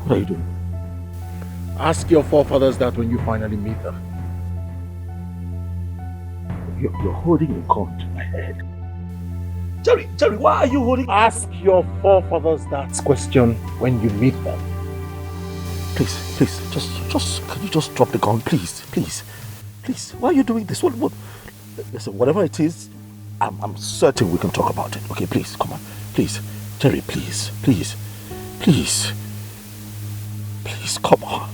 What are you doing? Ask your forefathers that when you finally meet them. You're holding a gun to my head. Jerry, why are you holding... Ask your forefathers that question when you meet them. Please, can you just drop the gun, please? Why are you doing this? What? Listen, whatever it is, I'm certain we can talk about it. Okay, please, come on. Please, Jerry, please, come on.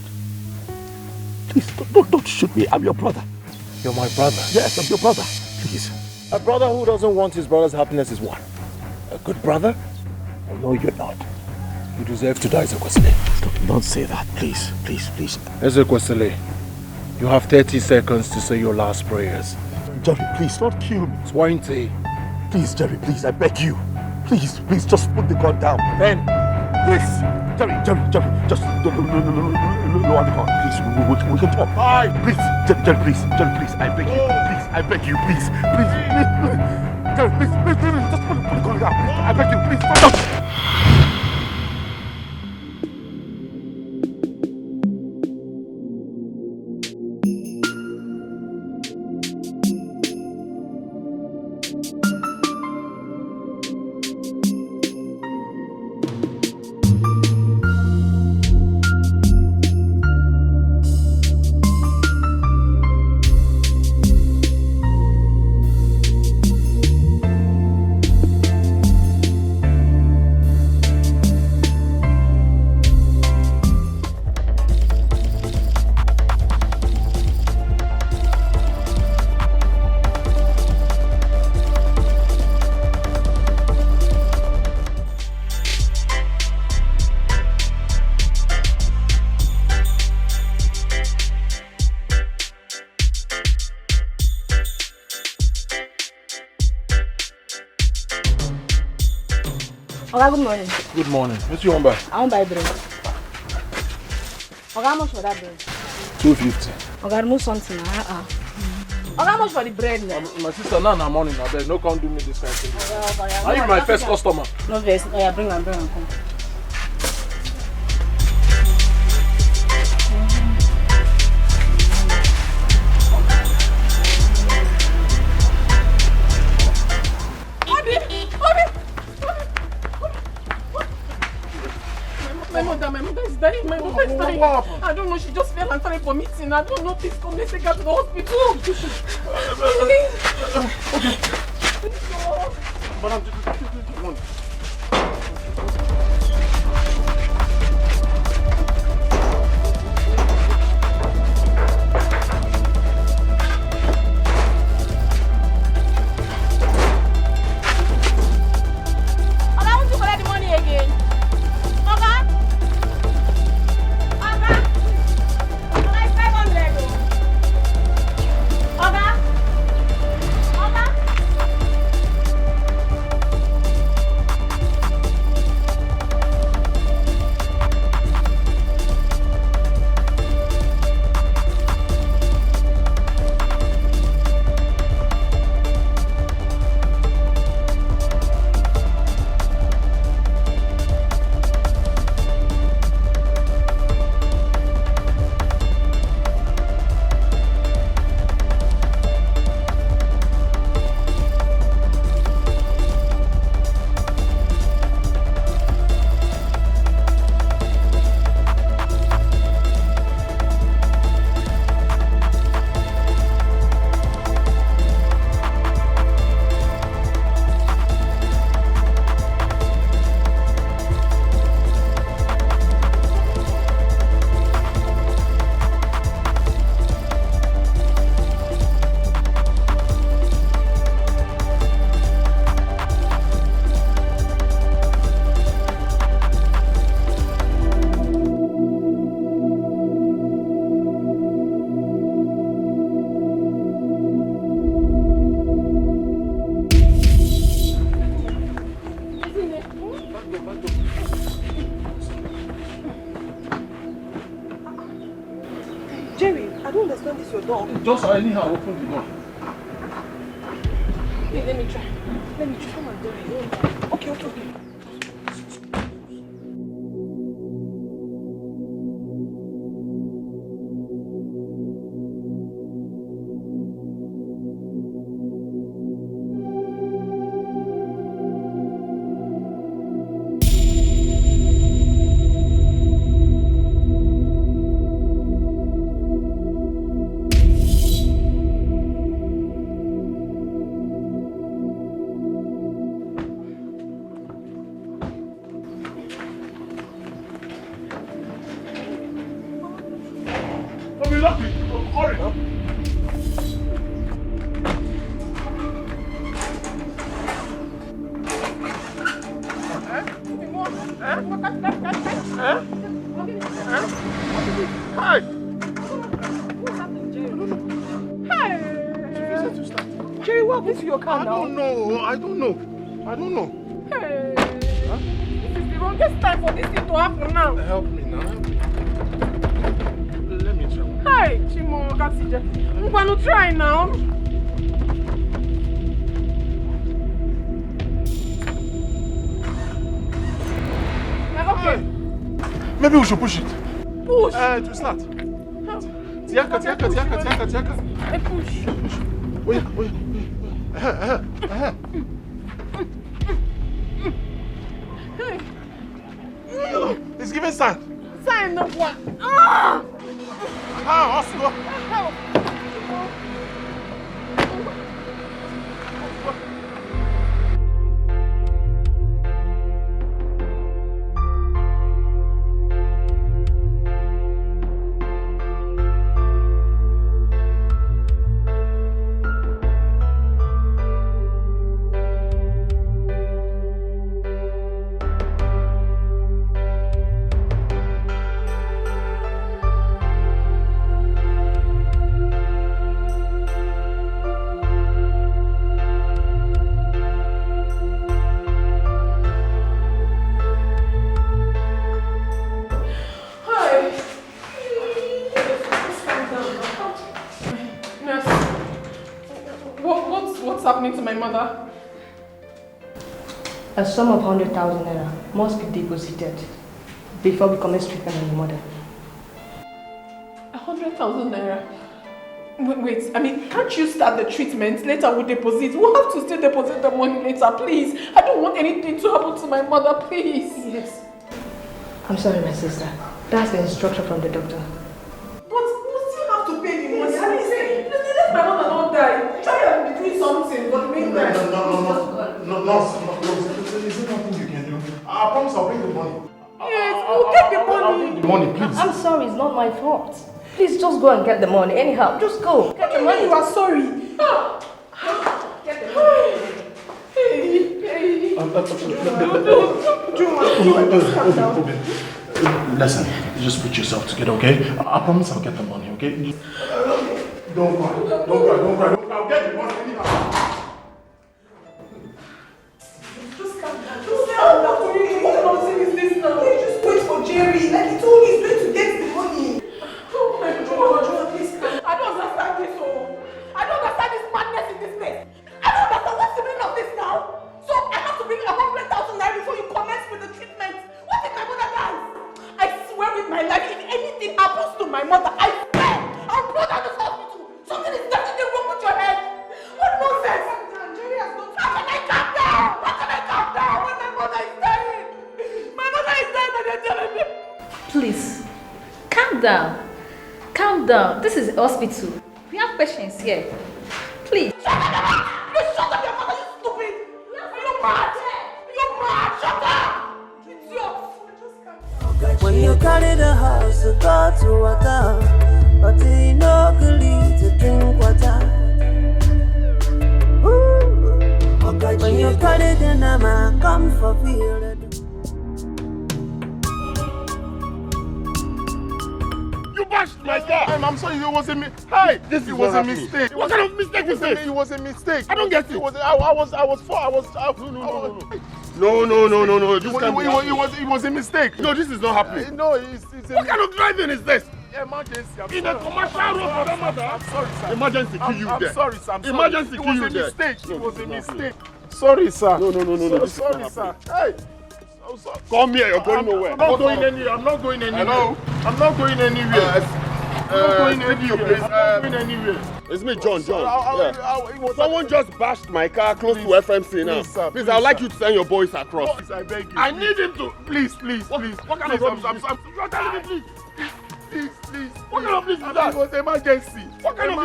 Please, don't shoot me. I'm your brother. You're my brother? Yes, I'm your brother. Please. A brother who doesn't want his brother's happiness is what? A good brother? Oh, no, you're not. You deserve to die, Ezekwesili. Don't say that, please. Ezekwesili, you have 30 seconds to say your last prayers. Jerry, please, don't kill me. 20. Please, Jerry, please, I beg you. Please, just put the gun down. 10. Please. Jerry, just lower the gun, please. We can talk. 5. Please, Jerry, please, I beg you. Please, I beg you, please. Jerry, please, just put the gun down. I beg you, please. Stop. Oga, good morning. Good morning. What do you want buy? I want buy bread. Oga, how much for that bread? 250. Oga, remove something. Oga, how much for the bread now? My sister, now I'm morning. I beg. No, can't do me this kind of thing. Oga, Are you my first customer? No vex. Oh, yeah, bring and come. My mother is dying. My mother is dying. I don't know. She just fell and started vomiting. I don't know. Please come. Let's take her to the hospital. Okay. But I'm just one. Just anyhow open the door. Wait, let me try. Come on, do it. Okay. Jerry, what happened to your car now? I don't know. Hey, huh? This is the wrongest time for this thing to happen now. Help me now. Let me try. Hi, Chimo, Kasija. I'm going to try now. Okay. Maybe we should push it. Push? To start. Tiaka. I push. Wait. Hey. It's giving sign. Sign of what? Oscar. Help. What's happening to my mother? A sum of 100,000 naira must be deposited before we commence treatment on your mother. 100,000 naira? Wait, I mean, can't you start the treatment? Later we'll deposit. We'll have to still deposit the money later, please. I don't want anything to happen to my mother, please. Yes. I'm sorry, my sister. That's the instruction from the doctor. But we still have to pay the money. I mean, let my mother not die. Try and be doing something, but meantime. No. Is there nothing you can do? I promise I'll bring the money. Yes, we'll get the money. I'll bring the money, please. I'm sorry, it's not my fault. Please just go and get the money. Anyhow, just go. Get the money. You are sorry. Get the money. Hey. Listen, just put yourself together, okay? I promise I'll get the money, okay? Don't cry. I'll get the money anyhow. Just calm down. Just calm down. What nonsense is this now? Just wait for Jerry. Like he told you, he's going to get the money. Oh my God, please. I don't understand this, I don't understand this madness in this place. I don't understand what's the meaning of this now. So I have to bring 100,000 naira before you commence with the treatment. What if my mother dies? I swear with my life, if anything happens to my mother, I swear I'll blow down this hospital. Something is definitely wrong with your head. What nonsense? Jerry has not. How can I calm down? How can I calm down when my mother is dying? My mother is dying and they're telling me. Please, calm down. Calm down. This is a hospital. We have patients here. Please. Shut up! You shut up, your mother, you stupid! You're mad! Shut up! Idiot! When you carry the house, you go to water, but you no need to drink water. Ooh. When you carry the nama, come for field. You bashed my car. I'm sorry, it was a mistake. Hi, this was a mistake. What kind of mistake is this? It was a mistake. I don't get it. I was. No. It was a mistake. No, this is not happening. No, it's what kind of driving is this? Emergency. In a commercial road for that matter. I'm sorry, sir. Emergency kill you there. I'm sorry, sir. Emergency kill you there. It was a mistake. Sorry, sir. No. Sorry, sir. Hey. Come here, you're going nowhere. I'm not going anywhere. Hello? I'm not going anywhere. It's me, John. Someone just bashed my car close to FMC now. Please, I'd like you to send your boys across. Please, I beg you. I need him to. Please. What kind of rubbish? You're telling me, please. What kind of please is that? It was emergency. What kind of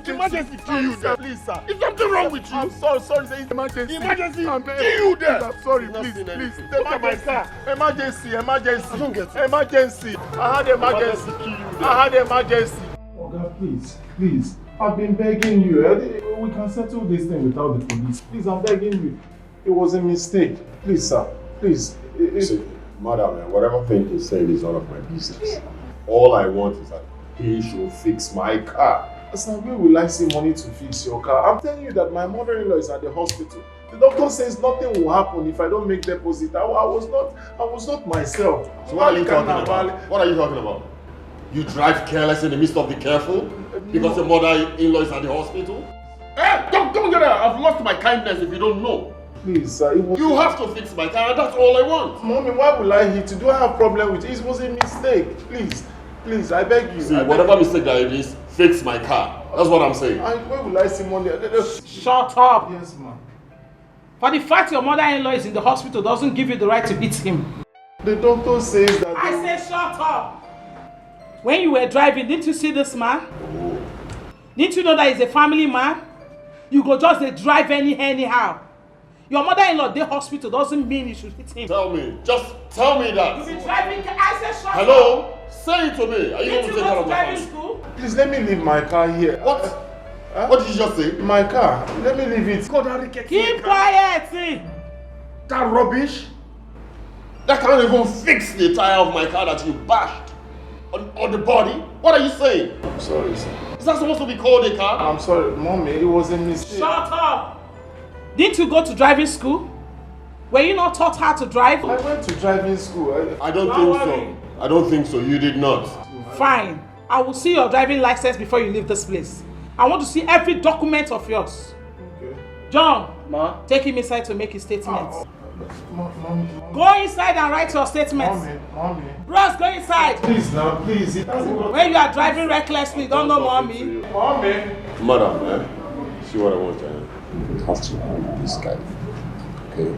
emergency kill you there? Please, sir. Is something wrong with you? I'm sorry, it's emergency. Emergency kill you there. I'm sorry, please. Look at my car. Emergency. I don't get it. Emergency. I had emergency kill you there. I had emergency. Oh God, please. I've been begging you. We can settle this thing without the police. Please, I'm begging you. It was a mistake. Please, sir. Please. See, madam, whatever thing he's saying is none of my business. All I want is that he should fix my car. Sir, where will I see money to fix your car? I'm telling you that my mother-in-law is at the hospital. The doctor says nothing will happen if I don't make deposit. I was not myself. So what are you talking about? What are you talking about? You drive careless in the midst of the careful? Because your mother-in-law is at the hospital? Hey, don't get out. I've lost my kindness if you don't know. Please, sir, You have to fix my car, and that's all I want. Mommy, why will I hit you? Do I have a problem with it? It was a mistake. Please, I beg you. See, whatever mistake that it is, fix my car. That's what I'm saying. Where will I see money? Shut up. Yes, ma'am. For the fact your mother-in-law is in the hospital doesn't give you the right to beat him. The doctor says that... I say shut up. When you were driving, didn't you see this man? Didn't you know that he's a family man? You go just drive anyhow. Your mother-in-law in the hospital doesn't mean you should hit him. Tell me. Just tell me that. You be driving. I say shut up. Hello? Say it to me. Are you going to take care of my driving family? school? Please let me leave my car here. What? What did you just say? My car. Let me leave it. Keep quiet, see. That rubbish? That can't even fix the tire of my car that you bashed on the body. What are you saying? I'm sorry, sir. Is that supposed to be called a car? I'm sorry, Mommy. It was a mistake. Shut up. Didn't you go to driving school? Were you not taught how to drive? I went to driving school. I don't think so. I don't think so. You did not. Fine. I will see your driving license before you leave this place. I want to see every document of yours. Okay. John, Ma? take him inside to make his statement. Mommy. Go inside and write your statement. Mommy. Bros, go inside. Please now, please. It hasn't got... When you are driving recklessly, don't know mommy. Mommy. Madam, see what I want to have to hold this guy. Okay?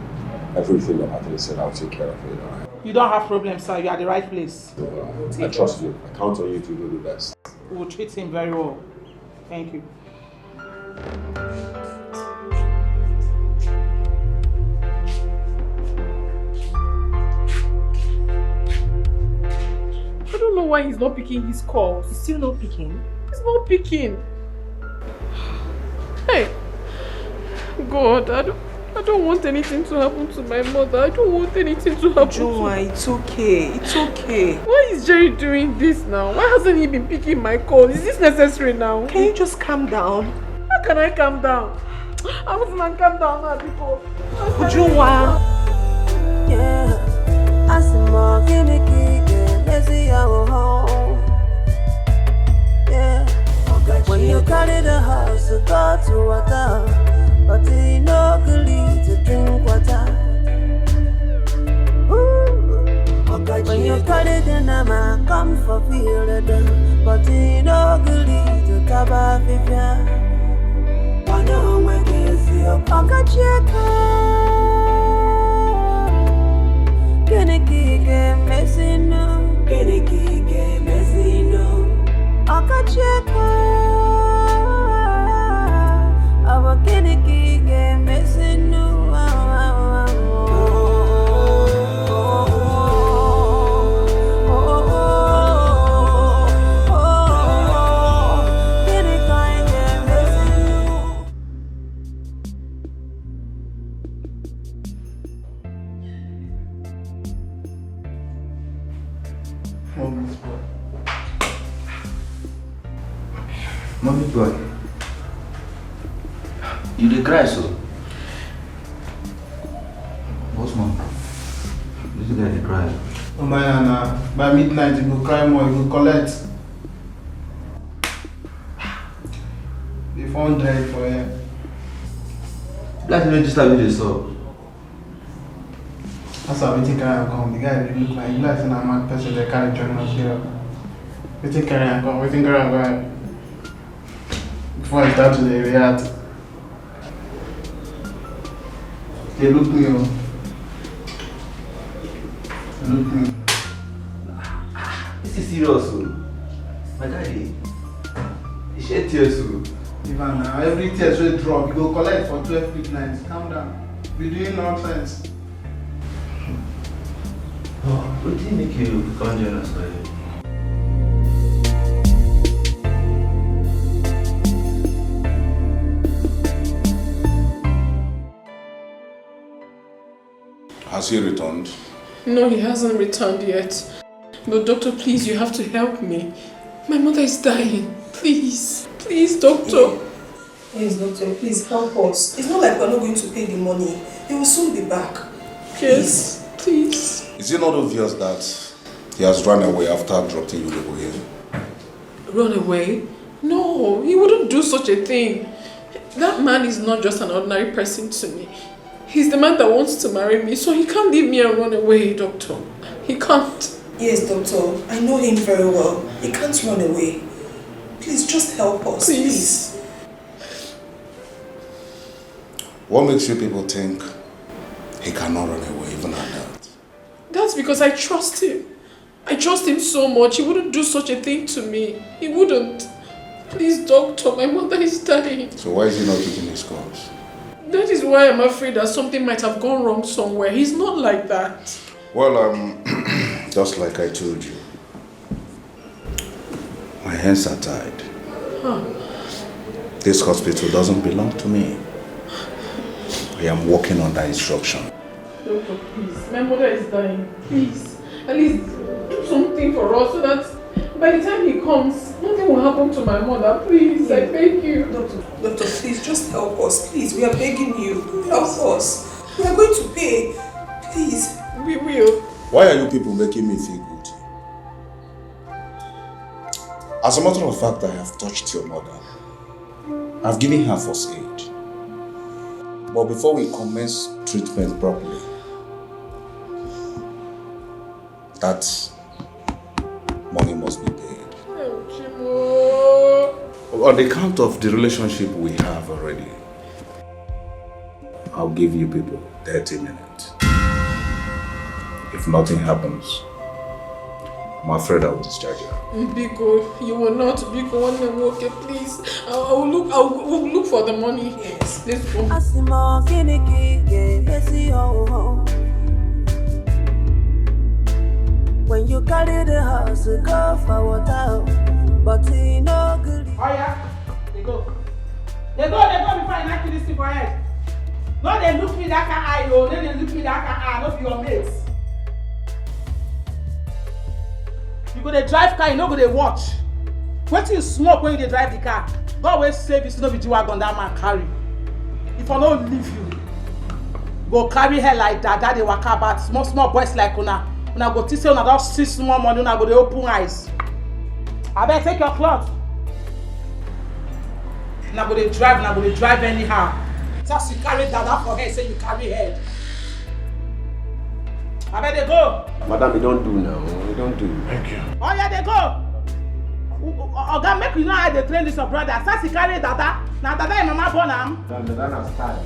Everything that Anthony said, I'll take care of it. All right? You don't have problems, sir. You are the right place. I trust you. I count on you to do the best. We will treat him very well. Thank you. I don't know why he's not picking his calls. He's still not picking. He's not picking. Hey, God, I don't want anything to happen to my mother. I don't want anything to happen to her. It's okay. It's okay. Why is Jerry doing this now? Why hasn't he been picking my calls? Is this necessary now? Can you just calm down? How can I calm down? I wasn't calm down now before. Ujunwa. Yeah, I see more gimmicky, let's see our home. Yeah, when you carry the house, you go to water, but you no good to drink water. When you carry the nama, come for feel it, but you no good to taba vivia. I know when you see your pocket check. Kenekike mesino, kenekike mesino. Akacheka, aba kenekike mesino. Mommy boy, you dey cry so? What's mom? This guy dey cry. Oh my Nana, by midnight you go cry more, you go collect. The phone died for him. Black you register with this up. That's how we take carry and come. The guy really look like a mad person that carry join us here. We take carry and come, we think carry and go. Before I start today, we had they look me. They look me. This is serious, my guy. He shed tears. Even now, every tears will drop. You go collect for 12 midnights. Calm down. We're doing nonsense. Oh, what did make you come join us, buddy? Has he returned? No, he hasn't returned yet. But doctor, please, you have to help me. My mother is dying. Please. Please, doctor. Yes, doctor, please help us. It's not like we're not going to pay the money. He will soon be back. Yes, please. Is it not obvious that he has run away after dropping you people here? Run away? No, he wouldn't do such a thing. That man is not just an ordinary person to me. He's the man that wants to marry me, so he can't leave me and run away, doctor. He can't. Yes, doctor. I know him very well. He can't run away. Please, just help us, please. What makes you people think he cannot run away even at that? That's because I trust him. I trust him so much. He wouldn't do such a thing to me. He wouldn't. Please, doctor, my mother is dying. So why is he not picking his calls? That is why I'm afraid that something might have gone wrong somewhere. He's not like that. Well, just like I told you, my hands are tied. Huh. This hospital doesn't belong to me. I am working under instruction. Doctor, please. My mother is dying. Please. At least do something for us so that by the time he comes, nothing will happen to my mother. Please, I beg you. Doctor, please, just help us. Please, we are begging you. Help us. We are going to pay. Please. We will. Why are you people making me feel guilty? As a matter of fact, I have touched your mother. I've given her first aid. But before we commence treatment properly, that money must be paid. On the account of the relationship we have already, I'll give you people 30 minutes. If nothing happens, I'm afraid I will discharge you. Biko, you will not. Biko, okay, please. I will look for the money. Yes, let's go. When you carry the house, go for water, but he no good. Oh yeah, they go before I knock you this thing for head. No, they look me that eye, no, then they look me that eye, not your mates. You go to drive car, you no go to watch. What do you smoke when you drive the car? God will save you, so no be G-Wagon that man carry. If I don't leave you, go carry her like that they walk about small boys like una. Una go teach say una don see small money, una go dey open eyes. Abeg take your cloth. Una go dey drive anyhow. Just you carry dada for head, say you carry head. Abeg dey go. Madam, we don't do now. We don't do. Thank you. Oh yeah, dey go. Oga, make you know how they train this your brother. As you carry dada, na dada your mama born am. Dada na style.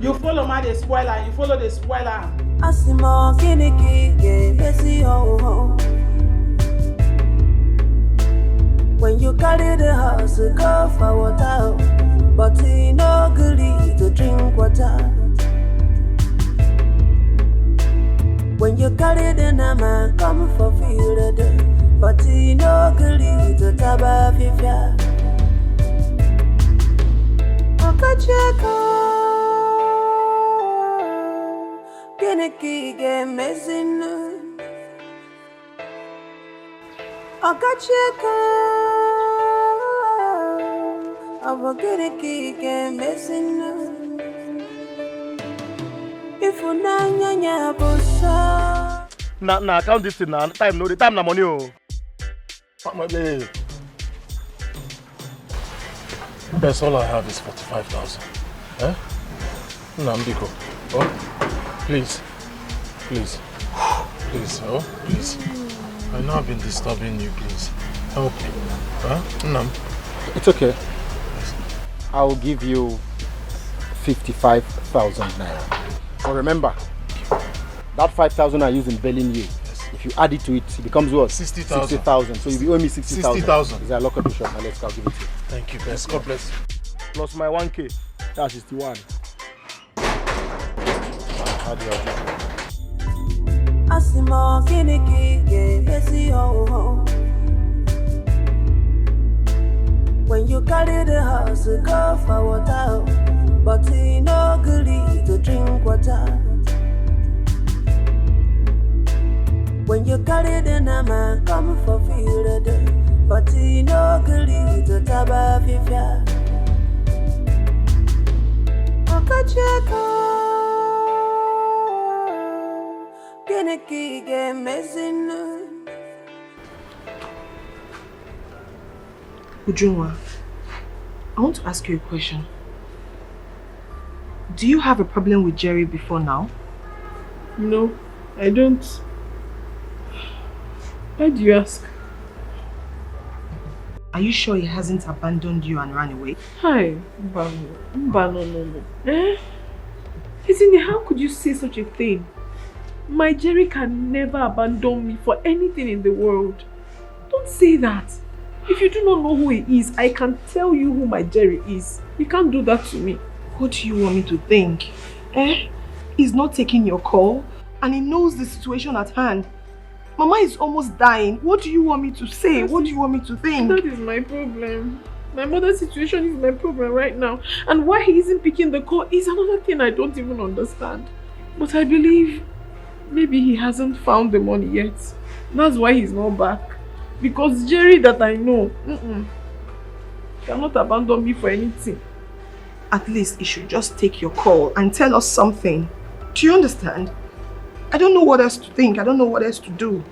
You follow my the spoiler, you follow the spoiler. Asimo kiniki ge besi ho. When you carry the house, go for water, but he no good to drink water. When you carry the nama, come for field, but he no good to taba fifia. Okacheko kiniki ge mezinu. Okacheko abo kiniki ge mezinu. If you nanya bosa. Na account this thing na time no the time na money oh. That's all I have is 45,000. Eh? Nambiko. Oh, please. Please. Please, oh, please. I know I've been disturbing you, please. Help me. Huh? Nam. It's okay. I'll give you 55,000 naira. But remember, that 5,000 I use in bailing you. If you add it to it, it becomes what? 60,000. 60,000. So you owe me 60,000. 60,000. Is that lock up the shop? Now let's go, I'll give it to you. Thank you, best. God bless you. Plus my 1K. That's 61. How do you do? Asimo kiniki ge besi ho. When you carry the house, go for water, but he no good to drink water. When you carry the nama, come for field, but he no gully to taba fifia. Okacheko, Geneki game messing. Ujunwa, I want to ask you a question. Do you have a problem with Jerry before now? No, I don't. Why do you ask? Are you sure he hasn't abandoned you and ran away? Hi, no. Eh? Isn't how could you say such a thing? My Jerry can never abandon me for anything in the world. Don't say that. If you do not know who he is, I can tell you who my Jerry is. You can't do that to me. What do you want me to think? He's not taking your call and he knows the situation at hand. Mama is almost dying. What do you want me to say? What do you want me to think? That is my problem. My mother's situation is my problem right now. And why he isn't picking the call is another thing I don't even understand. But I believe maybe he hasn't found the money yet. That's why he's not back. Because Jerry that I know, cannot abandon me for anything. At least he should just take your call and tell us something. Do you understand? I don't know what else to think. I don't know what else to do.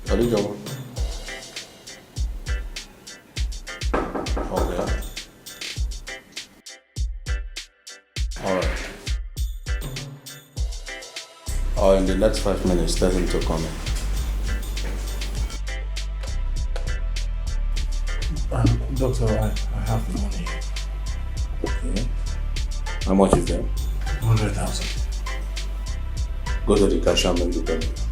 Alijo. Okay. Alright. In the next 5 minutes, tell him to come in. Doctor, I have the money. Okay. How much is there? 100,000. Go to the cash and make the payment.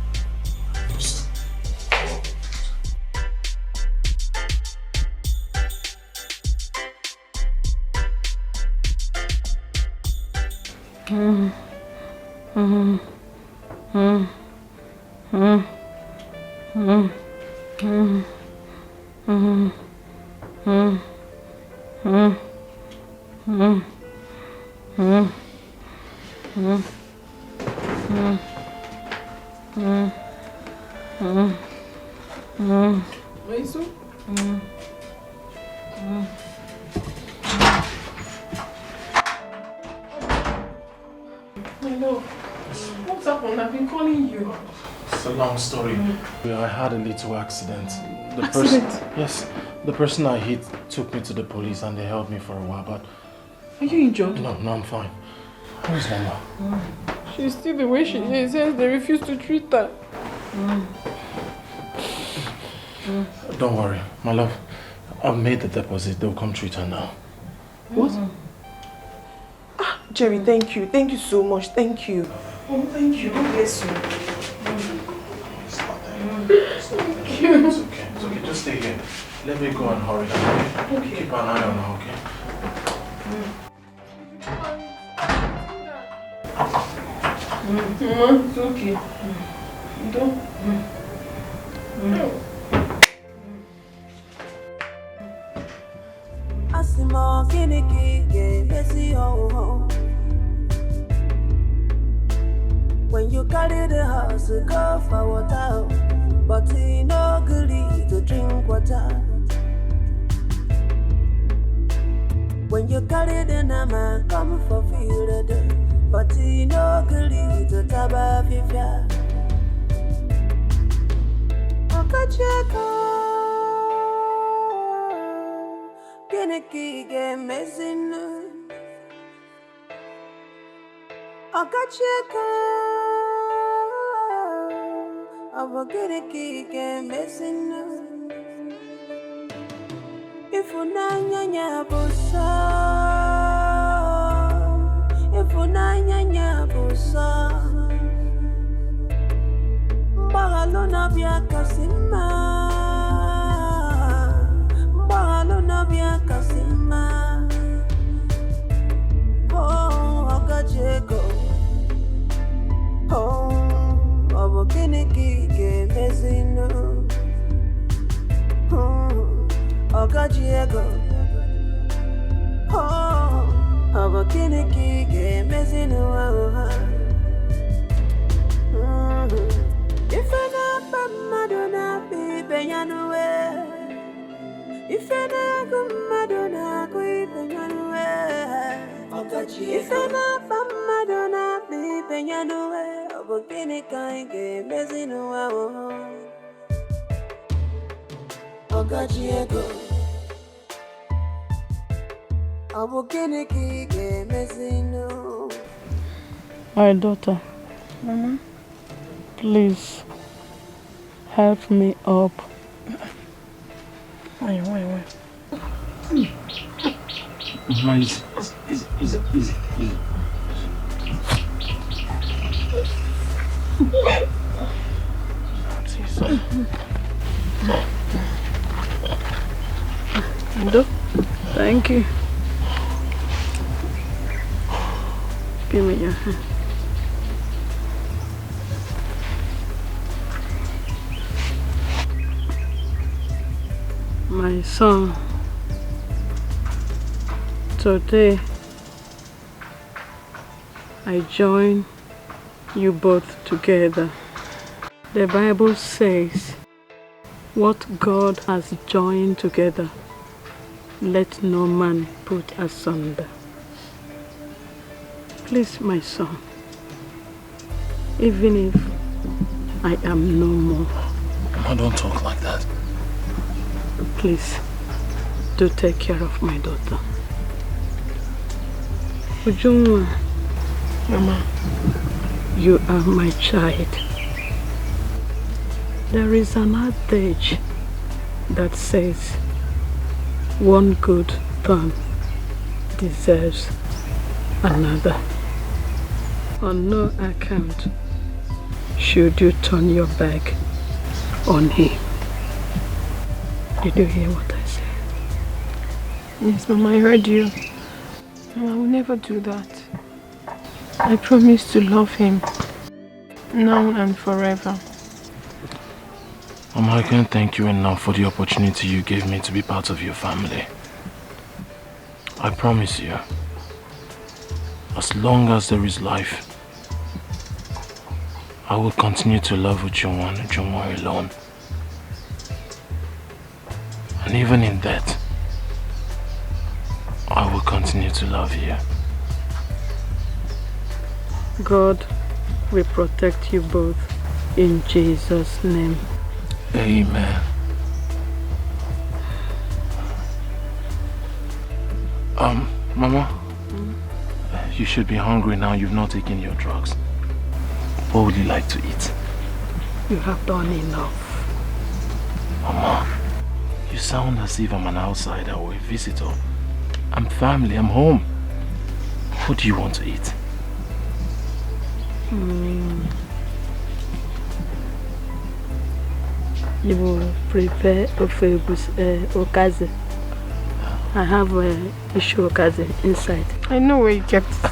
Story. I had a little accident. Yes, the person I hit took me to the police and they held me for a while, but... Are you injured? No, I'm fine. Where's Mama? She's still the way she is, since they refuse to treat her. Don't worry, my love. I've made the deposit. They'll come treat her now. What? Jerry, thank you. Thank you so much. Thank you. Oh, thank you. God bless you. It's okay. Just stay here. Let me go and hurry. Okay? Keep an eye on her, okay? It's okay. Don't. Asimo kiniki ge messy ho. When you carry the house, go for water. But he no gully to drink water. When you carry the nama, come for field. But he no gully to taba fifia. Okacheko, Geneki game messing. Okacheko. I'm gonna keep missing. If you nanya busa, if you nanya busa, Bagalona bia kasima, Bagalona bia kasima. Oh, Okacheko. Oh. Kiniki game messing. If I not Madonna, baby, you know where. If I not Madonna, baby, you know where. If I not Madonna, baby, you know where. But can it kind of messing around? Diego. My daughter, Mama, please help me up. Wait. Mama, easy. Thank you. Give me your hand. My son, today I join you both together. The Bible says, what God has joined together, let no man put asunder. Please, my son, even if I am no more. Mama, don't talk like that. Please, do take care of my daughter. Ujunwa, Mama, you are my child. There is an adage that says, one good turn deserves another. On no account should you turn your back on him. Did you hear what I said? Yes, Mama, I heard you. Mama, I will never do that. I promise to love him now and forever. Mama, I can't thank you enough for the opportunity you gave me to be part of your family. I promise you, as long as there is life, I will continue to love Ujunwa and Ujunwa alone. And even in death, I will continue to love you. God will protect you both in Jesus' name. Amen. Mama, you should be hungry now. You've not taken your drugs. What would you like to eat? You have done enough. Mama, you sound as if I'm an outsider or a visitor. I'm family, I'm home. What do you want to eat? You will prepare okaze. I have a issue okaze inside. I know where you kept it.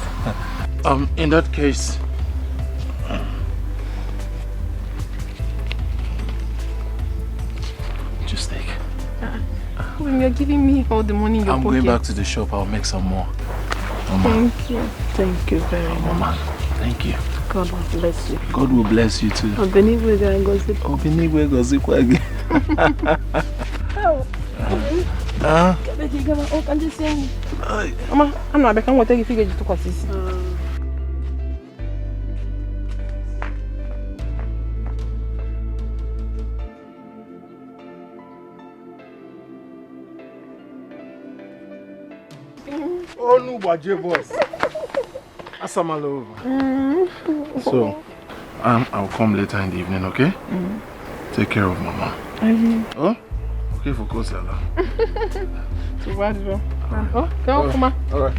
In that case, just take. When you're giving me all the money in your I'm pocket. going back to the shop. I'll make some more. Mama. Thank you. Thank you very much. Mama, thank you. God will bless you. God will bless you too. Obinigwe gozikwa again. Mama, I'm not back. I'm going to take a figure to Kwasisi. Oh, no, Baje voice. Asamalo. So, I'll come later in the evening, okay? Take care of Mama. Oh? Okay for Kosala. So what is wrong? Oh, go, come on. All right.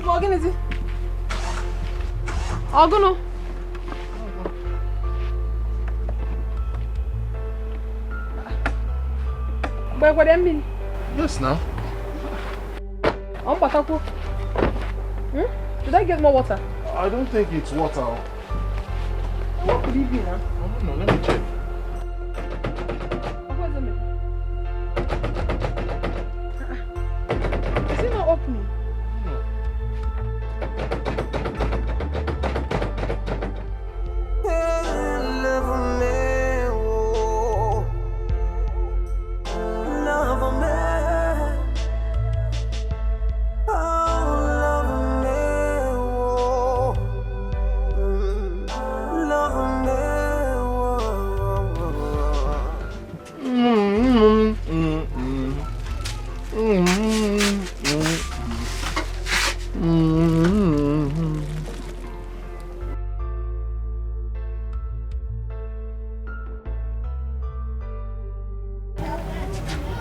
People, again, is it? Ogono. Where would them be? Yes, now. I'm Batako. Did I get more water? I don't think it's water. What could it be now? No, let me check. Where's the milk? Is it not opening?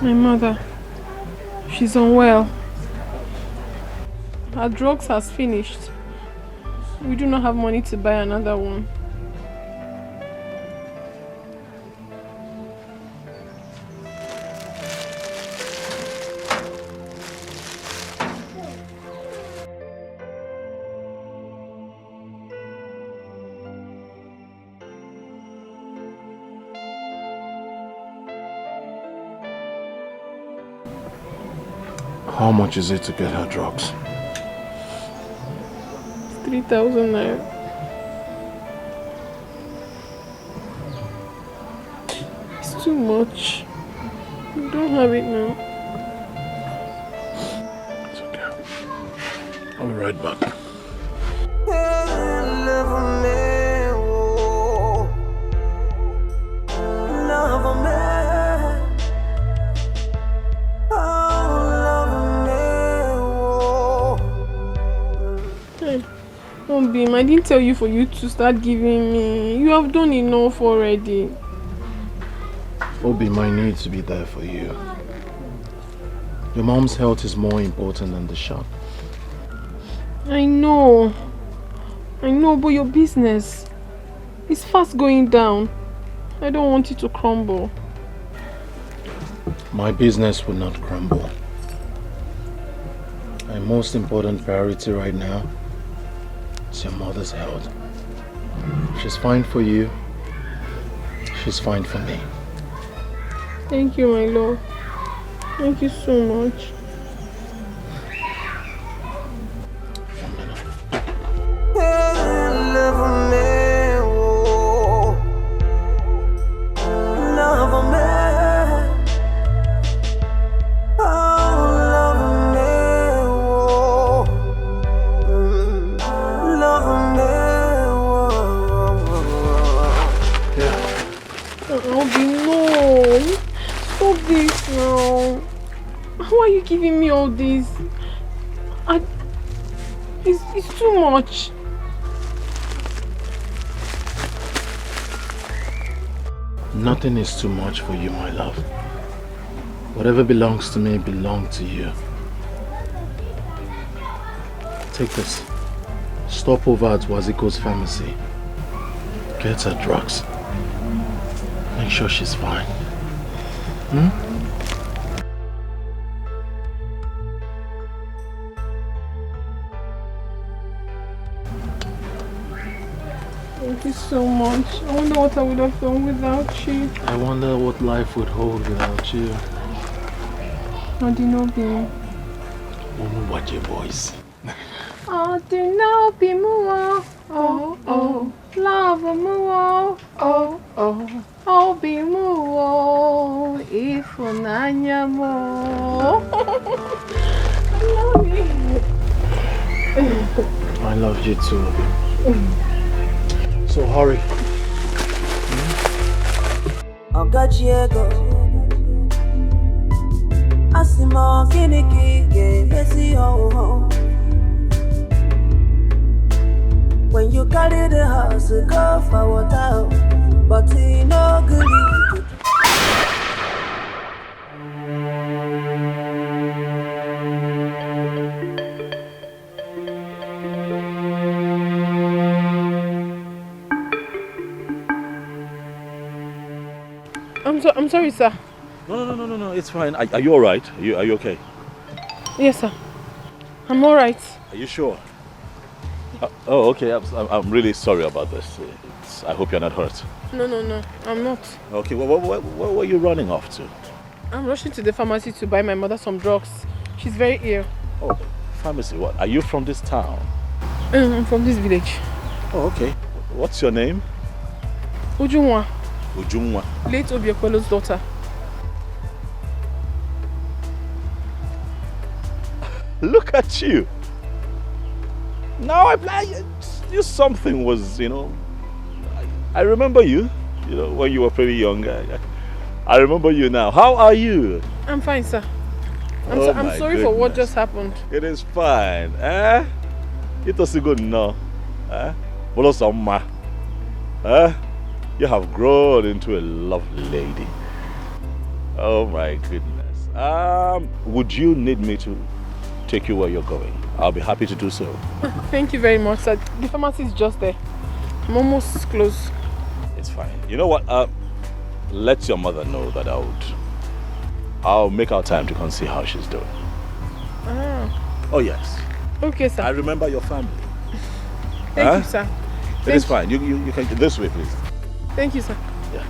My mother, she's unwell. Her drugs has finished. We do not have money to buy another one. How much is it to get her drugs? 3,000 naira. It's too much. We don't have it now. It's okay. I'll be right back. Beam, I didn't tell you for you to start giving me. You have done enough already. Obi might need to be there for you. Your mom's health is more important than the shop. I know, but your business is fast going down. I don't want it to crumble. My business will not crumble. My most important priority right now is your mother's health. She's fine for you. She's fine for me. Thank you, my love. Thank you so much. Giving me all this, it's too much. Nothing is too much for you, my love. Whatever belongs to me belongs to you. Take this. Stop over at Waziko's pharmacy. Get her drugs. Make sure she's fine. Thank you so much. I wonder what I would have done without you. I wonder what life would hold without you. I do not be. Watch your voice. I do not be more. Oh, love more. Oh, be more. If unanya more. I love you. I love you too. So hurry. When you carry the house, go for water, but you no good. I'm sorry, sir. No, it's fine. Are you alright? Are you okay? Yes, sir. I'm alright. Are you sure? Oh, okay. I'm really sorry about this. I hope you're not hurt. No, I'm not. Okay, where were you running off to? I'm rushing to the pharmacy to buy my mother some drugs. She's very ill. Oh, pharmacy, what? Are you from this town? I'm from this village. Oh, okay. What's your name? Ujunwa. Ujunwa. Late Obiekwelo's daughter. Look at you. Now you something was, I remember you, when you were pretty young. I remember you now. How are you? I'm fine, sir. I'm sorry for what just happened. It is fine. It was good now. You have grown into a lovely lady. Oh my goodness. Would you need me to take you where you're going? I'll be happy to do so. Thank you very much, sir. The pharmacy is just there. I'm almost close. It's fine. You know what? Let your mother know that I'll make our time to come see how she's doing. Oh yes. Okay, sir. I remember your family. Thank you, sir. It is fine. You can this way, please. Thank you, sir. Yeah.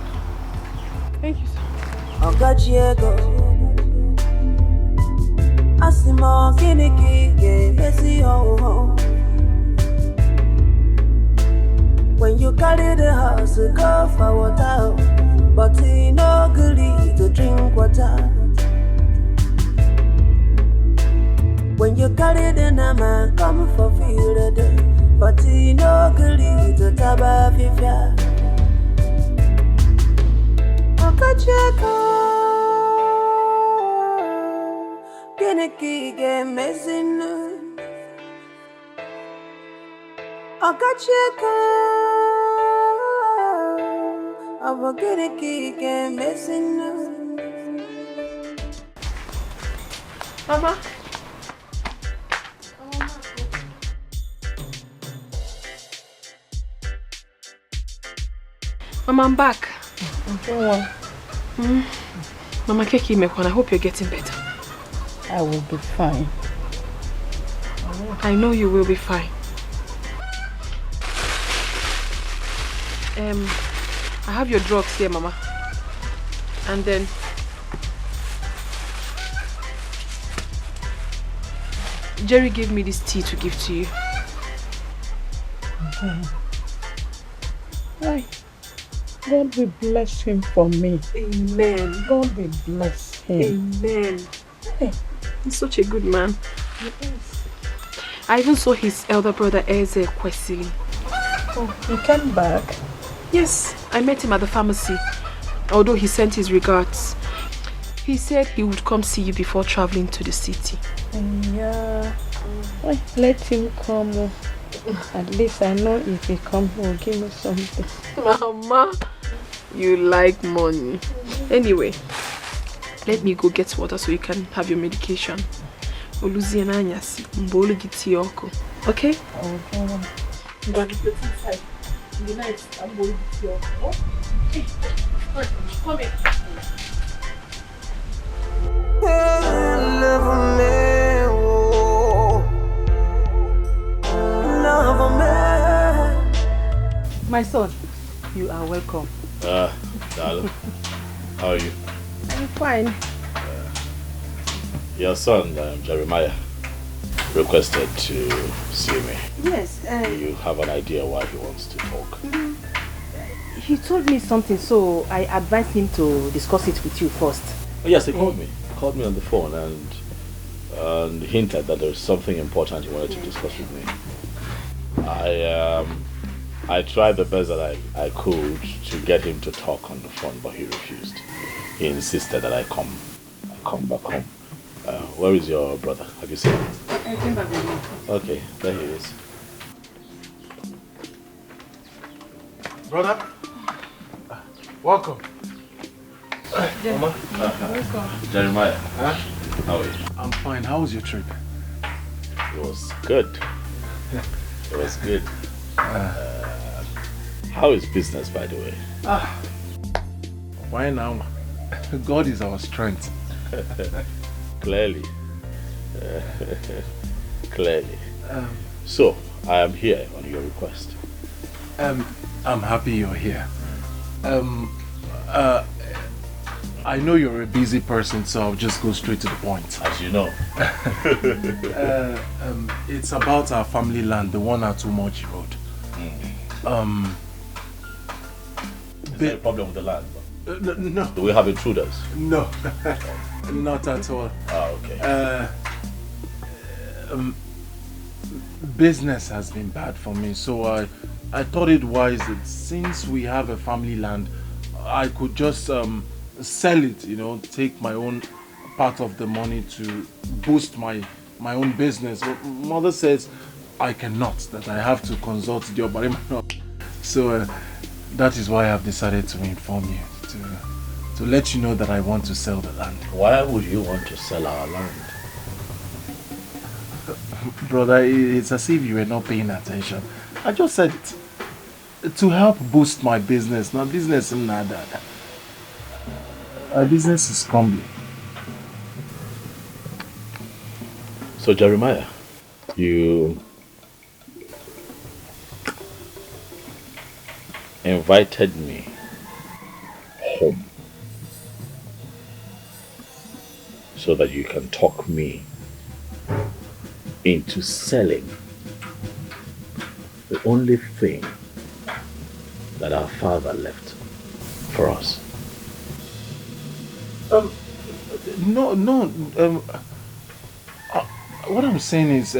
Thank you, sir. Asimo kiniki ge messy ho. When you carry the house, go for water, but he no good to drink water. When you carry the nama, come for field, but he no good to taba fifia. Okacheko. Kiniki ge messing. Okacheko. Aba kiniki ge messing. Mama. Mama, I'm back. Mama Keki Mekwan, I hope you're getting better. I will be fine. I know you will be fine. I have your drugs here, Mama. And then Jerry gave me this tea to give to you. Okay. Right. God will bless him for me. Amen. God will bless him. Amen. Hey. He's such a good man. Yes. I even saw his elder brother Eze Kwesi. Oh, he came back? Yes, I met him at the pharmacy. Although he sent his regards. He said he would come see you before traveling to the city. Yeah. Well, let him come. At least I know if he comes, he will give me something. Mama, you like money. Anyway, let me go get water so you can have your medication. Okay? Okay? I'm going to put it inside. In the night, I'm going to get your okay? Come here. My son, you are welcome. Darling, how are you? I'm fine. Your son, Jeremiah, requested to see me. Yes. You have an idea why he wants to talk? He told me something, so I advised him to discuss it with you first. Oh, yes, he called me. He called me on the phone and hinted that there was something important he wanted to discuss with me. I tried the best that I could to get him to talk on the phone, but he refused. He insisted that I come back home. Where is your brother? Have you seen him? I came back with him. Okay, there he is. Brother, welcome. Mama? Welcome. Jeremiah, how are you? I'm fine. How was your trip? It was good. It was good. How is business, by the way? Why now? God is our strength. Clearly. Clearly. So, I am here on your request. I'm happy you're here. I know you're a busy person, so I'll just go straight to the point. As you know. It's about our family land, the one at Umoji Road. Is there a problem with the land? No. Do we have intruders? No, not at all. Okay. Business has been bad for me, so I thought it wise that since we have a family land, I could just sell it, take my own part of the money to boost my own business. But mother says I cannot, that I have to consult the Obarima. So that is why I've decided to inform you, to let you know that I want to sell the land. Why would you want to sell our land? Brother, it's as if you were not paying attention. I just said it. To help boost my business. Now business is not that. Our business is crumbling. So Jeremiah, you invited me home so that you can talk me into selling the only thing that our father left for us. No. What I'm saying is,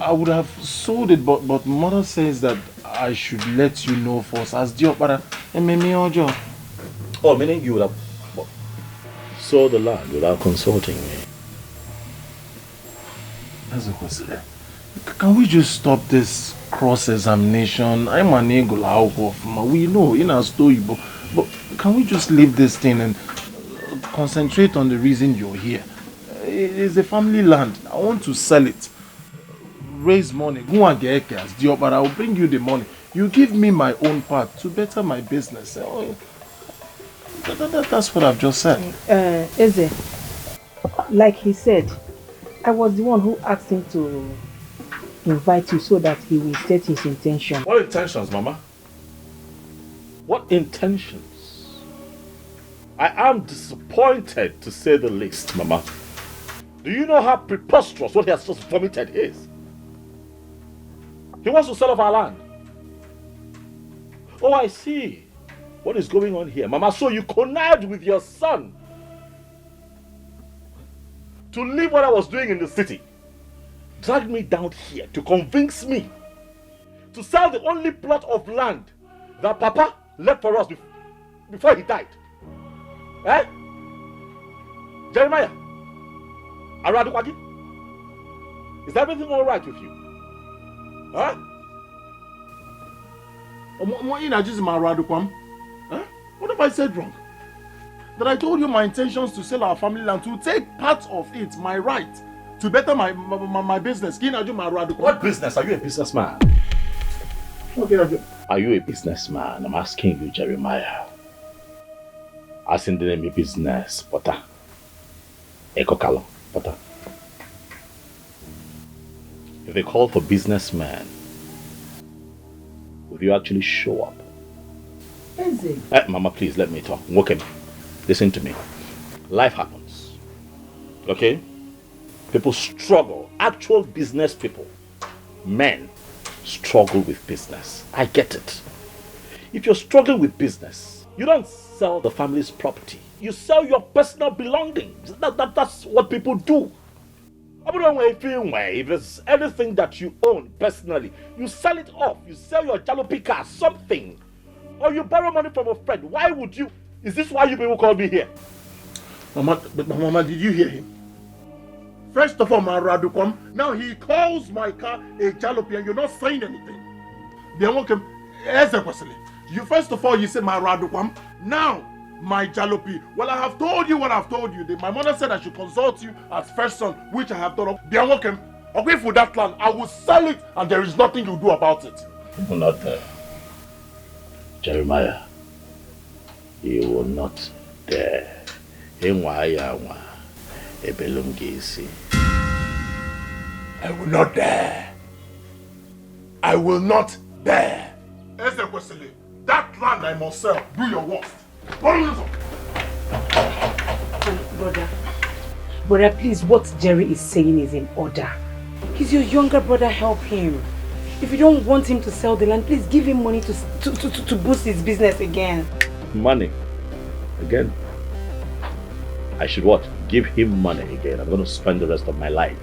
I would have sold it, but mother says that I should let you know first. As Diopara, Oh, meaning you would have sold the land without consulting me. That's a question. Can we just stop this cross-examination? I'm an eagle out of we know in our story, but can we just leave this thing and concentrate on the reason you're here? It is a family land. I want to sell it. Raise money. Go and get cash. But I will bring you the money. You give me my own part to better my business. That's what I've just said. Eze, like he said, I was the one who asked him to invite you so that he will state his intention. What intentions, Mama? What intentions? I am disappointed, to say the least, Mama. Do you know how preposterous what he has just vomited is? He wants to sell off our land. Oh, I see. What is going on here, Mama? So you connived with your son to leave what I was doing in the city, drag me down here to convince me to sell the only plot of land that Papa left for us before he died. Eh? Jeremiah, Aradukwagi, is everything all right with you? Huh? What have I said wrong? That I told you my intentions to sell our family land, to take part of it, my right, to better my business. What business? Are you a businessman? Okay. Are you a businessman? I'm asking you, Jeremiah. As in the name of business, Potter. Ekokalo, Potter. If they call for businessmen, will you actually show up? Mama, please let me talk. Okay, listen to me. Life happens. Okay? People struggle. Actual business people, men, struggle with business. I get it. If you're struggling with business, you don't sell the family's property. You sell your personal belongings. That's what people do. If there's anything that you own personally, you sell it off. You sell your jalopy car, something. Or you borrow money from a friend. Why would you? Is this why you people call me here? Mama, did you hear him? First of all, Maradukwam, now he calls my car a jalopy and you're not saying anything. You first of all, you say Maradukwam, now my jalopy. Well, I have told you what I've told you. My mother said I should consult you as first son, which I have done. Okay, for that land, I will sell it and there is nothing you do about it. You will not, Jeremiah, you will not dare. I will not dare. I will not dare. Ezekwesili, that land I must sell. Do your worst. Brother, please, what Jerry is saying is in order. He's your younger brother, help him. If you don't want him to sell the land, please give him money to boost his business again. Money? Again? I should what? Give him money again. I'm going to spend the rest of my life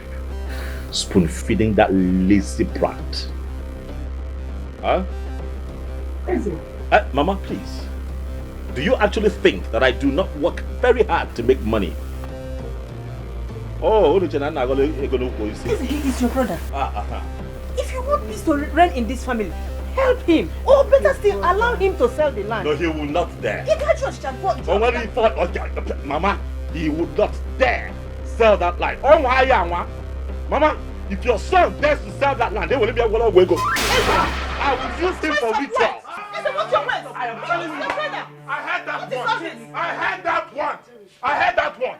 spoon feeding that lazy brat. Huh? Mama, please. Do you actually think that I do not work very hard to make money? Oh, he's your brother. If you want peace to reign in this family, help him. Or better still, allow him to sell the land. No, he will not dare. He can't just Mama, he would not dare sell that land. Oh my Mama, if your son dares to sell that land, they will be able to go. I will use him for ritual. What's your words? I am telling you. I heard that one. I heard that one.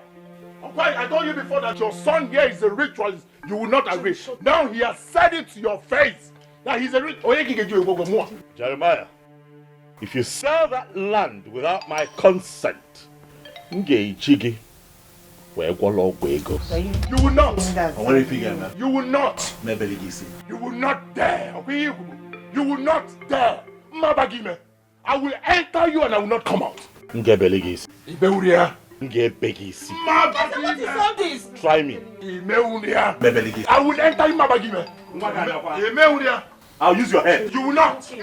I told you before that your son here is a ritualist. You will not agree. Now he has said it to your face that he's a ritualist. Jeremiah, if you sell that land without my consent, you will not. You will not. You will not dare. You will not dare. Mabagime. I will enter you and I will not come out. Ibeuria. What is all this? Try me. I will enter you, Mabagime. I'll use your head. You will not. What's your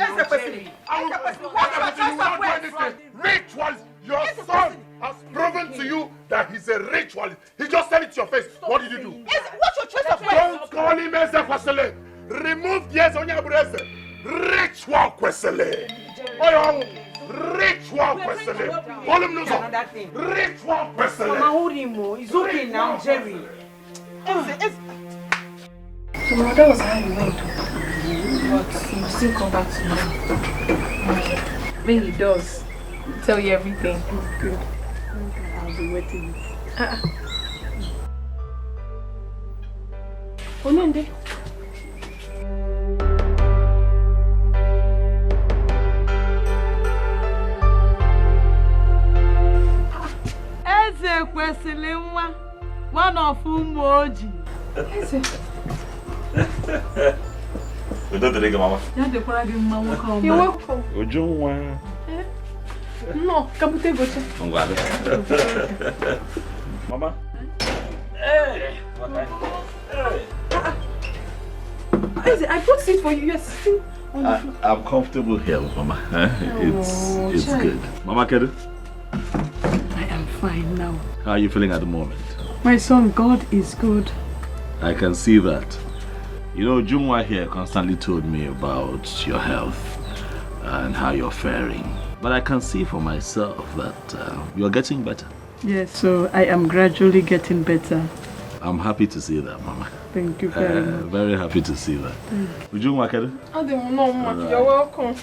Rituals. Your son has proven to you that he's a ritualist. He just said it to your face. What did you do? What's your choice of words? Don't call him Ezekwesili. Remove the on your breast. Ritual Kwesili. Ritual Kwesili. Call him Nuzo. Ritual Kwesili. Mama, hold him. It's okay now, Jerry. So my mother was how you went to, but you still come back to me. When he does, he'll tell you everything. It's good. I'll be waiting. Onende. Ezekwesili nwa, one of ụmụ ojii. We don't drink, Mama. You're welcome. Ujunwa. No, kabute goche. I'm glad. Mama. Hey. I brought seat for you. You're sitting on the floor. I'm comfortable here, Mama. It's good. Mama Kedu? I am fine now. How are you feeling at the moment? My son, God is good. I can see that. You know, Jumwa here constantly told me about your health and how you're faring. But I can see for myself that you're getting better. Yes, so I am gradually getting better. I'm happy to see that, Mama. Thank you very much. Very happy to see that. Jumwa Kedu? You're welcome.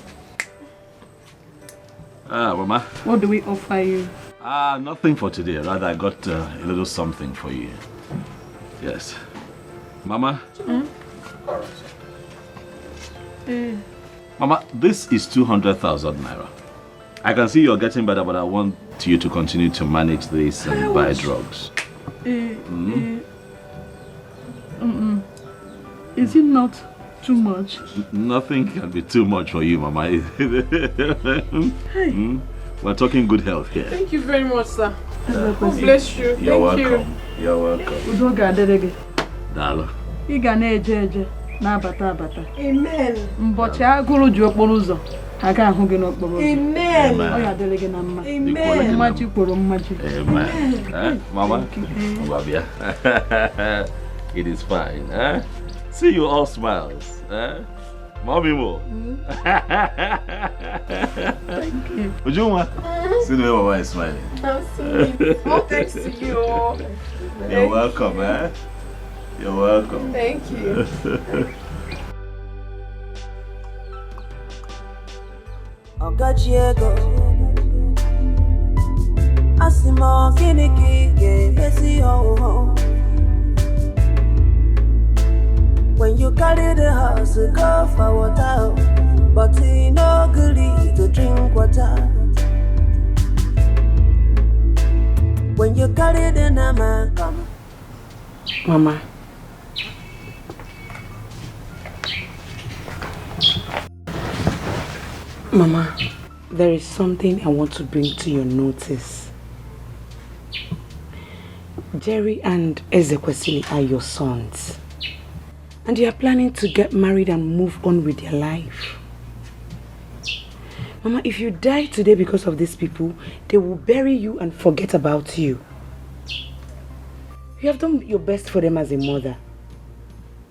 Mama. What do we offer you? Nothing for today. Rather, I got a little something for you. Yes. Mama? Mama, this is 200,000 naira. I can see you're getting better, but I want you to continue to manage this and buy drugs. Is it not too much? Nothing can be too much for you, Mama. We're talking good health here. Thank you very much, sir. God bless you. You're welcome. You're welcome. Dalo. Ị ga na-eje eje na-abata abata. Amen. Mbọchị agụrụ ji okporo ụzọ, ha ga-ahụ gị n'okporo ụzọ. Amen. Ọ ya dịrị gị na mma. Amen. Mmaji kwuru mmaji. Amen. Mama? It is fine. See you all smiles. Mommy more. Thank you. Ujuma? See the way Mama is smiling. I'm sweet. All thanks to you. You're welcome, You're welcome. Thank you. Asimo kiniki ge messy ho ho. When you carry the house, go for water, but he no goodly to drink water. When you carry the nama, come. Mama. Mama, there is something I want to bring to your notice. Jerry and Ezekwesili are your sons. And you are planning to get married and move on with your life. Mama, if you die today because of these people, they will bury you and forget about you. You have done your best for them as a mother.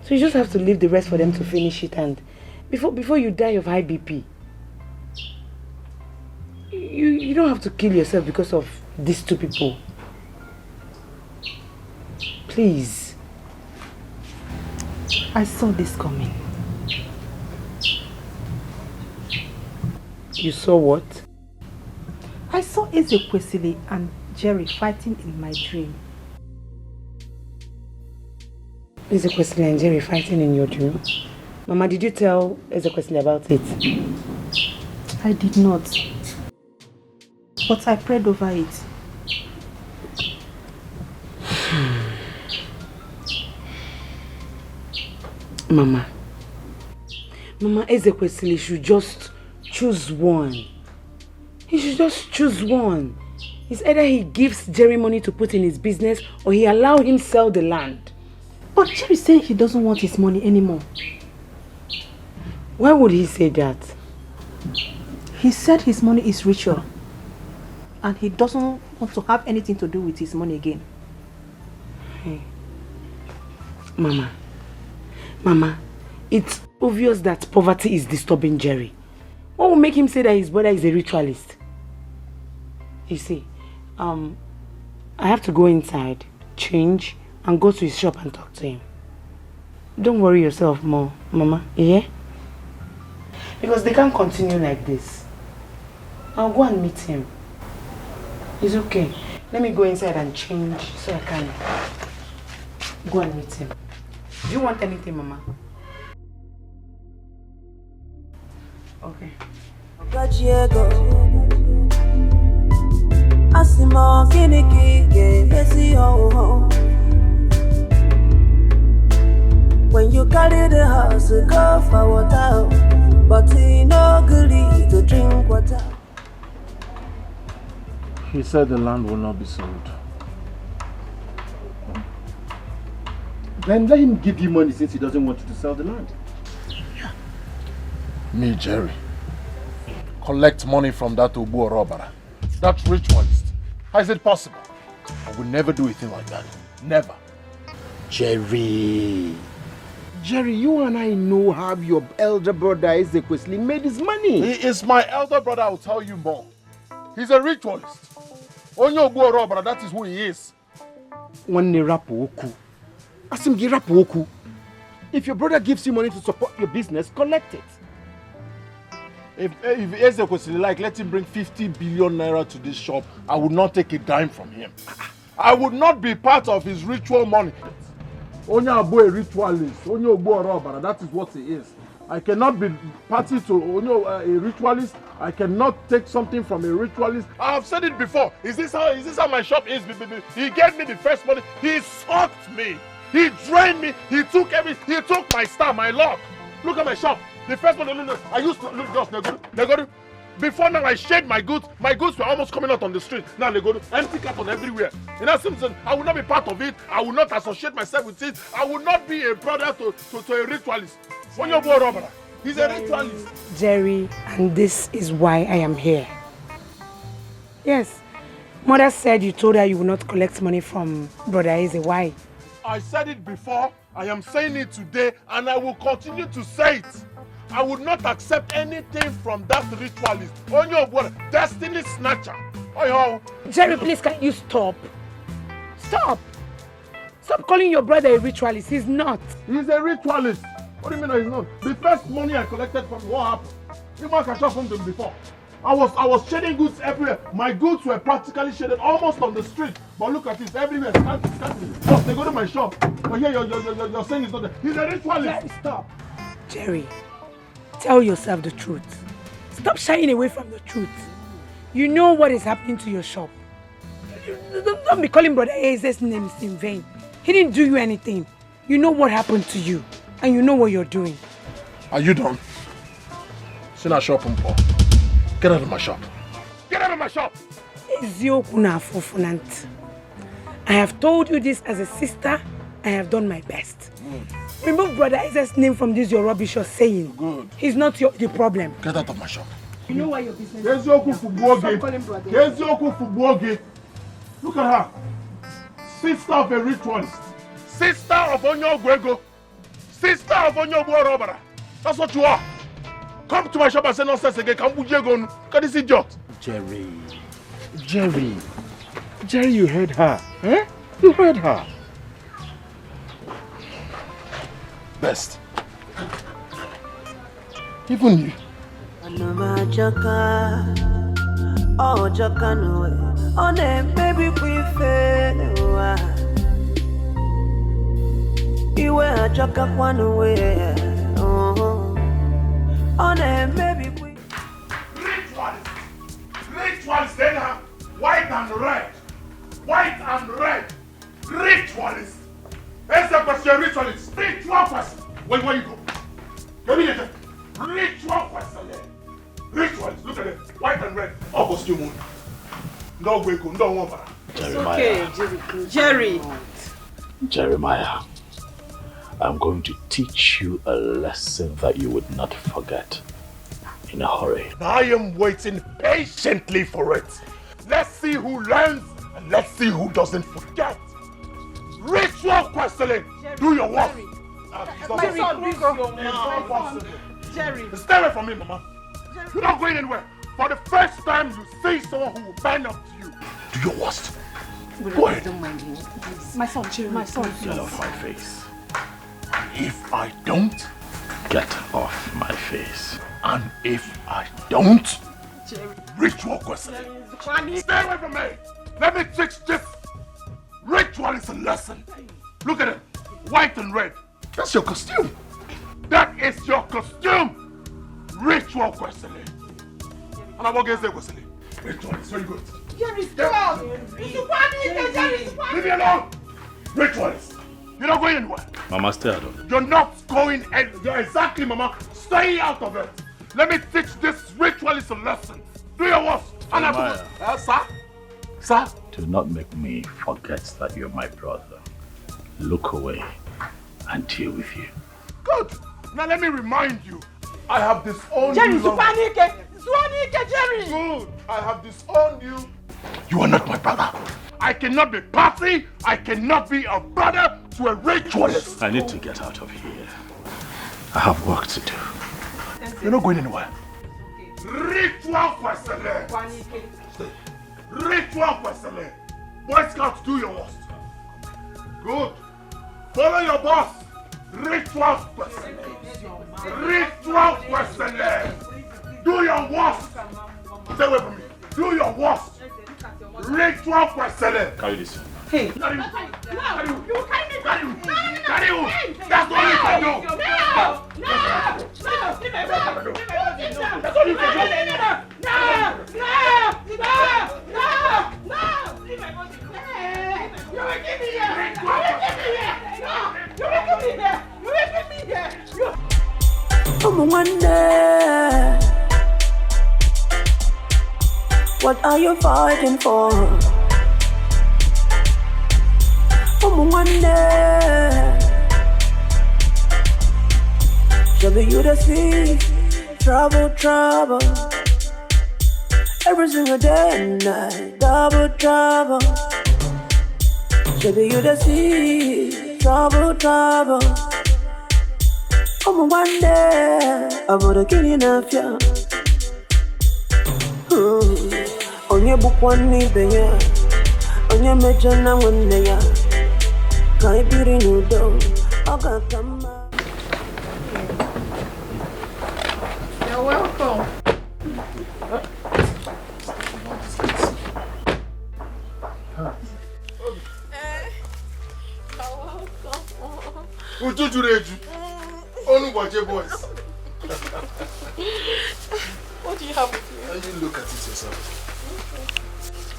So you just have to leave the rest for them to finish it, and before you die of high BP. You don't have to kill yourself because of these two people. Please. I saw this coming. You saw what? I saw Ezekwesili and Jerry fighting in my dream. Ezekwesili and Jerry fighting in your dream? Mama, did you tell Ezekwesili about it? I did not. But I prayed over it. Mama, Ezekwesili should just choose one. He should just choose one. It's either he gives Jerry money to put in his business or he allow him sell the land. But Jerry said he doesn't want his money anymore. Why would he say that? He said his money is ritual. And he doesn't want to have anything to do with his money again. Hey. Mama, it's obvious that poverty is disturbing Jerry. What will make him say that his brother is a ritualist? You see, I have to go inside, change, and go to his shop and talk to him. Don't worry yourself more, Mama, yeah? Because they can't continue like this. I'll go and meet him. It's okay. Let me go inside and change so I can go and meet him. Do you want anything, Mama? Okay. Asimo kiniki ge messy ho ho. When you carry the house, go for water, but he no goodly to drink water. He said the land will not be sold. Then let him give you money since he doesn't want you to sell the land. Yeah. Me, Jerry, collect money from that Obu Orobara, that ritualist. How is it possible? I would never do a thing like that. Never. Jerry, you and I know how your elder brother Ezekwesili made his money. He is my elder brother, I'll tell you more. He's a ritualist. Onyo Obu Orobara, that is who he is. One rapu oku. Asimgi rapu oku. If your brother gives you money to support your business, collect it. If Ezekwesili let him bring 50 billion naira to this shop, I would not take a dime from him. I would not be part of his ritual money. Onyo Abu a ritualist, Onyo Obu Orobara, that is what he is. I cannot be party to Onyo a ritualist. I cannot take something from a ritualist. I have said it before. Is this how my shop is? He gave me the first money. He sucked me. He drained me. He took everything. He took my star, my luck. Look at my shop. The first one I used to look just Negodu. Before now I shared my goods. My goods were almost coming out on the street. Now they go to empty carton everywhere. In that sense, I will not be part of it. I will not associate myself with it. I will not be a brother to a ritualist. When you go over, he's a ritualist. Jerry, and this is why I am here. Yes, Mother said you told her you will not collect money from Brother Eze. Why? I said it before. I am saying it today, and I will continue to say it. I would not accept anything from that ritualist. On your word, destiny snatcher. Oh, Jerry, please, can you stop? Stop! Stop calling your brother a ritualist. He's not. He's a ritualist. What do you mean he's not? The first money I collected from what happened? You might catch up from them before. I was shedding goods everywhere. My goods were practically shedded almost on the street. But look at this, everywhere scanty. Boss, they go to my shop. But here you're saying it's not there. He's a ritualist. Stop. Jerry, tell yourself the truth. Stop shying away from the truth. You know what is happening to your shop. Don't be calling Brother Aze's names in vain. He didn't do you anything. You know what happened to you. And you know what you're doing. Are you done? See that shop, Paul. Get out of my shop. Get out of my shop! I have told you this as a sister. I have done my best. Remove Brother Isaac's name from this your rubbish you're saying. Good. He's not the problem. Get out of my shop. You know why your business is... Stop calling Brother. Look at her. Sister of a ritualist. Sister of Onyo Gwego. Sister of Onyo Robara. That's what you are. Come to my shop and say nonsense again. Look at this idiot. Jerry, you heard her. Eh? You heard her. Best. Even you. Oh, Jacano, on a baby, we fail. You were a Jacka one away. On a baby, we Ritualist, then white and red. White and red. Ritualist. That's the question, ritualist. Spiritual person. Where you go? Give me the ritual person. Ritualist, look at it. White and red. All costume. No wake, no one. Okay, Jerry. Jeremiah, I'm going to teach you a lesson that you would not forget in a hurry. I am waiting patiently for it. Let's see who learns and let's see who doesn't forget. Ritual questioning. Do your work. Jerry. Stay away from me, Mama. You're not going anywhere. For the first time, you see someone who will bend up to you. Do your worst. Go ahead. Don't mind me. My son, Jerry. My son. Get off my face. If I don't, get off my face. And if I don't, Jerry. Ritual questioning. Stay away from me. Let me teach this ritualist a lesson. Look at it. White and red. That's your costume. That is your costume. Ritual questioning. And I'm going to say questioning. Ritual is very good. Jerry, stop! Leave me alone! Ritualist. You're not going anywhere. Mama, stay out of it. You're not going anywhere. Exactly, Mama. Stay out of it. Let me teach this ritualist a lesson. Do your worst. Sir? Sir? Do not make me forget that you're my brother. Look away and deal with you. Good. Now let me remind you. I have disowned Jerry, you. Jerry! Good. I have disowned you. You are not my brother. I cannot be party. I cannot be a brother to a ritualist. I need to get out of here. I have work to do. You're not going anywhere. Ritual questioning. Ritual questioning. Boy Scouts, do your worst. Good. Follow your boss. Ritual questioning. Ritual questioning. Do your worst. Stay away from me. Do your worst. Ritual questioning. Carry this. Hey. Carry you. No. You carry me. Carry you. Carry you. That's all you can do. No. That's all you can do. You will give me here. You will give me here. You will give me here. You will give me here. Come one day. What are you fighting for? Come one day. Shall be you to see trouble. Every single day and night, double trouble. Shall be you to see trouble. Come one day, I'm gonna kill you enough, yeah. On your book one knee, baby. On your major now one day, yeah. Can't be in your door. I got come out. You're welcome. What do you have with you? And you look at it yourself.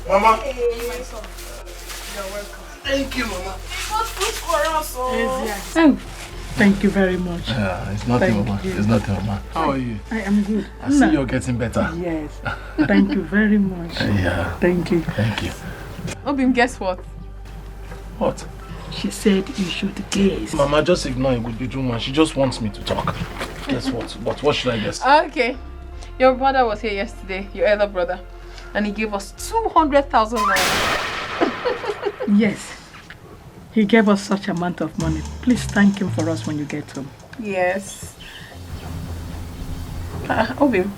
Mama. Hey, my son. You're welcome. Thank you, Mama. It was food for us. Oh, thank you very much. It's nothing, Mama. It's nothing, Mama. How are you? I am good. I see you're getting better. Yes. Thank you very much. Yeah. Thank you. Thank you. Obim, guess what? What? She said you should guess. Mama, just ignore it with Bijuma. She just wants me to talk. Guess what? What should I guess? Okay. Your brother was here yesterday, your elder brother, and he gave us 200,000 naira. Yes. He gave us such amount of money. Please thank him for us when you get home. Yes. Obim,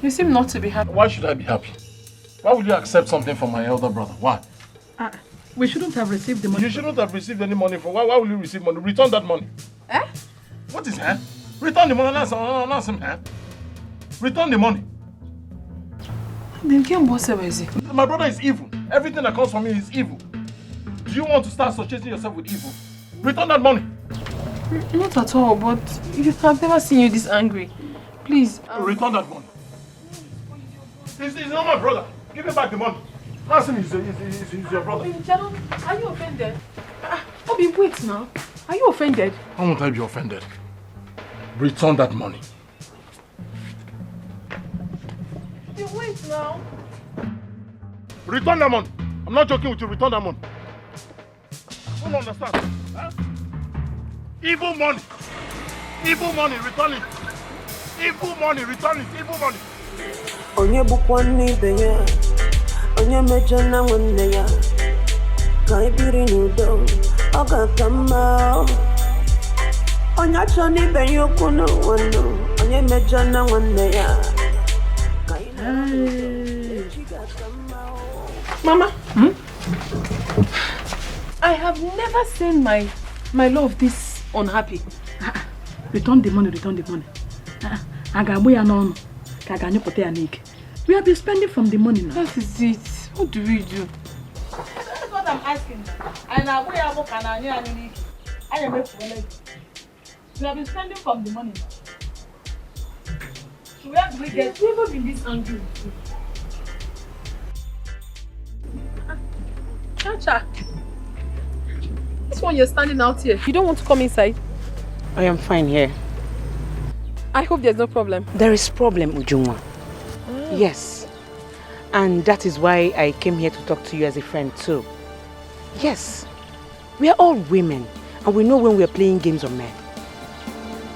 you seem not to be happy. Why should I be happy? Why would you accept something from my elder brother? Why? We shouldn't have received the money. You shouldn't have received any money from. Why will you receive money? Return that money. Eh? What is that? Return the money. That's him. Return the money. Then Ken boss is it? My brother is evil. Everything that comes from me is evil. Do you want to start associating yourself with evil? Return that money. Not at all, but I've never seen you this angry. Please. Return that money. He's not my brother. Give him back the money. Ask him, he's your brother. Are you offended? Obim, wait now. Are you offended? How won't I be offended? Return that money. Wait now. Return that money. I'm not joking with you. Return that money. I don't understand. Huh? Evil money. Evil money. Return it. Evil money. Return it. Evil money. Onye bukwani beya. Onye mejana wanne ya. Kai biri nudo. Oga kama. Onye choni beyo kuno wano. Onye mejana wanne ya. Mama, I have never seen my love this unhappy. Return the money, return the money. We have been spending from the money now. That is it. What do we do? That's what I'm asking. We have been spending from the money now. So where do we get? We've never been this angry. Chacha, this one you're standing out here. You don't want to come inside? I am fine here. I hope there's no problem. There is problem, Ujungwa. Yes. And that is why I came here to talk to you as a friend too. Yes. We are all women and we know when we are playing games of men.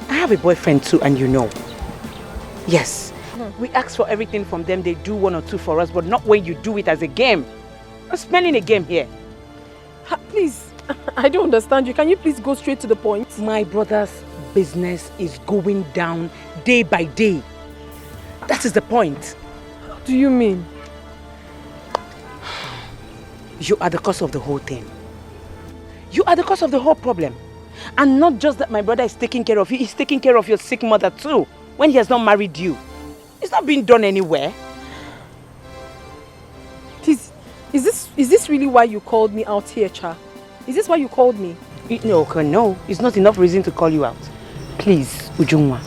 I have a boyfriend too and you know. Yes. We ask for everything from them. They do one or two for us, but not when you do it as a game. We're spending a game here. Please, I don't understand you. Can you please go straight to the point? My brother's business is going down day by day. That is the point. What do you mean? You are the cause of the whole thing. You are the cause of the whole problem. And not just that my brother is taking care of you, he's taking care of your sick mother too, when he has not married you. It's not being done anywhere. Is this really why you called me out here, Cha? Is this why you called me? No, it's not enough reason to call you out. Please, Ujungwa,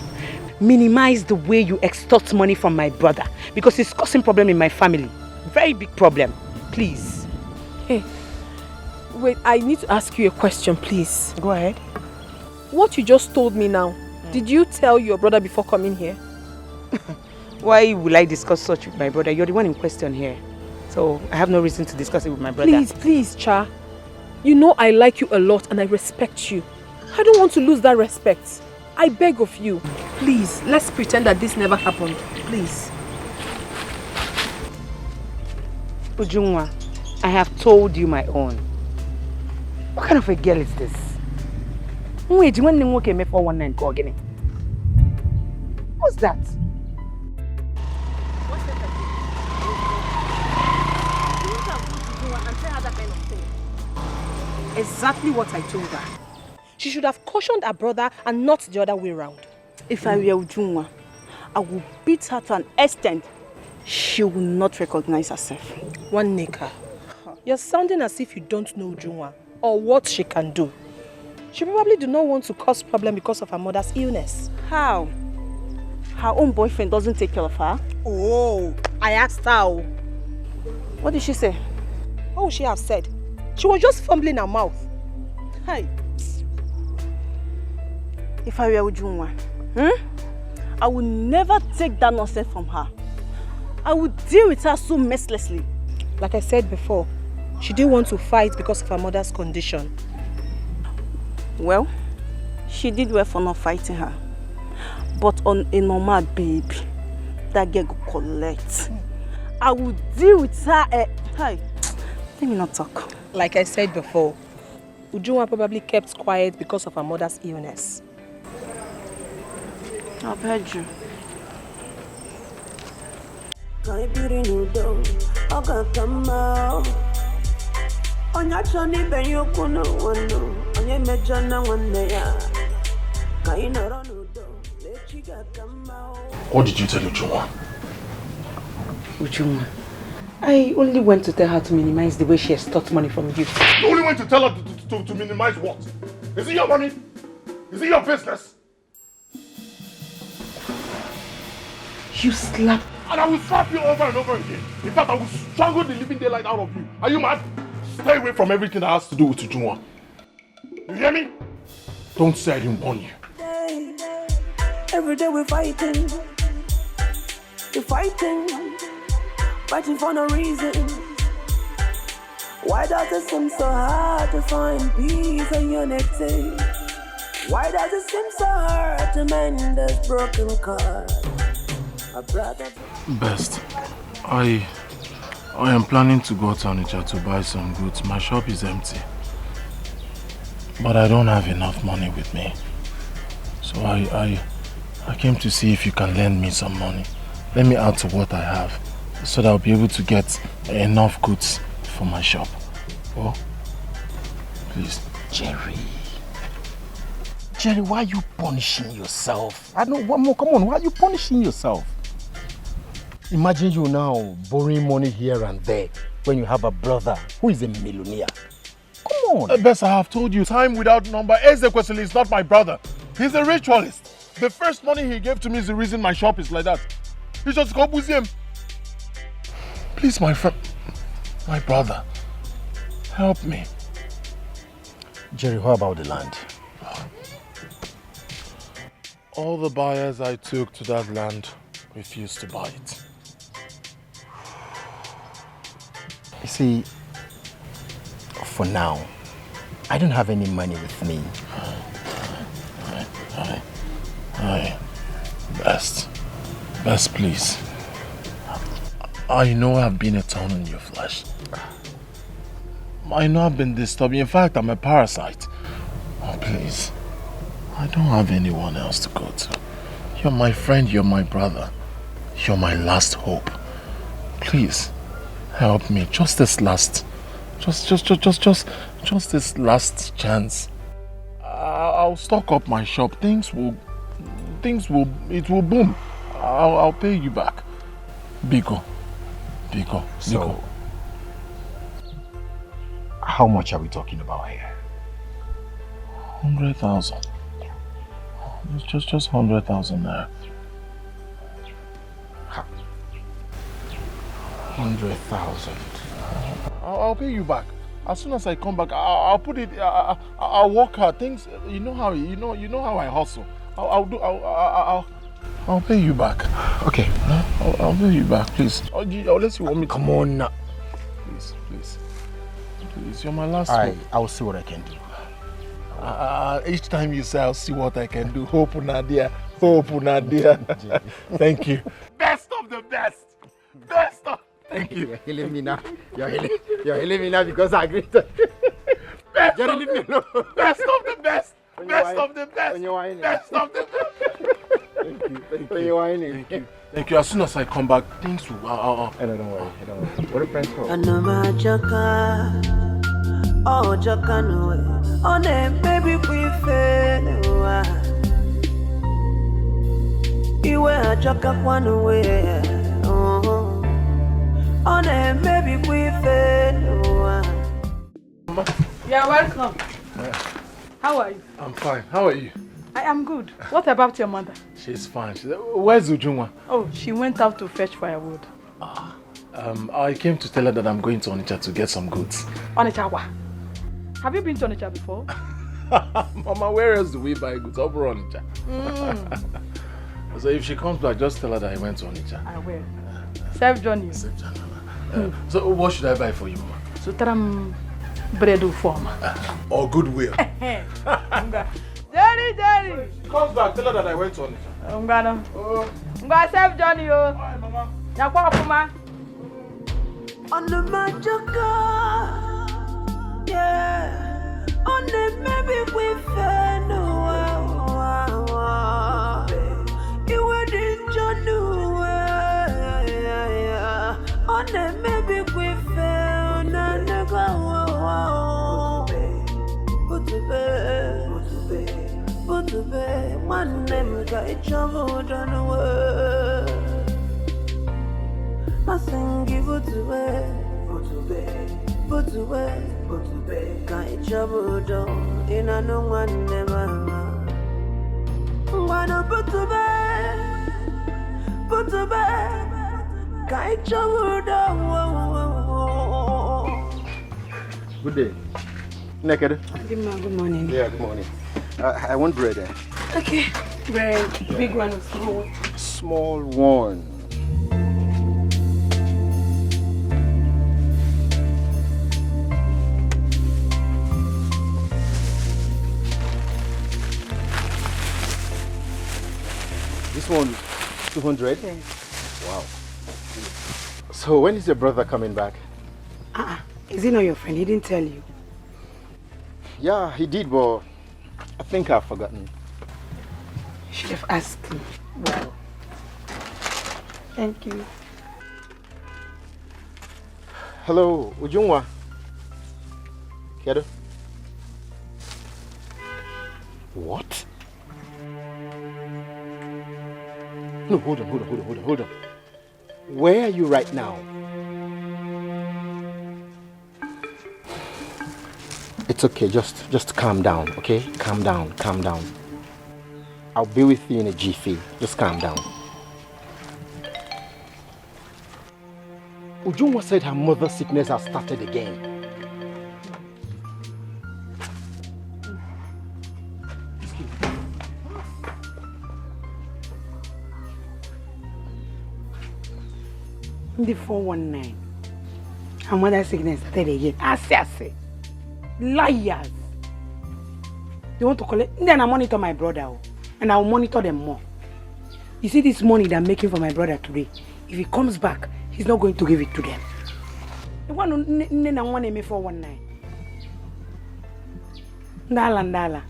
minimize the way you extort money from my brother because it's causing problem in my family. Very big problem. Please. Hey, wait, I need to ask you a question, please. Go ahead. What you just told me now, did you tell your brother before coming here? Why will I discuss such with my brother? You're the one in question here. So I have no reason to discuss it with my brother. Please, Cha. You know I like you a lot and I respect you. I don't want to lose that respect. I beg of you. Please, let's pretend that this never happened. Please. Ujungwa, I have told you my own. What kind of a girl is this? Wait, when you walk me for 19 go again? What's that? Exactly what I told her. She should have cautioned her brother and not the other way around. If I were Ujungwa, I will beat her to an extent she will not recognize herself. One Nika, you're sounding as if you don't know Ujunwa or what she can do. She probably do not want to cause problem because of her mother's illness. How? Her own boyfriend doesn't take care of her? Oh, I asked her. What did she say? What would she have said? She was just fumbling her mouth. Hey. If I were Ujunwa, I would never take that nonsense from her. I would deal with her so mercilessly. Like I said before, she didn't want to fight because of her mother's condition. Well, she did well for not fighting her. But on a normal baby, that girl will collect. I will deal with her. Hey, let me not talk. Like I said before, Ujunwa probably kept quiet because of her mother's illness. I've heard you. What did you tell Ujunwa? Ujunwa, I only went to tell her to minimize the way she has stole money from you. You only went to tell her to minimize what? Is it your money? Is it your business? You slap. And I will slap you over and over again. In fact, I will strangle the living daylight out of you. Are you mad? Stay away from everything that has to do with Ujunwa. You hear me? Don't say I didn't warn you. Every day we're fighting. We're fighting. Fighting for no reason. Why does it seem so hard to find peace and unity? Why does it seem so hard to mend this broken cord? Best, I am planning to go to Onitsha to buy some goods. My shop is empty. But I don't have enough money with me. So I came to see if you can lend me some money. Let me add to what I have, so that I'll be able to get enough goods for my shop. Oh, please. Jerry, why are you punishing yourself? I don't want more. Come on, why are you punishing yourself? Imagine you now borrowing money here and there when you have a brother who is a millionaire. Come on. Best, I have told you time without number. Ezekwesili is not my brother. He's a ritualist. The first money he gave to me is the reason my shop is like that. He just go with him. Please, my friend, my brother, help me. Jerry, how about the land? All the buyers I took to that land refused to buy it. You see, for now, I don't have any money with me. Best, please. I know I've been a thorn in your flesh. I know I've been disturbing. In fact, I'm a parasite. Oh, please. I don't have anyone else to go to. You're my friend, you're my brother. You're my last hope. Please, help me. Just this last chance. I'll stock up my shop. It will boom. I'll pay you back. Biko. So, how much are we talking about here? 100,000. It's just 100,000 there. 100,000. I'll pay you back. As soon as I come back, I'll put it. I'll work hard. Things, you know how I hustle. I'll pay you back. Okay. I'll pay you back, please. Unless you want me to. Come on now. Please, you're my last hope. I'll see what I can do. Each time you say I'll see what I can do, hope Nadia. Thank you. Best of the best. Best of. Thank you. You're healing me now. You're healing me now because I agreed to. Best of the best. Best of the best. Best of the best. Thank you. As soon as I come back, things will. Don't worry. What a friend call. Oh, Jacano, on a baby, we fail. You You were just one away. On a maybe we fail. You're welcome. How are you? I'm fine. How are you? I am good. What about your mother? She's fine. Where's Ujunwa? Oh, she went out to fetch firewood. I came to tell her that I'm going to Onitsha to get some goods. Onitsha what? Have you been to Onitsha before? Mama, where else do we buy goods? Over Onitsha. So if she comes back, just tell her that I went to Onitsha. I will. Safe journey. Safe journey. So what should I buy for you, Mama? Sutaram bread form. Or goodwill. Jerry! She comes back, tell her that I went to Onitsha. Nga safe journey, yo. Bye, Mama. Yakwa On the Majaka, yeah. On the maybe we fail. You wouldn't know. On the maybe we fail. Nana go. Put to bed. One name got each other done away. I sing you put to bed. Can't trouble down in a no one never. Wanna put to bed. Can't trouble down. Good day. Naked. Good morning. Yeah, good morning. I want bread. Okay. Bread. Big one or small one? Small one. This one, 200? Yes. Wow. So when is your brother coming back? Is he not your friend? He didn't tell you. Yeah, he did, but I think I've forgotten. You should have asked him. Wow. Thank you. Hello, Ujunwa. Kedo? What? No, hold on. Where are you right now? It's okay, just calm down, okay? Calm down. I'll be with you in a jiffy. Just calm down. Ujunwa said her mother's sickness has started again. The 419. Her mother's sickness started again. I say. Liars. They want to collect. Then I monitor my brother. And I will monitor them more. You see this money that I'm making for my brother today? If he comes back, he's not going to give it to them. The one who 419. Ndala.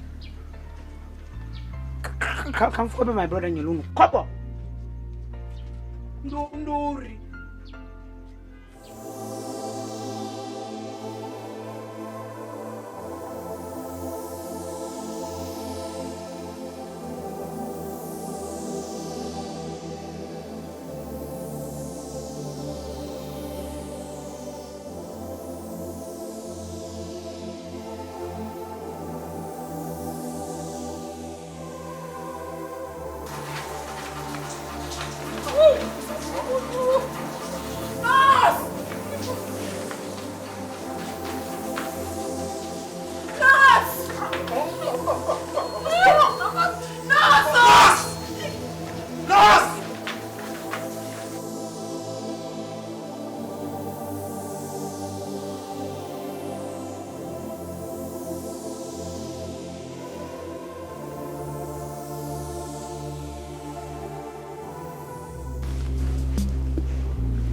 Come follow my brother in your room. Kobo. Ndori.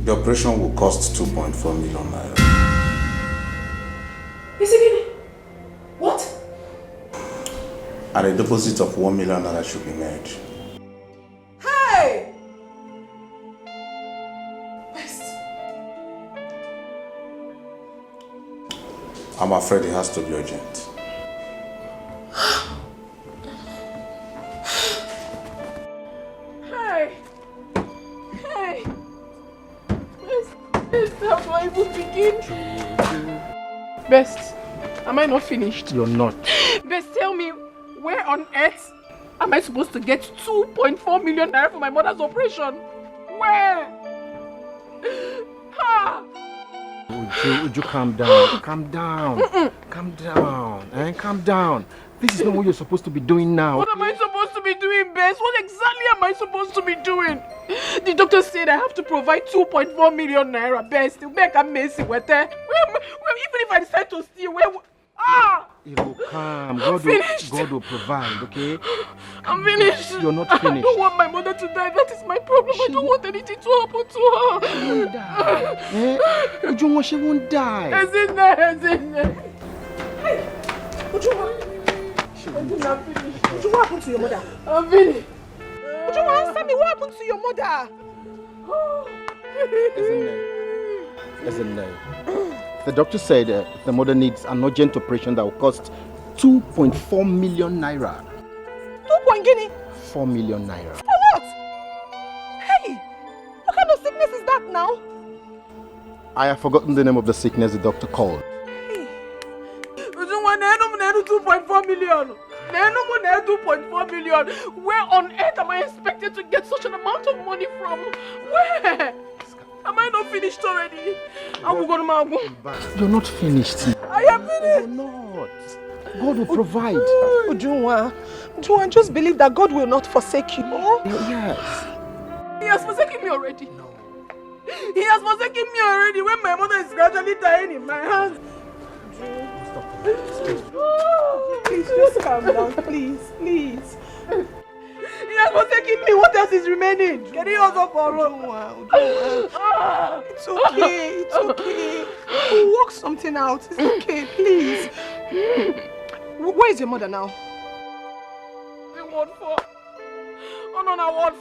The operation will cost 2.4 million naira. What? And a deposit of 1 million naira should be made. Hey! I'm afraid it has to be urgent. Hey! speaking. Best, am I not finished? You're not. Best, tell me, where on earth am I supposed to get 2.4 million naira for my mother's operation? Where? Ha! Would you calm down? Calm down. Calm down. Calm down. This is not what you're supposed to be doing now. What am I supposed to be doing, Bess? What exactly am I supposed to be doing? The doctor said I have to provide 2.4 million naira, Bess. To make a messy with her. Even if I decide to steal, where? It will come. I'm finished. God will provide, okay? I'm finished. You're not finished. I don't want my mother to die. That is my problem. I don't want anything to happen to her. She won't die. Ujunwa, she won't die. Hey, Ujunwa. I'm finished. Ujunwa, what happened to your mother? I'm finished. Ujunwa, answer me. What happened to your mother? Listen, the doctor said the mother needs an urgent operation that will cost 2.4 million naira. 4 million naira. For what? Hey, what kind of sickness is that now? I have forgotten the name of the sickness the doctor called. 2.4 million. 2.4 million. Where on earth am I expected to get such an amount of money from? Where? Am I not finished already? You're not finished. I am finished. You're not. God will provide. Ujunwa, just believe that God will not forsake you. Oh? Yes. He has forsaken me already. No. He has forsaken me already when my mother is gradually dying in my hands. Please, just calm down. Please. He has forsaken me. What else is remaining? Can you also borrow? It's okay. We'll work something out. It's okay, please. Where is your mother now? In Ward 4. Oh no, Ward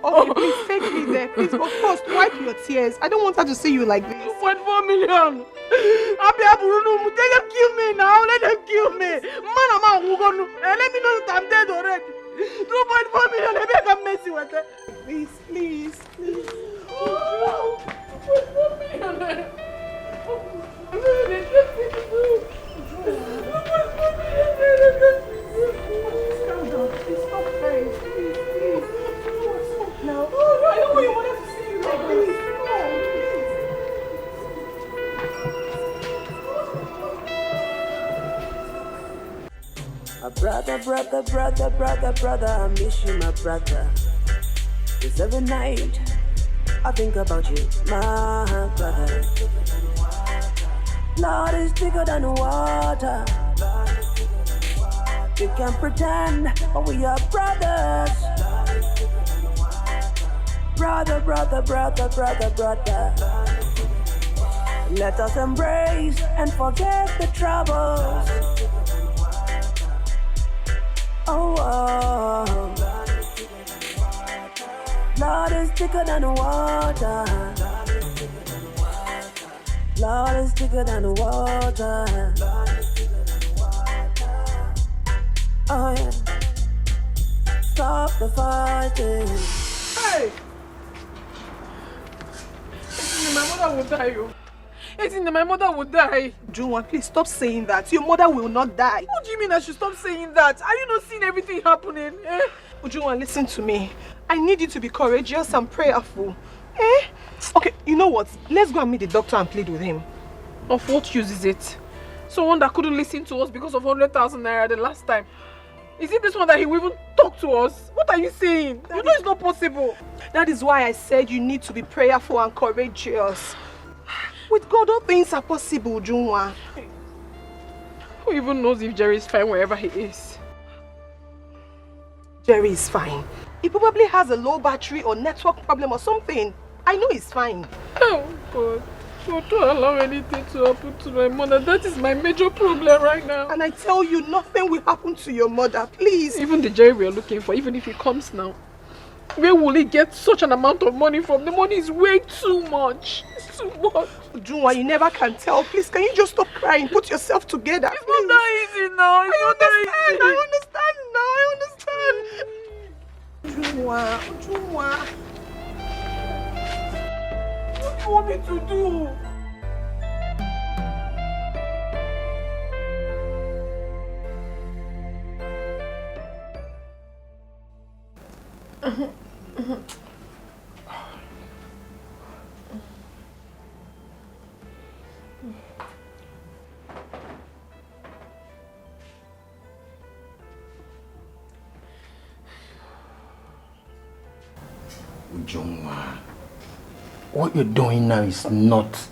4. Okay, please take me there. Please, but first, wipe your tears. I don't want her to see you like this. 2.4 million. Let them kill me now. Let them kill me. Man, let me know that I'm dead already. 2.4 million. Let me come messy with it. Please. 2.4 million. Calm down. Please stop crying. Please. Stop now. I don't want your mother to see you like this. Brother, I miss you, my brother. Cause every night I think about you, my brother. Lord is bigger than water. We can pretend, but we are brothers. Brother. Let us embrace and forget the troubles. Oh. Lord is bigger than water. Lord is bigger than water. Oh yeah. Stop the fighting. Hey! My mother will die. My mother will die. Ujunwa, please stop saying that. Your mother will not die. What do you mean I should stop saying that? Are you not seeing everything happening? Ujunwa, listen to me. I need you to be courageous and prayerful. Okay, you know what? Let's go and meet the doctor and plead with him. Of what use is it? Someone that couldn't listen to us because of 100,000 naira the last time. Is it this one that he will even talk to us? What are you saying? You know it's not possible. That is why I said you need to be prayerful and courageous. With God, all things are possible, Ujunwa. Who even knows if Jerry is fine wherever he is? Jerry is fine. He probably has a low battery or network problem or something. I know he's fine. Oh God. Don't allow anything to happen to my mother. That is my major problem right now. And I tell you, nothing will happen to your mother, please. Even the Jerry we are looking for, even if he comes now, where will he get such an amount of money from? The money is way too much. It's too much. Ujunwa, you never can tell. Please, can you just stop crying? Put yourself together. It's not that easy now. I understand. Ujunwa. What do you want me to do? Ujungwa, what you're doing now is not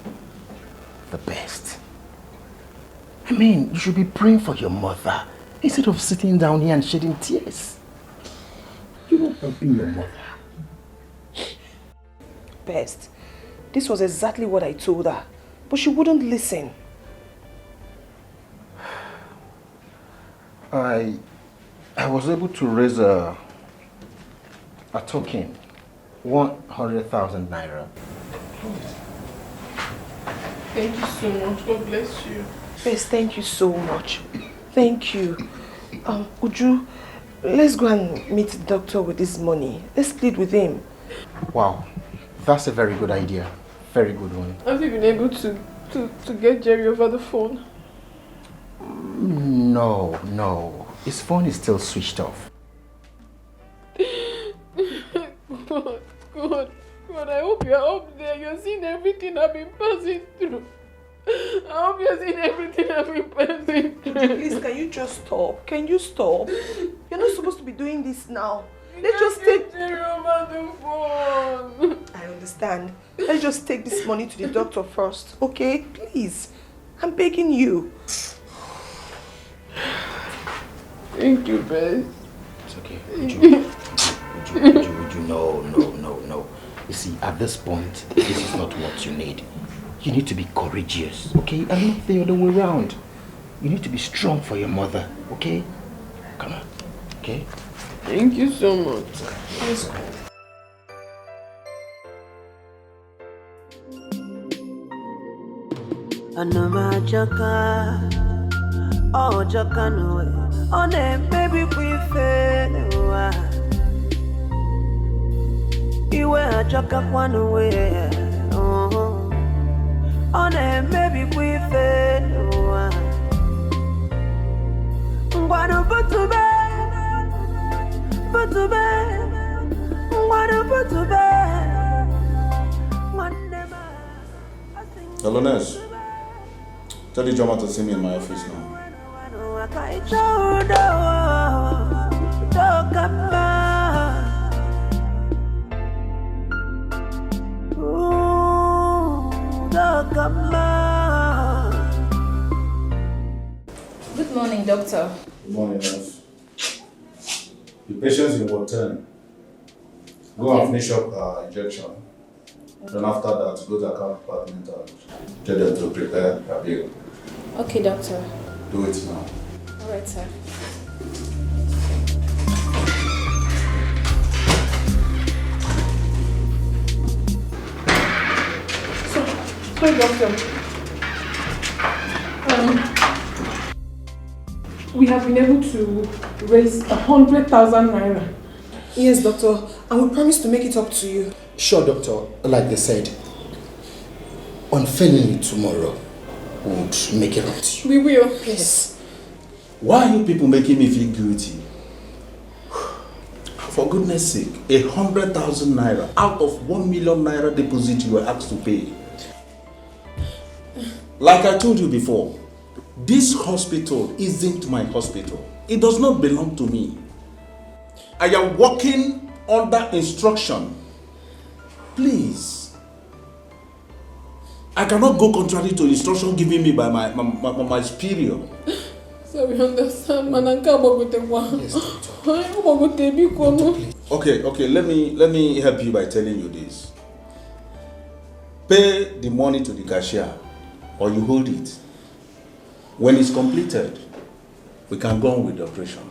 the best. I mean, you should be praying for your mother instead of sitting down here and shedding tears. You're not helping your mother. Best. This was exactly what I told her, but she wouldn't listen. I was able to raise a token, 100,000 naira. Thank you so much. God bless you. Best, thank you so much. Thank you. Uju, let's go and meet the doctor with this money. Let's plead with him. Wow, that's a very good idea. Very good one. Have you been able to get Jerry over the phone? No. His phone is still switched off. God, I hope you're up there. You're seeing everything I've been passing through. I hope you're seeing everything I've been passing through. Please, can you just stop? Can you stop? You're not supposed to be doing this now. Let's just take Jerry over the phone. I understand. Let's just take this money to the doctor first, okay? Please. I'm begging you. Thank you, Beth. It's okay. Would you, no. You see, at this point, this is not what you need. You need to be courageous, okay? And not the other way around. You need to be strong for your mother, okay? Come on, okay? Thank you so much. Let's go. Anoma jaka, oh jaka no, oh ne baby we fail. Iwe jaka kwanu we, oh ne baby we fail. Ngwanu butube, ngwanu butube. Hello, Ness. Tell the drummer to see me in my office now. Good morning, doctor. Good morning, Ness. The patient's in ward 10. Go and finish up injection. Then after that, go to the account department and tell them to prepare a bill. Okay, doctor. Do it now. All right, sir. Sorry, doctor. We have been able to raise 100,000 naira. Yes, doctor. And we promise to make it up to you. Sure, doctor. Like they said, unfailingly tomorrow, we would make it up to you. We will. Yes. Why are you people making me feel guilty? For goodness sake, 100,000 naira out of 1 million naira deposit you were asked to pay. Like I told you before, this hospital isn't my hospital. It does not belong to me. I am working under instruction. Please. I cannot go contrary to instruction given me by my superior. So we understand, Yes, Okay, let me help you by telling you this. Pay the money to the cashier or you hold it. When it's completed, we can go on with the operation.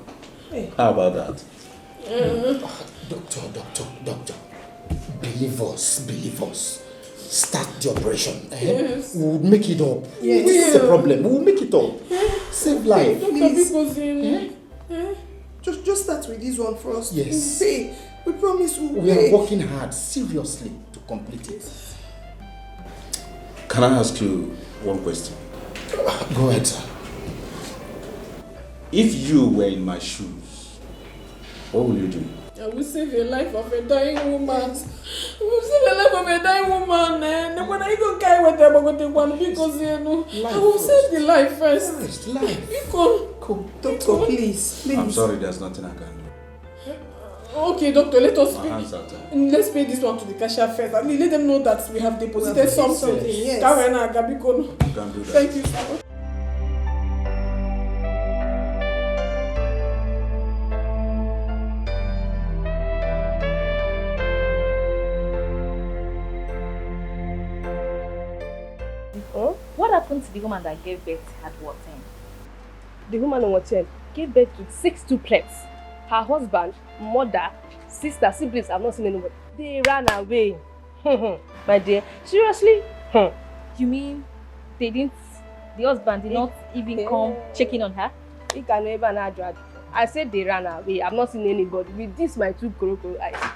Hey. How about that? Doctor. Believe us. Start the operation. Yes. We'll make it up. Yes. What's the problem? We'll make it up. Save life. Please. Just start with this one first. Yes. We'll pay. We promise we'll We pay. are working hard, seriously, to complete it. Can I ask you one question? Go ahead, sir. If you were in my shoes, what would you do? I will save the life of a dying woman. I will save the life of a dying woman. When I go carry with them, I'm going to take one because I will save the life first. Life. Come, doctor, please. I'm sorry, there's nothing I can do. Okay, doctor, let us pay. Let's pay this one to the cashier first. I mean, let them know that we have deposited something. Yes. You can do that. Thank you, sir. What happened to the woman that gave birth at what time? The woman on what time gave birth to 6 triplets. Her husband, mother, sister, siblings, I've not seen anybody. They ran away. My dear, seriously? You mean the husband did not even come checking on her? He can never drag. I said they ran away. I've not seen anybody. With this, my 2 crocodile eyes.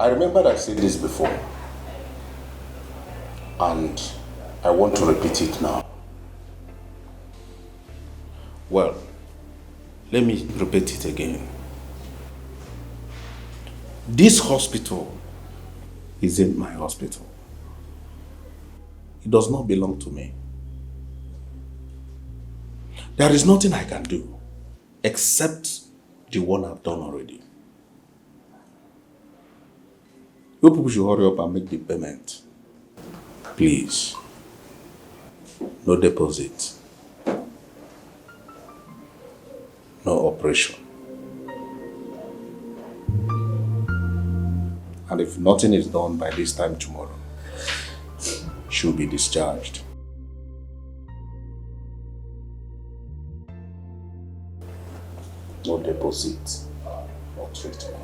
I remember I said this before, and I want to repeat it now. Well, let me repeat it again. This hospital isn't my hospital. It does not belong to me. There is nothing I can do except the one I've done already. You people should hurry up and make the payment. Please. No deposit. No operation. And if nothing is done by this time tomorrow, she'll be discharged. No deposit, no treatment.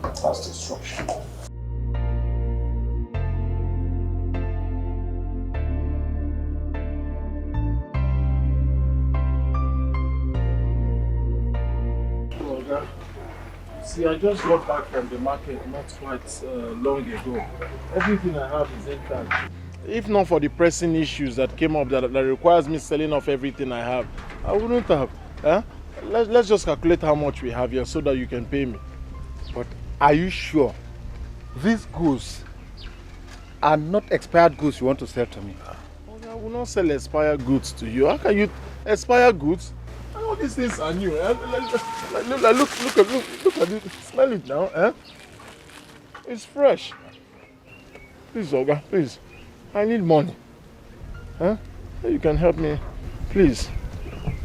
That's the instruction. See, I just got back from the market not quite long ago. Everything I have is intact. If not for the pressing issues that came up that requires me selling off everything I have, I wouldn't have. Let's just calculate how much we have here so that you can pay me. But are you sure these goods are not expired goods you want to sell to me? I will not sell expired goods to you. How can you expire goods? All these things are new. Look at it. Smell it now. It's fresh. Please, Oga, please. I need money. You can help me. Please.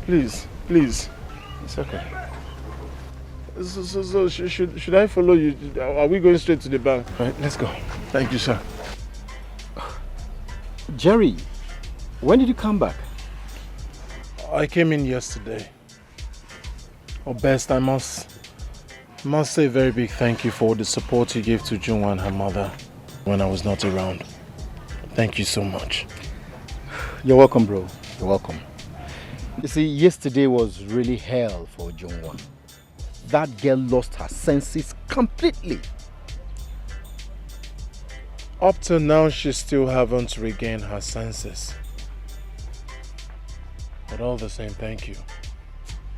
Please. Please. It's okay. So should I follow you? Are we going straight to the bank? Right, let's go. Thank you, sir. Jerry, when did you come back? I came in yesterday. Best, I must say a very big thank you for the support you gave to Junwa and her mother when I was not around. Thank you so much. You're welcome, bro. You're welcome. You see, yesterday was really hell for Junwa. That girl lost her senses completely. Up till now, she still haven't regained her senses. But all the same, thank you.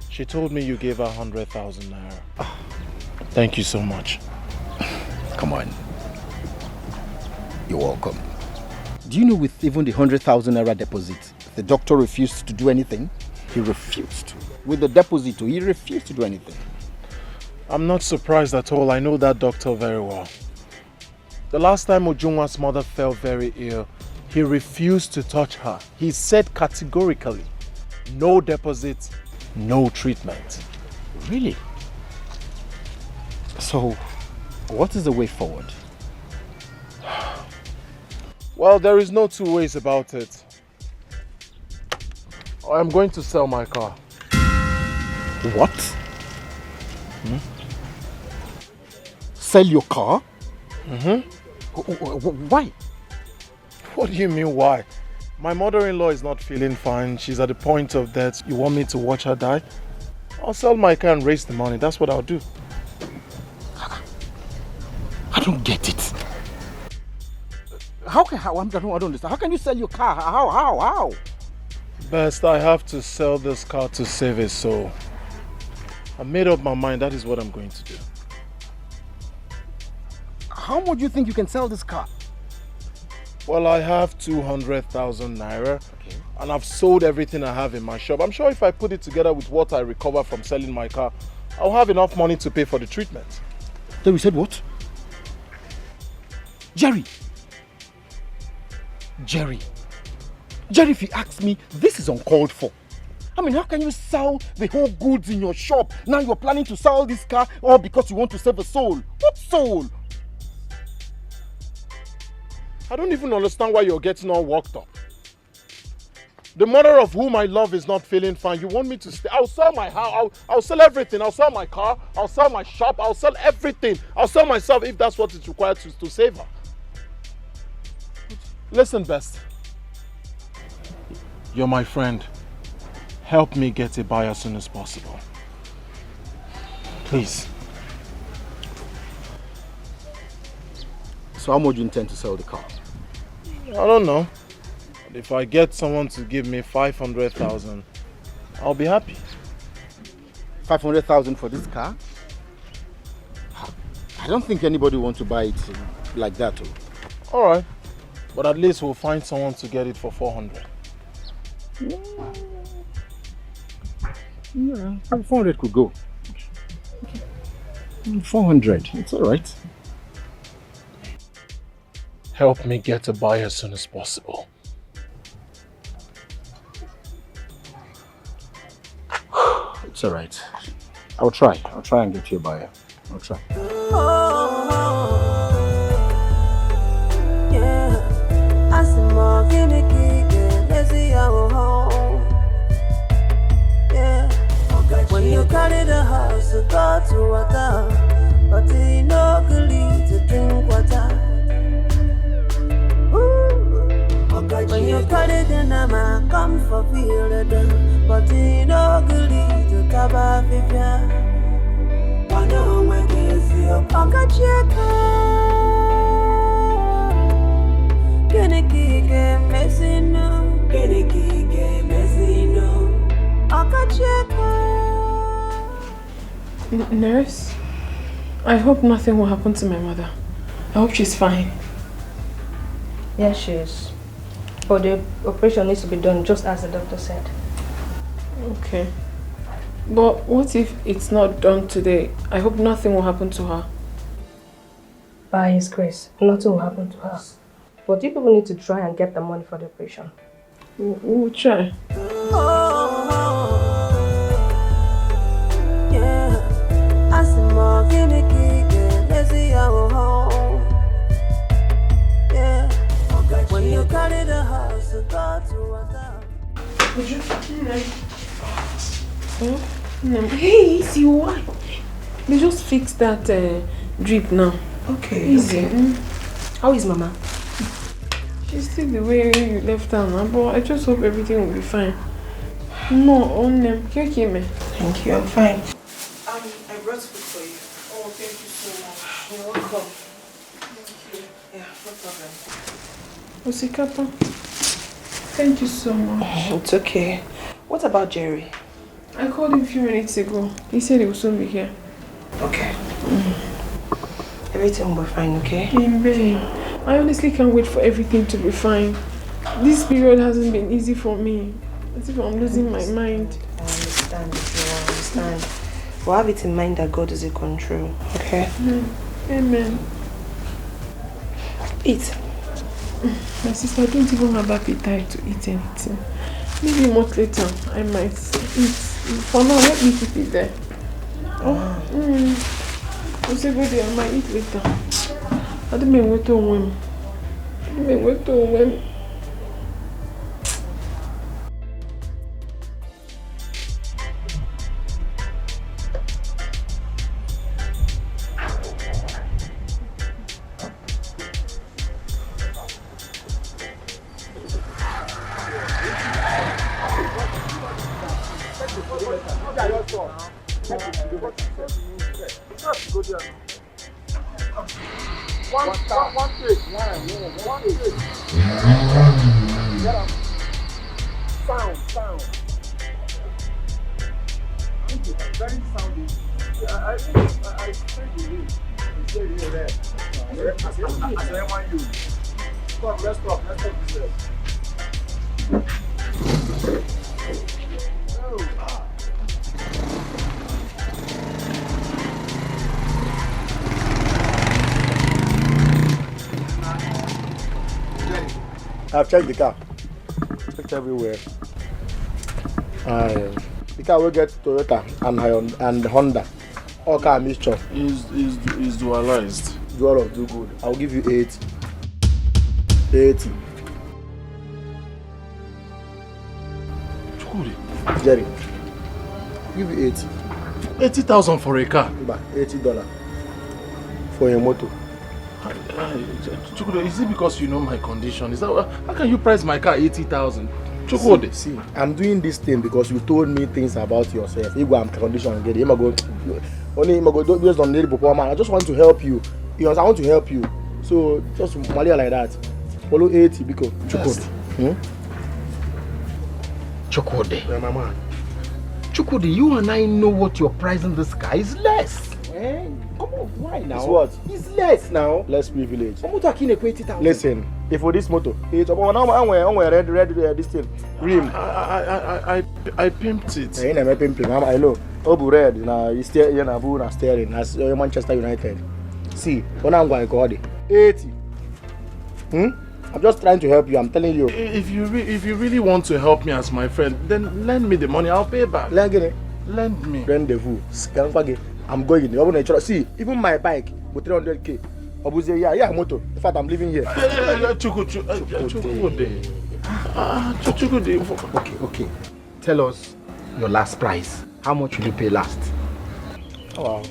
She told me you gave her 100,000 naira. Thank you so much. Come on. You're welcome. Do you know with even the 100,000 naira deposit, the doctor refused to do anything? He refused. With the deposit, he refused to do anything. I'm not surprised at all. I know that doctor very well. The last time Ujunwa's mother fell very ill, He refused to touch her. He said categorically, no deposit, no treatment. Really? So, what is the way forward? Well, there is no two ways about it. I'm going to sell my car. What? Sell your car? Why? What do you mean why? My mother-in-law is not feeling fine. She's at the point of death. You want me to watch her die? I'll sell my car and raise the money. That's what I'll do. I don't get it. I don't understand. How can you sell your car? How? Best, I have to sell this car to save his soul. I made up my mind. That is what I'm going to do. How much do you think you can sell this car? Well, I have 200,000 naira. Okay. And I've sold everything I have in my shop. I'm sure if I put it together with what I recover from selling my car, I'll have enough money to pay for the treatment. Then we said what? Jerry, if you ask me, this is uncalled for. I mean, how can you sell the whole goods in your shop? Now you're planning to sell this car all because you want to save a soul. What soul? I don't even understand why you're getting all worked up. The mother of whom I love is not feeling fine. You want me to stay? I'll sell my house. I'll sell everything. I'll sell my car. I'll sell my shop. I'll sell everything. I'll sell myself if that's what it's required to save her. Listen, Best. You're my friend. Help me get a buyer as soon as possible. Please. So how much do you intend to sell the car? I don't know. But if I get someone to give me 500,000, I'll be happy. 500,000 for this car? I don't think anybody wants to buy it like that. Alright. But at least we'll find someone to get it for 400. Yeah, 400 could go. 400, it's alright. Help me get a buyer as soon as possible. It's alright. I'll try and get you a buyer. I'll try. When you carry the house to go to water, but you no good to drink water. When you carry the nama, come for feel the done, but you no good to taba fifia. Wano mwekezi oka cheka, kene kike mesino, oka cheka. Nurse, I hope nothing will happen to my mother. I hope she's fine. Yes, she is. But the operation needs to be done just as the doctor said. Okay. But what if it's not done today? I hope nothing will happen to her. By His grace, nothing will happen to her. But you people need to try and get the money for the operation. We'll try. When you carry the house to go to water. Hey, easy, why? They just fixed that drip now. Okay. Easy. Okay. How is Mama? She's still the way you left her now, but I just hope everything will be fine. No, on them. Me. Thank you, I'm fine. I brought food for you. Oh, thank you so much. You're welcome. Thank you. Yeah, no problem. Osikapa, thank you so much. It's okay. What about Jerry? I called him a few minutes ago. He said he will soon be here. Okay. Everything will be fine, okay? Babe, I honestly can't wait for everything to be fine. This period hasn't been easy for me. As if I'm losing my mind. I understand if you understand. But have it in mind that God is in control, okay? Amen. Eat. My sister, I don't even have appetite to eat anything. Maybe a month later, I might eat. For now, let me keep it there. You say go there, I might eat later. I don't mean wait to win. I've checked the car. Checked everywhere. The car will get Toyota and Honda. All car mixture. Is dualized. Dual of do good. I'll give you 80. 80. Chukuri. Jerry. Give you 80. 80,000 for a car. $80 for a motor. Chukwudi, is it because you know my condition? Is that how can you price my car 80,000? Chukwudi, see, I'm doing this thing because you told me things about yourself. You go and condition and get it. Only go based on the performance. I just want to help you. I want to help you. So just Malia like that. Follow 80 because Chukwudi. Chukwudi. Yeah, my man. Chukwudi, you and I know what your price in this car is less. Come on, why now? It's what? It's less now. Less privilege. Listen, if for this motor, it's red this thing. Rim. I pimped it. I know. Obu red na you steer na bu na steering as Manchester United. See, when I'm going to call it 80. I'm just trying to help you. I'm telling you. If you really want to help me as my friend, then lend me the money. I'll pay back. Lend me. Rendezvous. I'm going. See, even my bike with 300k. Obuze, yeah, motor. In fact, I'm living here. Okay. Tell us your last price. How much will you pay last? Oh, wow.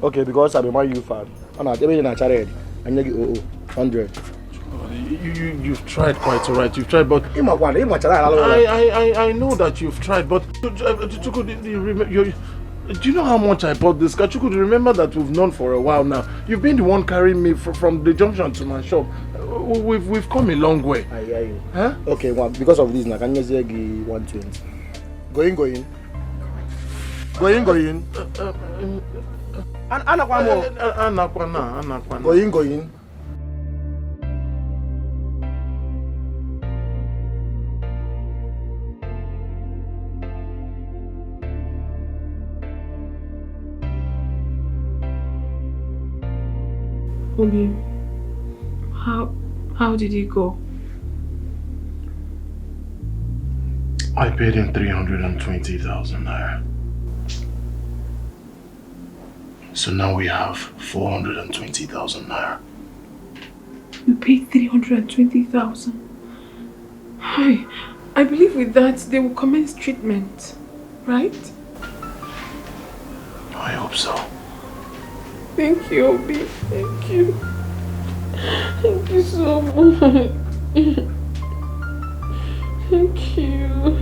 Okay, because I'm a Man U fan. I'm not even in a charity. I'm going to 100. You've tried quite alright. You've tried, but I know that you've tried, but do you know how much I bought this car? Chukwudi, remember that we've known for a while now. You've been the one carrying me from the junction to my shop. We've come a long way. I hear you. Huh? Okay, well, because of this, I can just give 120. Going. Going. Obi, how did he go? I paid him 320,000 naira. So now we have 420,000 naira. You paid 320,000. I believe with that they will commence treatment, right? I hope so. Thank you, Obi. Thank you. Thank you so much. Thank you.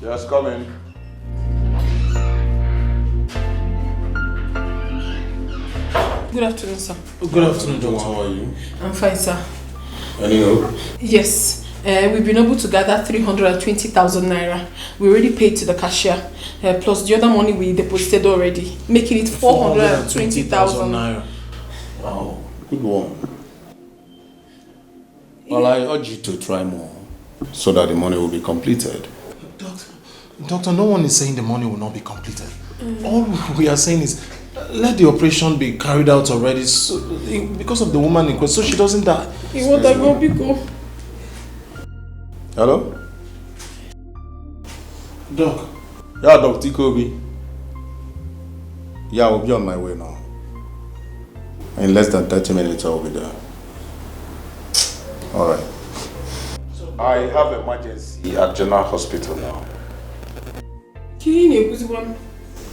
Just come in. Good afternoon, sir. Good afternoon, Doctor. How are you? I'm fine, sir. Any hope? Yes. We've been able to gather 320,000 naira. We already paid to the cashier, plus the other money we deposited already, making it 420,000 naira. Wow, good one. Well, I urge you to try more so that the money will be completed. Doctor, no one is saying the money will not be completed. All we are saying is let the operation be carried out already because of the woman in question, so she doesn't die. Hello? Doc. Yeah, Dr. Etiko. Yeah, I'll be on my way now. In less than 30 minutes, I will be there. Alright. I have emergency at General Hospital now.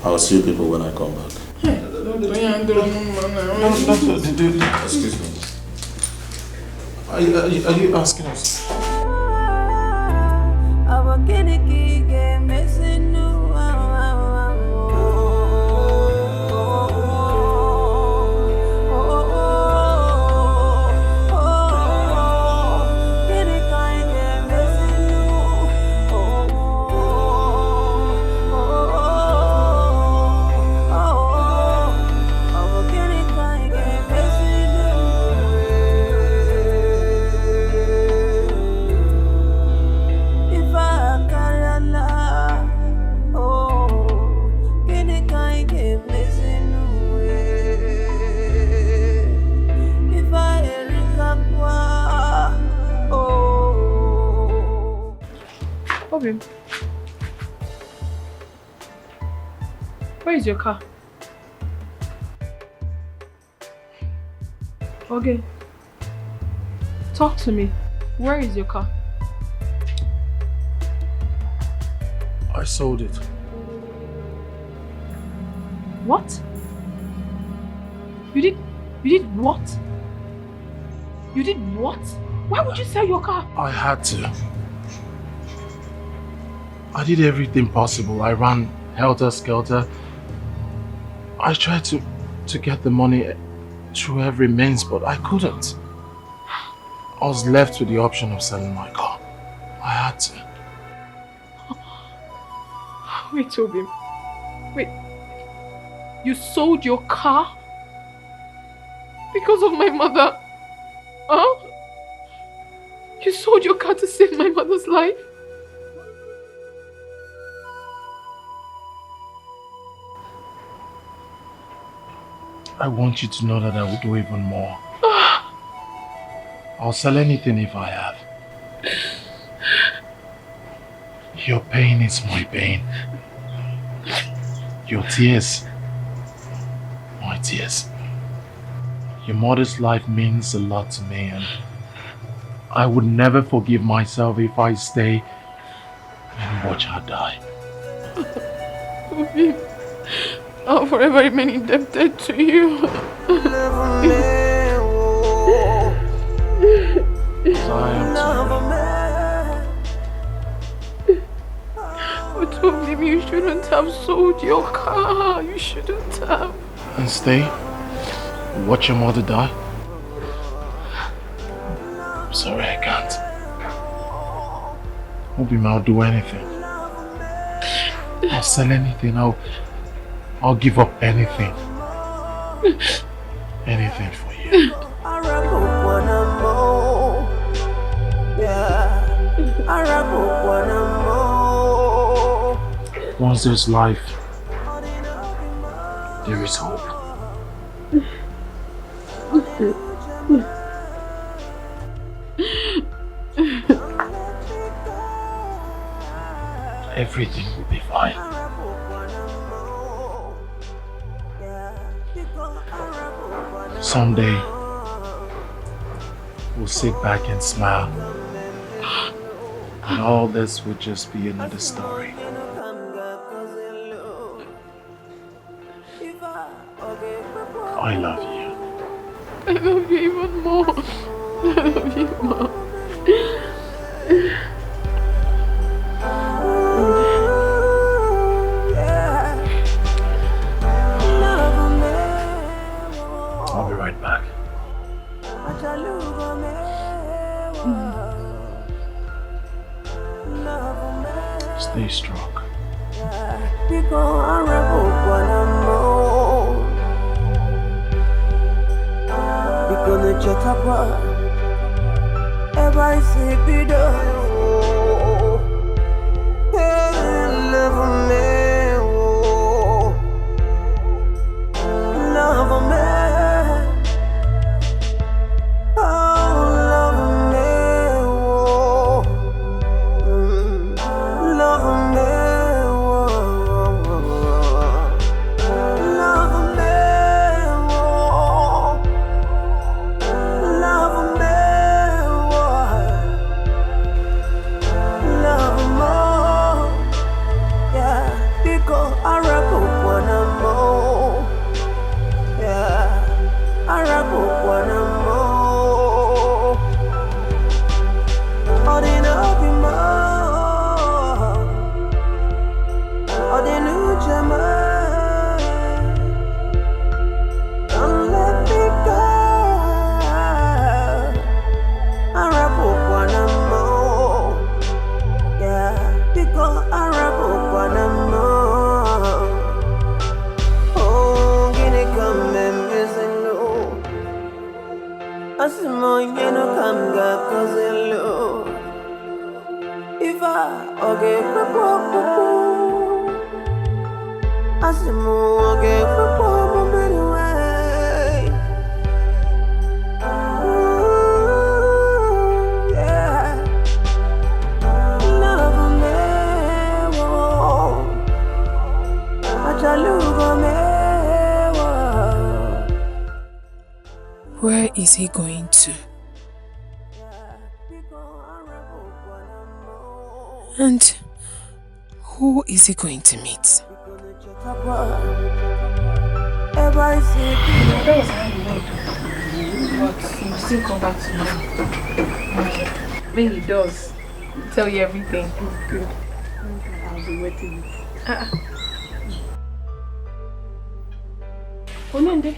I'll see you people when I come back. Excuse me. Are you asking us? Where is your car? Okay. Talk to me. Where is your car? I sold it. What? You did what? You did what? Why would you sell your car? I had to. I did everything possible. I ran helter-skelter. I tried to get the money through every means, but I couldn't. I was left with the option of selling my car. I had to. Wait, Toby. Wait. You sold your car? Because of my mother? Huh? You sold your car to save my mother's life? I want you to know that I will do even more. I'll sell anything if I have. Your pain is my pain. Your tears, my tears. Your mother's life means a lot to me, and I would never forgive myself if I stay and watch her die. I'll forever remain indebted to you. But Toby, you shouldn't have sold your car. You shouldn't have. And stay? Watch your mother die? I'm sorry, I can't. I'll do anything. I'll sell anything. I'll give up anything. Anything for you. Once there's life, there is hope. Everything will be fine. Someday, we'll sit back and smile, and all this will just be another story. I love you. I love you even more. I love you more. I'll be right back. Stay strong. Where is he going to? And who is he going to meet? But he will still come back tomorrow. When he does, I'll tell you everything. Good. I'll be waiting. Onende.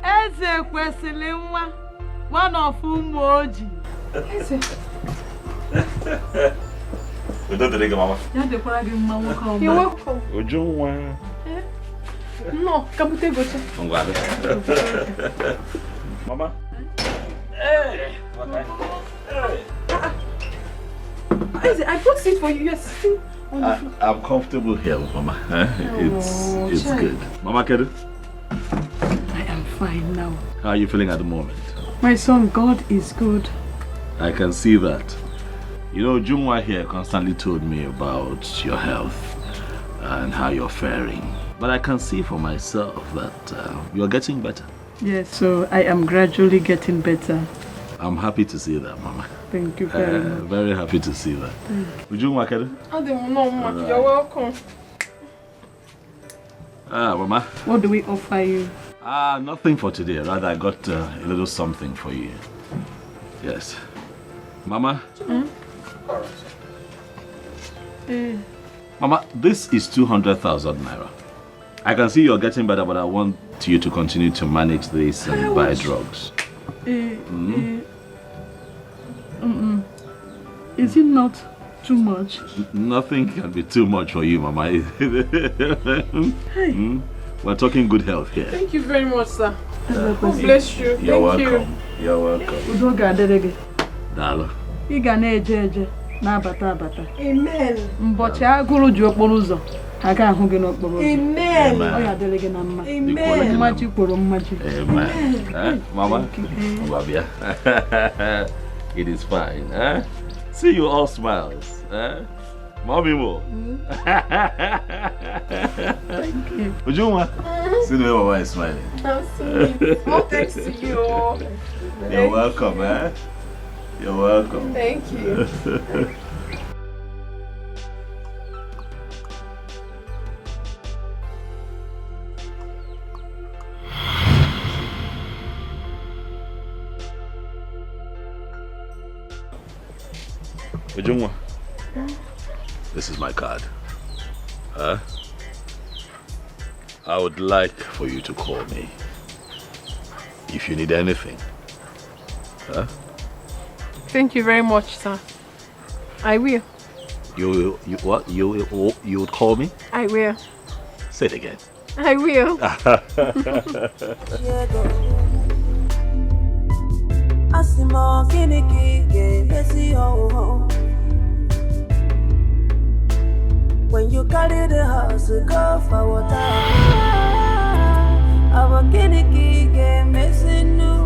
Eze kwesịrị nwa, one of ụmụ ojii. Eze. Udo dịrị gị mama. Ya dịkwara gị mma nwoke ọma. You're welcome. Ujunwa. No, kabute gocha. Ngwa. Mama. Hey. Eze, I brought seat for you. You're sitting on the floor. I'm comfortable here, Mama. It's good. Mama Kedu? I am fine now. How are you feeling at the moment? My son, God is good. I can see that. You know, Jungwa here constantly told me about your health and how you're faring. But I can see for myself that you're getting better. Yes, so I am gradually getting better. I'm happy to see that, Mama. Thank you very much. Very happy to see that. Ujungwa Kedu? You're welcome. Mama. What do we offer you? Nothing for today. Rather, I got a little something for you. Yes. Mama? Mama, this is 200,000 naira. I can see you're getting better, but I want you to continue to manage this and buy drugs. Is it not too much? Nothing can be too much for you, Mama. We're talking good health here. Thank you very much, sir. God bless you. You're welcome. You're welcome. Dalo. Amen. Mbọchị agụrụ ji okporo ụzọ, aga ahụ gị n'okporo ụzọ. Amen. Ọ ya dịrị gị na mma. Amen. Mmaji kwuru mmaji. Amen. Mama? Babia. It is fine. See you all smiles. Mommy more. Thank you. Ujuma? See the way Mama is smiling. I'm sweet. All thanks to you. You're welcome, You're welcome. Thank you. Ujungwa, this is my card. I would like for you to call me if you need anything. Huh? Thank you very much, sir. I will. You what? You would call me? I will. Say it again. I will. When you carry the house, go for water. Our guinea game missing new.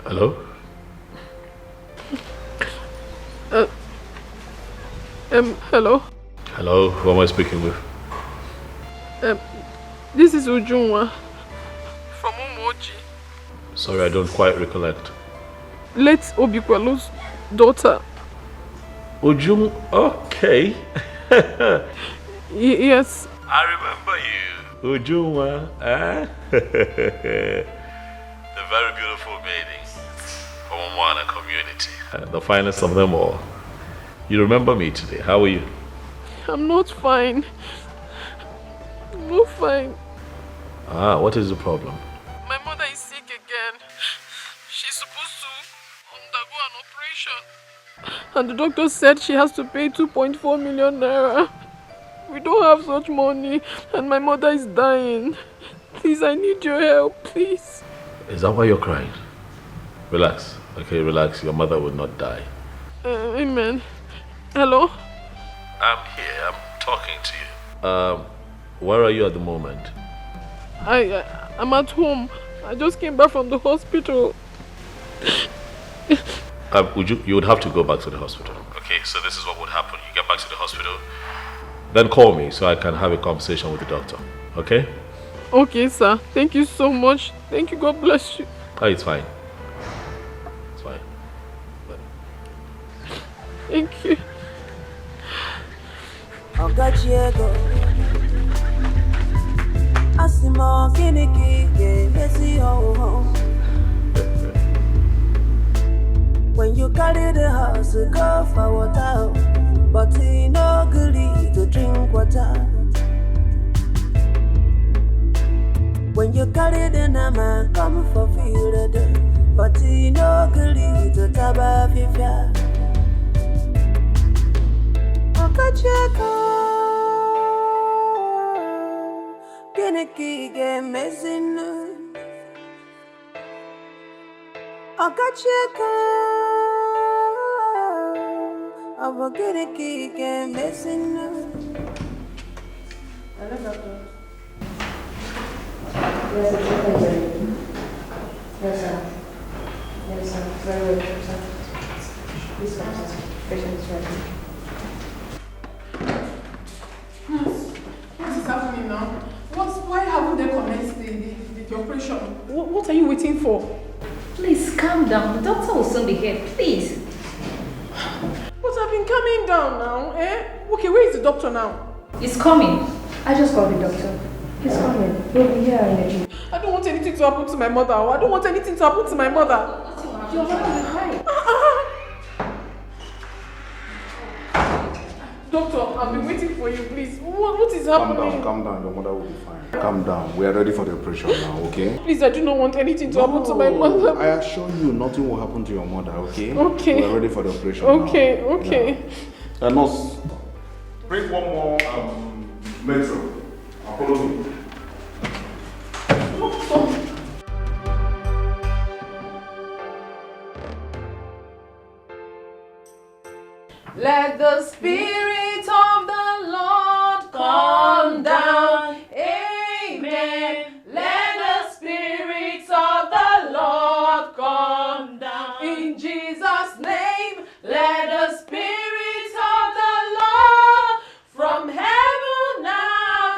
Hello? Hello? Hello, who am I speaking with? This is Ujunwa from Umoji. Sorry, I don't quite recollect. Late Obikwelu's daughter. Ujum, okay. Yes. I remember you. Ujunwa, eh? The very beautiful maiden from Umwana community. The finest of them all. You remember me today. How are you? I'm not fine. I'm not fine. Ah, what is the problem? My mother is sick again. She's supposed to undergo an operation. And the doctor said she has to pay 2.4 million naira. We don't have such money and my mother is dying. Please, I need your help, please. Is that why you're crying? Relax. Okay, relax. Your mother will not die. Amen. Hello? I'm here. I'm talking to you. Where are you at the moment? I'm at home. I just came back from the hospital. You would have to go back to the hospital. Okay, so this is what would happen. You get back to the hospital, then call me so I can have a conversation with the doctor. Okay? Okay, sir. Thank you so much. Thank you. God bless you. Oh, it's fine. It's fine. Thank you. When you carry the house, go for water, but you no good to drink water. When you carry the nama, come for field, but you no good to taba fifia. Geneki game messing. Our Geneki game messing. Hello, doctor. Yes, sir. Yes, sir. Very well, sir. Please come, sir. Patient is ready. What is happening now? Why haven't they commenced the operation? What are you waiting for? Please calm down. The doctor will soon be here. Please. But I've been calming down now, eh? Okay, where is the doctor now? He's coming. I just called the doctor. He's coming. He'll be here in a few. I don't want anything to happen to my mother. I don't want anything to happen to my mother. Your mother will cry. Doctor, I've been waiting for you, please. What is happening? Calm down. Your mother will be fine. Calm down. We are ready for the operation now, okay? Please, I do not want anything to happen to my mother. I assure you, nothing will happen to your mother, okay? Okay. We are ready for the operation Okay, now. okay. Yeah. Nurse, bring one more metro. Follow me. Let the Spirit of the Lord come down. Amen. Let the Spirit of the Lord come down. In Jesus' name, let the Spirit of the Lord from heaven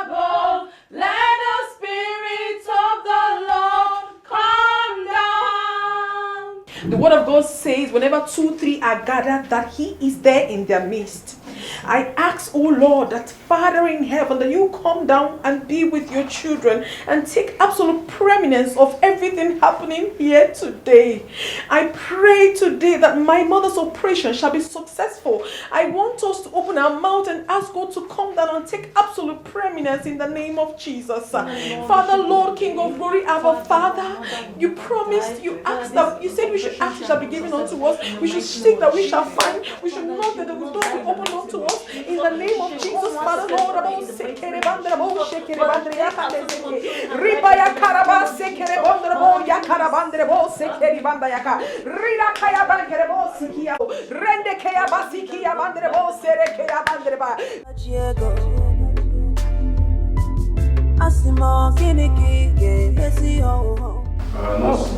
above, let the Spirit of the Lord come down. The word of God says, whenever 2-3 are gathered, that He is there in their midst. I ask, oh Lord, that Father in heaven, that you come down and be with your children and take absolute preeminence of everything happening here today. I pray today that my mother's operation shall be successful. I want us to open our mouth and ask God to come down and take absolute preeminence in the name of Jesus. Father, Lord, King of glory, our Father, you promised, you asked that, you said we should ask, it shall be given unto us. We should seek, that we shall find. We should knock, that the door will open unto us. In the name of Jesus, Father, Lord,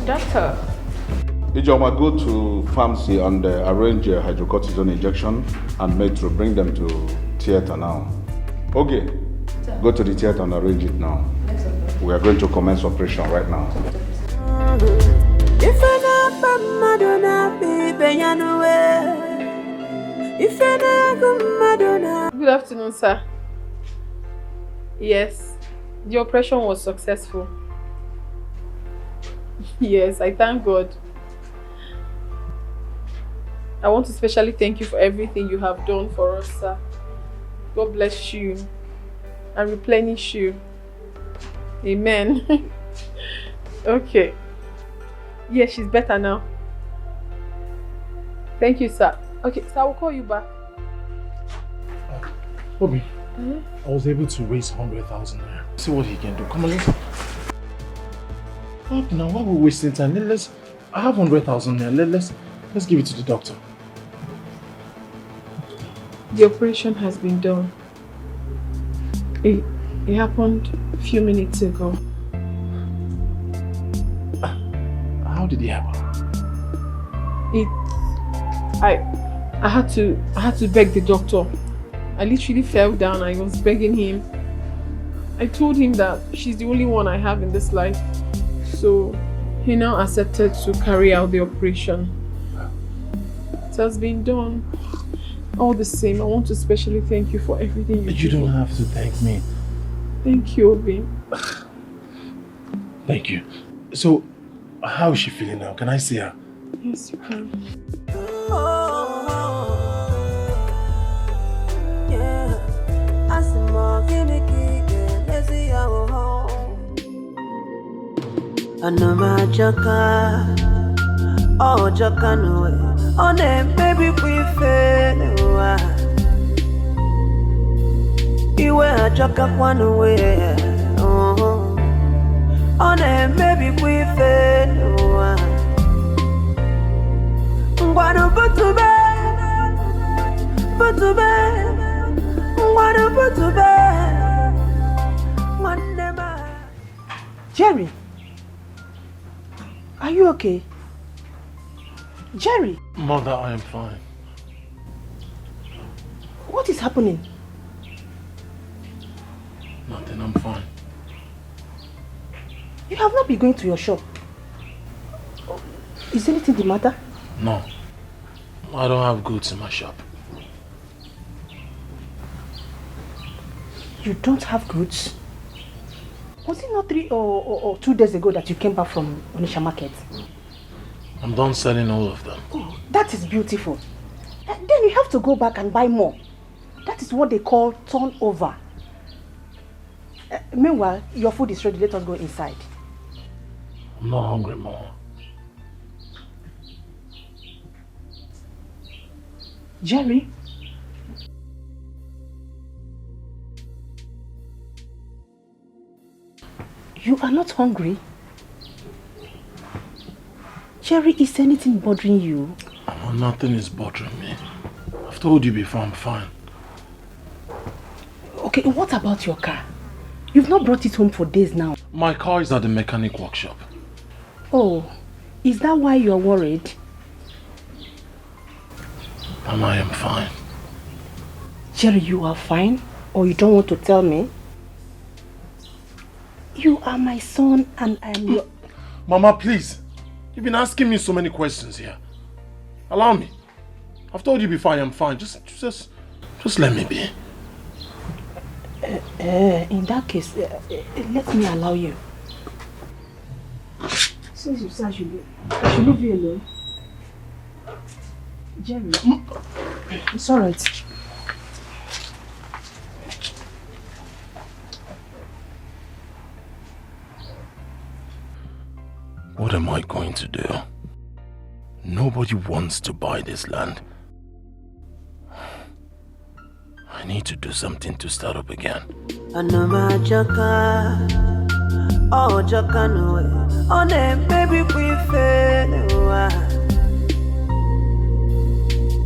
doctor. Ijoma, go to pharmacy and arrange a hydrocortisone injection and metro. Bring them to theater now. Okay, go to the theater and arrange it now. We are going to commence operation right now. Good afternoon, sir. Yes, the operation was successful. Yes, I thank God. I want to especially thank you for everything you have done for us, sir. God bless you and replenish you. Amen. Okay. Yes, she's better now. Thank you, sir. Okay, so I will call you back. Bobby, I was able to raise 100,000 naira. See what he can do. Come on, let's... Up now, why are we wasting time? I have 100,000 naira. Let's give it to the doctor. The operation has been done. It happened a few minutes ago. How did it happen? I had to beg the doctor. I literally fell down. I was begging him. I told him that she's the only one I have in this life. So he now accepted to carry out the operation. It has been done. All the same, I want to especially thank you for everything you did. You don't have to thank me. Thank you, Obi. Thank you. So, how is she feeling now? Can I see her? Yes, you can. Oh, Jacano, on a baby, we fell. You were a joker one away. On a baby, we fell. What about to bed? But to bed. What about to bed? One never. Jerry, are you okay? Jerry! Mother, I am fine. What is happening? Nothing, I'm fine. You have not been going to your shop. Is anything the matter? No. I don't have goods in my shop. You don't have goods? Was it not 3 or 2 days ago that you came back from Onitsha market? I'm done selling all of them. Oh, that is beautiful. Then you have to go back and buy more. That is what they call turnover. Meanwhile, your food is ready. Let us go inside. I'm not hungry more. Jerry? You are not hungry? Jerry, is anything bothering you? Oh, nothing is bothering me. I've told you before, I'm fine. Okay, what about your car? You've not brought it home for days now. My car is at the mechanic workshop. Oh, is that why you're worried? And I am fine. Jerry, you are fine? Or you don't want to tell me? You are my son and I am your... Mama, please. You've been asking me so many questions here. Allow me. I've told you before I am fine. Just let me be. In that case, let me allow you. Since you said I should leave you alone. Jerry, it's alright. What am I going to do? Nobody wants to buy this land. I need to do something to start up again. Anoma jaka, oh jaka no, oh ne baby we fail.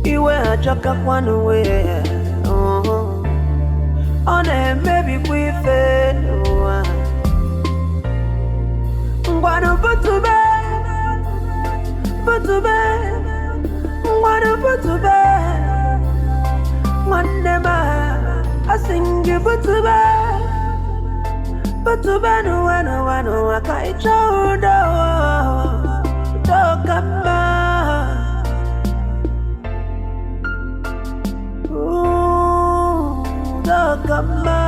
Iwe jaka kwanu we, oh ne baby we fail. Ngwanu butube, ngwanu butube. Mandema, I sing you butube no wano akai chodo dokamba. Dokamba.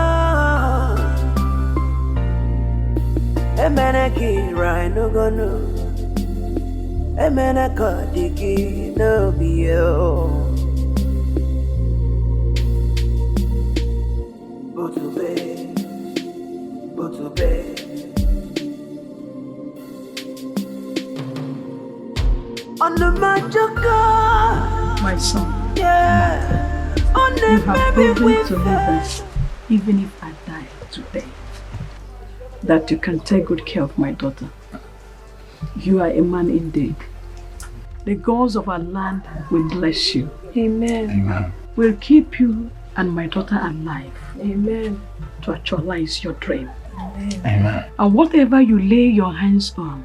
Emene kira no gono, emene kodiki no bio. On the magical, my son. Yeah. On the You have baby proven to me that even if I die today, that you can take good care of my daughter. You are a man indeed. The gods of our land will bless you. Amen. Amen. Will keep you and my daughter alive. Amen. To actualize your dream. Amen. Amen. And whatever you lay your hands on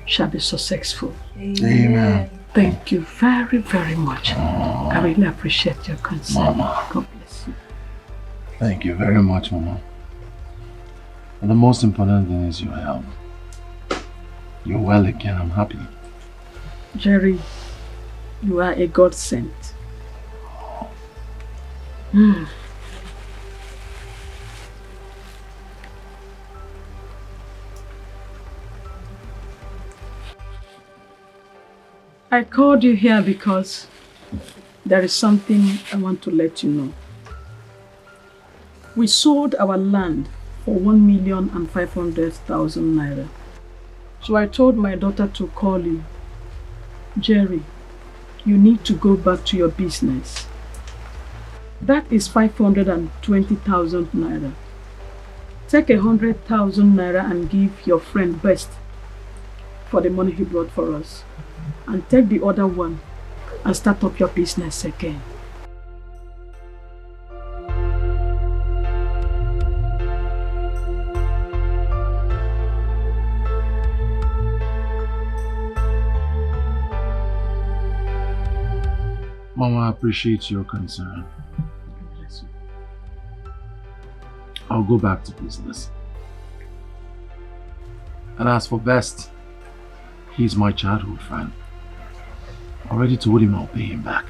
shall be successful. Amen. Thank you very, very much. I really appreciate your concern. Mama. God bless you. Thank you very much, Mama. And the most important thing is your health. You're well again, I'm happy. Jerry, you are a godsend. I called you here because there is something I want to let you know. We sold our land for 1,500,000 naira. So I told my daughter to call you. Jerry, you need to go back to your business. That is 520,000 naira. Take 100,000 naira and give your friend Best for the money he brought for us. And take the other one and start up your business again. Mama, I appreciate your concern. I'll go back to business. And as for Best, he's my childhood friend. I already told him I'll pay him back.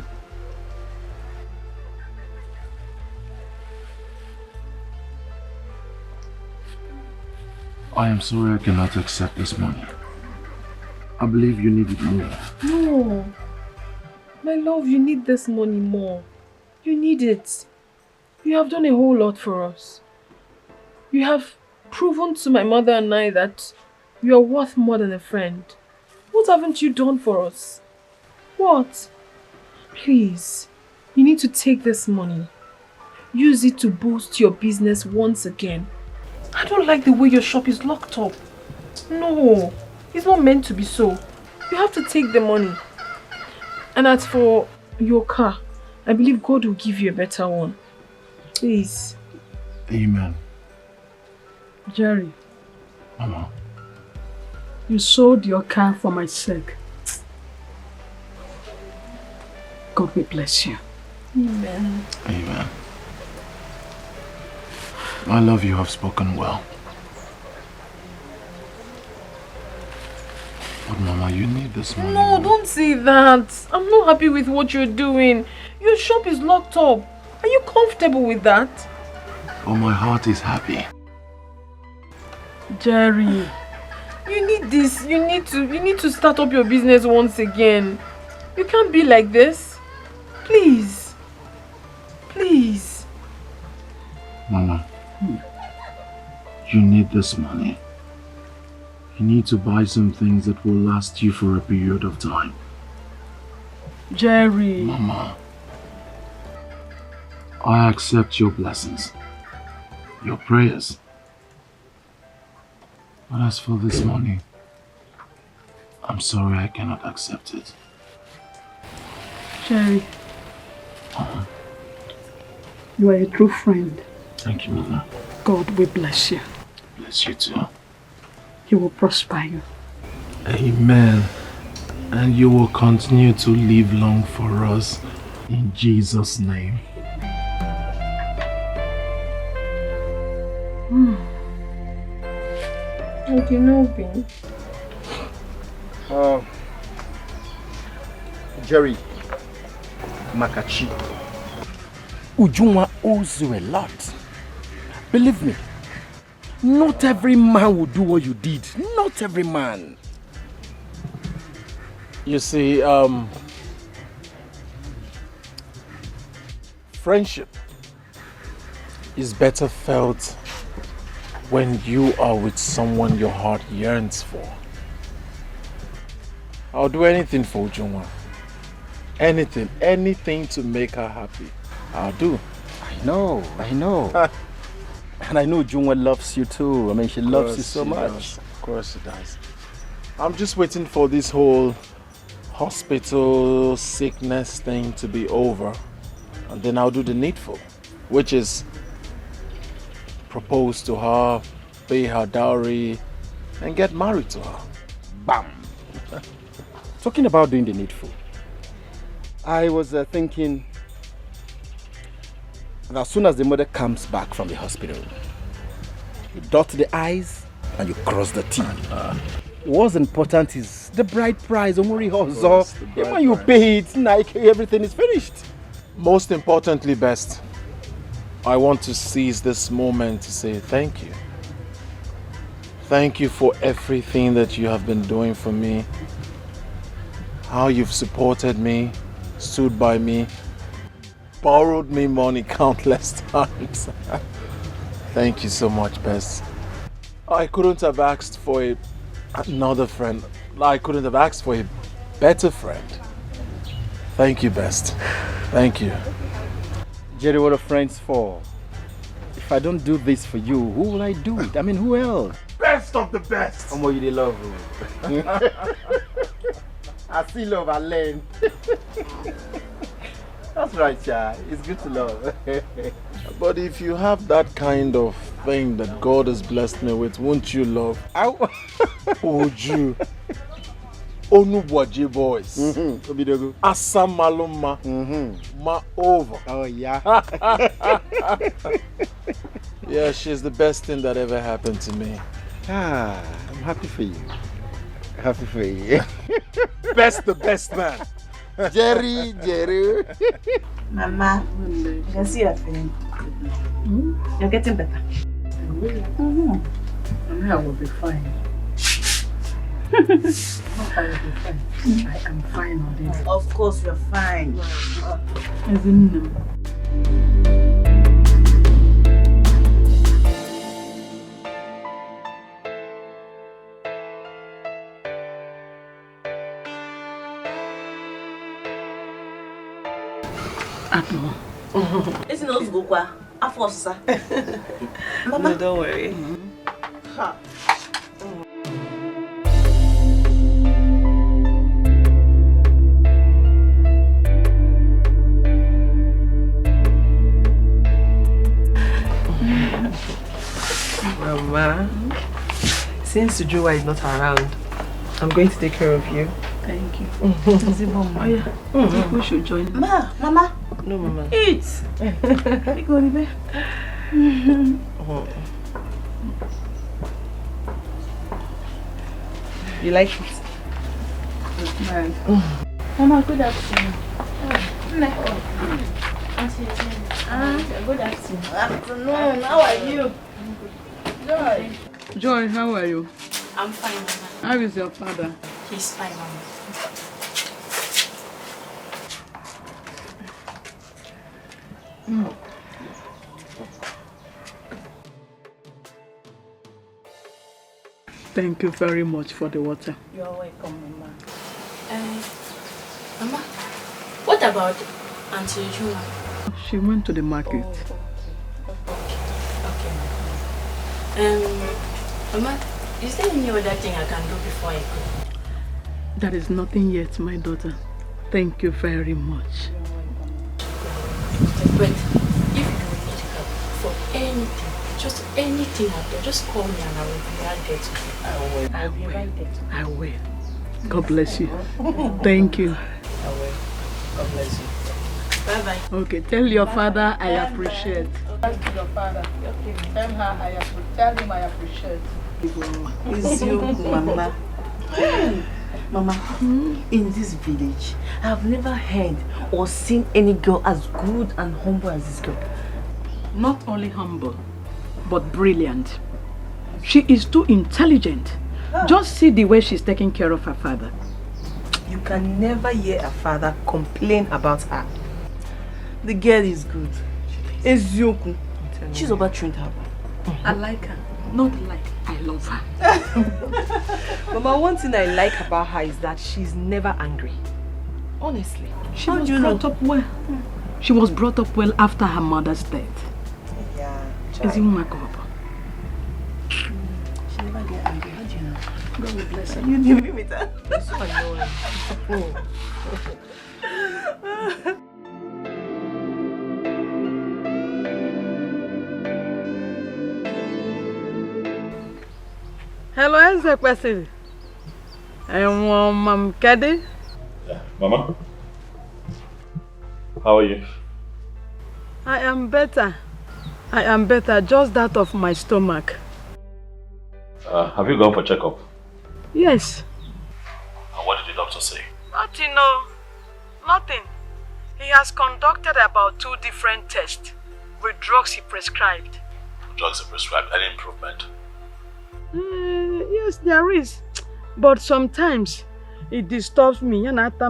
I am sorry I cannot accept this money. I believe you need it more. No. My love, you need this money more. You need it. You have done a whole lot for us. You have proven to my mother and I that you are worth more than a friend. What haven't you done for us? What? Please, you need to take this money. Use it to boost your business once again. I don't like the way your shop is locked up. No, it's not meant to be so. You have to take the money. And as for your car, I believe God will give you a better one. Please. Amen. Jerry. Mama. You sold your car for my sake. God will bless you. Amen. Amen. I love you have spoken well. But Mama, you need this money. No, don't say that. I'm not happy with what you're doing. Your shop is locked up. Are you comfortable with that? Oh, my heart is happy. Jerry, you need this. You need to start up your business once again. You can't be like this. Please. Please. Mama, you need this money. You need to buy some things that will last you for a period of time. Jerry. Mama, I accept your blessings, your prayers. But as for this money, I'm sorry I cannot accept it. Jerry, you are a true friend. Thank you, Mama. God will bless you. Bless you too. He will prosper you. Amen. And you will continue to live long for us in Jesus' name. Okay, no pain. Jerry, Makachi, Ujunwa owes you a lot. Believe me, not every man will do what you did. Not every man. You see, friendship is better felt when you are with someone your heart yearns for. I'll do anything for Ujunwa. Anything to make her happy. I'll do. I know. And I know Ujunwa loves you too. I mean, she loves you so much. Of course she does. I'm just waiting for this whole hospital sickness thing to be over. And then I'll do the needful, which is propose to her, pay her dowry, and get married to her. Bam! Talking about doing the needful, I was thinking that as soon as the mother comes back from the hospital, you dot the I's and you cross the T. What's important is the bride price. Omori Hozo. When you pay it, like everything is finished. Most importantly, best, I want to seize this moment to say thank you. Thank you for everything that you have been doing for me. How you've supported me, stood by me, borrowed me money countless times. Thank you so much, Best. I couldn't have asked for another friend. I couldn't have asked for a better friend. Thank you, Best. Thank you. Jerry, what are friends for? If I don't do this for you, who will I do it? I mean, who else? Best of the best. How much you love me? I see love, I learn. That's right, Chez. It's good to love. But if you have that kind of thing that God has blessed me with, won't you love? Would you? Onubwaji boys. Asamaluma. Ma over. Oh, yeah. Yeah, she's the best thing that ever happened to me. I'm happy for you. Happy for you. Best, the best man. Jerry. Mama, you can see your friend. You're getting better. And I will be fine. I will be fine. I am fine already. Of course you're fine. It's not go kwa. Afosa. Mama, no, don't worry. Ha. Mama, since Joa is not around, I'm going to take care of you. Thank you. We should join. Mama. No, Mama. Eat. You like it? Mama, good afternoon. Good afternoon. How are you? Joy. Joy, how are you? I'm fine, Mama. How is your father? He's fine, Mama. Thank you very much for the water. You're welcome, Mama. Mama, what about Auntie Juma? She went to the market. Okay. Mama, is there any other thing I can do before I go? There is nothing yet, my daughter. Thank you very much. But if you need help for anything, just anything out there, just call me and I will be right there to you. I will be right there to you. I will. God bless you. Thank you. I will. God bless you. Bye-bye. Okay, tell your father I appreciate. Thank you, your father. Tell him I appreciate. It's you, Mama. Mama, in this village, I've never heard or seen any girl as good and humble as this girl. Not only humble, but brilliant. She is too intelligent. Just see the way she's taking care of her father. You can never hear her father complain about her. The girl is good. Ezioku. She's over-trained her. I like her. Not like I love her. Mama, one thing I like about her is that she's never angry. Honestly. She was brought up well. She was brought up well after her mother's death. Yeah. Is it my God? She never get angry. How do you know? God will bless her. You give me that. That's so annoying. Hello, Eze Kwesiri. Mom Kedi. Yeah, Mama. How are you? I am better. I am better, just that of my stomach. Have you gone for checkup? Yes. And what did the doctor say? Nothing, no. Nothing. He has conducted about 2 different tests with drugs he prescribed. Drugs are prescribed. Any improvement? Yes, there is. But sometimes it disturbs me. That's the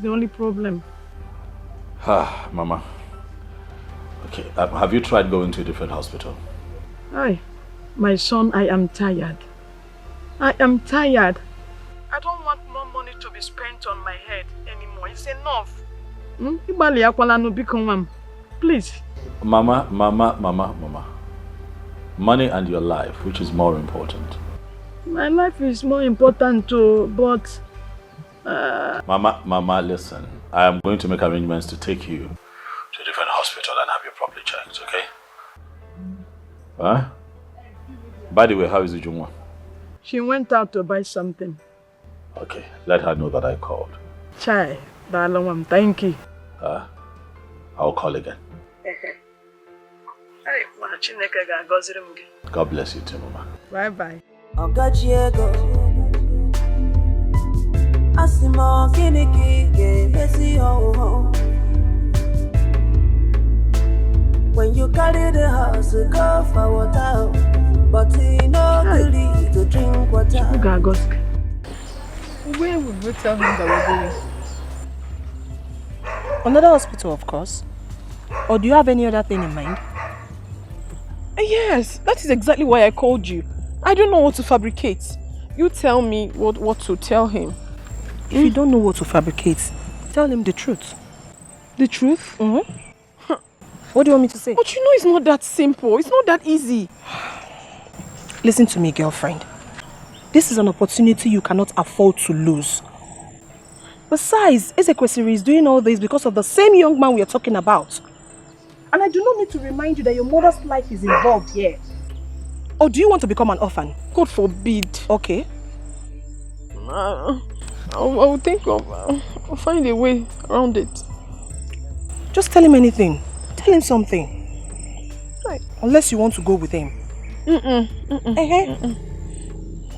only problem. Mama. Okay, have you tried going to a different hospital? Aye, my son, I am tired. I am tired. I don't want more money to be spent on my head anymore. It's enough. Please. Mama. Money and your life, which is more important? My life is more important too, but... Mama, listen. I am going to make arrangements to take you to a different hospital and have you properly checked, okay? Huh? By the way, how is Ujungwa? She went out to buy something. Okay, let her know that I called. Chai, darling, thank you. I'll call again. God bless you too, Mama. Bye-bye. When When you carry the house, go for water. But he no believe to drink water. Where would we tell him that we're going? Another hospital, of course. Or do you have any other thing in mind? Yes, that is exactly why I called you. I don't know what to fabricate. You tell me what to tell him. If you don't know what to fabricate, tell him the truth. The truth? Mm-hmm. What do you want me to say? But you know it's not that simple. It's not that easy. Listen to me, girlfriend. This is an opportunity you cannot afford to lose. Besides, Etiko is doing all this because of the same young man we are talking about. And I do not need to remind you that your mother's life is involved here. Or do you want to become an orphan? God forbid. Okay. I'll think of... I'll find a way around it. Just tell him anything. Tell him something. Right. Unless you want to go with him.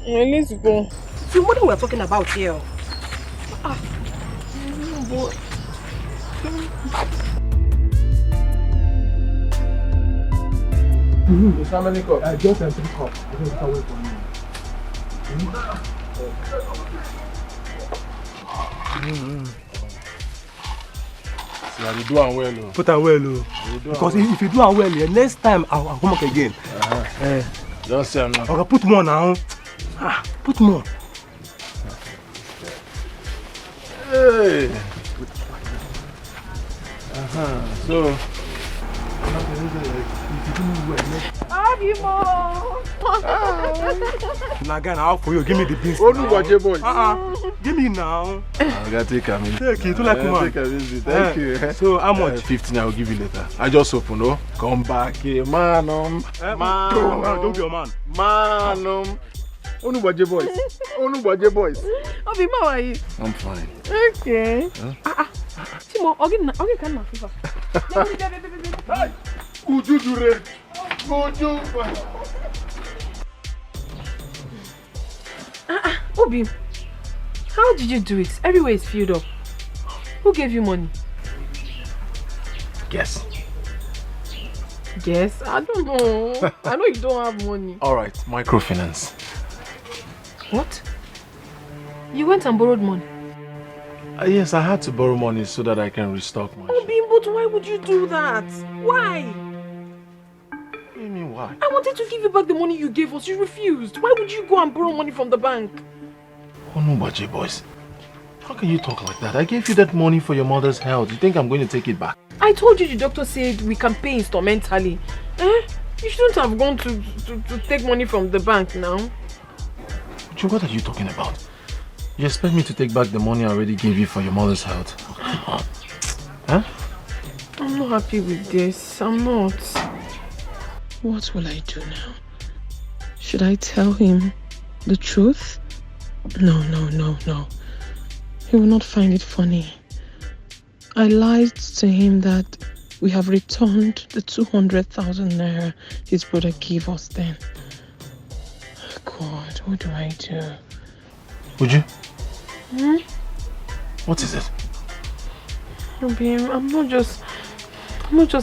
Let's go. So what are we talking about here? Boy. How many cups? I just 3 cups. I just away from you. See, I do am well. Put am well. Because if you do am well, next time I'll come back again. Just say now. Okay, put more now. Put more. Hey. So. Now again, how for you? Give me the beans. Oh, no, watch your boy. Give me now. I gotta take a minute. Take it, like man. Take a minute. Thank you. So how much? 15. I will give you later. I just open. Oh, come back, man. Don't be a man. Man. Oh, no, watch your boys. Oh, no, watch your boys. Obi, how are you? I'm fine. Okay. Timo, again, can I fever? Could you do it? Could you? Obi, how did you do it? Everywhere is filled up. Who gave you money? Guess. Yes, I don't know. I know you don't have money. All right, microfinance. What? You went and borrowed money? Yes, I had to borrow money so that I can restock my. Obi, but why would you do that? Why? What do you mean why? I wanted to give you back the money you gave us. You refused. Why would you go and borrow money from the bank? Oh no, Baji boys. How can you talk like that? I gave you that money for your mother's health. You think I'm going to take it back? I told you the doctor said we can pay instrumentally. You shouldn't have gone to take money from the bank now. Baji, what are you talking about? You expect me to take back the money I already gave you for your mother's health? Huh? I'm not happy with this. I'm not. What will I do now? Should I tell him the truth? No. He will not find it funny. I lied to him that we have returned the 200,000 naira his brother gave us then. God, what do I do? Would you? What is it? Obi, I'm not just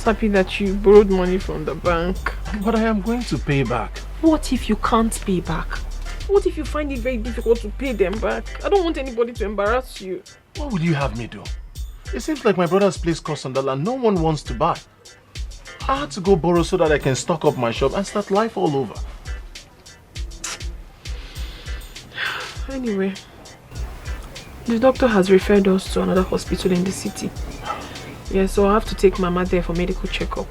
happy that you borrowed money from the bank. But I am going to pay back. What if you can't pay back? What if you find it very difficult to pay them back? I don't want anybody to embarrass you. What would you have me do? It seems like my brother's place costs on the land no one wants to buy. I had to go borrow so that I can stock up my shop and start life all over. Anyway, the doctor has referred us to another hospital in the city. Yeah, so I have to take Mama there for medical checkup.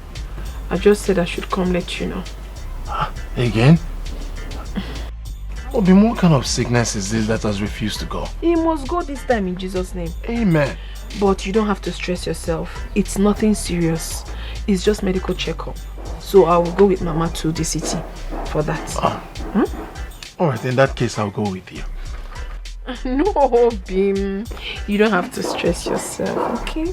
I just said I should come let you know. Again? Obi, what kind of sickness is this that has refused to go? He must go this time in Jesus' name. Amen. But you don't have to stress yourself. It's nothing serious. It's just medical checkup. So I will go with Mama to the city for that. Alright, in that case I'll go with you. No, Bim. You don't have to stress yourself, okay?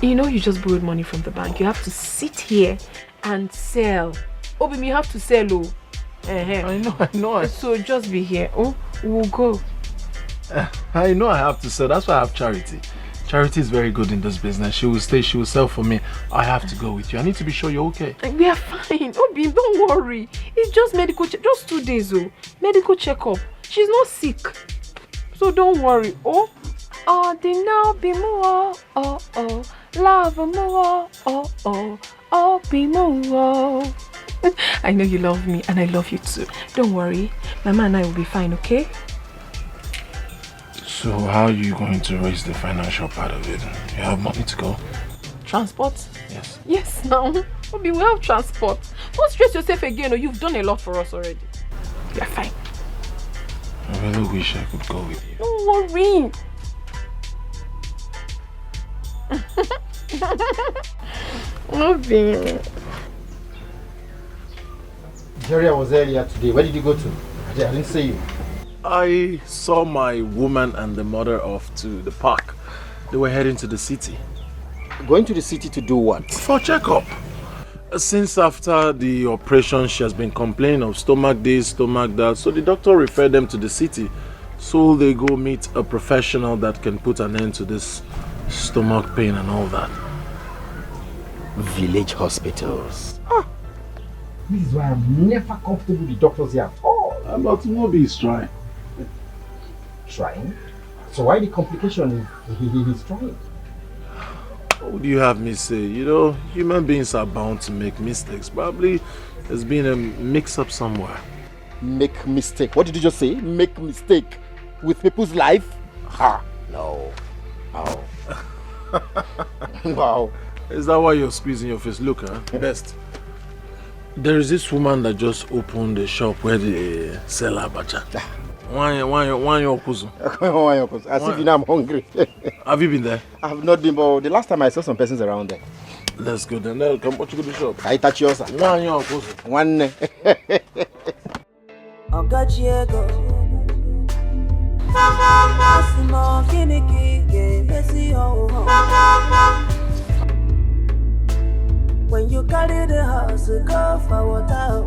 You know you just borrowed money from the bank. You have to sit here and sell. Oh, Bim, you have to sell, oh. I know. So just be here. Oh, we'll go. I know I have to sell. That's why I have charity. Charity is very good in this business. She will stay, she will sell for me. I have to go with you. I need to be sure you're okay. We are fine. Obi, don't worry. It's just medical just 2 days, oh. Medical checkup. She's not sick. So don't worry. Oh, be more. Oh, love more. Oh, be more. I know you love me and I love you too. Don't worry. Mama and I will be fine, okay? So how are you going to raise the financial part of it? You have money to go? Transport? Yes. Yes, now. Obi, we have transport. Don't stress yourself again, or you've done a lot for us already. You're fine. I really wish I could go with you. Don't worry. Obi. Jerry, I was earlier today. Where did you go to? I didn't see you. I saw my woman and the mother off to the park. They were heading to the city. Going to the city to do what? For a checkup. Since after the operation, she has been complaining of stomach this, stomach that. So the doctor referred them to the city. So they go meet a professional that can put an end to this stomach pain and all that. Village hospitals. This is why I'm never comfortable with doctors here at all. But Moby is trying. Trying? So why the complication if he's trying? What would you have me say? You know, human beings are bound to make mistakes. Probably there's been a mix-up somewhere. Make mistake? What did you just say? Make mistake with people's life? Ha! No. Oh. Wow. Is that why you're squeezing your face? Look, huh? Best. There is this woman that just opened a shop where they sell abacha. Why your kuzu? As if you know I'm hungry. Have you been there? I've not been, but the last time I saw some persons around there. That's good. Then they'll come watch you go to the shop. I touch yours. Why your kuzu? One. When you carry the house, go for water,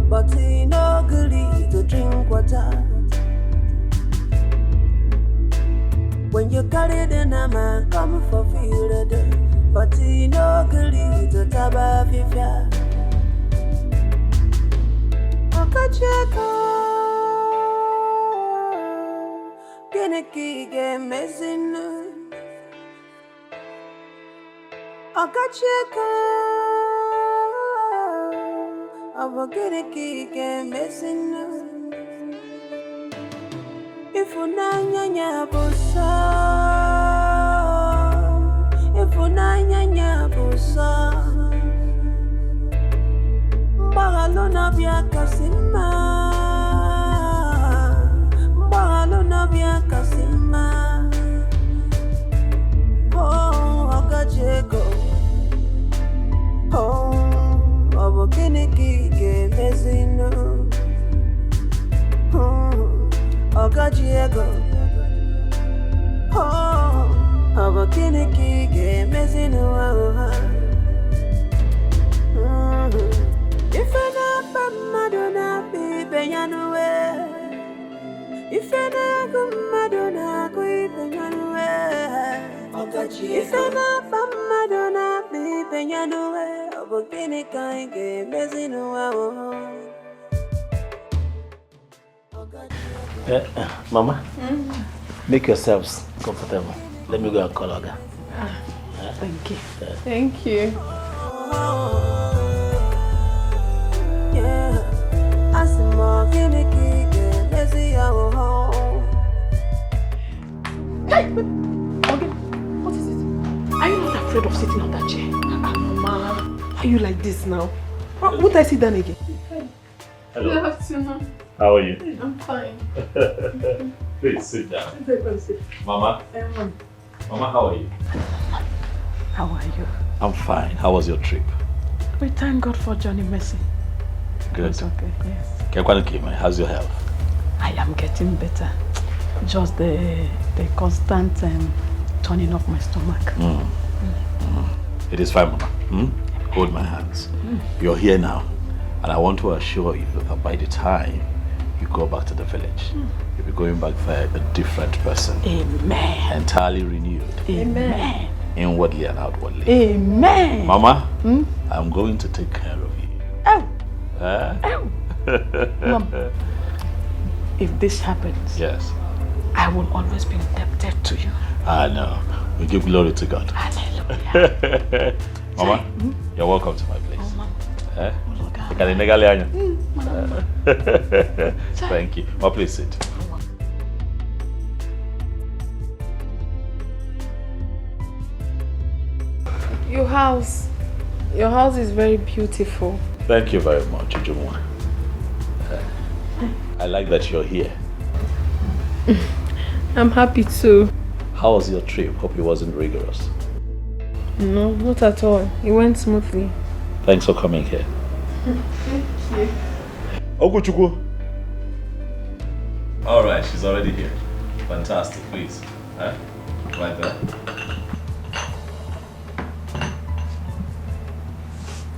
but he no good to drink water. When you carry the nama, come for field, but he no good to taba fifia. Okacheko, Geneki game messing. Okacheko. I'm gonna keep missing. If you nanya busa, if you nanya busa, Bagalona bia kasima, Bagalona bia kasima. Oh, Okacheko. Oh. Obokiniki mezino, Okajiego. Oh, Obokiniki mezino. If I not Madonna be Benyanue, if I not Madonna go Benyanue, if I not Madonna be Benyanue. Mama, make yourselves comfortable. Let me go and call Oga. Thank you. Thank you. Hey! Okay, what is it? Are you not afraid of sitting on that chair? Mama. Are you like this now? Won't I sit down again? Hello. Good afternoon. How are you? I'm fine. Please sit down. Sit. Mama? Mama, how are you? How are you? I'm fine. How was your trip? We thank God for Johnny Mercy. Good. It's okay, yes. How's your health? I am getting better. Just the constant turning of my stomach. It is fine, Mama. Hold my hands. You're here now. And I want to assure you that by the time you go back to the village. You'll be going back there a different person. Amen. Entirely renewed. Amen. Inwardly and outwardly. Amen. Mama, I'm going to take care of you. Oh. Mom, if this happens, yes, I will always be indebted to you. I know. We give glory to God. Hallelujah. Mama, you're welcome to my place. Oh, Mama. Thank you. Well, please sit. Your house is very beautiful. Thank you very much, Ujumwa. I like that you're here. I'm happy too. How was your trip? Hope it wasn't rigorous. No, not at all. It went smoothly. Thanks for coming here. Thank you. Oguchukwu. All right, she's already here. Fantastic, please. Right there.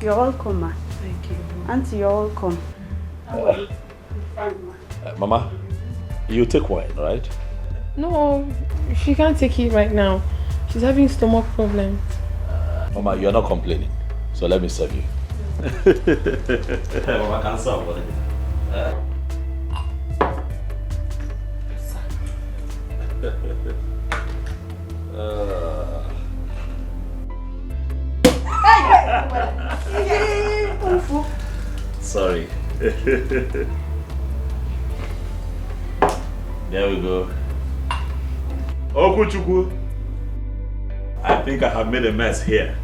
You're welcome, ma. Thank you. Auntie, you're welcome. Mama, you take wine, right? No, she can't take it right now. She's having stomach problems. Mama, you're not complaining, so let me serve you. Mama, can't serve what Sorry. There we go. Okuchukwu. I think I have made a mess here.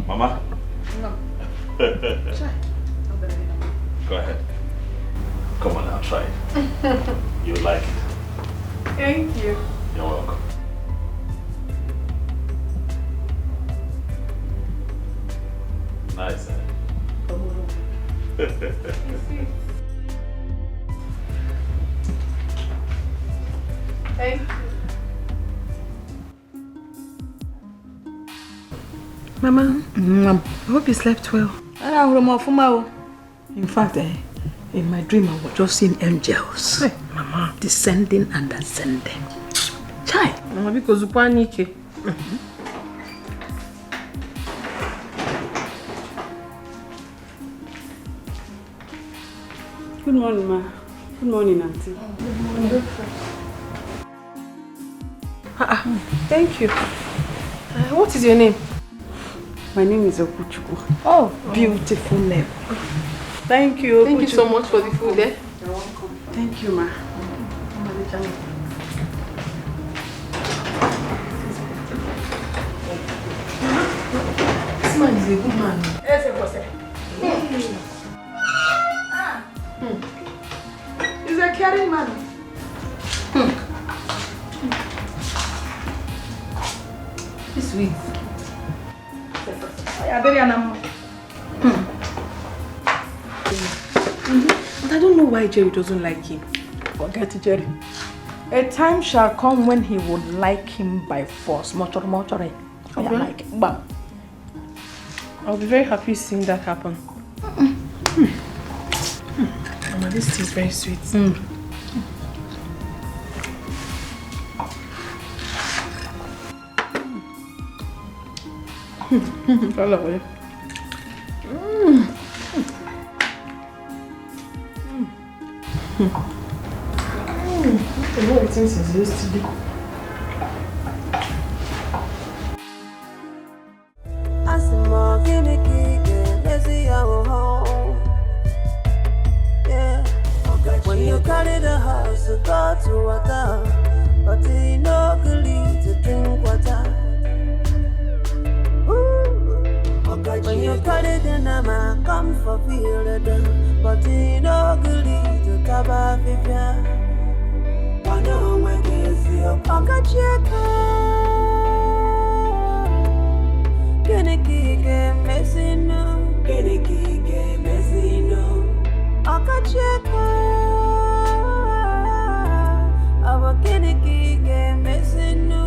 Mama? No. Go ahead. Come on now, try it. You'll like it. Thank you. You're welcome. Nice, Thank you. Mama, I hope you slept well. In fact, in my dream, I was just seeing angels. Hey, Mama. Descending and ascending. Chai. Mama, because you panic. Good morning, ma. Good morning, auntie. Good morning. Thank you. What is your name? My name is Okuchukwu. Oh, beautiful name. Thank you. Thank you so much for the food, eh? You're welcome. Thank you, ma. This man is a good man. He's a caring man. This sweet. But I don't know why Jerry doesn't like him. Forget Jerry. A time shall come when he would like him by force. Okay. Like, bam. I'll be very happy seeing that happen. Mama, this tea is very sweet. I love it. I've been waiting since yesterday. When you carry the house to go to water, but you no need to drink water. When you carry the nama, come for feel the done, but you no need to taba vivia. Wano mwekezi okacheka, kenikike mesino, okacheka, aba kenikike mesino.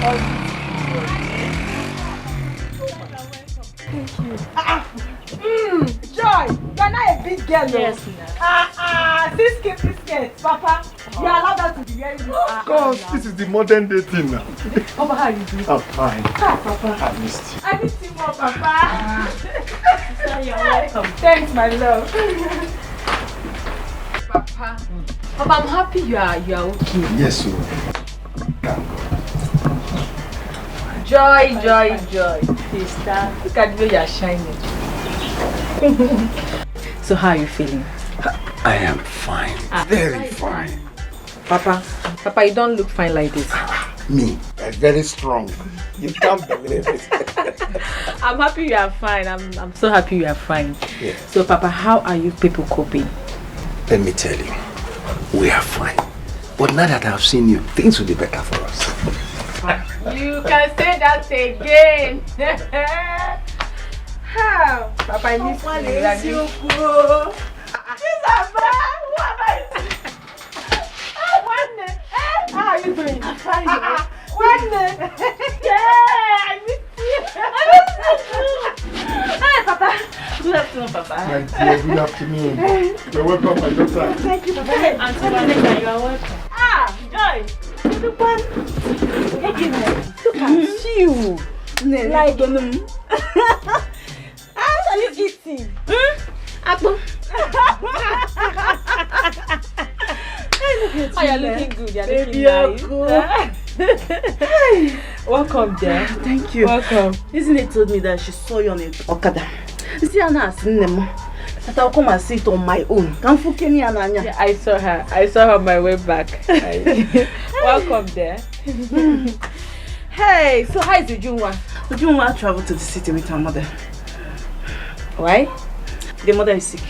Thank you. Joy, you're not a big girl. Yes, Biscuit, Papa. You are allowed to be wearing this. Of course, this is the modern day thing now. Papa, how are you doing? I'm fine. Hi, Papa. I missed you. I missed you more, Papa. You're welcome. Thanks, my love. Papa, I'm happy you are okay. Yes, sir. Joy. Sister, look at the way you are shining. So how are you feeling? I am fine. Very fine. Papa, you don't look fine like this. Me, I'm very strong. You can't believe it. I'm happy you are fine. I'm so happy you are fine. Yeah. So Papa, how are you people coping? Let me tell you, we are fine. But now that I've seen you, things will be better for us. You can say that again. How? Papa, I miss you. How are you doing? I'm fine. Yeah, I miss you. Hi, Papa. Good afternoon, Papa. My dear, good afternoon. You're welcome, my daughter. Thank you, Papa. Auntie Vanessa, you are welcome. Joy. Look at you. Like, what are you eating? Apple. Oh, you're looking good. You're looking nice. Welcome, dear. Thank you. Welcome. Isn't it told me that she saw you on a Okada? See, Anna, that I'll come and sit on my own. Yeah, I saw her. I saw her on my way back. Welcome there. Hey, so how is Ujunwa? Ujunwa traveled to the city with her mother. Why? The mother is sick.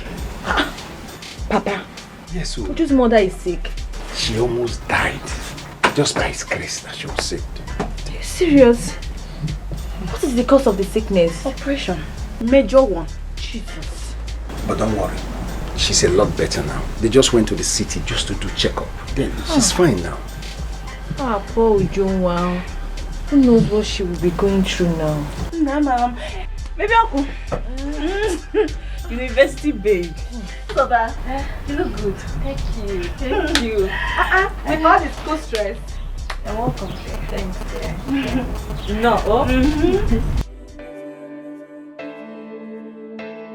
Papa. Yes, sir. Uju's mother is sick. She almost died. Just by his grace that she was saved. Are you serious? What is the cause of the sickness? Operation. Major one. Jesus. But don't worry. She's a lot better now. They just went to the city just to do checkup. Then she's fine now. Ah, poor Ujunwa. Who knows what she will be going through now? Nah, ma'am. Maybe Uncle. University babe. Papa, you look good. Thank you. Thank you. With all the school stress. You're welcome. Thanks, dear. No.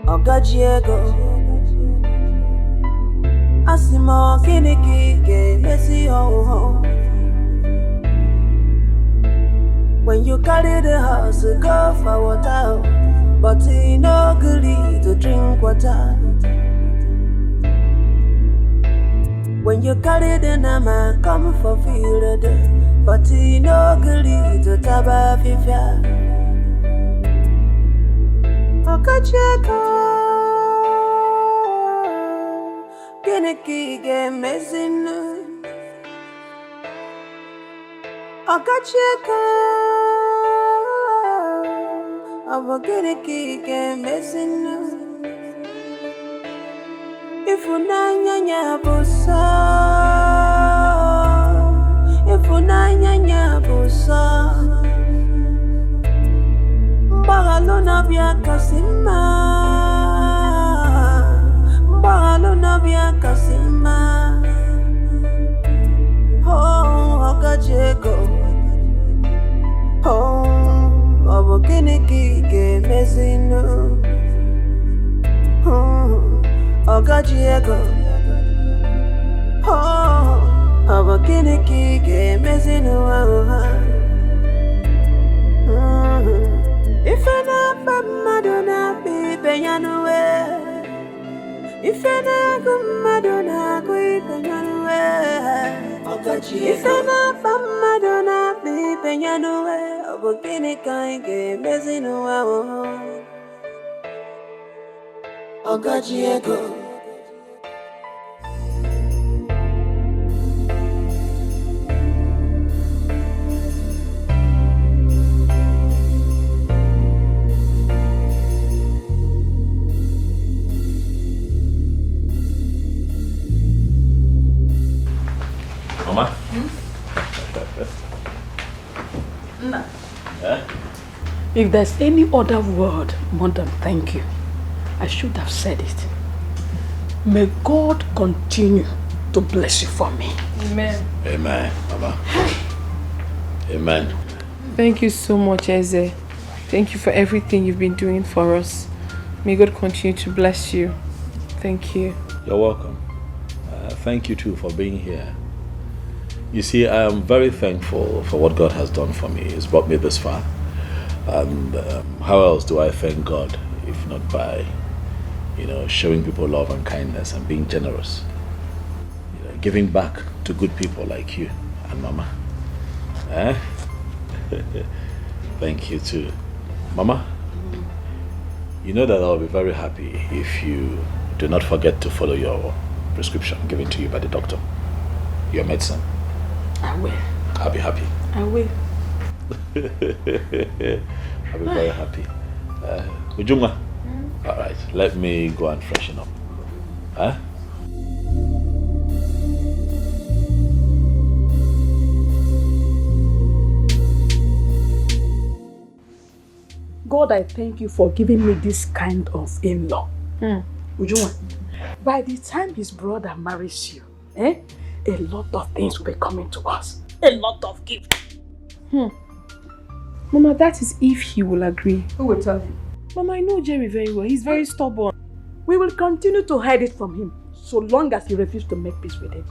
Ogajiego Asimo Kiniki Messi ho. When you carry the house, go for water, but he no good to drink water. When you carry the nama, come for field, but he no good to taba fifia. Okacheko Kiniki game messing. Okacheko Kiniki game messing. If unanya busa, if unanya busa, Bagalona bia kasima, Bagalona bia kasima. Oh, Okacheko, oh, Kiniki game messing. Ogajiego, oh, Kiniki game messing. If I not Madonna be Peyanue, if I not Madonna be Peyanue, if I not Madonna be Peyanue, Kiniki game messing. Ogajiego. Mama? Eh? If there's any other word more than thank you, I should have said it. May God continue to bless you for me. Amen. Amen, Mama. Amen. Thank you so much, Eze. Thank you for everything you've been doing for us. May God continue to bless you. Thank you. You're welcome. Thank you too for being here. You see, I am very thankful for what God has done for me. He's brought me this far. And how else do I thank God if not by, showing people love and kindness and being generous, giving back to good people like you and Mama. Eh? Thank you too. Mama, you know that I'll be very happy if you do not forget to follow your prescription given to you by the doctor. Your medicine. I will. I'll be happy. I will. I'll be very happy. Ujuma. Alright, let me go and freshen up. Huh? God, I thank you for giving me this kind of in-law. Ujuma, by the time his brother marries you, a lot of things will be coming to us. A lot of gifts. Mama, that is if he will agree. Who will tell him? Mama, I know Jerry very well. He's very stubborn. We will continue to hide it from him so long as he refuses to make peace with it.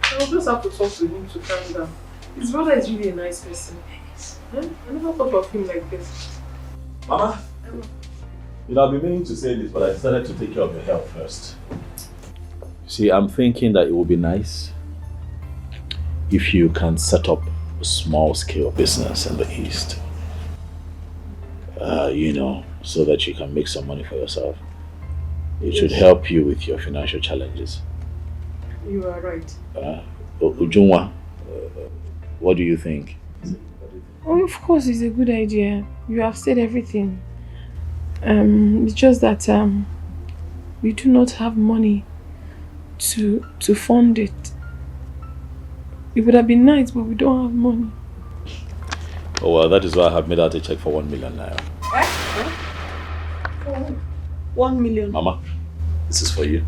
I'll just have to talk to him to calm down. His brother is really a nice person. I never thought of him like this. Mama, I've been meaning to say this, but I decided to take care of your health first. See, I'm thinking that it would be nice if you can set up a small-scale business in the East. So that you can make some money for yourself. It should help you with your financial challenges. You are right. Ujunwa, what do you think? Oh, of course, it's a good idea. You have said everything. It's just that we do not have money to fund it. It would have been nice, but we don't have money. Oh well, that is why I have made out a check for 1 million naira. 1 million. Mama, this is for you.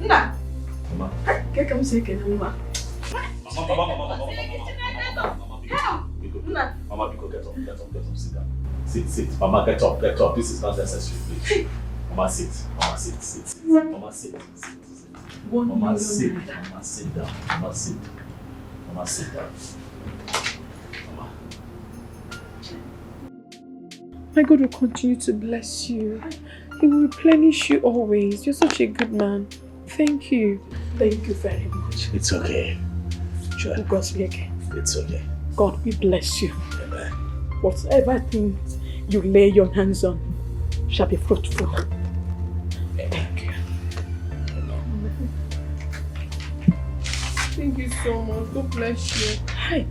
Nah. Mama. Get come say Mama, Biko, get up, sit down. Sit. Mama, get up. This is not necessary, please. Mama, sit. Mama, sit. Mama, sit. Mama, sit. Mama, sit down. Mama, sit. Mama, sit down. Mama. My God will continue to bless you. He will replenish you always. You're such a good man. Thank you. Thank you very much. It's okay. Sure. It's okay. God, we bless you. Amen. Whatever things you lay your hands on shall be fruitful. Thank you. Thank you so much. God bless you. Hi.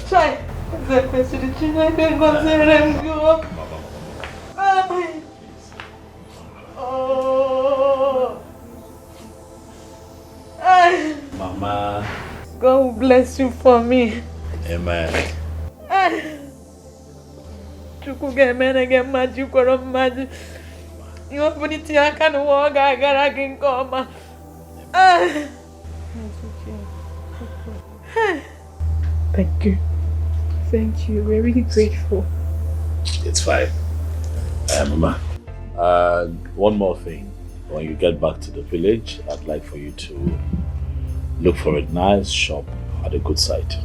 Chez. Mama. God will bless you for me. Amen. Chukwu ga-emere gị mma jikwara mmadụ. Ihe ọbụla aka n'ụwa ọ ga-agara gị nke ọma. Thank you. Thank you. We're really grateful. It's fine. Mama. One more thing. When you get back to the village, I'd like for you to look for a nice shop at a good site.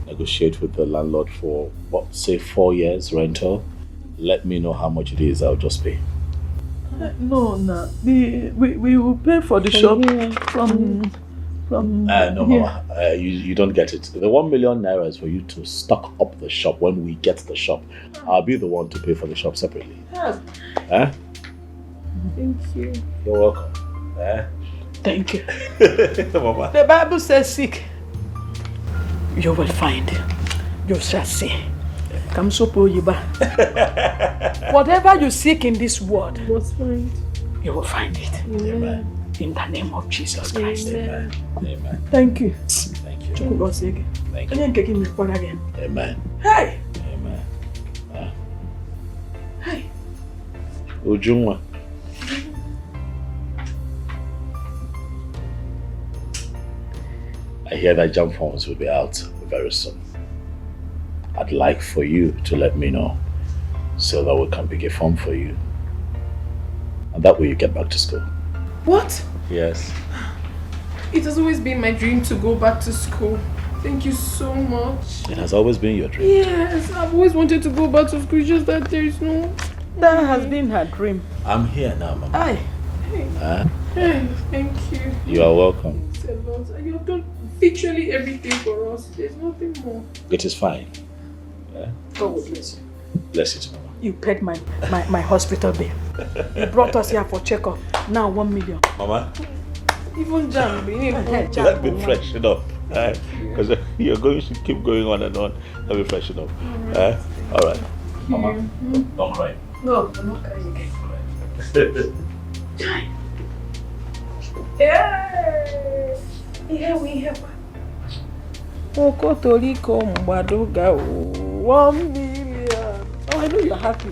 Negotiate with the landlord for, say 4 years rental. Let me know how much it is, I'll just pay. No. We will pay for the shop from No, Mama. You don't get it. The 1 million naira is for you to stock up the shop when we get the shop. I'll be the one to pay for the shop separately. Yeah. Thank you. You're welcome. Thank you. Mama. The Bible says, seek, you will find. You shall see. Come so poor you. Whatever you seek in this world, you must find. You will find it. Amen. In the name of Jesus Christ. Amen. Amen. Thank you. Thank you. Thank you. Amen. Hey. Amen. Hey. Ujungwa. I hear that jump phones will be out very soon. I'd like for you to let me know so that we can pick a form for you. And that way you get back to school. What? Yes. It has always been my dream to go back to school. Thank you so much. It has always been your dream. Yes, I've always wanted to go back to school, just that there is no... That has been her dream. I'm here now, Mama. Aye. Hey, thank you. You are welcome. Thanks a lot. You have done literally everything for us. There's nothing more. It is fine. God will bless you. Bless you too, Mama. You paid my hospital bill. You brought us here for checkup. Now 1 million. Mama? Even Jam, Let me freshen up. Because you're going to keep going on and on. Let me freshen up. All right. Mama, don't cry. No, I'm not crying again. Here we have Okotoliko Mbadoga 1 million. Oh, I know you're happy.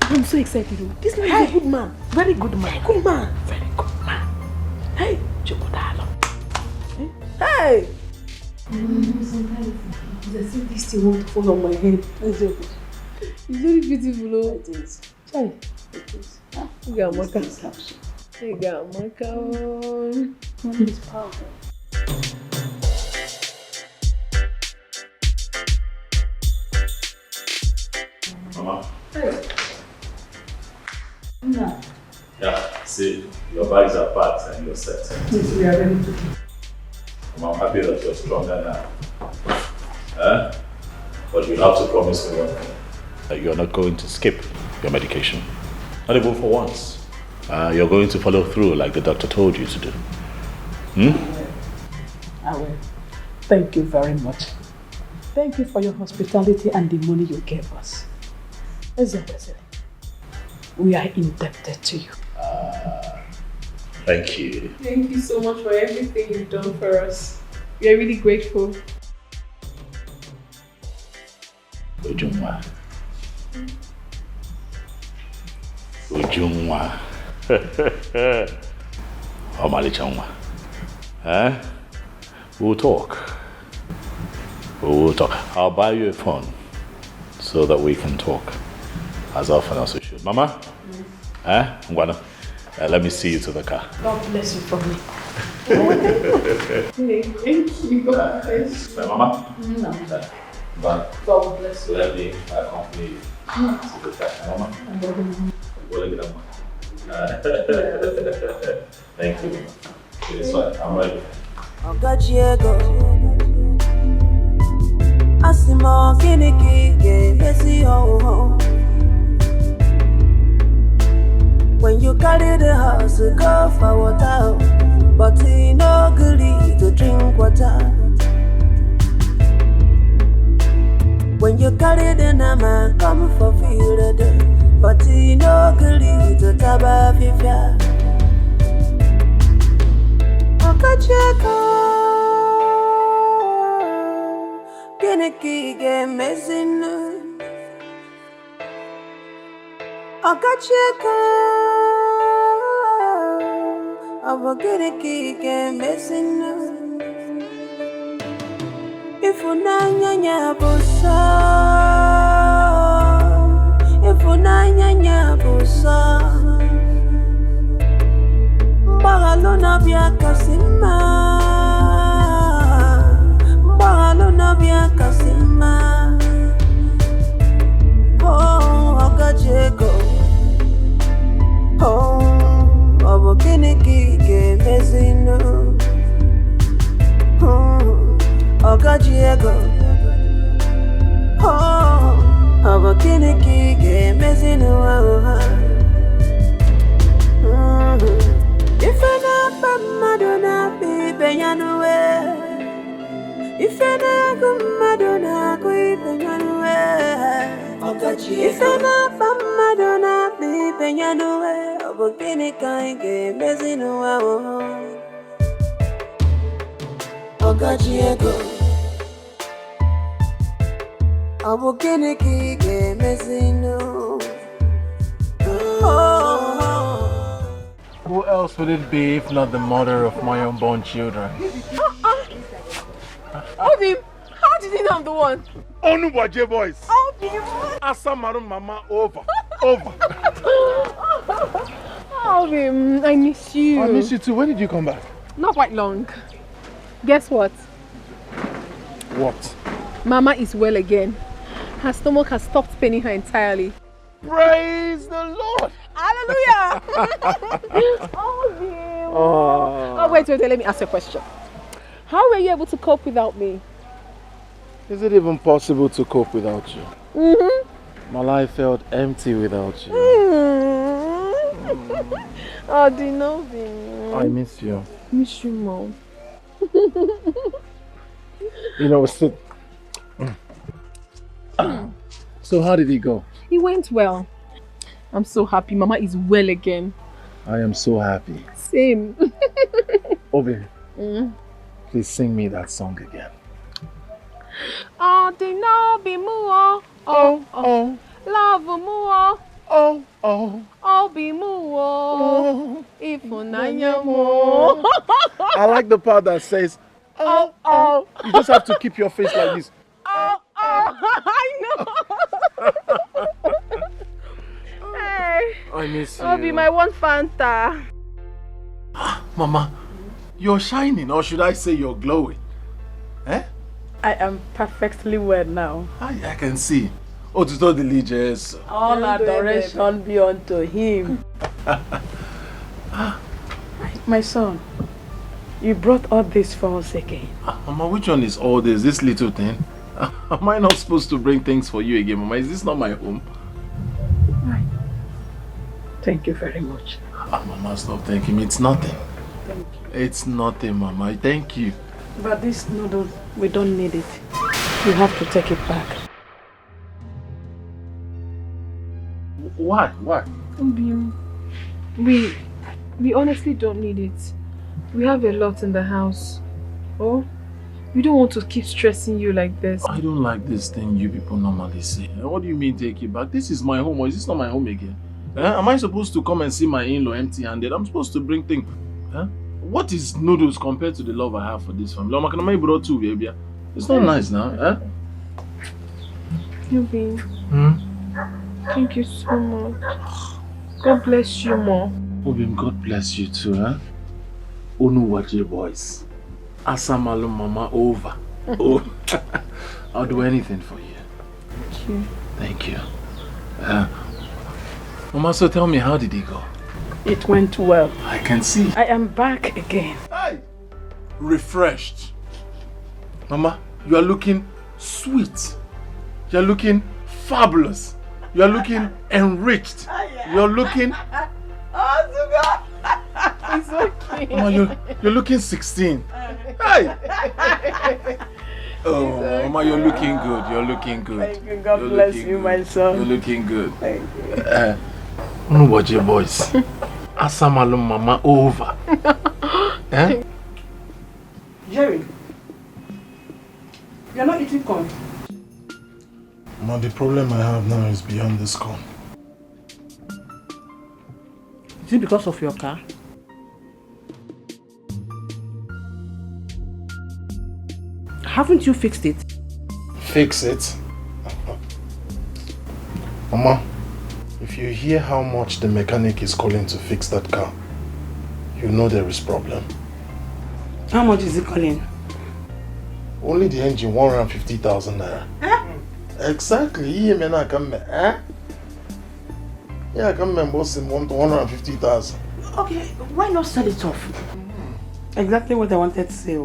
I'm so excited. This man is a good man. Very good man. Good man. Very good man. Hey, Chokodalo. Hey! Sometimes there's this thing want to fall on my head. It's very beautiful. It is. Chai. It is. You got Maka. You got Maka. It's powerful. Mama? Hey. No. Yeah, see, your bags are packed and you're set. Yes, we are ready to go. I'm happy that you're stronger now. But you have to promise me one thing. That you're not going to skip your medication. Not even for once. You're going to follow through like the doctor told you to do. I will. Thank you very much. Thank you for your hospitality and the money you gave us. We are indebted to you. Thank you. Thank you so much for everything you've done for us. We are really grateful. Ujungwa. Ujungwa. Omalichangwa. We'll talk. We'll talk. I'll buy you a phone so that we can talk as often as we should. Mama? Ngwana? Let me see you to the car. God bless you for me. Hey, thank you. God bless you. Mama? No. But God bless you. let me accompany you to the car. Mama? Thank you. It's fine. I'm ready. Asimo kiniki messy ho. When you carry the house, go for water, but he no gully to drink water. When you carry the nama, come for field, but he no gully to taba fifia. Okacheko. Kiniki messing. Okacheko. Kiniki messing. If unanya busa, if unanya busa, Bagalona bia kasima, Bagalona bia kasima. Oh, Okacheko. Oh, Kiniki messing. Okacheko. Oh, Kiniki messing. If I not Madonna be Beyanue, If you're not good, Madonna, go even if you're not from Madonna, baby, you know where. But any kind game, there's no way. Diego. I will get a key game, Who else would it be if not the mother of my unborn children? Obim, how did you know I'm the one? Onuwaje boys. Obim. Asamaru mama over. Over. Obim, I miss you. I miss you too. When did you come back? Not quite long. Guess what? What? Mama is well again. Her stomach has stopped paining her entirely. Praise the Lord. Hallelujah. Oh, wait, let me ask you a question. How were you able to cope without me? Is it even possible to cope without you? Mm-hmm. My life felt empty without you. Oh, Dinobi. I miss you. Miss you, Mom. You know, so how did it go? It went well. I'm so happy. Mama is well again. I am so happy. Same. Obi, please sing me that song again. Oh, Dinobi Muo. Oh. Love Muo. Oh. Obi Muo. Ifunanya Muo. I like the part that says, oh. You just have to keep your face like this. Oh, I know. Hey. I miss you. Obi, my one Fanta. Mama, you're shining, or should I say you're glowing? Eh? I am perfectly well now. I can see. Oh, to the religious. All adoration be unto him. My son, you brought all this for us again. Mama, which one is all this? This little thing? Am I not supposed to bring things for you again, Mama? Is this not my home? Thank you very much. Mama, stop thanking me. It's nothing. Thank you. It's nothing, Mama. Thank you. But this noodle, we don't need it. You have to take it back. Why? We honestly don't need it. We have a lot in the house. Oh, we don't want to keep stressing you like this. I don't like this thing you people normally say. What do you mean take it back? This is my home, or is this not my home again? Am I supposed to come and see my in-law empty-handed? I'm supposed to bring things. What is noodles compared to the love I have for this family? It's not nice now. Yubi, thank you so much. God bless you more. Obim, God bless you too, Onuwaje boys. Asamalu mama over. Oh, I'll do anything for you. Thank you. Thank you. Mama, so tell me, how did it go? It went well. I can see. I am back again. Hey! Refreshed. Mama, you are looking sweet. You are looking fabulous. You are looking enriched. You are looking... It's okay. Mama, you're looking 16. Hey! Oh, Mama, you're looking good. You're looking good. Thank you. God bless you, my son. You're looking good. Thank you. Watch your boys. Asamalu mama over. Jerry, you're not eating corn. Mama, the problem I have now is beyond this corn. Is it because of your car? Haven't you fixed it? Fix it? Mama, if you hear how much the mechanic is calling to fix that car, you know there is problem. How much is he calling? Only the engine, 150,000 naira. Exactly. Yeah, I can remember 150,000. Okay, why not sell it off? Exactly what I wanted to say.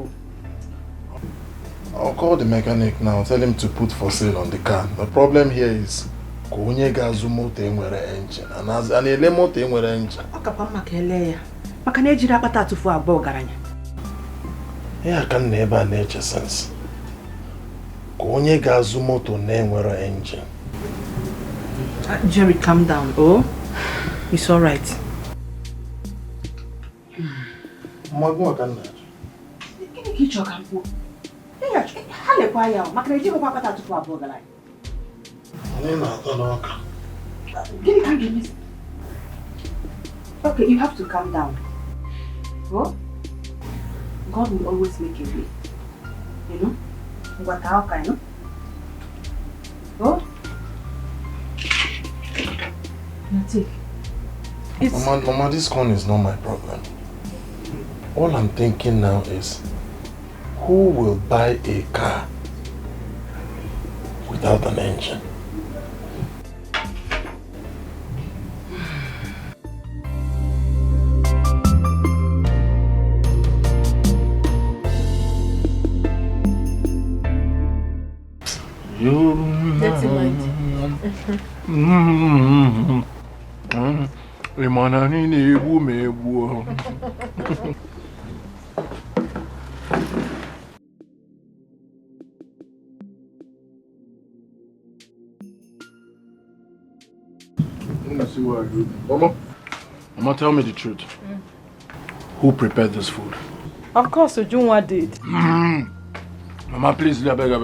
I'll call the mechanic now, tell him to put for sale on the car. The problem here is Konye gazu moto enwere engine and ele moto enwere engine. Okapa maka ele ya. Maka na ejiri akpata atufu abụọ garanya. Yeah, I can never nature sense. Onye gazu moto na-enwere engine. Jerry, calm down. Oh, it's all right. Magwa kana. Kini kicho kampo. Yeah, hale kwa yao. Makreji kwa pata tu kwa boga lai. Ani na tonoka. Kini can give me. Okay, you have to calm down. Oh? God will always make a way. You know? What how kind of? Oh? Take. Mama, this corn is not my problem. All I'm thinking now is, who will buy a car without an engine? That's in mind. Imanani nebu mebu. Let me see what I do. Mama, tell me the truth. Who prepared this food? Of course, Ujunwa did. Mama, please, I beg. I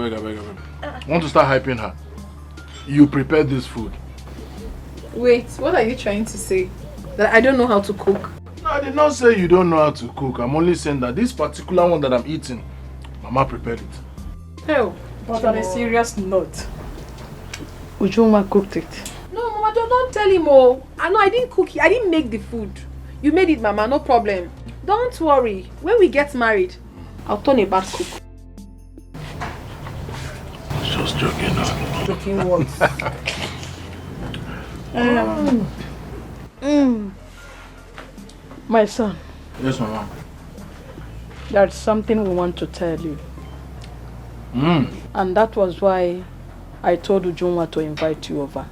want to start hyping her. You prepared this food. Wait, what are you trying to say? That I don't know how to cook? No, I did not say you don't know how to cook. I'm only saying that this particular one that I'm eating, Mama prepared it. Oh, but on a serious note. Ujunwa cooked it. No, Mama, don't tell him. Oh, I know I didn't cook it. I didn't make the food. You made it, Mama, no problem. Don't worry. When we get married, I'll turn a bad cook. Just joking now. Joking what? My son. Yes, Mama. There's something we want to tell you. And that was why I told Ujunwa to invite you over.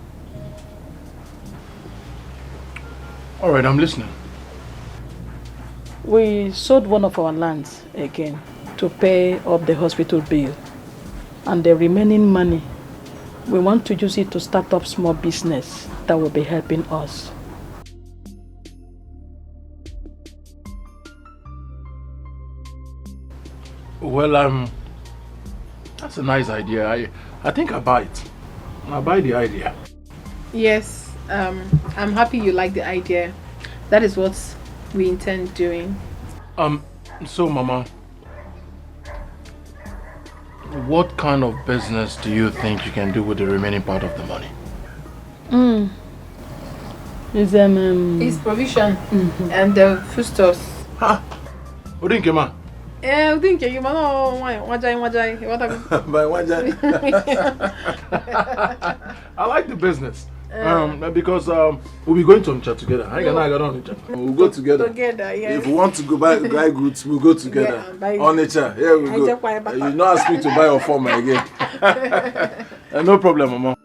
All right, I'm listening. We sold one of our lands again to pay up the hospital bill. And the remaining money, we want to use it to start up small business that will be helping us. Well, that's a nice idea. I think I buy it. I buy the idea. Yes, I'm happy you like the idea. That is what we intend doing. So Mama, what kind of business do you think you can do with the remaining part of the money? It's provision and the foodstuffs. Ha! Udinkema. Udinkema no wajai. By wajai. I like the business. Because we'll be going to Onitsha together. I got on Onitsha. We'll go together. Together, yes. If we want to go buy goods, we'll go together. Onitsha, here we go. You not ask me to buy your form again. No problem, Mama.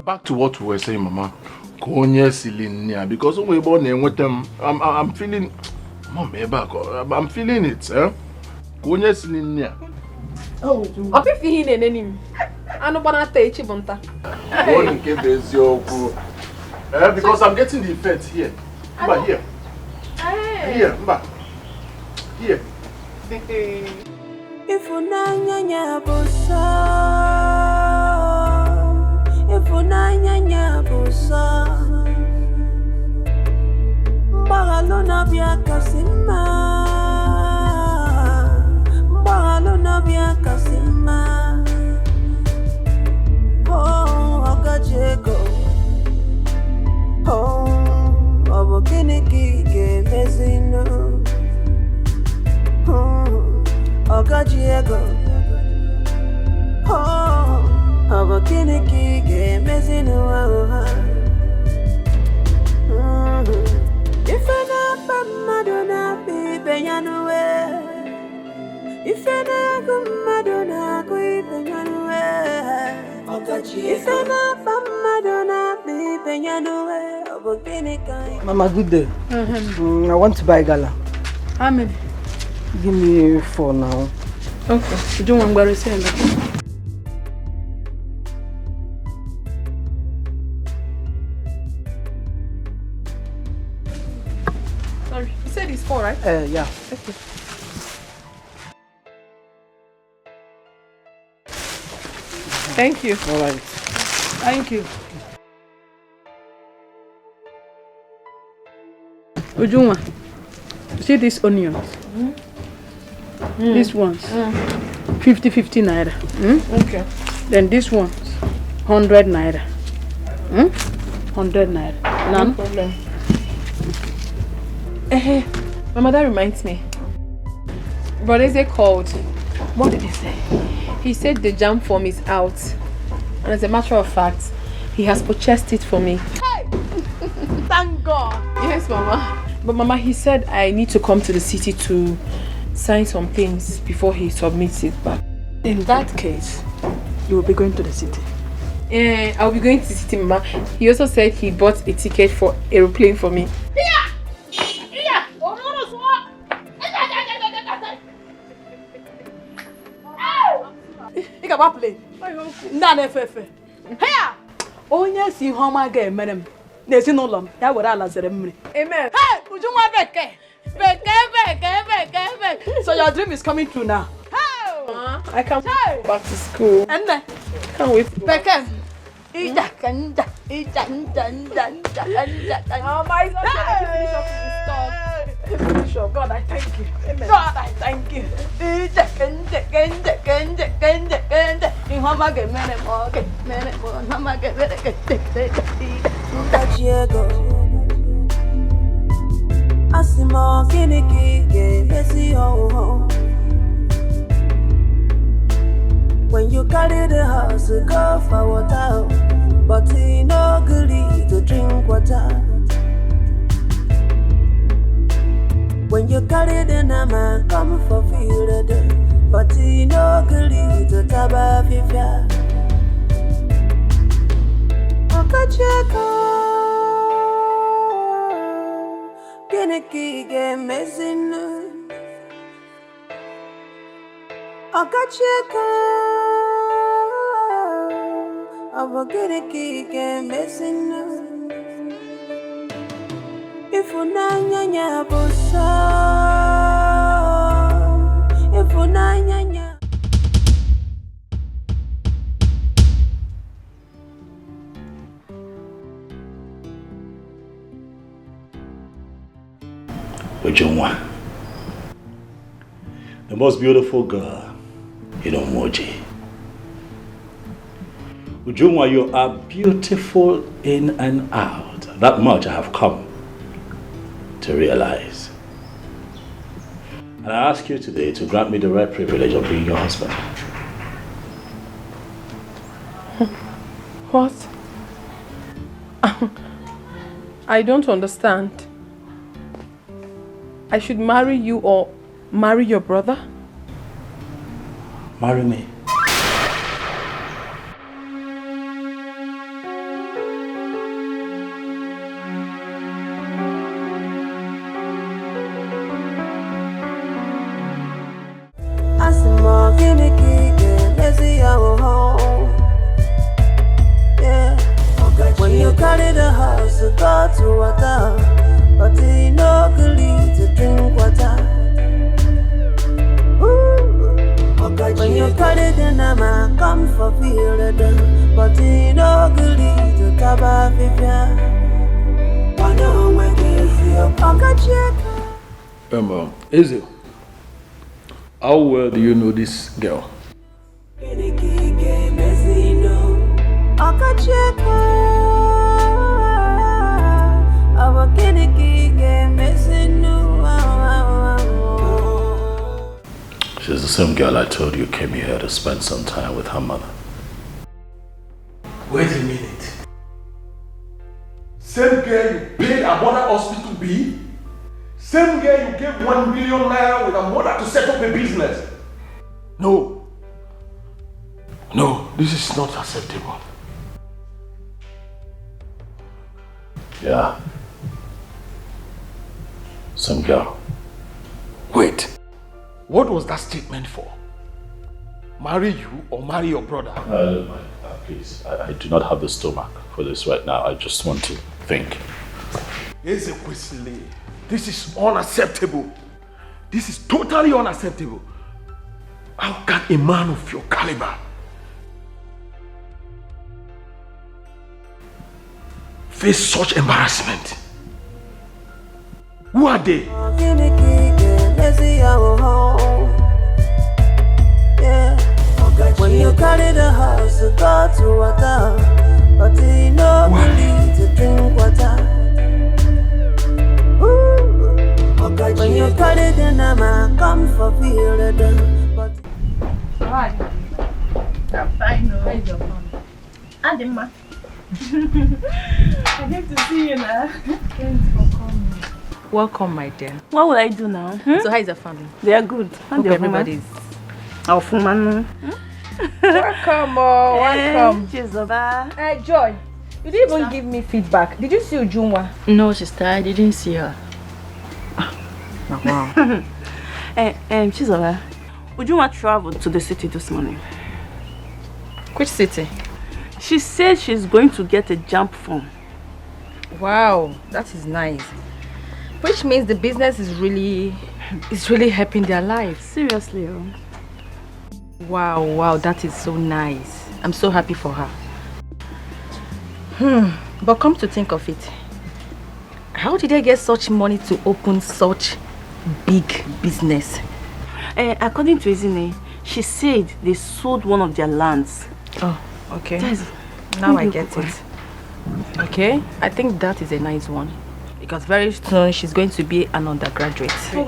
Back to what we were saying, Mama. Because we born with them, I'm feeling. Mom, I'm feeling it. Oh, I'm feeling it. Because I'm getting the effect here. Here. Here. If unanya busa Mbagalona bia kasima Oh, Okajeko Oh, Obokiniki Mezino Okajeko Oh, Obokiniki Mezino If I not Madonna be Benyanue If I not Madonna go Benyanue If I not Madonna be Benyanue Mama, good day. I want to buy gala. How many? Give me 4 now. Okay. You don't want to send said it's 4, right? Yeah. Okay. Thank you. All right. Thank you. Ujunwa, see these onions? These ones, 50 naira. Okay. Then this one's 100 naira. 100 naira. No problem. My mother reminds me. Brother called. What did he say? He said the jam form is out. And as a matter of fact, he has purchased it for me. Hey! Thank God! Yes, Mama. But Mama, he said I need to come to the city to sign some things before he submits it back. In that case, you will be going to the city. I'll be going to the city, Mama. He also said he bought a ticket for aeroplane for me. Play. Onye si ihe ọma ga-emere m n'ezinụlọ m ya were ala zere mmiri. Amen. Hey, Ujunwa Beke. So your dream is coming true now. I can't wait back to school. And can't wait. Beke. Oh my God. Finish up. God, I thank you. Amen. God, I thank you. When you carry the house, go for water, but he no good to drink water. When you carry the nama, come for field, but he no good to taba fifia. Okacheko, Geneki game messing. Okacheko, Geneki game messing. If unanya bosa, if unanya. Ujunwa, the most beautiful girl in Omoji. Ujunwa, you are beautiful in and out. That much I have come to realize. And I ask you today to grant me the right privilege of being your husband. What? I don't understand. I should marry you or marry your brother? Marry me. When you carry the house, go to water, but he no good to drink water. When you carry the nama, come for field, but he no good to taba fifia. Ezel, how well do you know this girl? She's the same girl I told you came here to spend some time with her mother. Wait a minute. Same girl you paid a mother hospital bill? Same girl you gave 1 million naira with a mother to set up a business? No. No, this is not acceptable. Yeah. Some girl. Wait. What was that statement for? Marry you or marry your brother? Please, I do not have the stomach for this right now. I just want to think. Ezekwesili, This is unacceptable. This is totally unacceptable. How can a man of your caliber face such embarrassment? Who are they? When you carry the house to go to water, but you know we need to drink water. When you carry the nama, come for feel the So how are you? I'm fine. How is your family? Adema. I get to see you now. Thanks for coming. Welcome, my dear. What will I do now? So how is the family? They are good. Hope everybody's... Our woman. Welcome, welcome. Cheers, Joy, you didn't even give me feedback. Did you see Ujunwa? No, sister, I didn't see her. Wow. Chizoba, Ujunwa traveled to the city this morning. Which city? She said she's going to get a jump form. Wow, that is nice. Which means the business is really helping their lives. Seriously. Wow, that is so nice. I'm so happy for her. But come to think of it, how did they get such money to open such big business? According to Ezine, she said they sold one of their lands. Oh, okay. Now I get it. Okay, I think that is a nice one. Because very soon she's going to be an undergraduate. I'm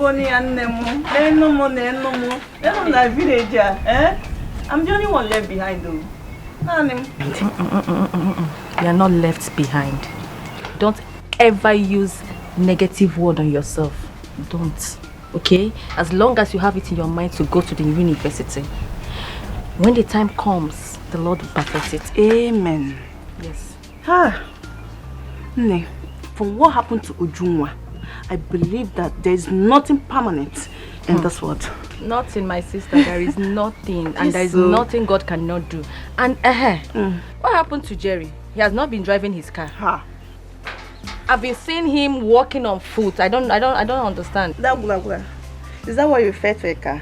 the only one left behind though. You are not left behind. Don't ever use negative word on yourself. Don't. Okay? As long as you have it in your mind to go to the university, when the time comes, the Lord will perfect it. Amen. Yes. From what happened to Ujunwa, I believe that there is nothing permanent in this world. Nothing, my sister. There is nothing. And there is nothing God cannot do. And what happened to Jerry? He has not been driving his car. I've been seeing him walking on foot. I don't understand. Is that why you refer to a car?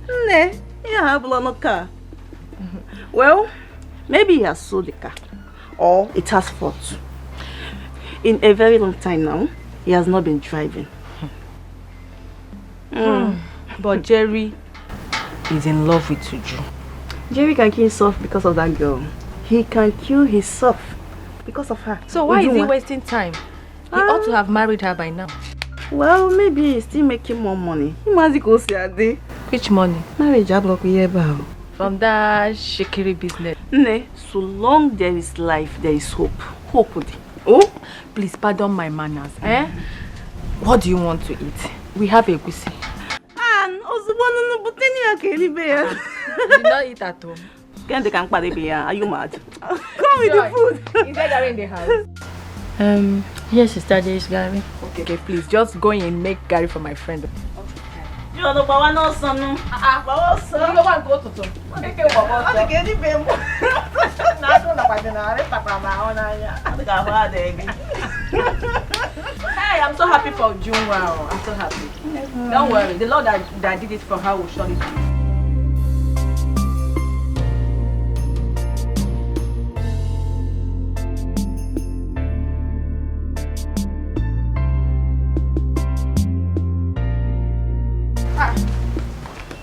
No, you have no car. Well, maybe he has sold the car. Or it has fault. In a very long time now, he has not been driving. But Jerry is in love with Uju. Jerry can kill himself because of that girl. He can kill himself because of her. So why is he wasting time? He ought to have married her by now. Well, maybe he's still making more money. He must go see a day. Which money? Marriage block from that shikiri business. So long there is life, there is hope. Hope. Oh, please pardon my manners. What do you want to eat? We have a gusi. You did not eat at home. Are you mad? Come with the food. Is there Gary in the house? Yes, sister, there is Gary. Okay, please just go in and make Gary for my friend. You are the Baba no son. Baba son. You want to go to Tom? Okay, Baba. I get the baby. Na don't know na papa ma ona ya. Hey, I'm so happy for June. Wow, I'm so happy. Don't worry, the Lord that did it for her will surely do it.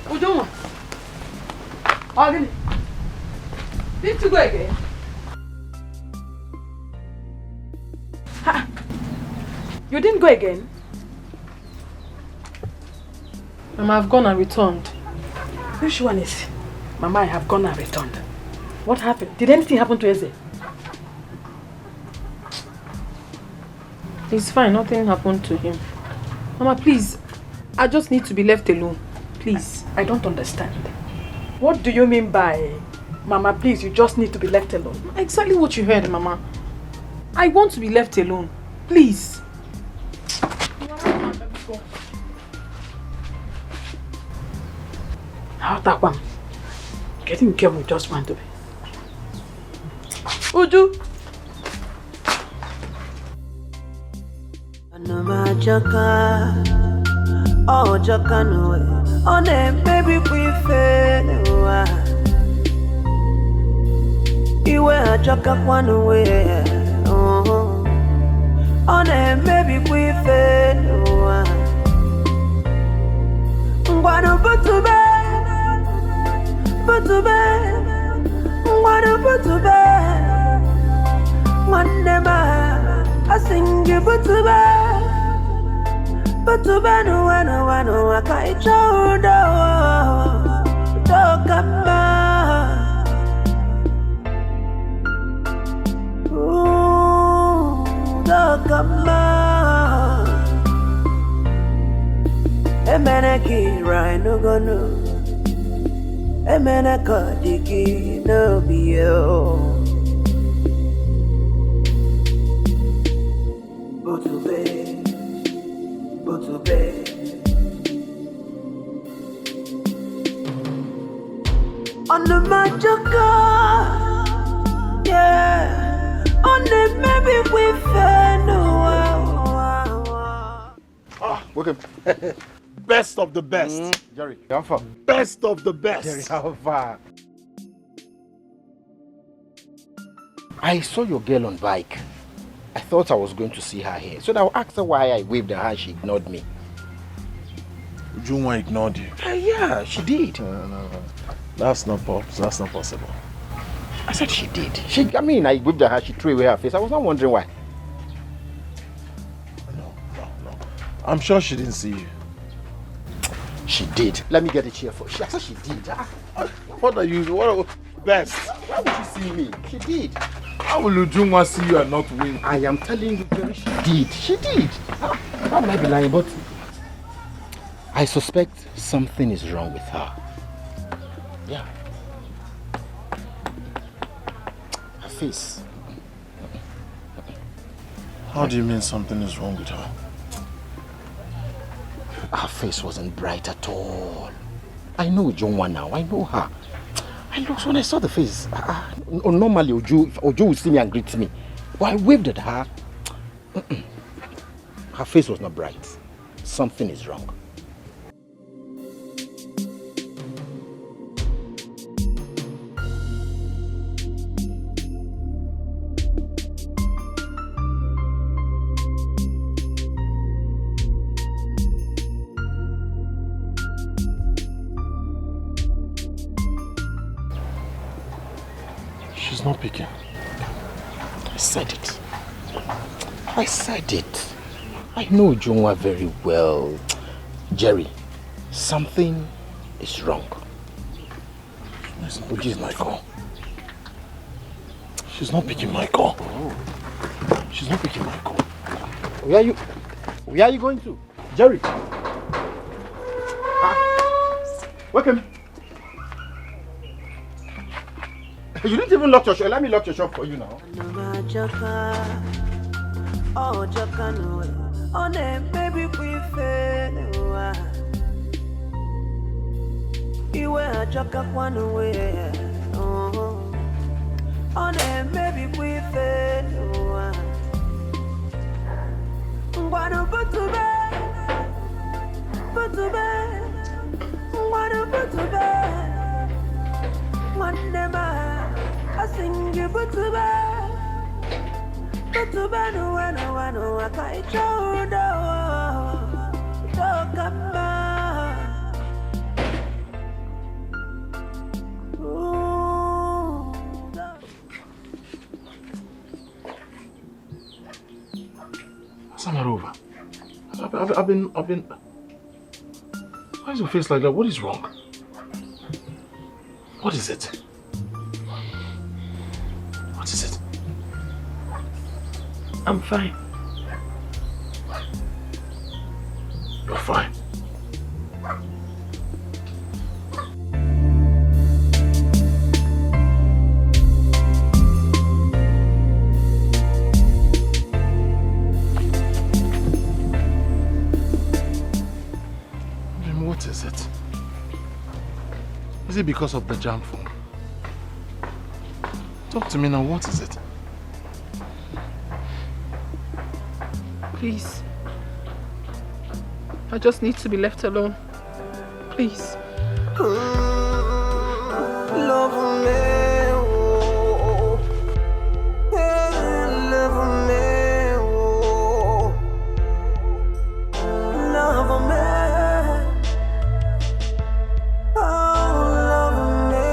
Ujunwa. Need to go again. You didn't go again? Mama, I've gone and returned. Which one is? Mama, I have gone and returned. What happened? Did anything happen to Eze? He's fine, nothing happened to him. Mama, please, I just need to be left alone. Please, I don't understand. What do you mean by, Mama, please, you just need to be left alone? Exactly what you heard, Mama. I want to be left alone. Please. How that one? Getting careful just want to be. Uju! No ma jaka, oh jaka no, oh ne baby we fail. Iwe a jaka kwanu we, oh ne baby we fail. Ngwanu butube, ngwanu butube, ngwanema. I sing you butube no wano akai chodo dokama dokama emene kira no gono emene kodiki no bio. On the Majaka, yeah. On the maybe we fail. Okay. Best of the best. Jerry, how far? Best of the best. Jerry, how far? I saw your girl on bike. I thought I was going to see her here. So I asked her why I waved at her. She ignored me. Ujunwa ignored you? Yeah, she did. No. That's not possible. I said she did. I waved at her. She threw away her face. I was not wondering why. No. I'm sure she didn't see you. She did. Let me get a chair for her. I said she did. What best? Why would she see me? She did. How will Ujunwa see you and not win? I am telling you, Jerry, she did. She did. Why would I be lying? But I suspect something is wrong with her. Yeah. Her face. How do you mean something is wrong with her? Her face wasn't bright at all. I know Ujunwa now. I know her. I looked when I saw the face. Normally, Ojo would see me and greet me. But I waved at her. Her face was not bright. Something is wrong. She's not picking. I said it. I know Ujunwa very well. Jerry, something is wrong. Which is my call. She's not picking my call. She's not picking my call. Where are you going to? Jerry. Welcome. You didn't even lock your shop. Let me lock your shop for you now. Oh, Jacano, oh, baby, we fail. You were Jacka one away. Oh, baby, we fail. What about to bed? What about to bed? One never. I sing you but to bed no I can't show Samarova, I've been. Why is your face like that? What is wrong? What is it? What is it? I'm fine. You're fine. Then what is it? Is it because of the jam phone? Talk to me now, what is it? Please, I just need to be left alone. Please. Love me, oh. Hey, love me, oh. Love me. Oh, love me,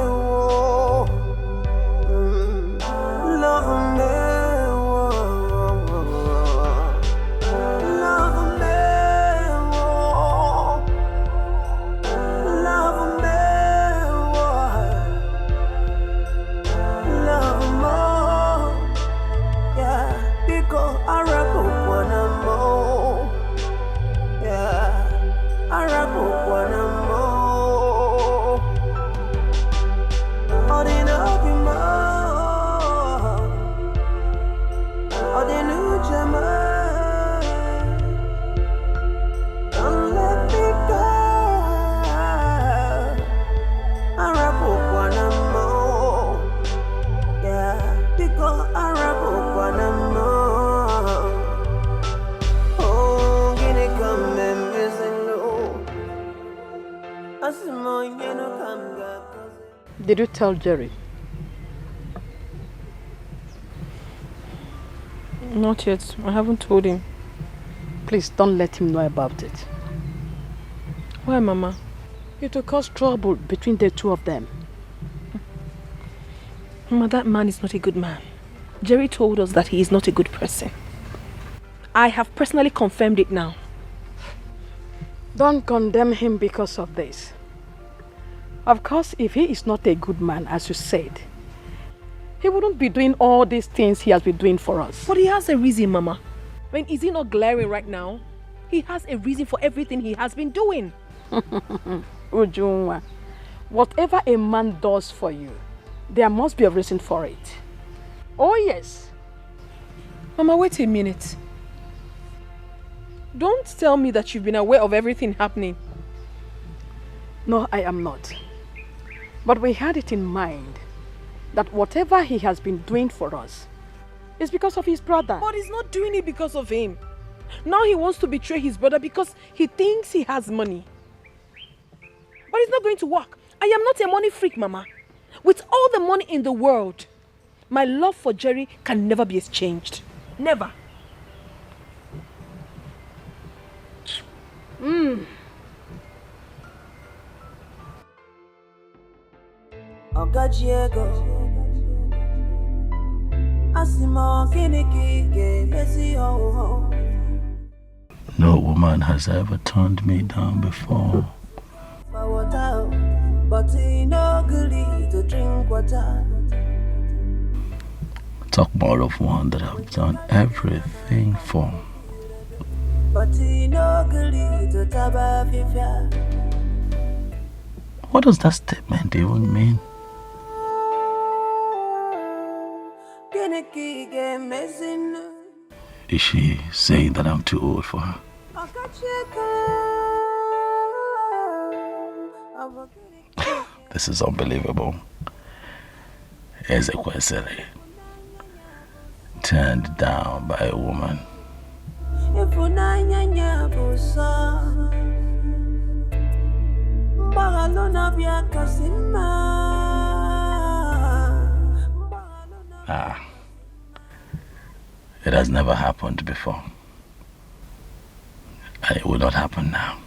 oh. Love me, oh. Love me, oh. Love me. Did you tell Jerry? Not yet. I haven't told him. Please don't let him know about it. Why, Mama? It will cause trouble between the two of them. Mama, that man is not a good man. Jerry told us that he is not a good person. I have personally confirmed it now. Don't condemn him because of this. Of course, if he is not a good man, as you said, he wouldn't be doing all these things he has been doing for us. But he has a reason, Mama. I mean, is he not glaring right now? He has a reason for everything he has been doing. Ujunwa, whatever a man does for you, there must be a reason for it. Oh yes. Mama, wait a minute. Don't tell me that you've been aware of everything happening. No, I am not. But we had it in mind that whatever he has been doing for us is because of his brother. But he's not doing it because of him. Now he wants to betray his brother because he thinks he has money. But it's not going to work. I am not a money freak, Mama. With all the money in the world, my love for Jerry can never be exchanged. Never. No woman has ever turned me down before. Talk more of one that I've done everything for. What does that statement even mean? Is she saying that I'm too old for her? This is unbelievable. Ezekwesili turned down by a woman. It has never happened before. And it will not happen now.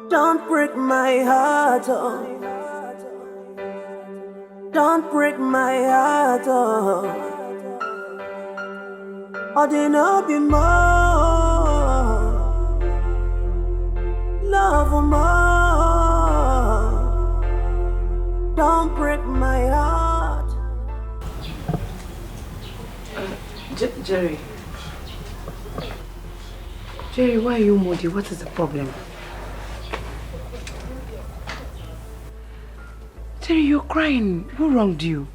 Don't break my heart, oh. Don't break my heart, oh. I didn't know be more. Love more. Don't break my heart. Jerry. Jerry, why are you moody? What is the problem? Jerry, you're crying. Who wronged you?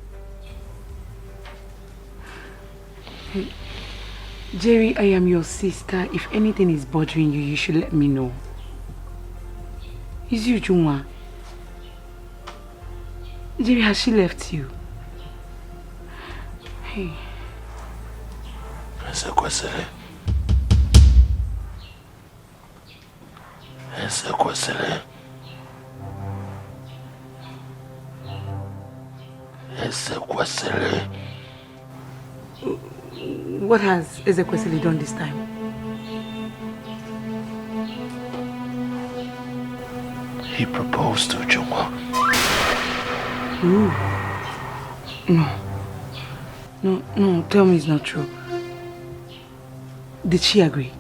Hey, Jerry, I am your sister. If anything is bothering you, you should let me know. It's you, Junwa. Jerry, has she left you? Hey. Ezekwesili. Ezekwesili. Ezekwesili. What has Ezekwesili done this time? He proposed to Junwa. Ooh. No, tell me it's not true. Did she agree?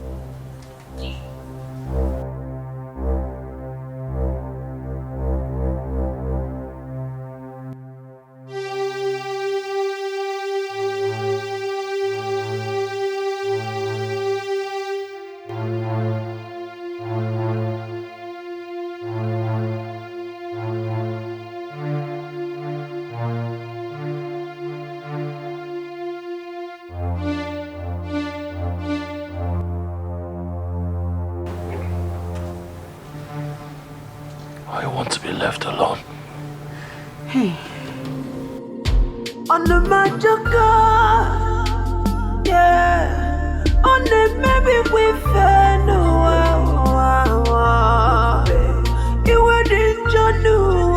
On the Majoka, yeah. On the maybe we fair no. You wouldn't know,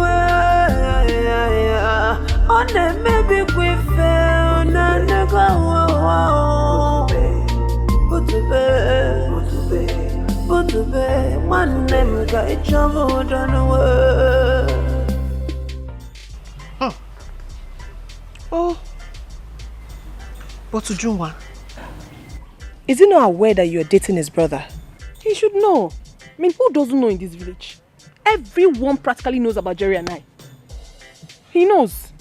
yeah. On the maybe we fair no. But to be, one name got each other done away. Oh, but Ujunwa, is he not aware that you are dating his brother? He should know. I mean, who doesn't know in this village? Everyone practically knows about Jerry and I. He knows.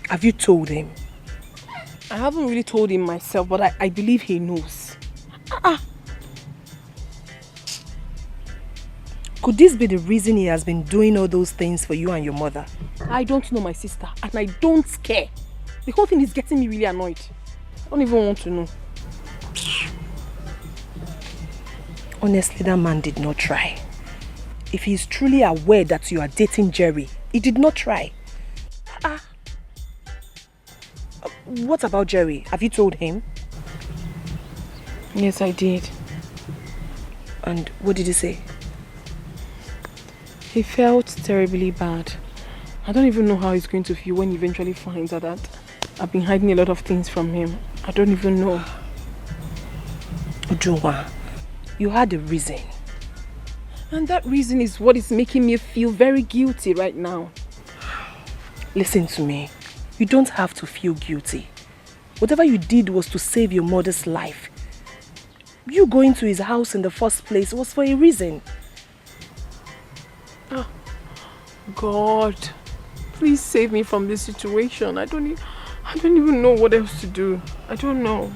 Have you told him? I haven't really told him myself, but I believe he knows. Could this be the reason he has been doing all those things for you and your mother? I don't know my sister, and I don't care. The whole thing is getting me really annoyed. I don't even want to know. Honestly, that man did not try. If he is truly aware that you are dating Jerry, he did not try. What about Jerry? Have you told him? Yes, I did. And what did he say? He felt terribly bad. I don't even know how he's going to feel when he eventually finds out that I've been hiding a lot of things from him. I don't even know. Ujunwa, you had a reason. And that reason is what is making me feel very guilty right now. Listen to me. You don't have to feel guilty. Whatever you did was to save your mother's life. You going to his house in the first place was for a reason. Oh, God, please save me from this situation. I don't even know what else to do. I don't know.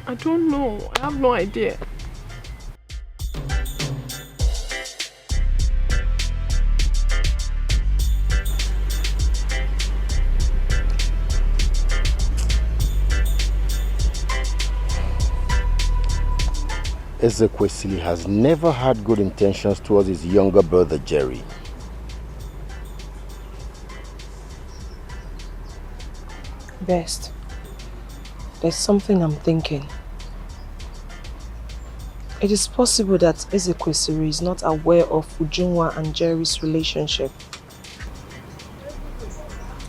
I have no idea. Ezekwesili has never had good intentions towards his younger brother Jerry. Best, there's something I'm thinking. It is possible that Ezekwesili is not aware of Ujunwa and Jerry's relationship.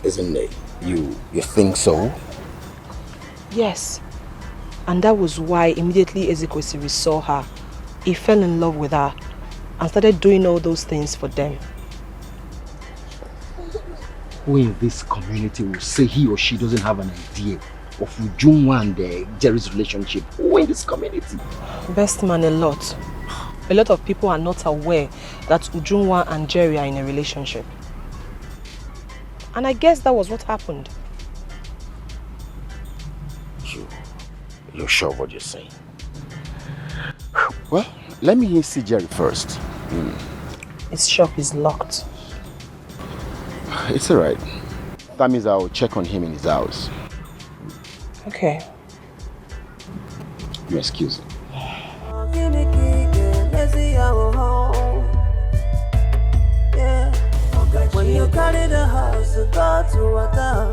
Isn't it? You think so? Yes. And that was why immediately Ezekwesili saw her, he fell in love with her and started doing all those things for them. Who in this community will say he or she doesn't have an idea of Ujunwa and Jerry's relationship? Who in this community? Best man, a lot. A lot of people are not aware that Ujunwa and Jerry are in a relationship. And I guess that was what happened. You You're sure of what you're saying? Well, let me see Jerry first. His shop is locked. It's alright. That means I'll check on him in his house. Okay. You excuse me. When you carry the house, you go to water,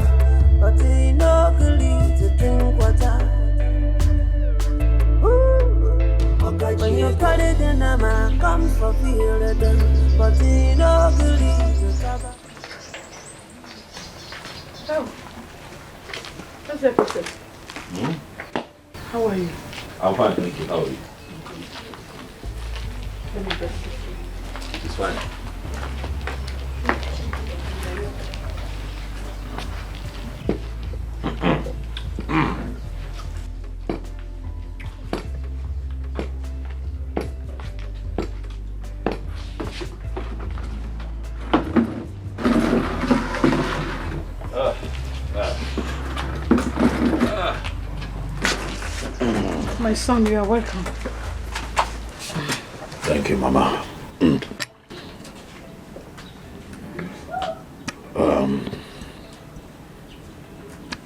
but you no good to drink water. When you carry the nama, come for feel it, but you no good to cover. Oh, how's everything? How are you? I'm fine, thank you. How are you? Let me just It's fine. My son, you are welcome. Thank you, Mama.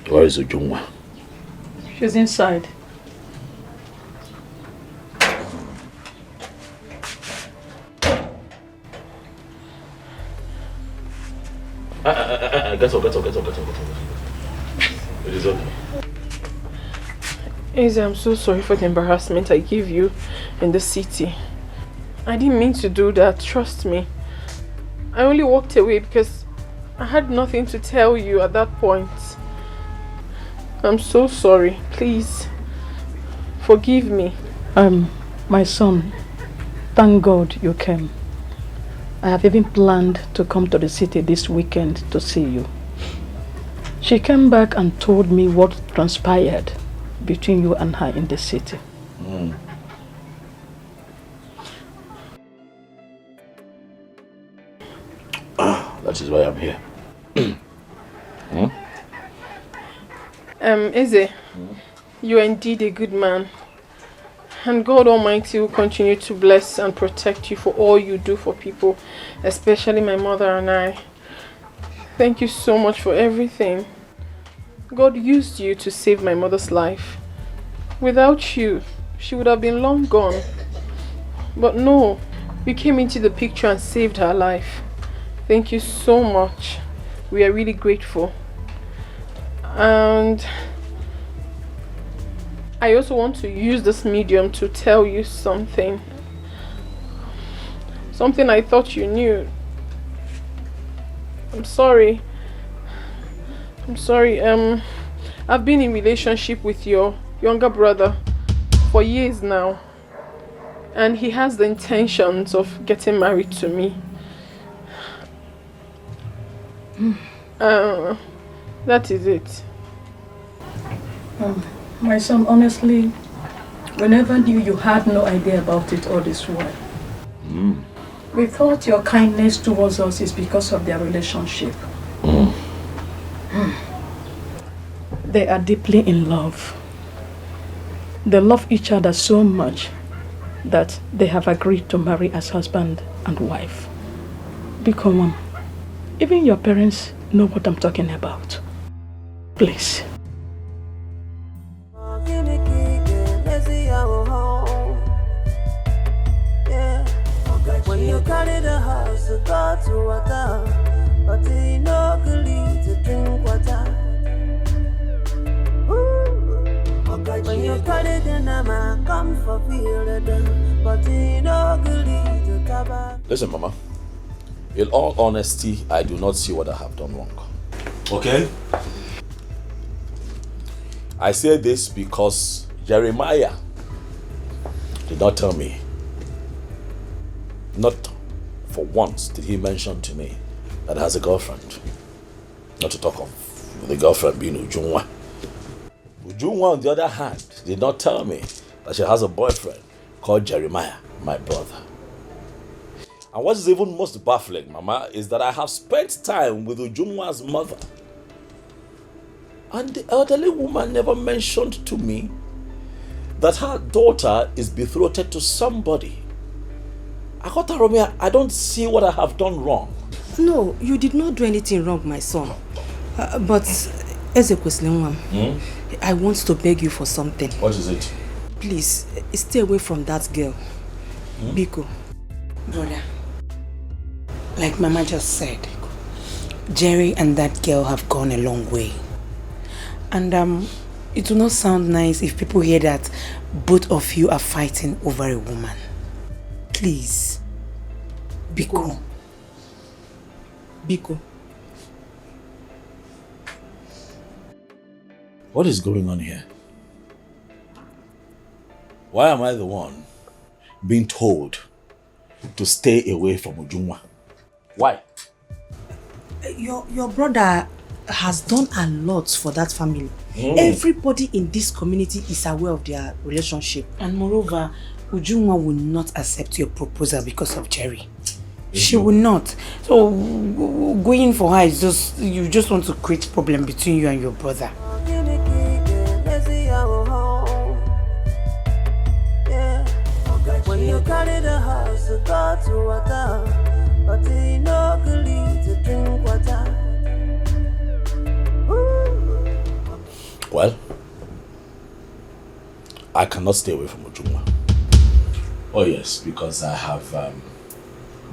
Where is Ujungwa? She's inside. Get up. It is okay. Izzy, I'm so sorry for the embarrassment I gave you in the city. I didn't mean to do that, trust me. I only walked away because I had nothing to tell you at that point. I'm so sorry. Please, forgive me. My son, thank God you came. I have even planned to come to the city this weekend to see you. She came back and told me what transpired between you and her in the city. That is why I'm here. Izzy, you are indeed a good man. And God Almighty will continue to bless and protect you for all you do for people, especially my mother and I. Thank you so much for everything. God used you to save my mother's life. Without you, she would have been long gone. But no, you came into the picture and saved her life. Thank you so much. We are really grateful. And I also want to use this medium to tell you something. Something I thought you knew. I'm sorry. I've been in relationship with your younger brother for years now. And he has the intentions of getting married to me. That is it. My son, honestly, we never knew you had no idea about it all this while. We thought your kindness towards us is because of their relationship. They are deeply in love. They love each other so much that they have agreed to marry as husband and wife. Because even your parents know what I'm talking about. Please. When you carry the house, you go to water, but you no good to drink water. When you carry the nama, come for feel it, but you no good to cover. Listen, Mama. In all honesty, I do not see what I have done wrong. Okay? I say this because Jeremiah did not tell me. Not for once did he mention to me that he has a girlfriend. Not to talk of the girlfriend being Ujungwa. Ujungwa, on the other hand, did not tell me that she has a boyfriend called Jeremiah, my brother. And what is even most baffling, Mama, is that I have spent time with Ujungwa's mother. And the elderly woman never mentioned to me that her daughter is betrothed to somebody. I don't see what I have done wrong. No, you did not do anything wrong, my son. But, Ezekwesili, I want to beg you for something. What is it? Please, stay away from that girl. Biko. Brother, like Mama just said, Jerry and that girl have gone a long way. And it will not sound nice if people hear that both of you are fighting over a woman. Please. Biko. Biko. What is going on here? Why am I the one being told to stay away from Ujunwa? Why? Your brother has done a lot for that family. Everybody in this community is aware of their relationship. And moreover, Ujunwa will not accept your proposal because of Jerry. She will not. So going for her is just, you just want to create problem between you and your brother. When you carry the house, you go to water, but you know to drink water. Well, I cannot stay away from Ujunwa. Oh yes, because I have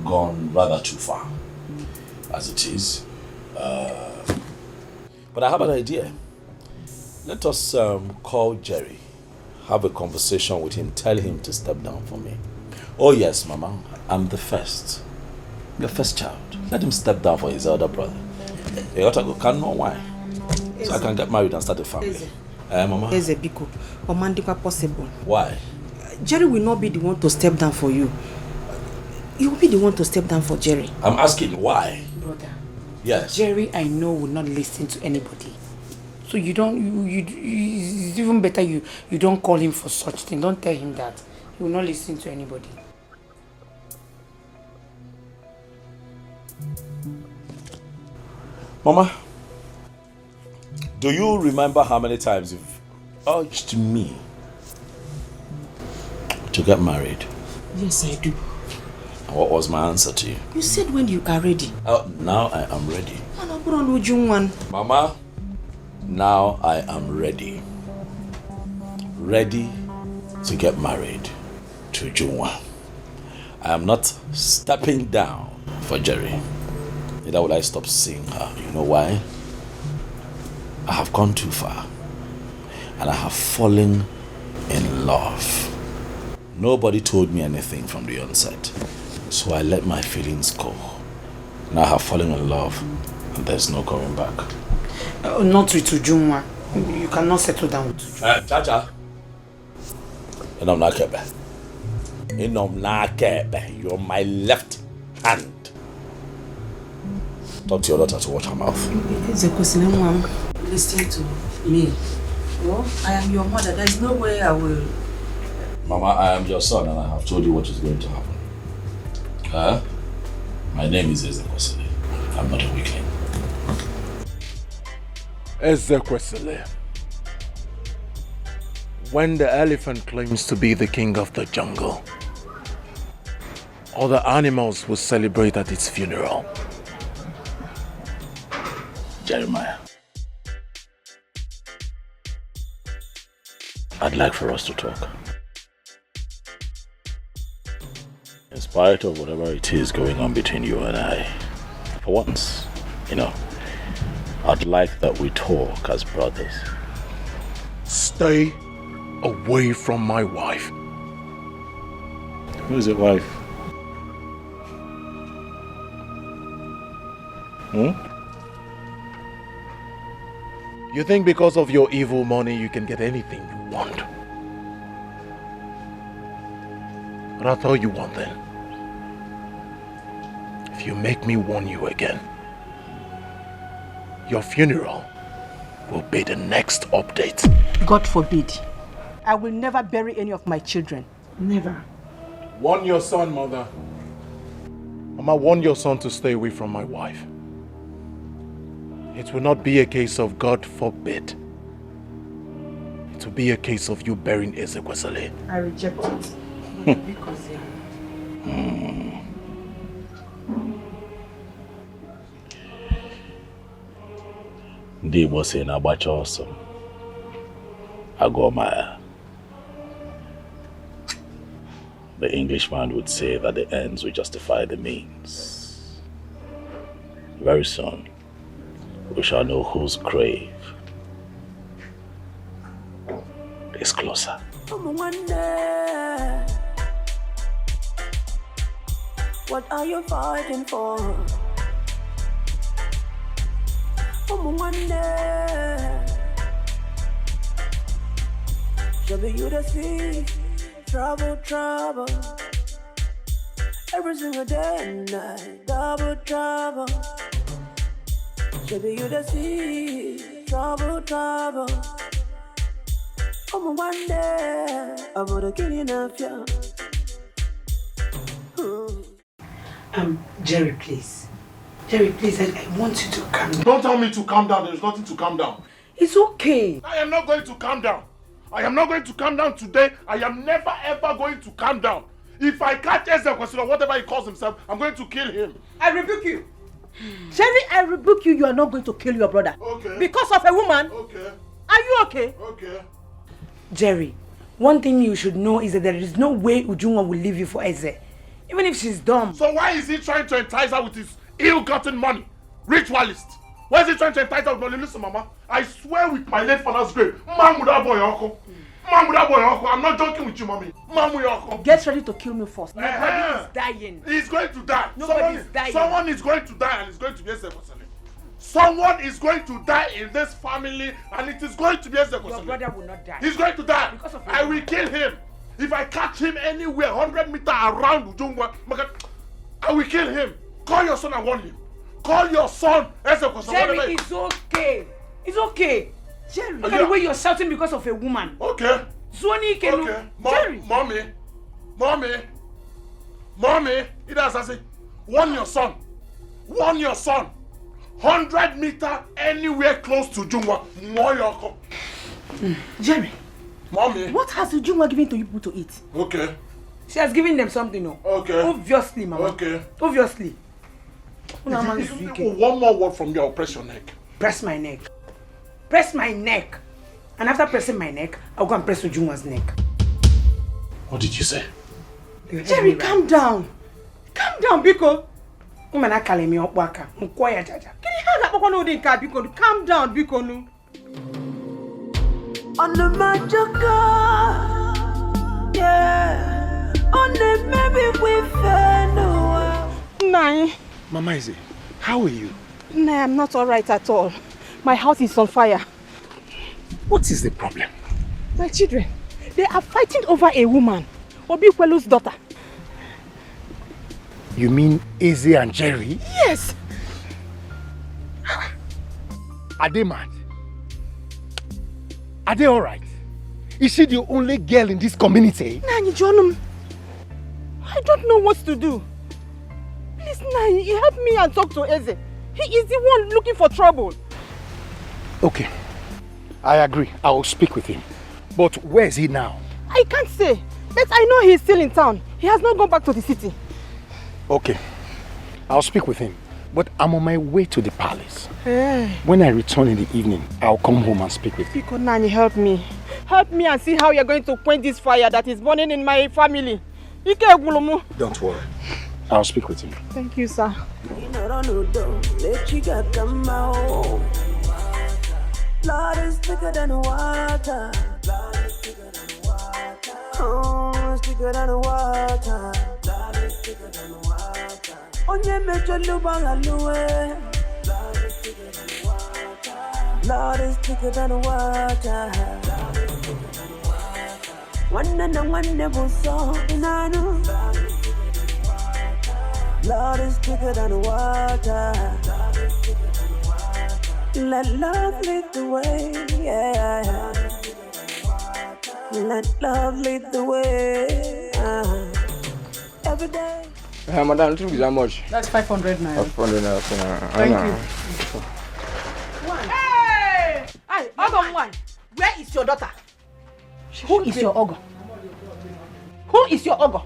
gone rather too far, as it is. But I have an idea. Let us call Jerry, have a conversation with him, tell him to step down for me. Oh yes, Mama, I'm the first. Your first child. Let him step down for his elder brother. You got to go, can't know why. So I can get married and start a family. Mama? Eze Biko, Omandikwa possible. Why? Jerry will not be the one to step down for you. You will be the one to step down for Jerry. I'm asking why? Brother. Yes. Jerry, I know, will not listen to anybody. So you don't, it's even better you don't call him for such thing. Don't tell him that. He will not listen to anybody. Mama, do you remember how many times you've urged me to get married? Yes, I do. And what was my answer to you? You said when you are ready. Now I am ready. Mama, now I am ready. Ready to get married to Ujunwa. I am not stepping down for Jerry. Neither will I stop seeing her. You know why? I have gone too far. And I have fallen in love. Nobody told me anything from the onset. So I let my feelings go. Now I have fallen in love. And there's no going back. Not with Ujunwa. You cannot settle down with Ujunwa. Chacha. You're my left hand. Talk to your daughter to watch her mouth. It's a question. Listen to me. Well, I am your mother. There is no way I will. Mama, I am your son and I have told you what is going to happen. My name is Ezekwesili. I'm not a weakling. Ezekwesili. When the elephant claims to be the king of the jungle, other animals will celebrate at its funeral. Jeremiah, I'd like for us to talk. In spite of whatever it is going on between you and I, for once, I'd like that we talk as brothers. Stay away from my wife. Who is your wife? You think because of your evil money you can get anything you want? But I'll tell you one thing. If you make me warn you again, your funeral will be the next update. God forbid. I will never bury any of my children. Never. Warn your son, mother. Mama, warn your son to stay away from my wife. It will not be a case of God forbid. to be a case of you burying Ezekwesili. I reject it. Because Ndị Igbo say na agbacha ọsọ agụọ. The Englishman would say that the ends will justify the means. Very soon, we shall know whose grave is closer. What are you fighting for? Should be you to see trouble. Every single day and night, double trouble. Should be you to see trouble. One day, I'm gonna kill you now. Jerry, please. Jerry, please, I want you to calm down. Don't tell me to calm down. There's nothing to calm down. It's okay. I am not going to calm down. I am not going to calm down today. I am never ever going to calm down. If I catch Ezekwesili or whatever he calls himself, I'm going to kill him. I rebuke you. Jerry, I rebuke you. You are not going to kill your brother. Okay. Because of a woman. Okay. Are you okay? Okay. Jerry, one thing you should know is that there is no way Ujunwa will leave you for Eze. Even if she's dumb. So why is he trying to entice her with his ill-gotten money? Ritualist. Why is he trying to entice her with money? Listen, Mama, I swear with my late father's grave, I'm not joking with you, Mommy. Get ready to kill me first. Nobody is dying. He's going to die. Nobody is dying. Someone is going to die, and it's going to be Ezekwesili. Someone is going to die in this family, and it is going to be Ezekwesili. Your brother will not die. He's going to die. Because of I will kill him. If I catch him anywhere 100 meters around Ujungwa, I will kill him. Call your son and warn him. Call your son. Jerry, it's okay. It's okay. Jerry, look at the way you're shouting because of a woman. Okay. Zoni Kenu. Okay. Jerry. Mommy. It has to say, warn your son. Warn your son. 100 meters anywhere close to Ujungwa. Jerry. Mommy. What has Ujungwa given to you people to eat? Okay. She has given them something, no? Okay. Obviously, Mama. Okay. Obviously. One more word from you, I'll press your neck. Press my neck. Press my neck. And after pressing my neck, I'll go and press Ujungwa's neck. What did you say? Jerry, calm down. Calm down, Biko. Calm down, Biko. On the magic car, yeah. On the maybe we fell away. Nai. Mama Izzy, how are you? Nai, I'm not alright at all. My house is on fire. What is the problem? My children, they are fighting over a woman, Obikwelu's daughter. You mean Izzy and Jerry? Yes. Are they mad? Are they alright? Is she the only girl in this community? Nani, Jonum, I don't know what to do. Please, Nani, help me and talk to Eze. He is the one looking for trouble. Okay, I agree. I will speak with him. But where is he now? I can't say, but I know he is still in town. He has not gone back to the city. Okay, I'll speak with him. But I'm on my way to the palace. Hey. When I return in the evening, I'll come home and speak with you. Because Nani, help me. Help me and see how you're going to quench this fire that is burning in my family. Don't worry. I'll speak with him. Thank you, sir. Blood is thicker than water. Oh, it's thicker than water. Blood is thicker than water. Onye mecho lubanga luwe. Blood is thicker than water. One and one never saw inano. Blood is thicker than water. Let love lead the way, yeah. Let love lead the way. Every day. Madam, it is how much? That's 500 naira. 500 naira. Thank you. Hey! Hey, Odom one. Where is your daughter? Who is your ogre? Who is your ogre?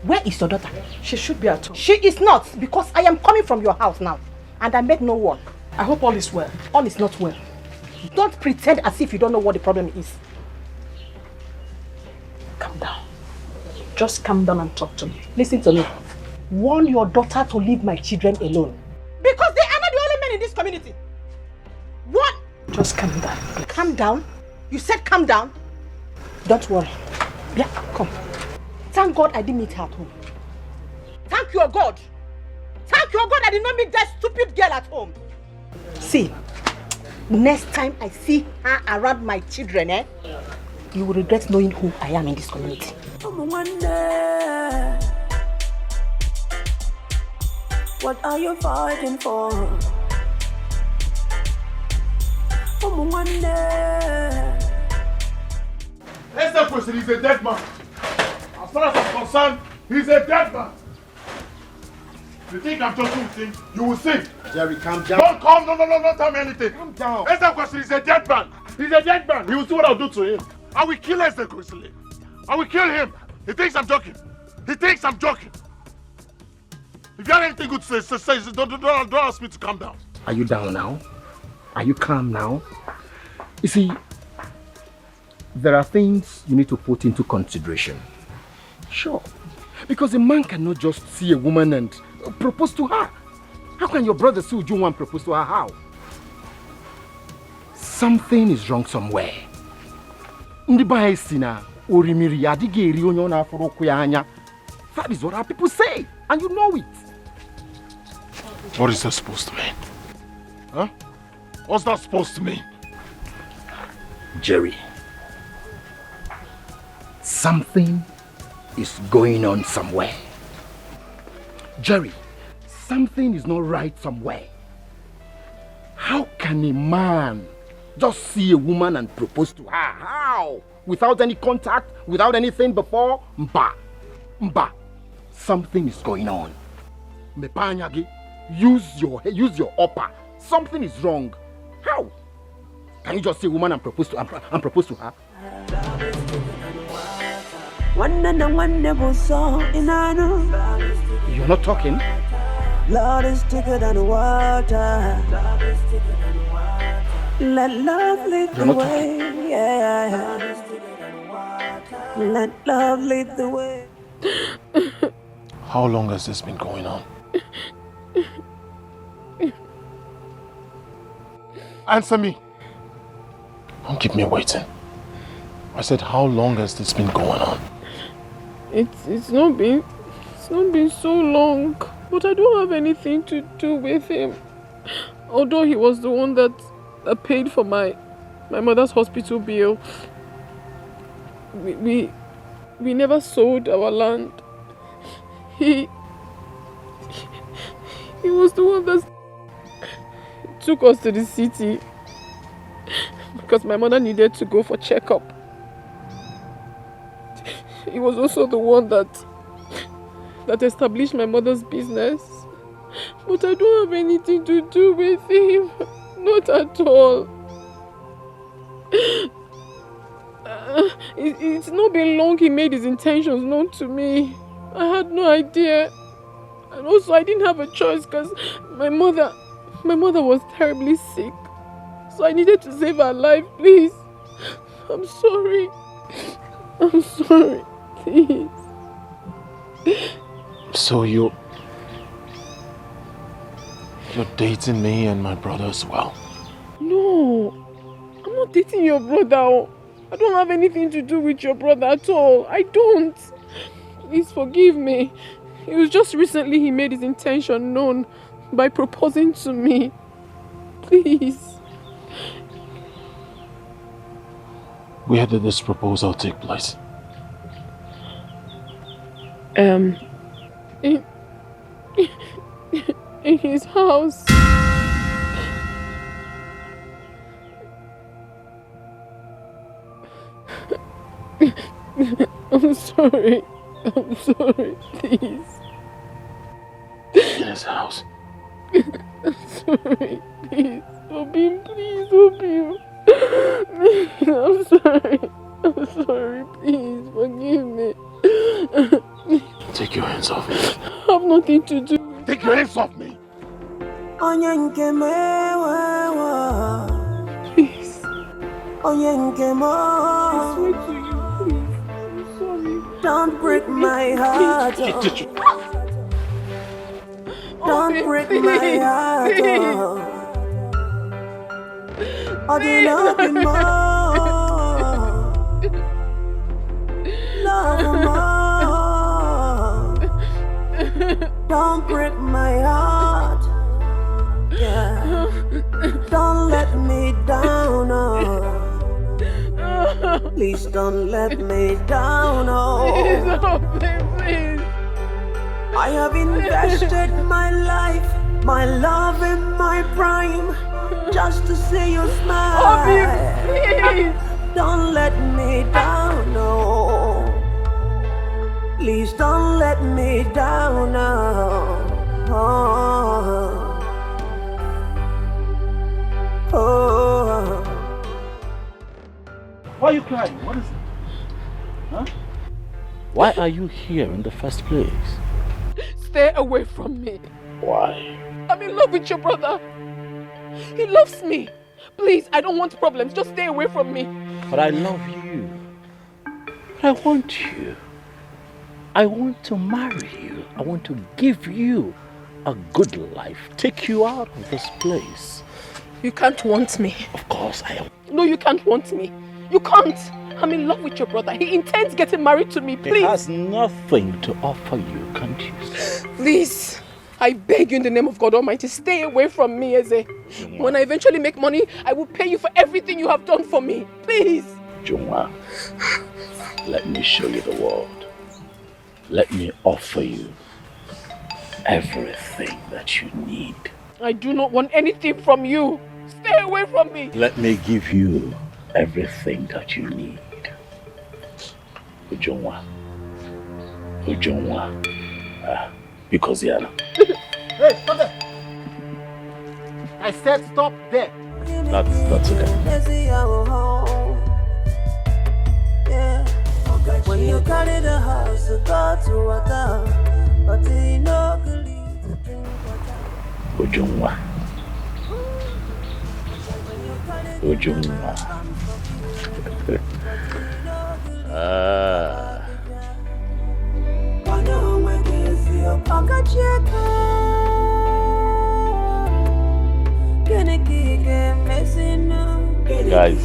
Where is your daughter? She should be at home. She is not, because I am coming from your house now. And I met no one. I hope all is well. All is not well. Don't pretend as if you don't know what the problem is. Calm down. Just calm down and talk to me. Listen to me. Warn your daughter to leave my children alone. Because they are not the only men in this community. What? Just calm down. Calm down? You said calm down? Don't worry. Yeah, come. Thank God I didn't meet her at home. Thank your God. Thank your God I did not meet that stupid girl at home. See, next time I see her around my children, you will regret knowing who I am in this community. What are you fighting for? Let's not question, he's a dead man. As far as I'm concerned, he's a dead man. You think I'm joking with him? You will see. Jerry, calm down. Don't come, no, don't tell me anything. Calm down. Let's not question, he's a dead man. He's a dead man. He will see what I'll do to him. I will kill Esther Chrisley. I will kill him. He thinks I'm joking. He thinks I'm joking. If you have anything good to say, don't ask me to calm down. Are you down now? Are you calm now? You see, there are things you need to put into consideration. Sure. Because a man cannot just see a woman and propose to her. How can your brother see Ujunwa and propose to her? How? Something is wrong somewhere. That is what our people say, and you know it. What is that supposed to mean? Huh? What's that supposed to mean? Jerry, something is going on somewhere. Jerry, something is not right somewhere. How can a man just see a woman and propose to her? How? Without any contact, without anything before? Mba. Something is going on. Mepanyagi, use your upper. Something is wrong. How? Can you just see a woman and propose to her? You're not talking? Love is thicker than water. Let love lead the way. Yeah. Let love lead the way. How long has this been going on? Answer me. Don't keep me waiting. I said, how long has this been going on? It's not been so long, but I don't have anything to do with him. Although he was the one that paid for my mother's hospital bill. We never sold our land. He was the one that took us to the city because my mother needed to go for checkup. He was also the one that established my mother's business. But I don't have anything to do with him. Not at all. It's not been long he made his intentions known to me. I had no idea. And also I didn't have a choice because my mother was terribly sick. So I needed to save her life, please. I'm sorry. I'm sorry. Please. So you're dating me and my brother as well? No. I'm not dating your brother. I don't have anything to do with your brother at all. I don't. Please forgive me. It was just recently he made his intention known by proposing to me. Please. Where did this proposal take place? In his house. I'm sorry. I'm sorry, please. In his house? I'm sorry, please. Obim, please, Obim. I'm sorry. I'm sorry. want to do. Take your hands off me. Please. I swear to you, please. I'm sorry. Don't break my heart. Don't break my heart. I did love you more. Love more. Don't break my heart. Yeah. Don't let me down. Please don't let me down. Please. I have invested my life, my love and my prime, just to see you smile. Please. Don't let me down, no. Please don't let me down, no. Why are you crying? What is it? Huh? Why are you here in the first place? Stay away from me. Why? I'm in love with your brother. He loves me. Please, I don't want problems. Just stay away from me. But I love you. But I want you. I want to marry you. I want to give you a good life. Take you out of this place. You can't want me. Of course I am. No, you can't want me. You can't. I'm in love with your brother. He intends getting married to me. Please. He has nothing to offer you, can't you? Please. I beg you in the name of God Almighty, stay away from me, Eze. When I eventually make money, I will pay you for everything you have done for me. Please. Jungwa, let me show you the world. Let me offer you everything that you need. I do not want anything from you. Stay away from me. Let me give you everything that you need. Ujungwa. Because Yana. Hey, stop there! I said stop there. That's okay. Yeah. When you carry the house, you go to water, but you know Ujungwa. Guys.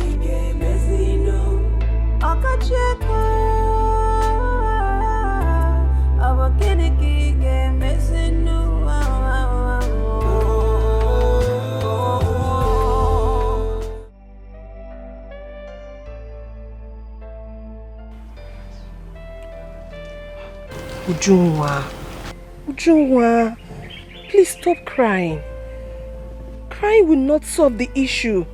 Ujungwa, please stop crying. Crying will not solve the issue.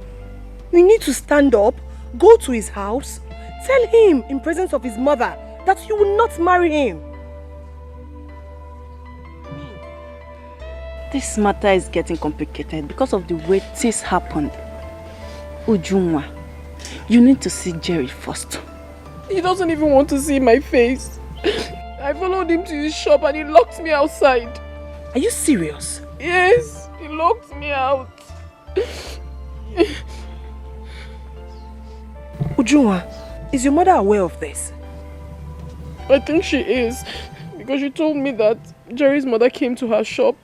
We need to stand up, go to his house, tell him in presence of his mother that you will not marry him. This matter is getting complicated because of the way things happened. Ujungwa, you need to see Jerry first. He doesn't even want to see my face. I followed him to his shop and he locked me outside. Are you serious? Yes, he locked me out. Ujungwa, is your mother aware of this? I think she is, because she told me that Jerry's mother came to her shop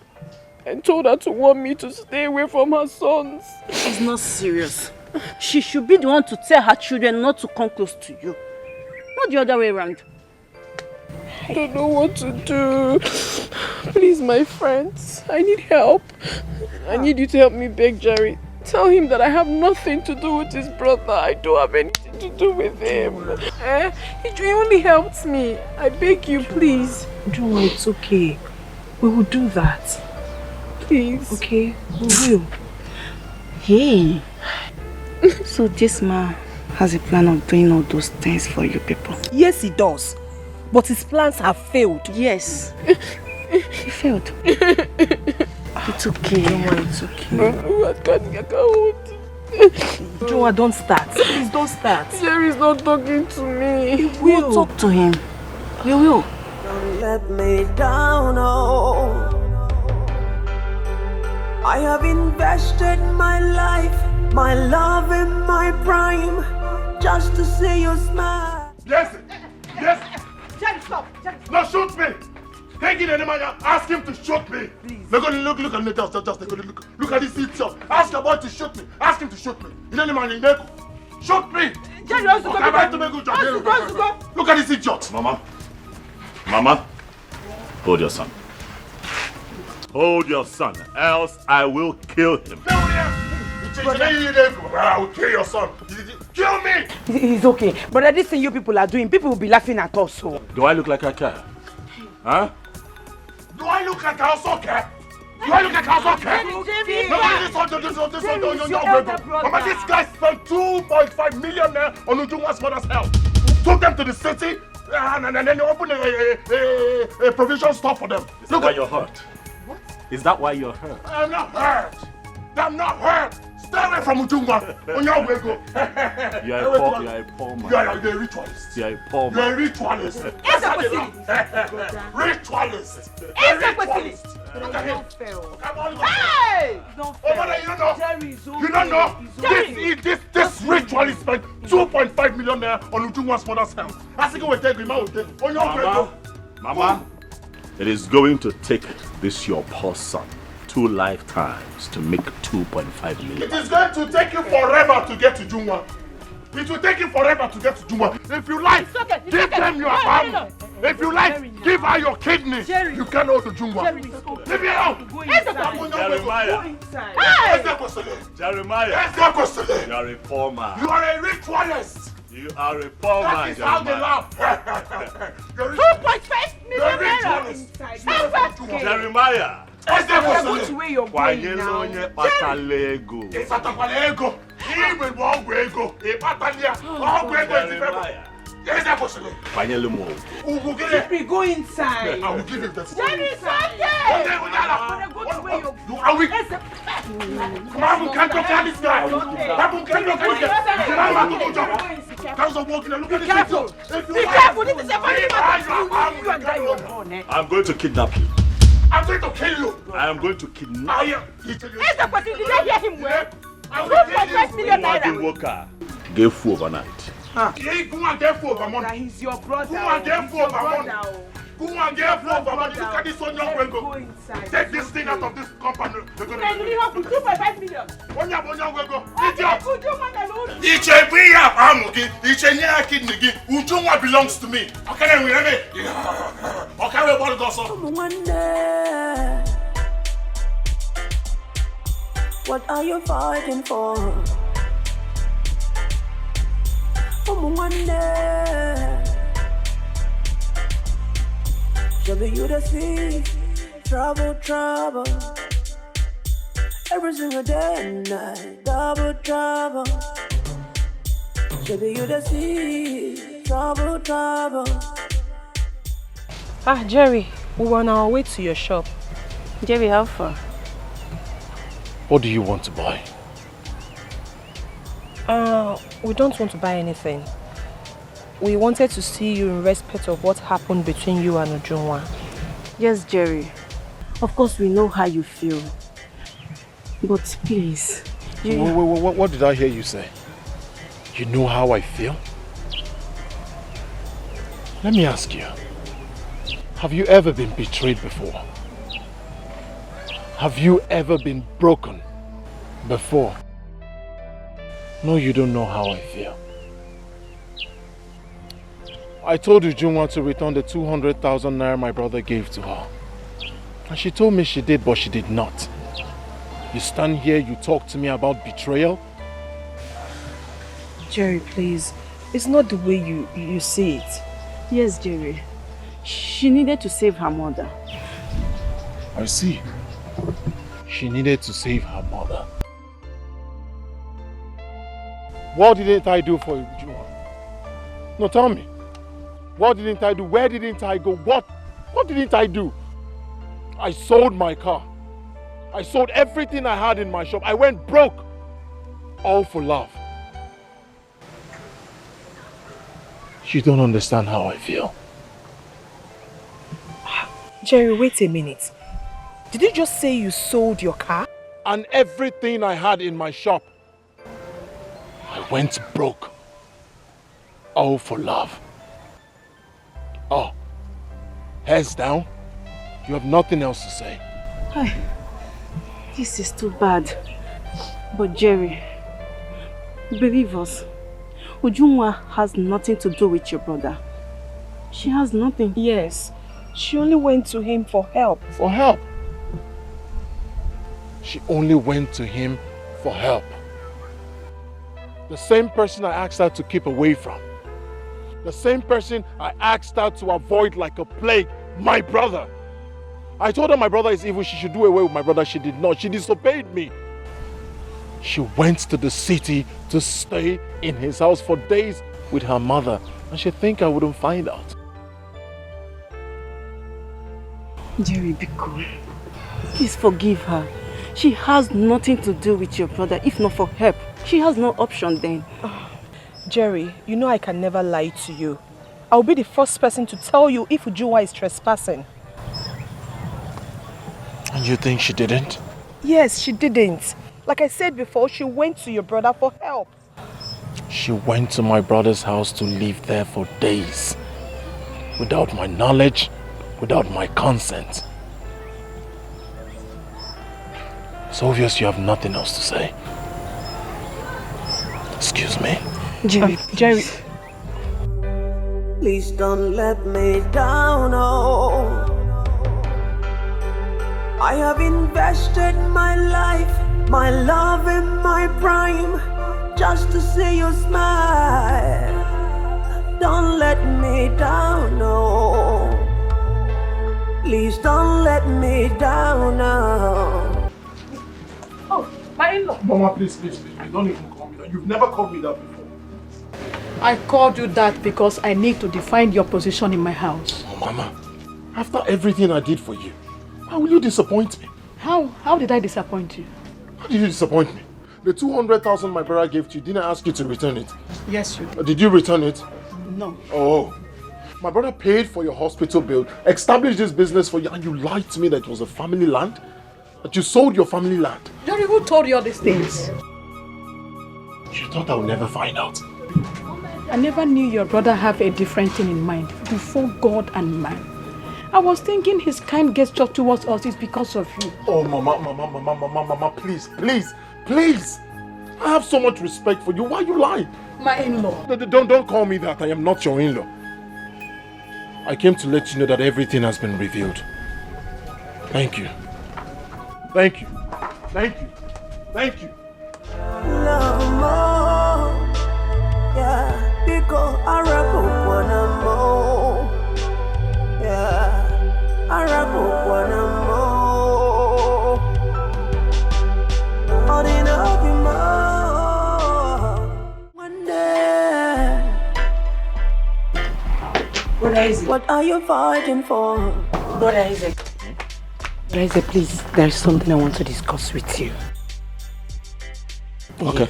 and told her to warn me to stay away from her sons. It's not serious. She should be the one to tell her children not to come close to you. Not the other way around. I don't know what to do. Please, my friends, I need help. I need you to help me beg Jerry. Tell him that I have nothing to do with his brother. I don't have anything to do with him. He only helped me. I beg you, please. Ujungwa, it's okay. We will do that. Please. Okay, we will. Hey. So this man has a plan of doing all those things for you people? Yes, he does. But his plans have failed. Yes. He failed. It's okay. It's okay. Ujungwa, don't start. Please don't start. Jerry's not talking to me. We'll talk to him. We will. let me down, oh. I have invested my life, my love and my prime, just to see you smile. Yes, yes. Jerry, stop. Jerry, stop. No, shoot me. Take it, man. Ask him to shoot me. Please. Look at me. Just look at this seat. Ask the boy to shoot me. Ask him to shoot me. Shoot me. Jerry, also go. Look at this idiot. Mama, hold your son. Hold your son, else I will kill him. I will kill your son. Kill me. It's okay. Brother, this thing you people are doing, people will be laughing at us. So. Do I look like I care? Huh? Do I look like I also care? Do I look like I also care? Mama, this guy spent 2.5 million on Ujungwa's mother's health. Took them to the city and then they opened a provision store for them. Is that why you're hurt? What? Is that why you're hurt? I'm not hurt. I'm not hurt. Stay away from Ujungwa. On your way, go. You are a poor man. You are a ritualist. You are a poor man. You are a ritualist. Ritualist. Look at him. Hey! You don't know. This ritualist spent 2.5 million on Ujungwa's mother's health. I think we take him out. On your way, go. Mama, it is going to take this your poor son 2 lifetimes to make 2.5 million. It is going to take you forever to get to Ujungwa. It will take you forever to get to Ujungwa. If you like, give them your family. If you like, give her your kidney. Jerry. You can't go to Ujungwa. Leave me alone. Jeremiah, you are a poor man. You are a ritualist. You are a poor man. That is how they laugh. 2.5 million. Jeremiah. Which way you're going now? Jerry, go inside. I will give him that. Jerry, Go to where you're going. Come on, we can't look at this guy. Be careful. Be careful. This is a very matter. I'm going to kidnap you. I'm going to kill you. I am going to kidnap you. Did I hear him well? 2.5 million naira. Gave food overnight. He's your brother. Go and get food overnight. Look at this one young girl. Go. Take this thing out of this company. They're going to give up 2.5 million. Ujungwa belongs to me. Okay, we have it. Okay, we want to go so. What are you fighting for? Should you the see trouble every single day and night, double trouble. Should you the see trouble. Jerry, we were on our way to your shop. Jerry, how far? What do you want to buy? We don't want to buy anything. We wanted to see you in respect of what happened between you and Ujungwa. Yes, Jerry. Of course, we know how you feel. But please... What did I hear you say? You know how I feel? Let me ask you. Have you ever been betrayed before? Have you ever been broken before? No, you don't know how I feel. I told Ujungwa to return the 200,000 naira my brother gave to her. And she told me she did, but she did not. You stand here, you talk to me about betrayal? Jerry, please. It's not the way you see it. Yes, Jerry. She needed to save her mother. I see. She needed to save her mother. What didn't I do for Ujungwa? No, tell me. What didn't I do? Where didn't I go? What didn't I do? I sold my car. I sold everything I had in my shop. I went broke. All for love. You don't understand how I feel. Jerry, wait a minute. Did you just say you sold your car? And everything I had in my shop. I went broke. All for love. Oh, heads down. You have nothing else to say. This is too bad. But Jerry, believe us, Ujunwa has nothing to do with your brother. She has nothing. Yes. She only went to him for help. For help? She only went to him for help. The same person I asked her to keep away from. The same person I asked her to avoid like a plague. My brother. I told her my brother is evil. She should do away with my brother. She did not. She disobeyed me. She went to the city to stay in his house for days with her mother. And she think I wouldn't find out. Jerry, Biko, please forgive her. She has nothing to do with your brother. If not for help, she has no option then. Jerry, you know I can never lie to you. I'll be the first person to tell you if Ujunwa is trespassing. And you think she didn't? Yes, she didn't. Like I said before, she went to your brother for help. She went to my brother's house to live there for days. Without my knowledge, without my consent. It's obvious you have nothing else to say. Excuse me. Jerry, Jerry. Please don't let me down, oh. I have invested my life, my love and my prime, just to see you smile. Don't let me down, no. Please don't let me down, no. Oh, my in-law. Mama, please. Don't even call me that. You've never called me that before. I called you that because I need to define your position in my house. Oh, Mama, after everything I did for you, why will you disappoint me? How did I disappoint you? How did you disappoint me? The 200,000 my brother gave to you, didn't I ask you to return it? Yes, you did. Did you return it? No. Oh. My brother paid for your hospital bill, established this business for you, and you lied to me that it was a family land? That you sold your family land? Jerry, who told you all these things? You thought I would never find out. I never knew your brother have a different thing in mind before God and man. I was thinking his kind gesture towards us is because of you. Oh, Mama, please. I have so much respect for you. Why are you lying? My in-law. Don't call me that. I am not your in-law. I came to let you know that everything has been revealed. Thank you. Thank you. Love more, yeah, because I rap up one more, yeah, I rap up one more, all in up more, one day. Brother Isaac. What are you fighting for? Brother Isaac. Brother Isaac, please, there is something I want to discuss with you. Okay,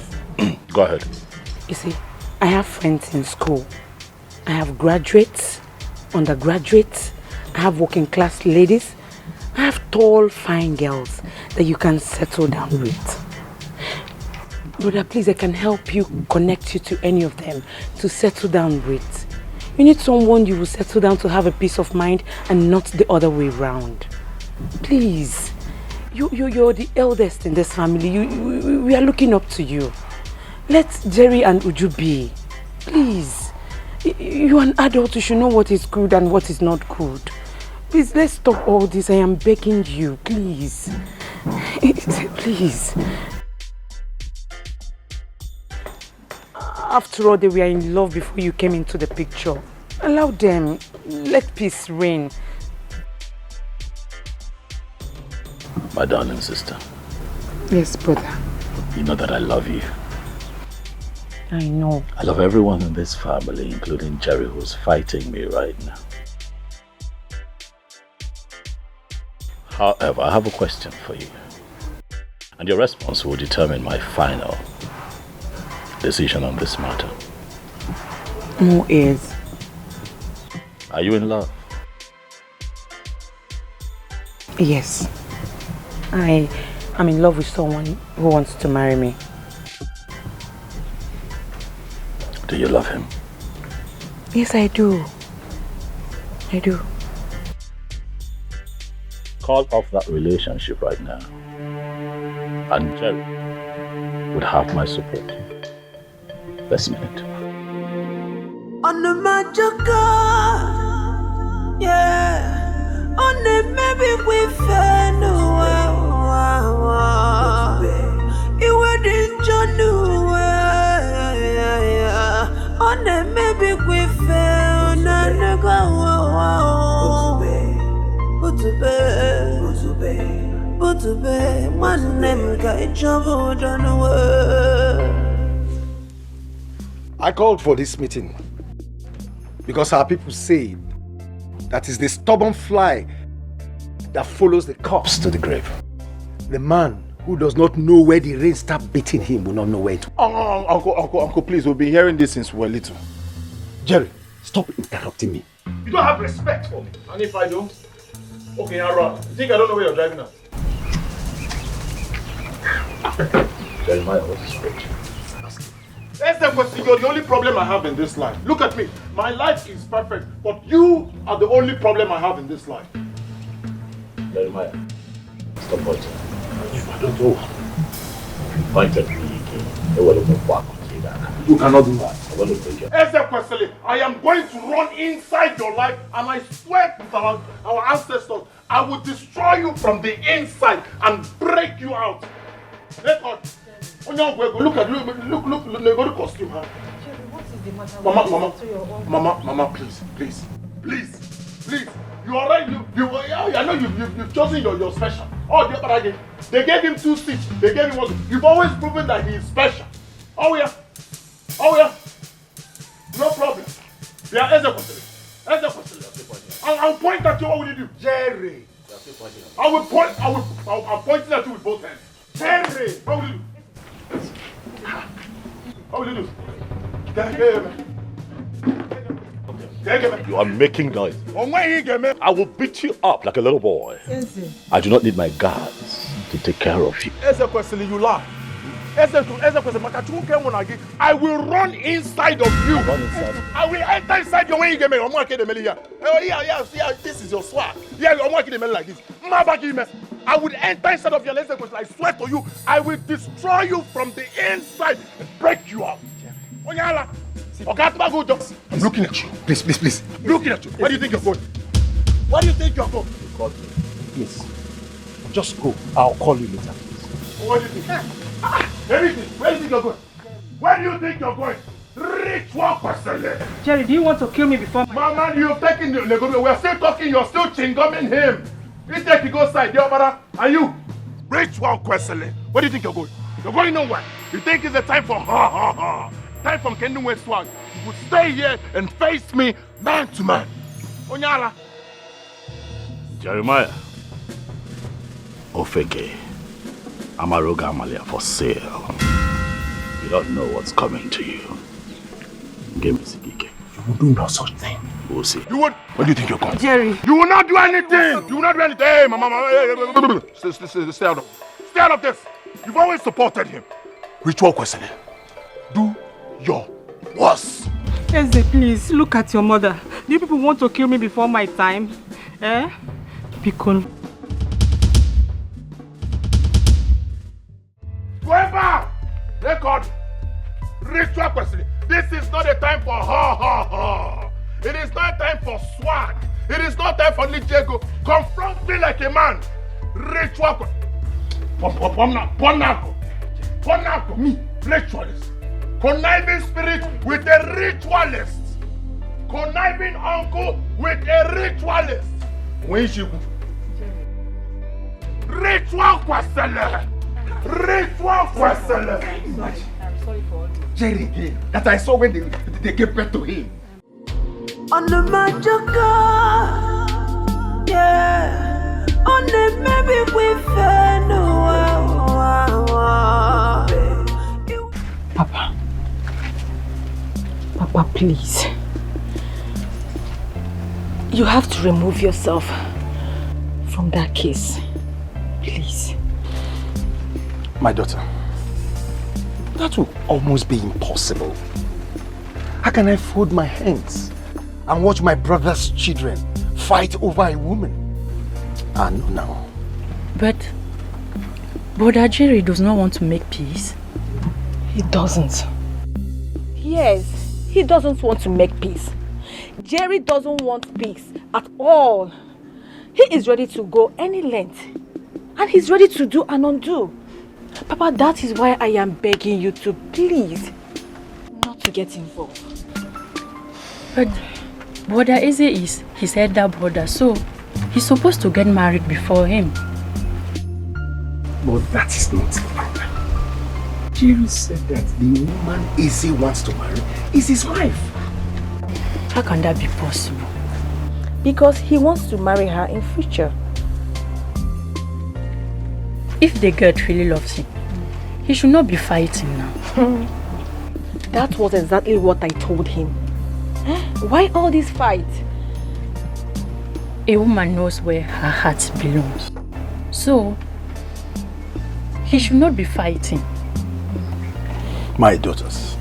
go ahead. You see, I have friends in school. I have graduates, undergraduates, I have working class ladies, I have tall, fine girls that you can settle down with. Brother, please, I can help you, connect you to any of them to settle down with. You need someone you will settle down to have a peace of mind and not the other way around. Please. You're the eldest in this family. We are looking up to you. Let Jerry and Uju be. Please. You're an adult. You should know what is good and what is not good. Please, let's stop all this. I am begging you. Please. Please. After all, they were in love before you came into the picture. Allow them. Let peace reign. My darling sister. Yes, brother. You know that I love you. I know. I love everyone in this family, including Jerry, who's fighting me right now. However, I have a question for you. And your response will determine my final decision on this matter. More ears. Are you in love? Yes. I'm in love with someone who wants to marry me. Do you love him? Yes, I do. I do. Call off that relationship right now. And Jerry would have my support. This minute. On the magical, yeah. On the maybe we fell you wouldn't know, yeah. On the maybe we fell no go. But one name got trouble done away. I called for this meeting because our people say that is the stubborn fly that follows the corpse to the grave. The man who does not know where the rain starts beating him will not know where to. Uncle, please, we've been hearing this since we're little. Jerry, stop interrupting me. You don't have respect for me. And if I don't? Okay, now run. You think I don't know where you're driving at? Jeremiah, what is great? That's the question. You're the only problem I have in this life. Look at me. My life is perfect, but you are the only problem I have in this life. Jeremiah, stop pointing. I don't know. Point at me again. You cannot do that. I'm going to break your I am going to run inside your life, and I swear to our ancestors, I will destroy you from the inside and break you out. Let God. Look at look the costume, huh? What is the matter? Mama, please. You are right. I know you've chosen your special. Oh, they gave him 2 seats. They gave him 1. You've always proven that he is special. Oh yeah. No problem. Yeah, I'll point at you. What will you do? Jerry. I'm pointing at you with both hands. Jerry. What will you do? What will you do? You are making noise. I will beat you up like a little boy. I do not need my guards to take care of you. You laugh. I will run inside of you. I will enter inside your way. Oh yeah, this is your swag. Yeah, I'm working like this. I would enter inside of your lesson. I swear to you, I will destroy you from the inside and break you out. Oh yeah, I'm looking at you. Please. I'm looking at you. Where do you think you're going? Where do you think you're going? Please, just go. I'll call you later. What do you think? Everything. Where do you think you're going? Where do you think you're going? Ritual person. Jerry, do you want to kill me before my... Mama, you've taken the... We're still talking. You're still chingumming him. You take you go side, your brother. And you? Ritual question. Where do you think you're going? You're going nowhere. You think it's a time for time from Kingdom West swag. You would stay here and face me man to man. Onyala. Jeremiah. Ofeke. Amaroga Amalia for sale. You don't know what's coming to you. Give me Sigike. You will do no such thing. We'll see. You would? Where do you think you're going? Jerry. You will not do anything. You will not do anything. Hey, mama. Stay out of. Stay out of this. You've always supported him. Ritual question. Do your worst. Eze, please, look at your mother. Do you people want to kill me before my time? Because... Whoever! Record! Ritual question. This is not a time for It is not time for swag. It is not time for Nijego. Confront me like a man. Ritual question. Ponako. Me, ritualist. Conniving spirit with a ritualist. Conniving uncle with a ritualist. When she ritual question. Ritual question. I'm sorry for all this. Jerry again. That I saw when they gave birth to him. On the magical, yeah. On the maybe we fell Papa, please. You have to remove yourself from that case. Please. My daughter, that will almost be impossible. How can I fold my hands and watch my brother's children fight over a woman? No. But Brother Jerry does not want to make peace. He doesn't. Yes, he doesn't want to make peace. Jerry doesn't want peace at all. He is ready to go any length. And he's ready to do and undo. Papa, that is why I am begging you to please not to get involved. But Brother Eze is his elder brother, so he's supposed to get married before him. But that is not the problem. Jerry said that the woman Eze wants to marry is his wife. How can that be possible? Because he wants to marry her in future. If the girl really loves him, he should not be fighting now. That was exactly what I told him. Why all this fight? A woman knows where her heart belongs. So, he should not be fighting. My daughters,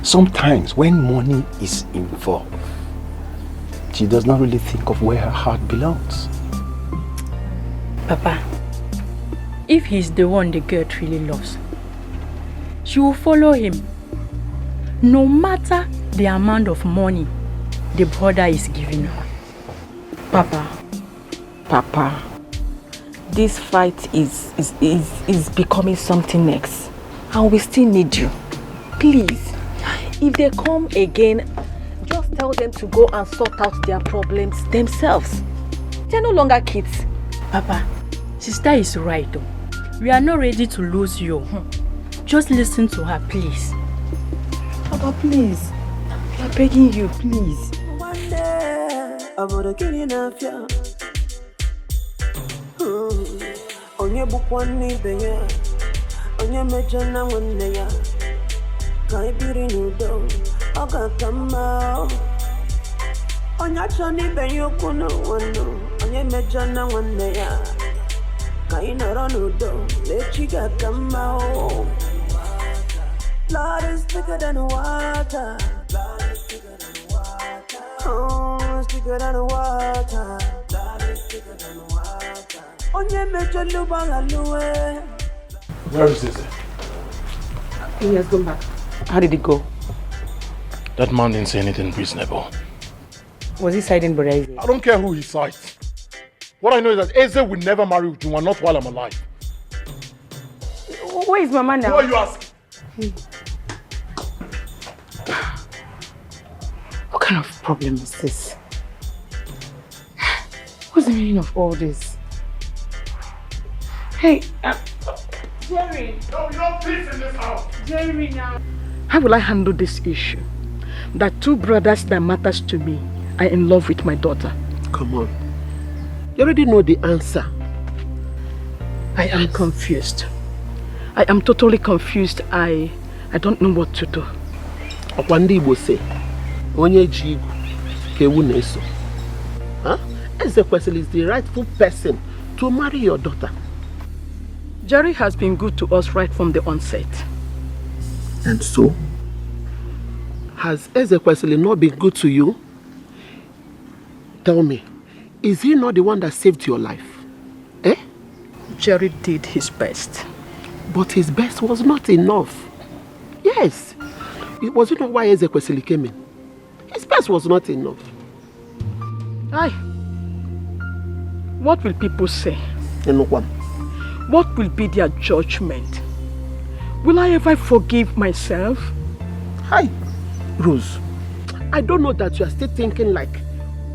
sometimes when money is involved, she does not really think of where her heart belongs. Papa, if he's the one the girl really loves, she will follow him. No matter the amount of money the brother is giving her. Papa, this fight is becoming something else. And we still need you. Please, if they come again, just tell them to go and sort out their problems themselves. They're no longer kids. Papa, sister is right though. We are not ready to lose you. Just listen to her, please. Papa, please. I'm begging you, please. One day, I'm gonna get enough, yeah. Onye bukwani benya, onye mejana wande ya. Kai biri nudo, oga kama. Onye chani benyo kuno wano, onye mejana wande ya. Kai nara nudo, lechiga kama. Blood is thicker than water. Blood is thicker than water. Oh, it's thicker than water. Blood is thicker than water. Where is this? He has gone back. How did it go? That man didn't say anything reasonable. Was he siding Brother Eze? I don't care who he sides. What I know is that Eze will never marry Ujunwa, not while I'm alive. Where is Mama now? Who are you asking? What kind of problem is this? What's the meaning of all this? Hey, Jerry! No, you don't peace in this house! Jerry now! How will I handle this issue? That two brothers that matters to me are in love with my daughter. Come on. You already know the answer. I am confused. I am totally confused. I don't know what to do. Okwandi Igbo say, onye ji igu ka ewu na-eso. Ezekwesili is the rightful person to marry your daughter. Jerry has been good to us right from the onset. And so, has Ezekwesili not been good to you? Tell me, is he not the one that saved your life? Eh? Jerry did his best. But his best was not enough. Yes. Was it not why Ezekwesili came in? His best was not enough. Aye. What will people say? What will be their judgment? Will I ever forgive myself? Hi, Rose. I don't know that you are still thinking like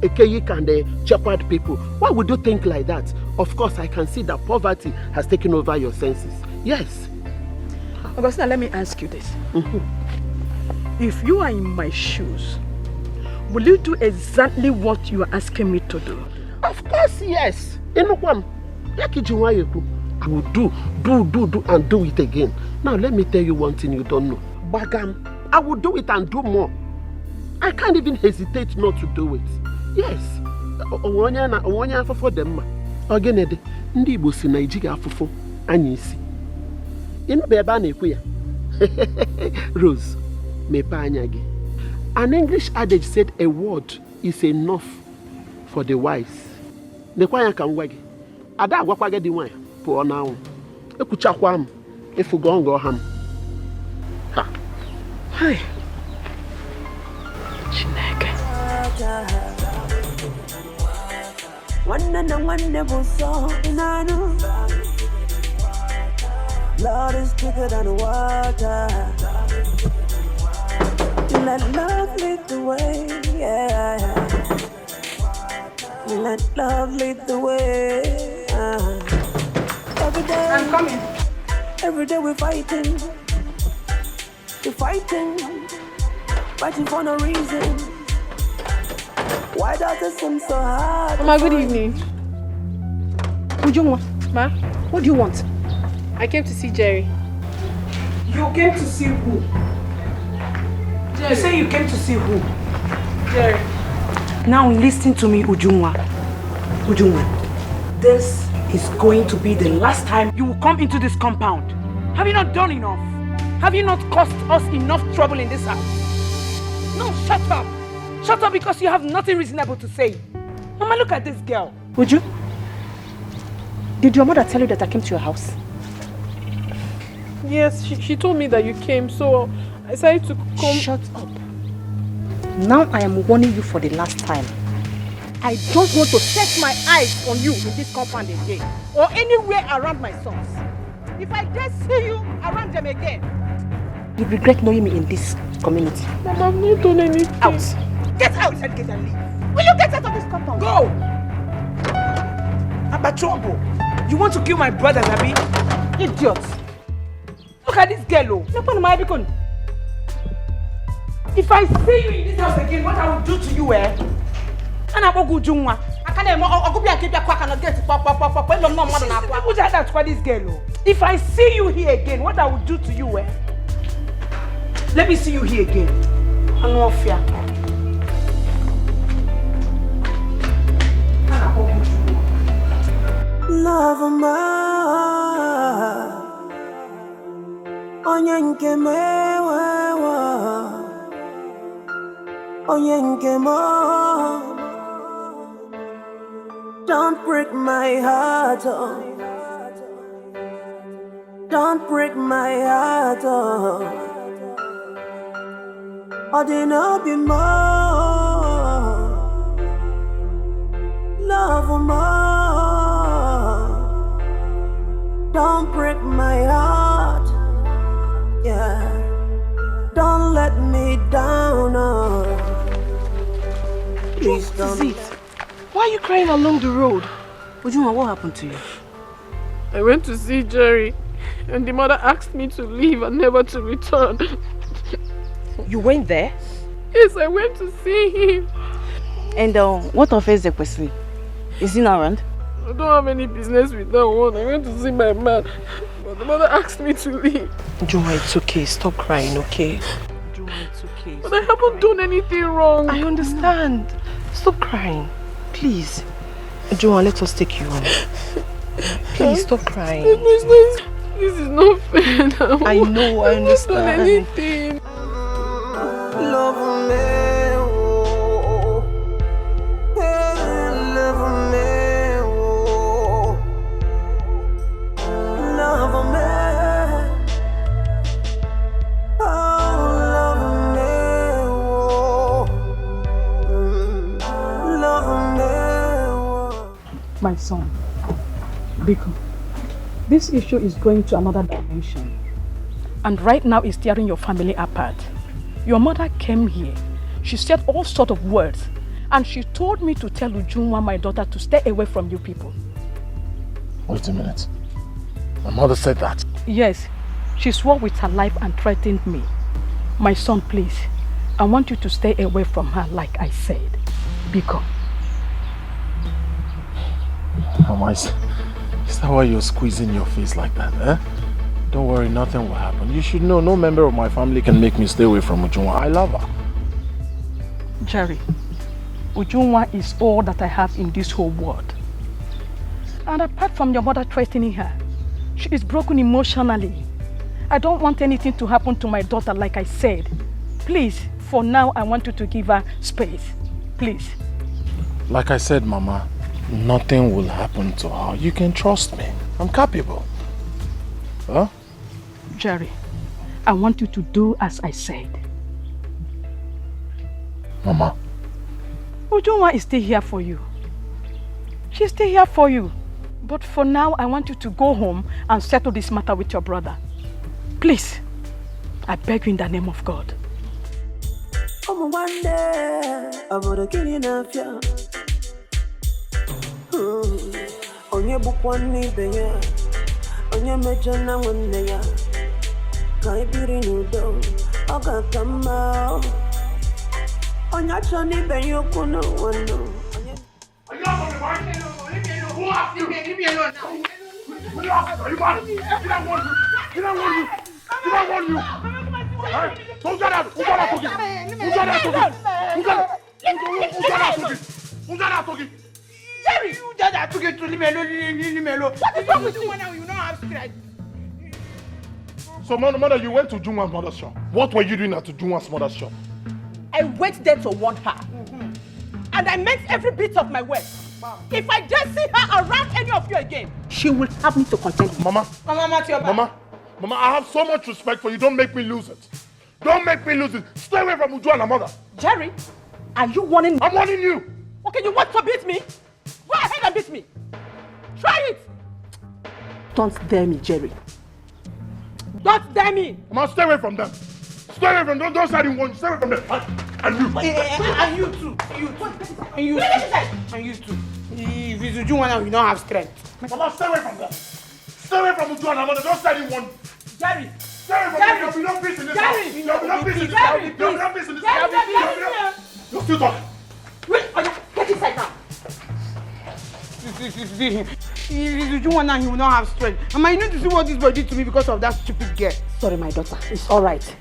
Ekeyik and the shepherd people. Why would you think like that? Of course, I can see that poverty has taken over your senses. Yes. Augustina, let me ask you this. If you are in my shoes, will you do exactly what you are asking me to do? Of course, yes. I will do and do it again. Now, let me tell you one thing you don't know. Bagam, I will do it and do more. I can't even hesitate not to do it. Yes. Ogenede, ndị Igbo si na ijighị afụfụ anya isi. Ịnụba ebe a na-ekwu ya. Rose, mepee anya gị. An English adage said a word is enough for the wise. Nekwa anya ka m gwa gị. Ada agwakwa gị dị nwanyị pụọ n'anwụ. Ekwuchakwa m efugo ngọ ha m. Ha. Hai. Chineke. Lord is thicker than water. Let love lead the way, yeah. Let love lead the way. Every day, I'm coming. Every day we're fighting. We're fighting for no reason. Why does it seem so hard? Mama, good evening. Ujungwa, Ma? what do you want? I came to see Jerry. You came to see who? Jerry. You say you came to see who? Jerry. Now listen to me, Ujungwa. Ujungwa, this is going to be the last time you will come into this compound. Have you not done enough? Have you not caused us enough trouble in this house? No, shut up. Shut up because you have nothing reasonable to say. Mama, look at this girl. Uju, did your mother tell you that I came to your house? Yes, she told me that you came, so I decided to come. Shut up. Now I am warning you for the last time. I don't want to set my eyes on you in this compound again, or anywhere around my sons. If I dare see you around them again, you regret knowing me in this community. Mama, I've not done anything. Out. Get out, said get and leave. Will you get out of this compound? Go! Abachobo, you want to kill my brothers, Abi? Idiot. Look at this girl, oh. If I see you in this house again, what I will do to you, eh? Anabogu Jungwa. If I see you here again, what I will do to you, eh? Let me see you here again. Anofia. Love ma onye nke mewewa onye nke mo. Don't break my heart, oh. Don't break my heart, oh. I didn't be more. Love more. Don't break my heart, yeah. Don't let me down, oh. Please don't. Why are you crying along the road? Ujuma, what happened to you? I went to see Jerry, and the mother asked me to leave and never to return. You went there? Yes, I went to see him. And what of Ezekwe? Is he not around? I don't have any business with that one. I went to see my man, but the mother asked me to leave. Juma, it's okay. Stop crying, okay? Juma, it's okay. But I haven't done anything wrong. I understand. Stop crying. Please. Joan, let us take you home. Please, stop crying. This is not fair now. I know, I understand. I haven't done anything. Love me, oh. Love me, oh. Love me. Oh, love me, oh. Love me, oh. My son, Biko, this issue is going to another dimension. And right now it's tearing your family apart. Your mother came here. She said all sorts of words. And she told me to tell Ujunwa, my daughter, to stay away from you people. Wait a minute. My mother said that? Yes. She swore with her life and threatened me. My son, please. I want you to stay away from her like I said. Biko. Mama, is that why you're squeezing your face like that, eh? Don't worry, nothing will happen. You should know no member of my family can make me stay away from Ujunwa. I love her. Jerry, Ujunwa is all that I have in this whole world. And apart from your mother threatening her, she is broken emotionally. I don't want anything to happen to my daughter, like I said. Please, for now, I want you to give her space. Please. Like I said, Mama, nothing will happen to her. You can trust me. I'm capable. Huh? Jerry, I want you to do as I said. Mama. Ujunwa is still here for you. She's still here for you. But for now, I want you to go home and settle this matter with your brother. Please, I beg you in the name of God. Who asked you? Leave me alone now. Who asked you? You mad? He don't want you. He don't want you. He don't want you. Who got that? Who got that talking? Who got that talking? Who got that talking? Who got that talking? Jerry, you got that talking to leave me alone. Leave me alone. What is wrong with you now? You don't have strength. So, mother, you went to Junwa's mother's shop. What were you doing at Junwa's mother's shop? I went there to warn her. And I meant every bit of my words. If I dare see her around any of you again, she will have me to contend with. Mama, I have so much respect for you. Don't make me lose it. Don't make me lose it. Stay away from Uju and her mother. Jerry, are you warning me? I'm warning you. Okay, you want to beat me? Go ahead and beat me. Try it. Don't dare me, Jerry. Don't dare me. Mama, stay away from them. Stay away from them. Don't say I didn't want you. Stay away from them. And you. And you too. You too. And you too. And you too. If it's Uju now, you don't have strength. Mama, stay away from them. Stay away from Uju and her mother. Don't say I didn't want you. Jerry. Stay away from them. There'll be no peace in this house. There'll be no peace in this house. There'll be no peace in this house. You're still talking. Wait, get inside now. If it's Uju now, he will not have strength. Mama, you need to see what this boy did to me because of that stupid girl. Sorry, my daughter. It's all right.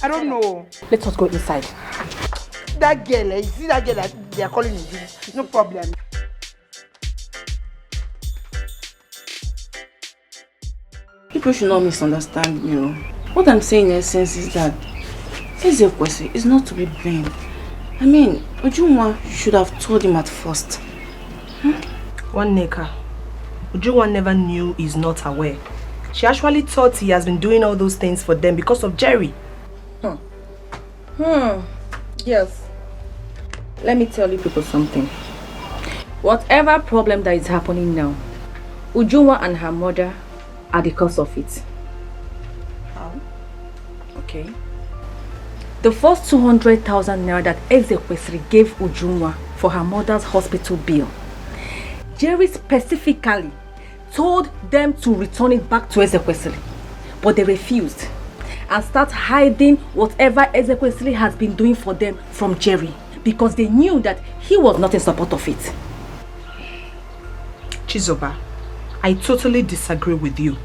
I don't know. Let us go inside. That girl, you see that girl that they are calling me? No problem. People should not misunderstand me. What I'm saying in essence is that Ezekwesi is not to be blamed. I mean, Ujunwa should have told him at first. One Neka. Ujunwa never knew he's not aware. She actually thought he has been doing all those things for them because of Jerry. Yes. Let me tell you people something. Whatever problem that is happening now, Ujunwa and her mother are the cause of it. How? Okay. The first 200,000 naira that Ezekwesi gave Ujunwa for her mother's hospital bill, Jerry specifically told them to return it back to Ezekwesi, but they refused and start hiding whatever Ezekwesi has been doing for them from Jerry because they knew that he was not in support of it. Chizoba, I totally disagree with you.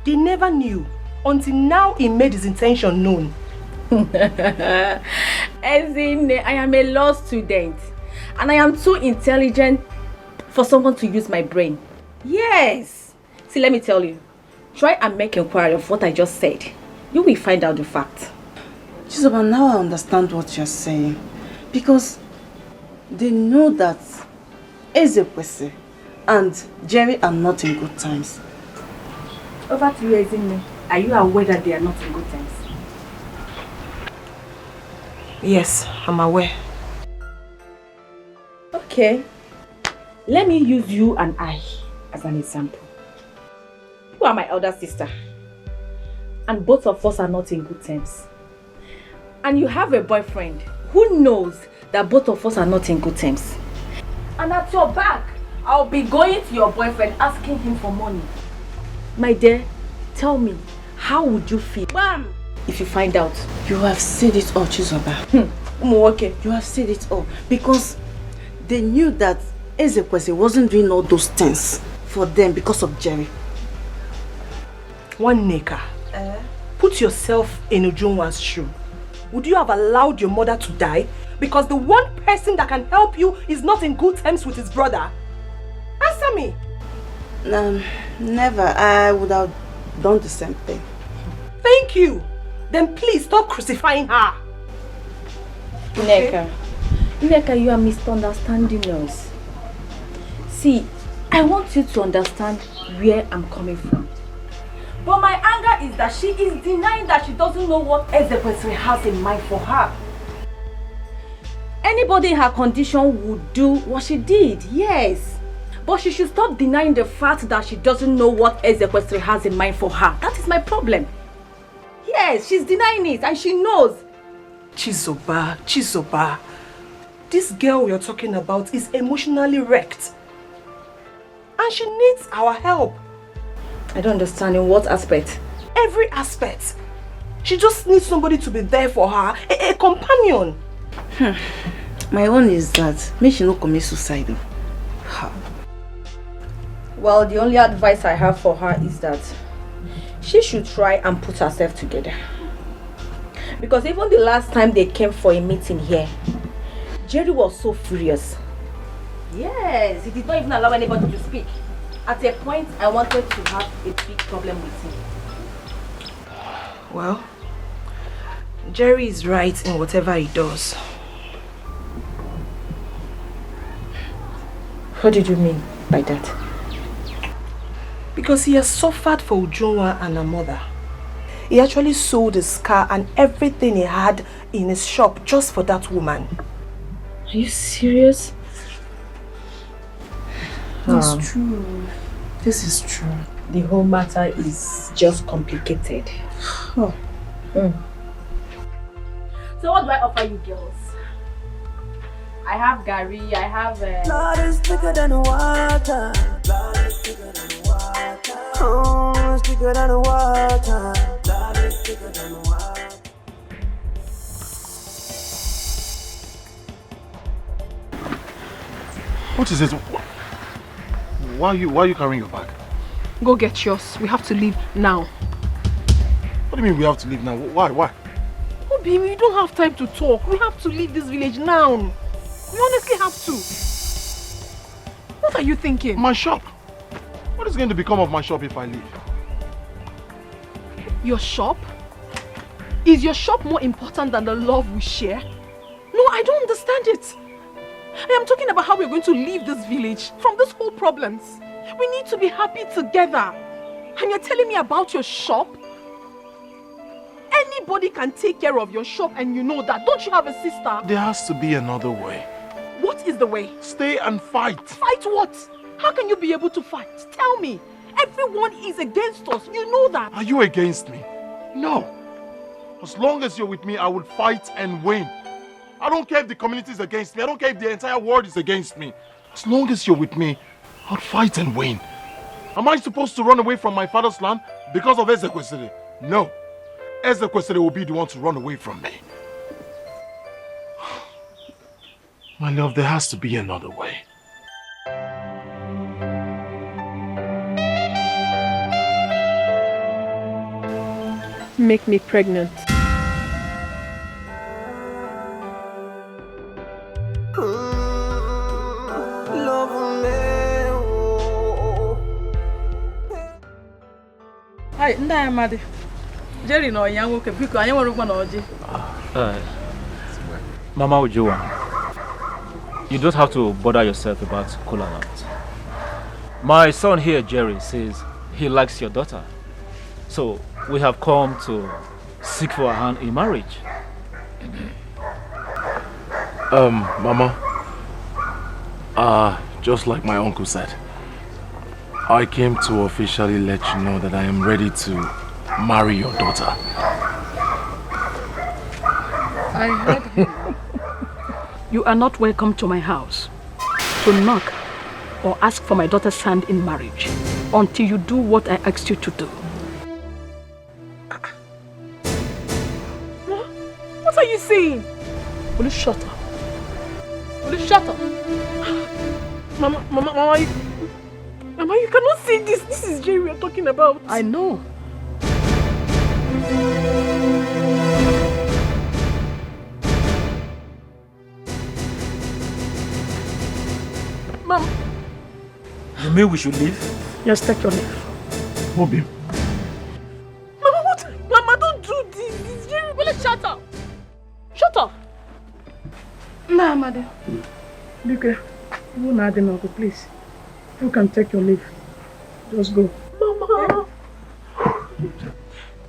They never knew until now he made his intention known. As in, I am a law student and I am too intelligent for someone to use my brain. Yes. See, let me tell you. Try and make inquiry of what I just said. You will find out the fact. Chizoba, now I understand what you're saying. Because they know that Ezekwesi and Jerry are not in good times. Over to you, Ezinne. Are you aware that they are not in good times? Yes, I'm aware. Okay. Let me use you and I as an example. You are my elder sister. And both of us are not in good terms. And you have a boyfriend who knows that both of us are not in good terms. And at your back, I'll be going to your boyfriend asking him for money. My dear, tell me, how would you feel? Bam! If you find out. You have said it all, Chizoba. Okay. You have said it all. Because they knew that Ezekwesi wasn't doing all those things for them because of Jerry. One Neka. Put yourself in Ujunwa's shoe. Would you have allowed your mother to die Because the one person that can help you is not in good terms with his brother? Answer me. Never. I would have done the same thing. Thank you. Then please stop crucifying her. Nneka, Nneka, you are misunderstanding us. See, I want you to understand where I'm coming from. But my anger is that she is denying that she doesn't know what Ezekwetere has in mind for her. Anybody in her condition would do what she did, yes. But she should stop denying the fact that she doesn't know what Ezekwetere has in mind for her. That is my problem. Yes, she's denying it and she knows. Chizoba. This girl you're talking about is emotionally wrecked. And she needs our help. I don't understand in what aspect? Every aspect. She just needs somebody to be there for her, a companion. My own is that make she not commit suicide. Well, the only advice I have for her is that she should try and put herself together. Because even the last time they came for a meeting here, Jerry was so furious. Yes, he did not even allow anybody to speak. At a point, I wanted to have a big problem with him. Well, Jerry is right in whatever he does. What did you mean by that? Because he has suffered for Ujunwa and her mother. He actually sold his car and everything he had in his shop just for that woman. Are you serious? It's true. This is true. The whole matter is just complicated. Oh. So what do I offer you girls? I have Gary, I have... Blood is thicker than water. Blood is thicker than water. Oh, it's thicker than water. Blood is thicker than water. What is it? Why are you carrying your bag? Go get yours. We have to leave now. What do you mean we have to leave now? Why? Oh, baby, we don't have time to talk. We have to leave this village now. We honestly have to. What are you thinking? My shop. What is going to become of my shop if I leave? Your shop? Is your shop more important than the love we share? No, I don't understand it. I am talking about how we're going to leave this village from this whole problems. We need to be happy together. And you're telling me about your shop? Anybody can take care of your shop and you know that. Don't you have a sister? There has to be another way. What is the way? Stay and fight. Fight what? How can you be able to fight? Tell me. Everyone is against us. You know that. Are you against me? No. As long as you're with me, I will fight and win. I don't care if the community is against me. I don't care if the entire world is against me. As long as you're with me, I'll fight and win. Am I supposed to run away from my father's land because of Ezekwetere? No. Ezekwetere will be the one to run away from me. My love, there has to be another way. Make me pregnant. Hi, Nda Amadi. Jerry no yango ke biko anya nwere ugbo na oji. Mama Ujuwa, you don't have to bother yourself about Kola Nut. My son here, Jerry, says he likes your daughter. So we have come to seek for her hand in marriage. Mama, just like my uncle said, I came to officially let you know that I am ready to marry your daughter. I heard him. You are not welcome to my house to knock or ask for my daughter's hand in marriage until you do what I asked you to do. What are you saying? Will you shut up? Will you shut up? Mama, you cannot say this. This is Jerry we are talking about. I know. mean we should leave? Yes, take your leave. Bobby. Mama, what? Mama, don't do this. It's Jerry. Will you shut up? Shut up. Nah, Amadi. Bike, you not the please. You can take your leave. Just go. Mama.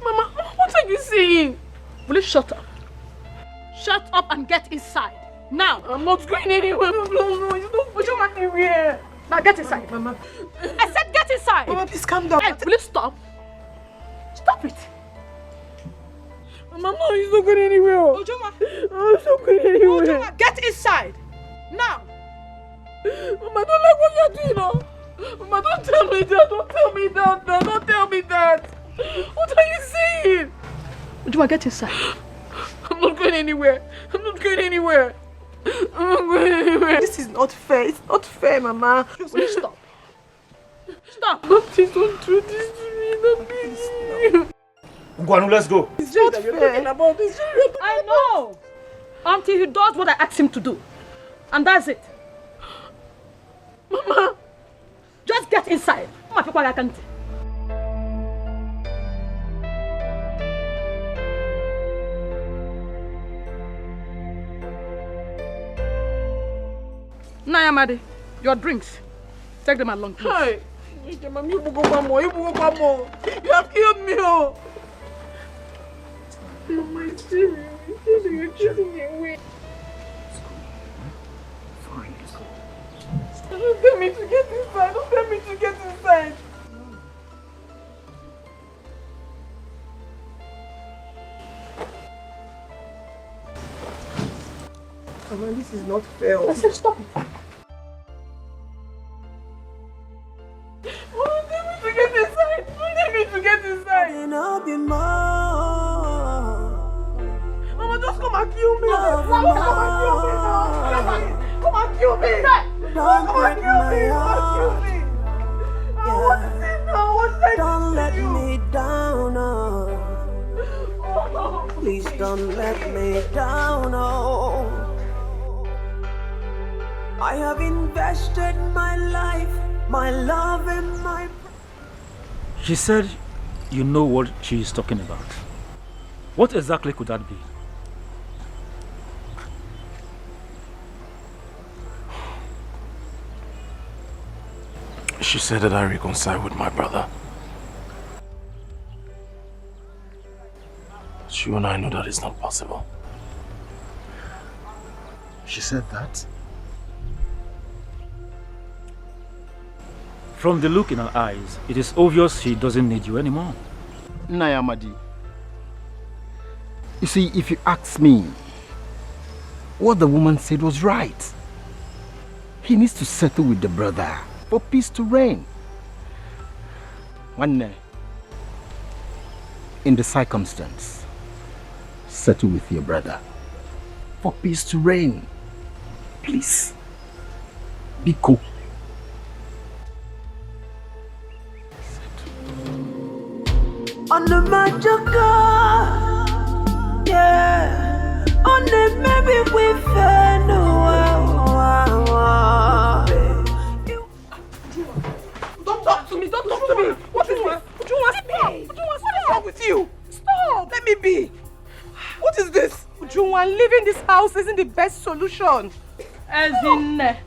Mama, what are you saying? Will you shut up? Shut up and get inside. Now. I'm not going anywhere. No, you don't put your money anywhere. Now get inside. Mama. I said get inside. Mama, please calm down. Hey, will you stop? Stop it. Mama, he's not going anywhere. Ojoma. I'm not going anywhere. Ojoma, get inside. Now. Mama, I don't like what you're doing now. Mama, don't tell me that. Don't tell me that. No, don't tell me that. What are you saying? Ojoma, get inside. I'm not going anywhere. I'm not going anywhere. I'm not going anywhere. This is not fair. It's not fair, Mama. Will you stop? Stop. No, please don't do this to me. No, please. Ngwanu, let's go. It's not fair. About this. I know. Until he does what I asked him to do. And that's it. Mama. Just get inside. Mama, people I can't. Nayamade, your drinks. Take them along, please. Hi. You have killed me, oh. Mama, it's Jimmy. You're chasing me away. Fine, let's go. Don't tell me to get inside. Don't tell me to get inside. Mama, this is not fair. I said stop it. Don't tell me to get inside. Don't tell me to get inside. Mama, just come and kill me. Come and kill me now. Come and kill me. Come and kill me. Come and kill me. What is it now? What did I do? Don't let me down, Please don't let me down, I have invested my life, my love and my... She said you know what she is talking about. What exactly could that be? She said that I reconcile with my brother. But you and I know that is not possible. She said that? From the look in her eyes, it is obvious she doesn't need you anymore. Nayamadi, you see, if you ask me, what the woman said was right. He needs to settle with the brother for peace to reign. One day, in the circumstance, settle with your brother for peace to reign. Please, be cool. On the magic yeah. On the maybe we find Don't talk to me. Don't talk to me. What is this? What is wrong with you? Stop. Let me be. What is this? Ujunwa, leaving this house isn't the best solution. Ezinne,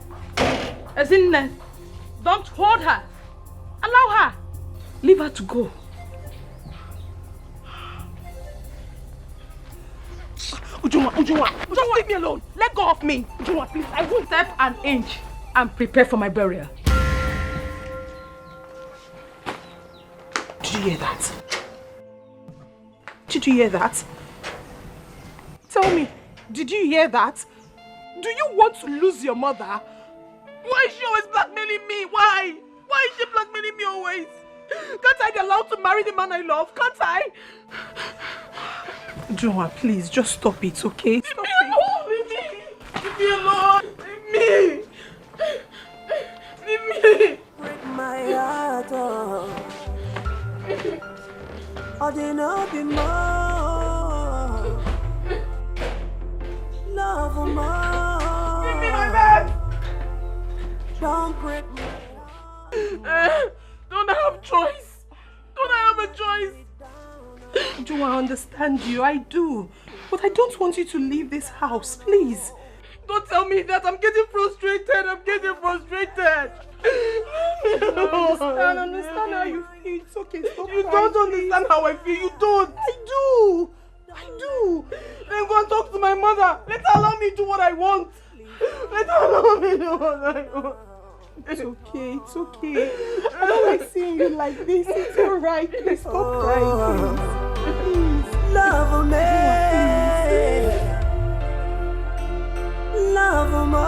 don't hold her. Allow her. Leave her to go. Ujunwa, just leave me alone. Let go of me. Ujunwa, please, I won't. Step an inch and prepare for my burial. Did you hear that? Did you hear that? Tell me, did you hear that? Do you want to lose your mother? Why is she always blackmailing me? Why? Why is she blackmailing me always? Can't I be allowed to marry the man I love? Can't I? Joa, please, just stop it, okay? Stop Leave me alone! Leave me! Leave me! break my heart, I didn't be more. Love more. Give me my bag! Don't break my understand you, I do. But I don't want you to leave this house, please. Don't tell me that. I'm getting frustrated. I understand how you feel. It's okay. Stop You crying, don't please. understand how I feel. You don't. I do. Then go and talk to my mother. Let her allow me to do what I want. Let her allow me to do what I want. It's okay. I don't like seeing you like this. It's alright. Please stop crying, please. Love me. Love more.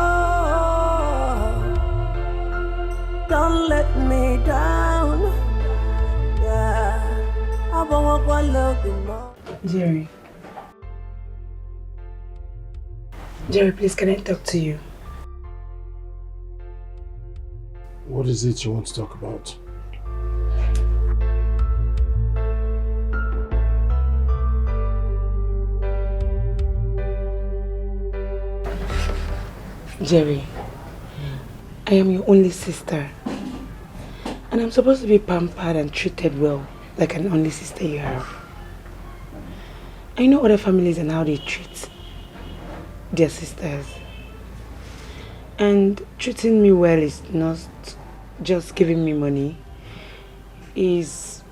Don't let me down. Yeah, I want to love you more. Jerry, please, can I talk to you? What is it you want to talk about? Jerry, I am your only sister. And I'm supposed to be pampered and treated well, like an only sister you have. I know other families and how they treat their sisters. And treating me well is not just giving me money. Is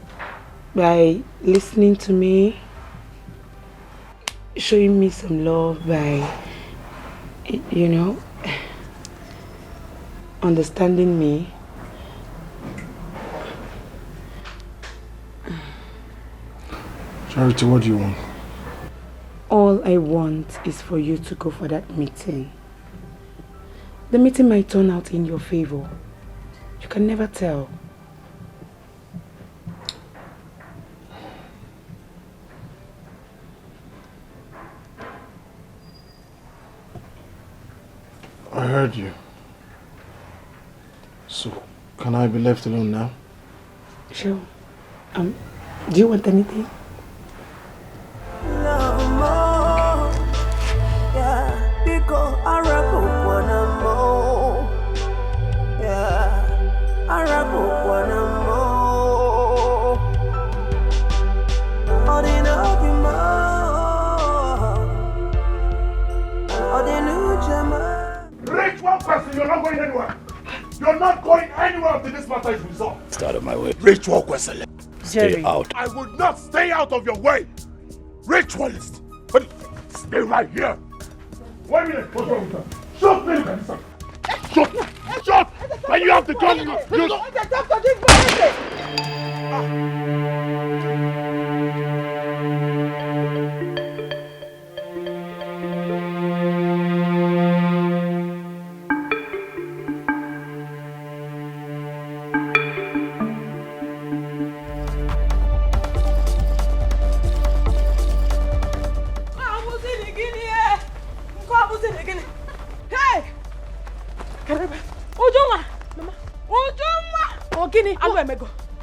by listening to me, showing me some love by, you know, understanding me. Charity, what do you want? All I want is for you to go for that meeting. The meeting might turn out in your favor. You can never tell. I heard you. So, can I be left alone now? Sure. Do you want anything? Love more. Yeah, because I rap one more. Yeah, I rap one more. All in up in more. All in new German. Rich one person, you're not going anywhere. You're not going anywhere until this matter is resolved. It's out of my way. Ritual question. Stay out. I would not stay out of your way. Ritualist. But stay right here. Wait a minute. What's wrong with her? Shut me. Look at this one. Shut. When you have the gun, you...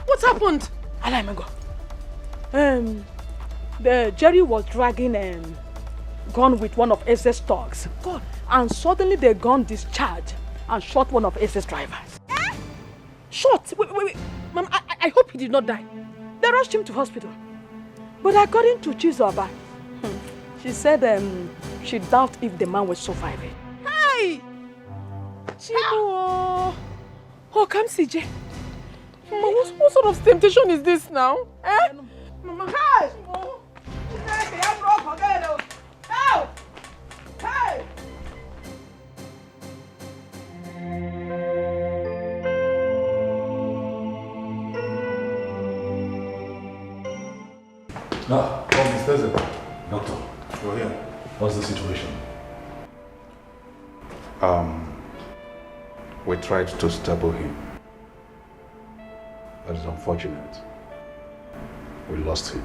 What happened? The Jerry was dragging gun with one of SS thugs. God. And suddenly the gun discharged and shot one of SS drivers. Shot? Wait. Mama, I hope he did not die. They rushed him to hospital. But according to Chizoba, she said she doubts if the man was surviving. Hey! Chibo! Oh, come see Jay. Mama, what sort of temptation is this now? Eh? Mama, hey! Hey! No, Doctor, you're here. What's the situation? We tried to stable him. That is unfortunate. We lost him.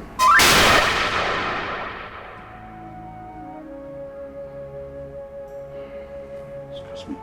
Excuse me.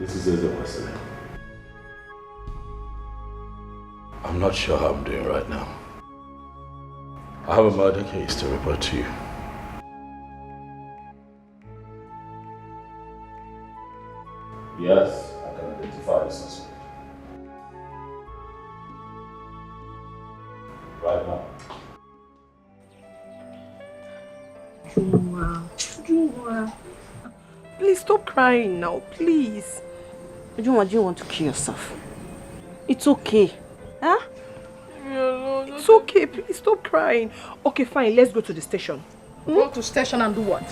This is Eze Wesley. I'm not sure how I'm doing right now. I have a murder case to report to you. Yes, I can identify the suspect. Right now. Juma. Please stop crying now, please. Juma, do you want to kill yourself? It's okay. Huh? It's okay, please stop crying. Okay, fine, let's go to the station. Go to station and do what?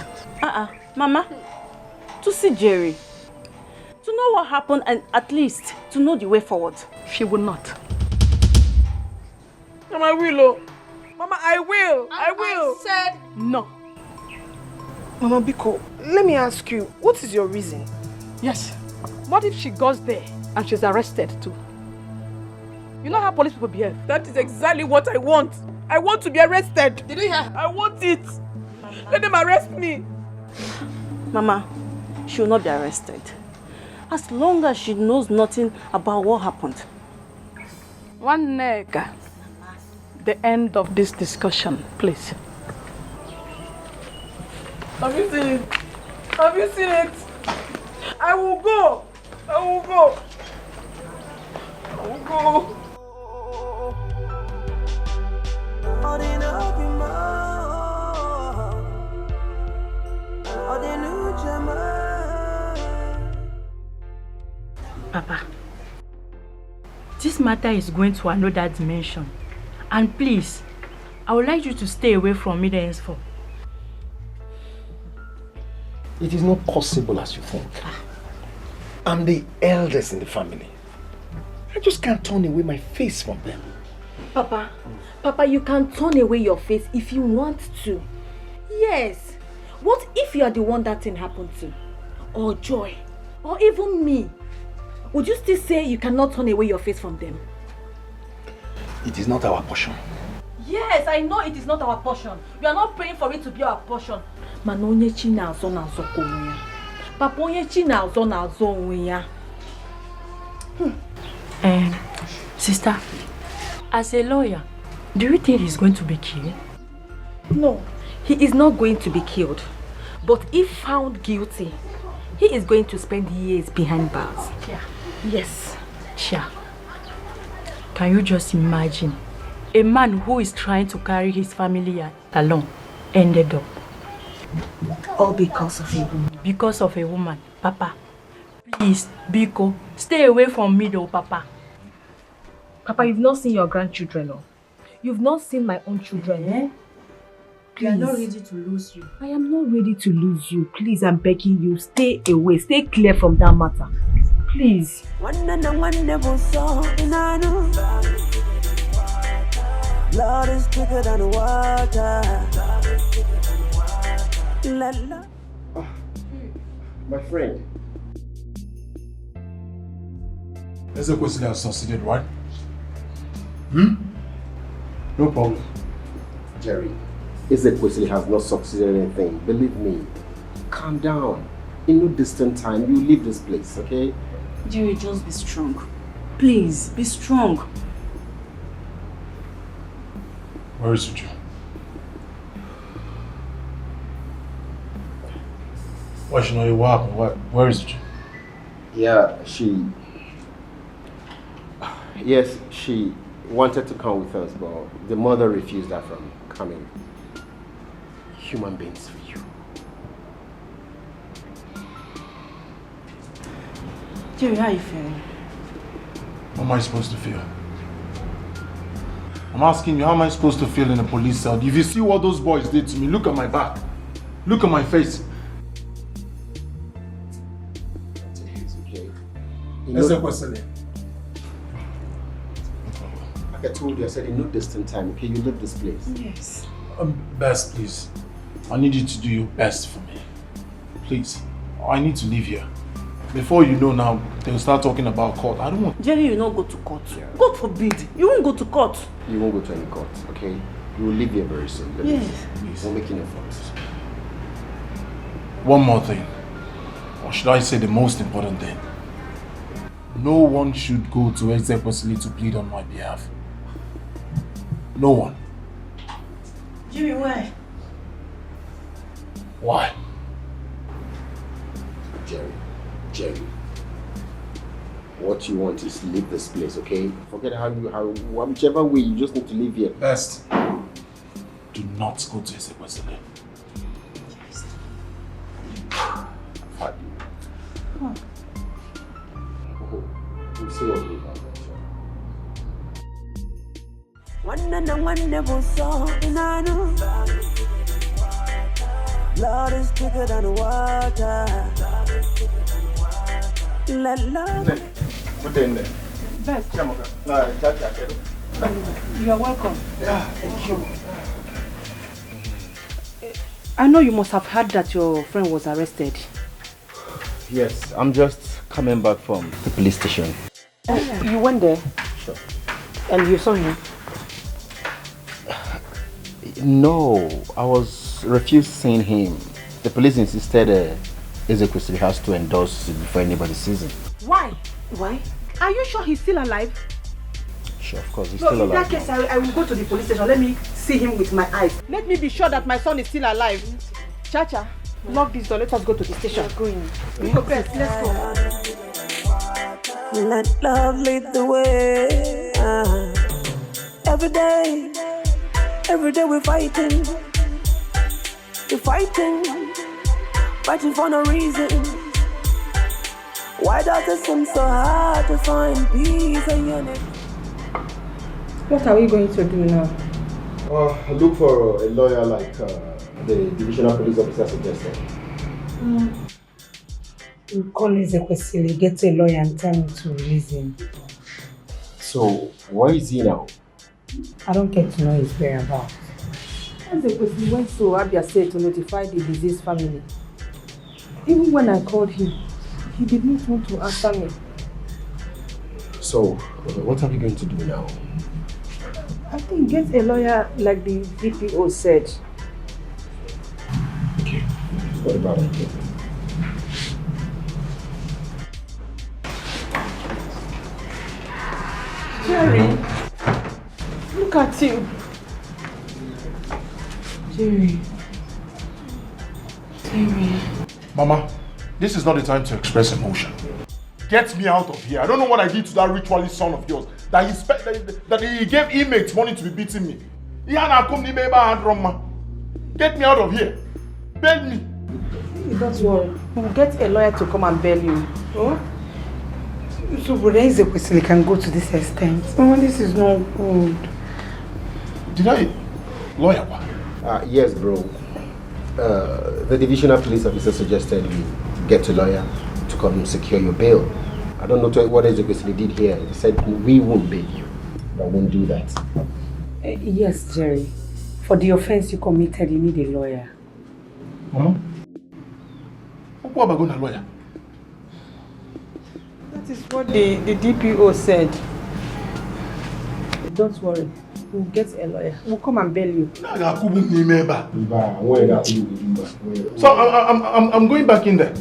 Mama, to see Jerry. To know what happened and at least to know the way forward. She will not. Mama, I will. Mama, I will. I will. I said no. Mama Biko, let me ask you, what is your reason? Yes. What if she goes there and she's arrested too? You know how police people behave. That is exactly what I want. I want to be arrested. Did you hear? I want it. Mama. Let them arrest me. Mama, she will not be arrested. As long as she knows nothing about what happened. One nigga. The end of this discussion, please. Have you seen it? Have you seen it? I will go. I will go. I will go. Papa, this matter is going to another dimension. And please, I would like you to stay away from me henceforth. It is not possible as you think. I'm the eldest in the family. I just can't turn away my face from them. Papa, you can turn away your face if you want to. Yes. What if you are the one that thing happened to? Or Joy? Or even me? Would you still say you cannot turn away your face from them? It is not our portion. Yes, I know it is not our portion. We are not praying for it to be our portion. Mana onye chi na-azọ na-azọ ka onwe ya. Papa, onye chi na-azọ na-azọ onwe ya. Sister, as a lawyer, do you think he's going to be killed? No, he is not going to be killed. But if found guilty, he is going to spend years behind bars. Yeah. Yes. Sure. Can you just imagine? A man who is trying to carry his family along ended up. All because of a woman. Because of a woman. Papa, please, Biko, stay away from me though, Papa. Papa, you've not seen your grandchildren, no? You've not seen my own children, eh? We are not ready to lose you. I am not ready to lose you. Please, I'm begging you, stay away. Stay clear from that matter. Please. Lord is thicker than the water. My friend. Eze Wesley has succeeded, right? No problem. Jerry, Eze Wesley has not succeeded in anything. Believe me. Calm down. In no distant time, you leave this place, okay? Jerry, just be strong. Please, be strong. Where is Uju? Why should know what happened? Where is Uju? Yeah, Yes, she wanted to come with us, but the mother refused her from coming. Human beings for you. Jerry, how are you feeling? How am I supposed to feel? I'm asking you, how am I supposed to feel in a police cell? If you see what those boys did to me, look at my back. Look at my face. It's okay. Eze Wesley. Like I told you, I said in no distant time, okay? You leave this place. Yes. Best, please. I need you to do your best for me. Please. I need to leave here. Before you know now, they'll start talking about court. I don't want... Jerry, you will not go to court. Yeah. God forbid. You won't go to court. You won't go to any court, okay? You will leave here very soon. Yes. Please. We're making efforts. One more thing. Or should I say the most important thing? no one should go to Ezekwesili to plead on my behalf. No one. Jimmy, why? Why? Jerry. What you want is leave this place, okay? Forget whichever way, you just need to leave here. Best. Do not go to Ezekwesili. We'll see what we have. Lord is thicker than water. Let love. Put in there. Best. You are welcome. Yeah, thank you. I know you must have heard that your friend was arrested. Yes, I'm just coming back from the police station. You went there? Sure. And you saw him? No, I was refused seeing him. The police insisted Ezekwesili has to endorse it before anybody sees him. Why? Why? Are you sure he's still alive? Sure, of course, he's still alive. In that case, I will go to the police station. Let me see him with my eyes. Let me be sure that my son is still alive. Chacha, lock this door. Let us go to the station. We're going. Let's go. Let love lead the way. Every day we're fighting. Fighting for no reason. Why does it seem so hard to find peace and unity? What are we going to do now? Look for a lawyer like the divisional police officer suggested. We'll call Ezekwesili, get a lawyer and tell him to release him. So, where is he now? I don't get to know his whereabouts. Ezekwesili went to Abia State to notify the deceased family. Even when I called him, he did not want to answer me. So, what are we going to do now? I think get a lawyer like the DPO said. Okay, what about it? Jerry, look at you. Jerry. Mama, this is not the time to express emotion. Get me out of here. I don't know what I did to that ritualist son of yours. That he gave inmates money to be beating me. Get me out of here. Bail me. Don't worry. We'll get a lawyer to come and bail you. Oh? So Ezekwesili can go to this extent. Oh, this is not good. Did I? Lawyer? Yes, bro. The divisional police officer suggested we get a lawyer to come and secure your bail. I don't know what Ezekwesili did here. He said we won't bail you. I won't do that. Yes, Jerry. For the offense you committed, you need a lawyer. Mama? What about going to a lawyer? That is what the DPO said. Don't worry. We'll get a lawyer. We'll come and bail you. So I'm going back in there.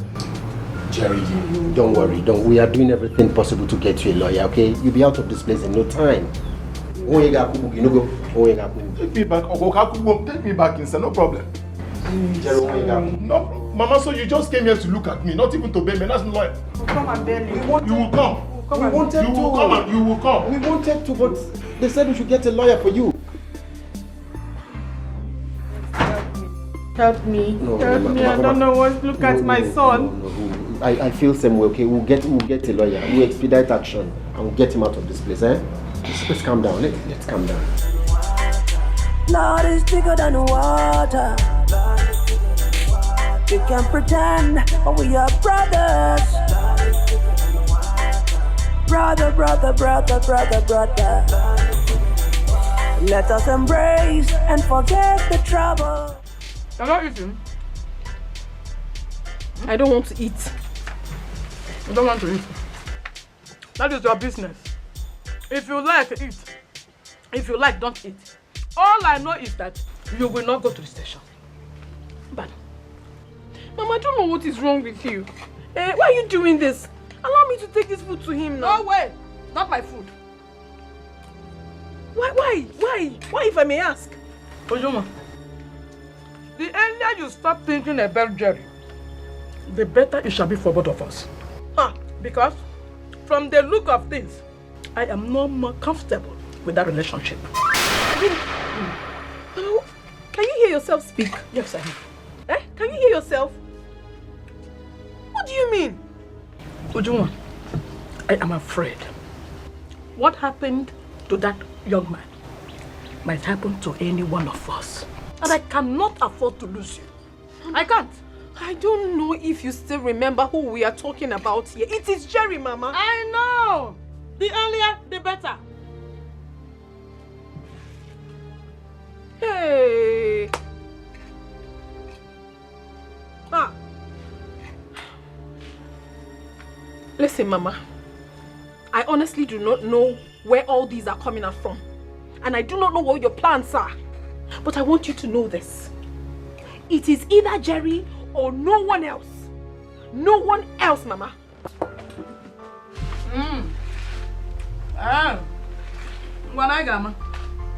Jerry, don't worry. We are doing everything possible to get you a lawyer, okay? You'll be out of this place in no time. Take me back inside, no problem. No, Mama, so you just came here to look at me, not even to bail me. That's not lawyer. We'll come and bail you. You will come. We will come. We wanted to, but they said we should get a lawyer for you. Help me. No, Help me. I don't know what. Look at my son. No. I feel same way, okay? We'll get a lawyer. We'll expedite action and we'll get him out of this place, eh? Let's calm down. Let's calm down. Lord is bigger than water. We can pretend, but we are brothers. Brother. Let us embrace and forget the trouble. You're not eating? I don't want to eat. I don't want to eat. That is your business. If you like, eat. If you like, don't eat. All I know is that you will not go to the station. But, Mama, I don't know what is wrong with you. Why are you doing this? Allow me to take this food to him now. No way. Not my food. Why if I may ask? Ojoma, the earlier you start thinking about Jerry, the better it shall be for both of us. Because from the look of things, I am no more comfortable with that relationship. Can you hear yourself speak? Yes, I am. Can you hear yourself? What do you mean? Ojoma, I am afraid what happened to that young man might happen to any one of us. And I cannot afford to lose you. I can't. I don't know if you still remember who we are talking about here. It is Jerry, Mama. I know. The earlier, the better. Hey. Listen, Mama. I honestly do not know where all these are coming out from. And I do not know what your plans are. But I want you to know this. It is either Jerry or no one else. No one else, Mama.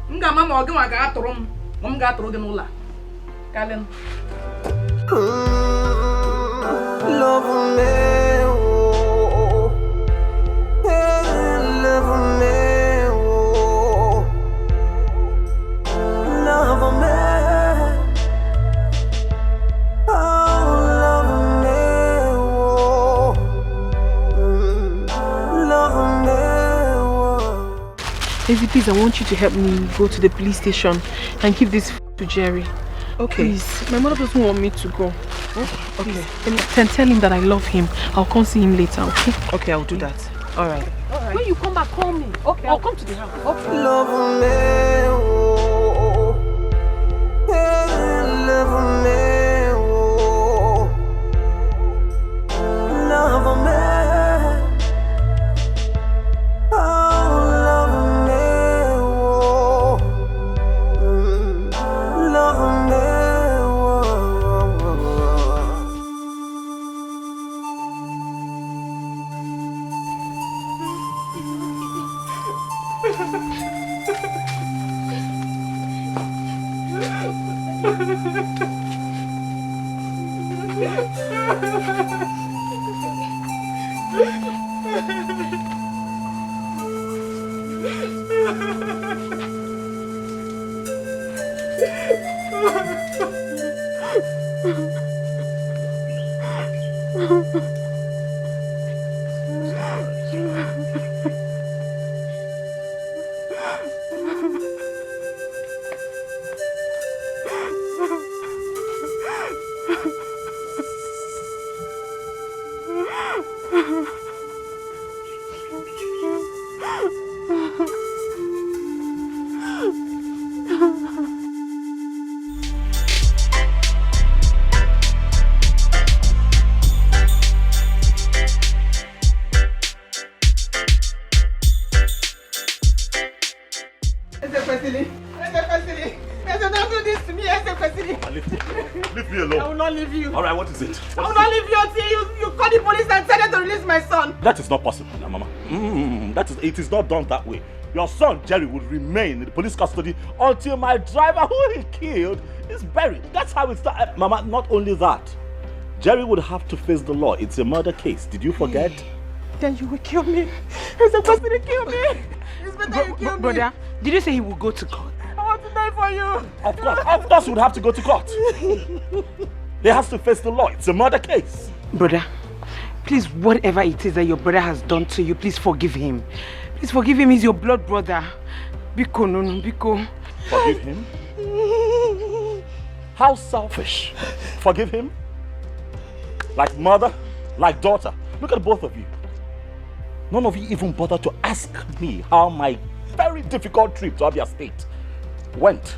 Ngama ma oge wa ga atụrụ m, m ga atụrụ gị n'ụlọ. Kalen. Love me, oh, love me, oh, love me, oh, love me, oh, love me, oh. Lizzie, please, I want you to help me go to the police station and give this to Jerry. Okay. Please, my mother doesn't want me to go. Okay. Then tell him that I love him. I'll come see him later, okay? Okay, I'll do that. All right. When you come back, call me. Okay, I'll come to the house. Okay. Love me, oh, love me, oh, love me, oh, love me, oh, love me, Leave me alone. I will not leave you. All right, what is it? I will not leave you until you call the police and tell them to release my son. That is not possible, now, Mama. It is not done that way. Your son, Jerry, will remain in the police custody until my driver, who he killed, is buried. That's how it started. Mama, not only that. Jerry would have to face the law. It's a murder case. Did you forget? Then you will kill me. He's supposed to kill me. It's better you kill me. Brother, did you say he will go to court? I want to die for you. Of course, he would have to go to court. He has to face the law. It's a murder case. Brother, please, whatever it is that your brother has done to you, please forgive him. Please forgive him. He's your blood brother. Biko, no, Biko. Forgive him? How selfish. Forgive him? Like mother, like daughter. Look at both of you. None of you even bothered to ask me how my very difficult trip to Abia State went.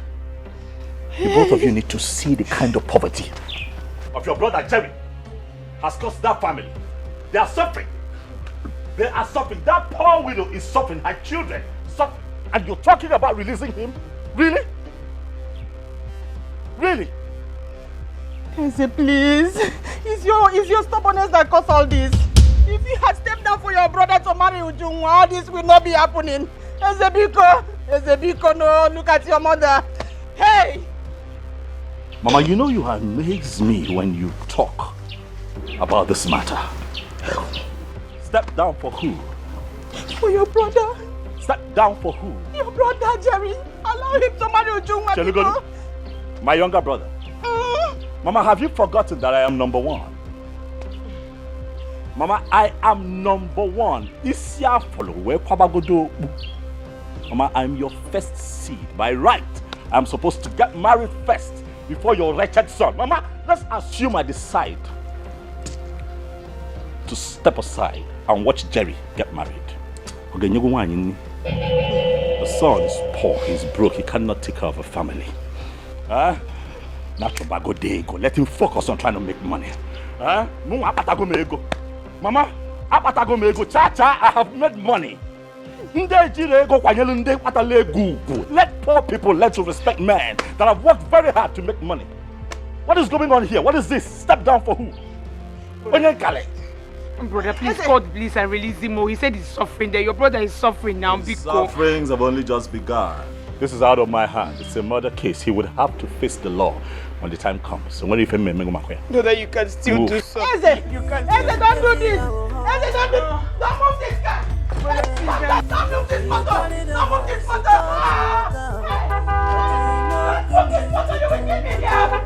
You both of you need to see the kind of poverty of your brother Jerry has caused that family. They are suffering. They are suffering. That poor widow is suffering. Her children suffering. And you're talking about releasing him? Really? Really? Eze, please. It's your stubbornness that caused all this. If you had stepped down for your brother to marry Ujunwa, all this will not be happening. Ezebiko, no, look at your mother. Hey! Mama, you know you amaze me when you talk about this matter. Step down for who? For your brother. Step down for who? Your brother, Jerry. Allow him to marry Ujunwa. Chelugodu, my younger brother. Mama, have you forgotten that I am number one? Mama, I am number one. Isia follow where Kwabagodo. Mama, I'm your first seed. By right, I'm supposed to get married first before your wretched son. Mama, let's assume I decide to step aside and watch Jerry get married. Okay, the son is poor, he's broke, he cannot take care of a family. Let him focus on trying to make money. Mama, I have made money. Let poor people learn to respect men that have worked very hard to make money. What is going on here? What is this? Step down for who? Brother, please, God please and release him. He said he's suffering there. Your brother is suffering now. His sufferings have only just begun. This is out of my hands. It's a murder case. He would have to face the law when the time comes. So when you feel me, brother, you can still do something. Eze, don't do this. Eze, don't move this guy. Don't move this motor. Don't move this motor. Don't move this motor. You will get me here.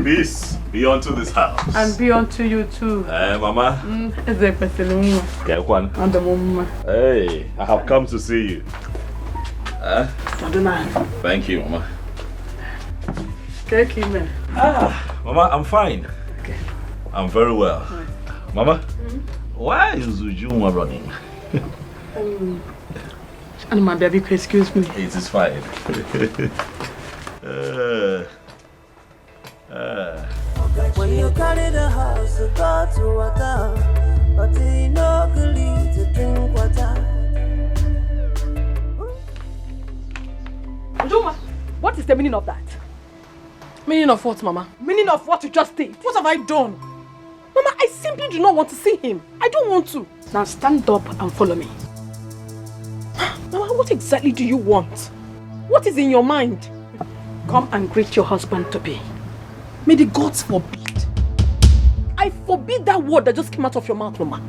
Peace be unto this house. And be unto you too. Hey, Mama. Hey, I have come to see you. Thank you, Mama. Mama, I'm fine. Okay. I'm very well. Mama, why is Ujunwa running? And my baby, excuse me. It is fine. When you carry the house to go to water, but you no good to drink water. Ujunwa, what is the meaning of that? Meaning of what, Mama? Meaning of what you just did. What have I done? Mama, I simply do not want to see him. I don't want to. Now stand up and follow me. Mama, what exactly do you want? What is in your mind? Come and greet your husband-to-be. May the gods forbid. I forbid that word that just came out of your mouth, Mama.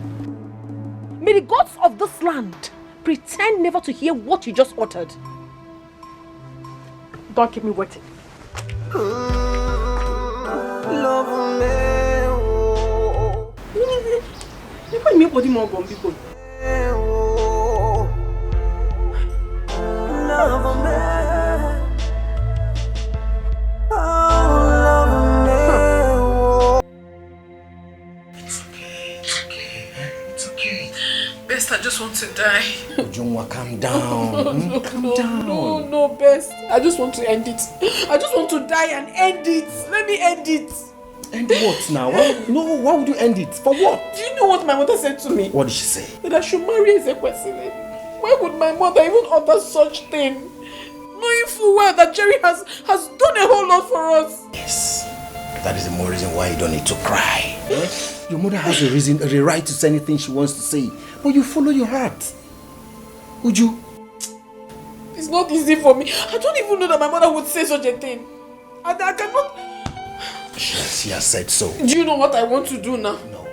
May the gods of this land pretend never to hear what you just uttered. Don't keep me waiting. Love me. Best, I just want to die. Ujunwa, calm down. Calm down. No, Best. I just want to end it. I just want to die and end it. Let me end it. End what now? Why would you end it? For what? Do you know what my mother said to me? What did she say? That I should marry Ezekwesili. Why would my mother even utter such thing? Knowing full well that Jerry has done a whole lot for us. Yes. That is the more reason why you don't need to cry. Your mother has a right to say anything she wants to say. But you follow your heart. Would you? It's not easy for me. I don't even know that my mother would say such a thing. And I cannot... She has said so. Do you know what I want to do now? No.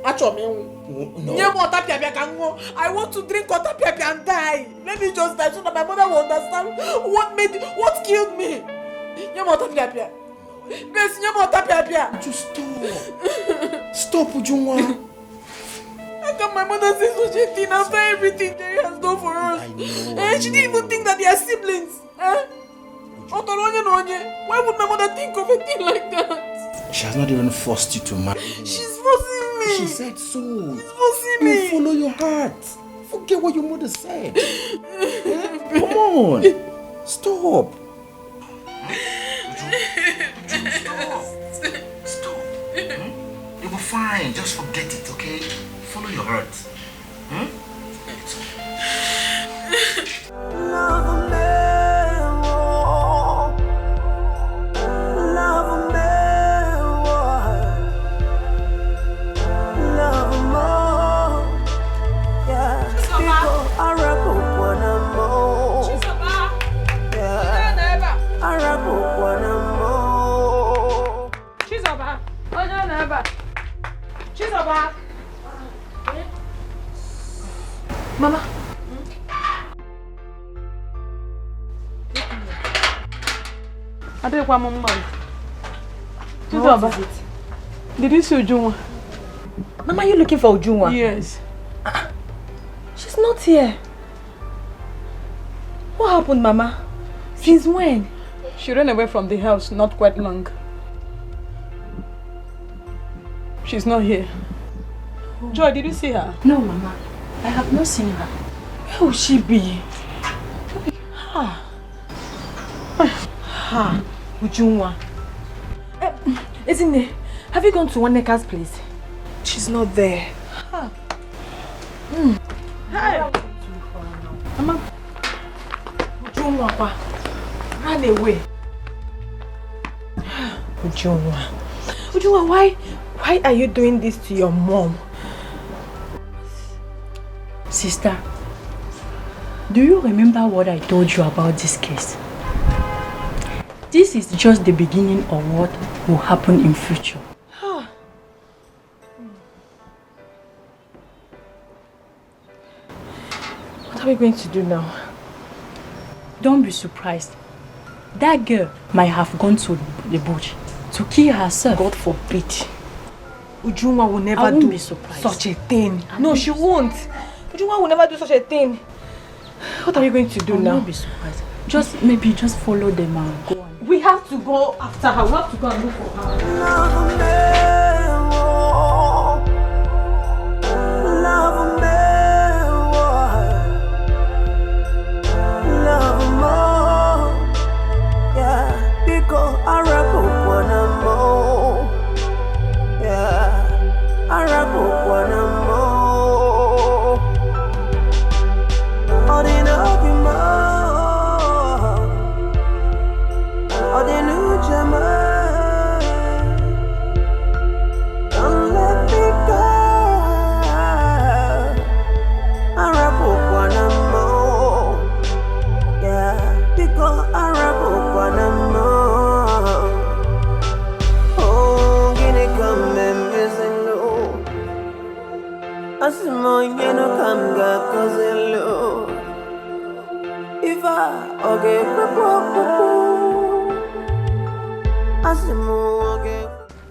Actually, no. I want to drink water and die. Let me just die so that my mother will understand what killed me. Just stop. Stop, Ujunwa. How can my mother say such a thing after everything Jerry has done for us? She didn't even think that they are siblings. Why would my mother think of a thing like that? She has not even forced you to marry me. She's forcing me. She said so. She's forcing me. You follow your heart. Forget what your mother said. Come on. Stop. Stop. You will fine. Just forget it, okay? Follow your heart. It's Mama. I don't want Mama. What is it? Did you see Ujunwa? Mama, are you looking for Ujunwa? Yes. She's not here. What happened, Mama? Since when? She ran away from the house not quite long. She's not here. Oh. Joy, did you see her? No, Mama. I have not seen her. Where will she be? Ujunwa. Isn't it? Have you gone to Waneka's place? She's not there. Hey. Mama. Ujunwa ran away. Ujunwa, why are you doing this to your mom? Sister, do you remember what I told you about this case? This is just the beginning of what will happen in future. What are we going to do now? Don't be surprised. That girl might have gone to the bush to kill herself. God forbid. Ujunwa will never do such a thing. No, she won't. Ujunwa will never do such a thing. What are we going to do now? Don't be surprised. Maybe just follow them and go on. We have to go after her. We have to go and look for her.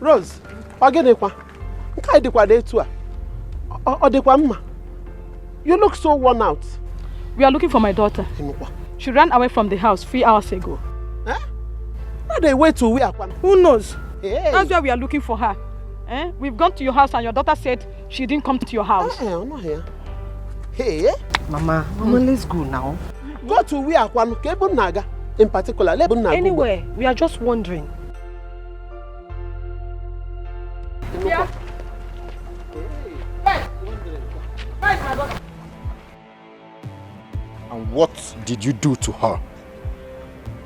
Rose, you look so worn out. We are looking for my daughter. She ran away from the house 3 hours ago. Eh? Why they wait to where? Who knows? Hey. That's why we are looking for her. We've gone to your house and your daughter said she didn't come to your house. I'm not here. Hey? Mama, let's go now. Go to where? In particular, anywhere. We are just wondering. Yeah. And what did you do to her?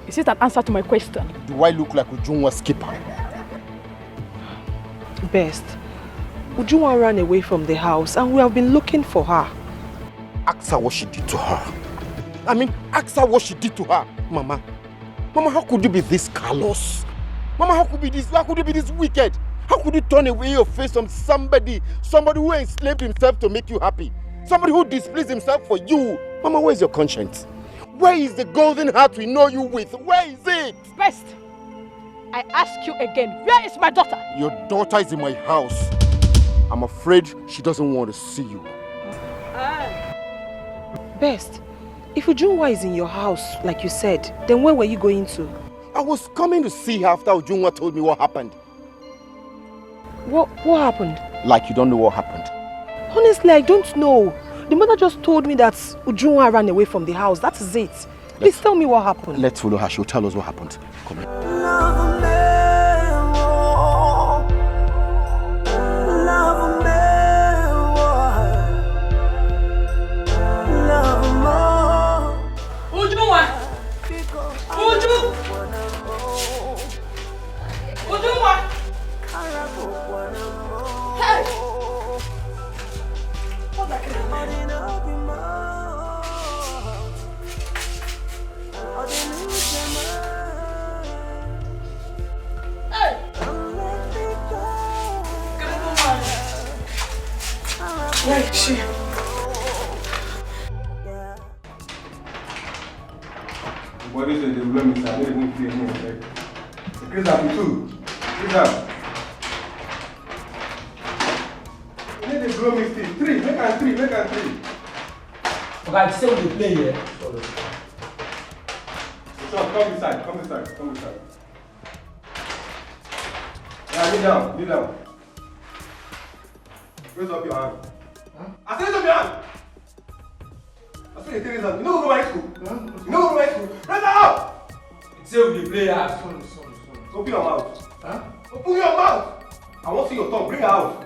Is it an answer to my question? Do I look like Ujunwa's skipper? Best. Ujunwa ran away from the house and we have been looking for her. Ask her what she did to her. Ask her what she did to her, Mama. Mama, how could you be this callous? Mama, how could you be this wicked? How could you turn away your face from somebody who enslaved himself to make you happy? Somebody who displeased himself for you. Mama, where is your conscience? Where is the golden heart we know you with? Where is it? Best, I ask you again, where is my daughter? Your daughter is in my house. I'm afraid she doesn't want to see you. Best, if Ujunwa is in your house, like you said, then where were you going to? I was coming to see her after Ujunwa told me what happened. What happened? Like you don't know what happened. Honestly, I don't know. The mother just told me that Ujunwa ran away from the house. That is it. Please tell me what happened. Let's follow her. She'll tell us what happened. Come here. What is it? The blow me, I don't even play anymore. Chris up too. Chris up. You need to blow me still. 3, make and 3, make and 3. Okay, I say we play here. So come inside, come inside, come inside. Yeah, kneel down, kneel down. Raise up your hand. Huh? I said raise up your hand. I said you raise up. You know who go to my school? Huh? You know who go to my school? Raise up! It's say we play here. Sorry. Open your mouth. Huh? Open your mouth! I want to see your tongue. Bring it out.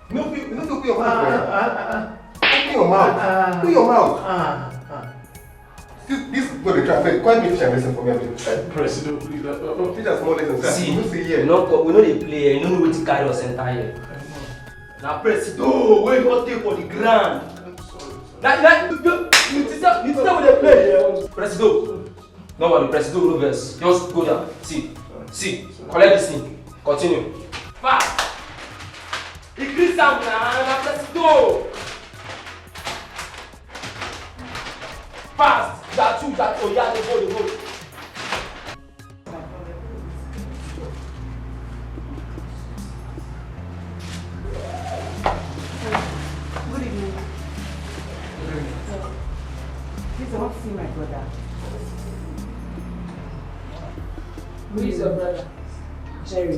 You know to open your mouth. Open your mouth. Open your mouth. This is what they try. Wait, quite me and listen for me. President, please. Teach us more lessons. See, see here. we know they play. You know we to carry us enter here. Now, President, where you want to take for the ground? You tell what they play here. President, no worry, President, no verse. Just go down. See, collect this thing. Continue. Fast. Increase sound now, President. Fast. That oh yeah, they go. Good evening. Please, I want to see my brother. Who is your brother? Jerry.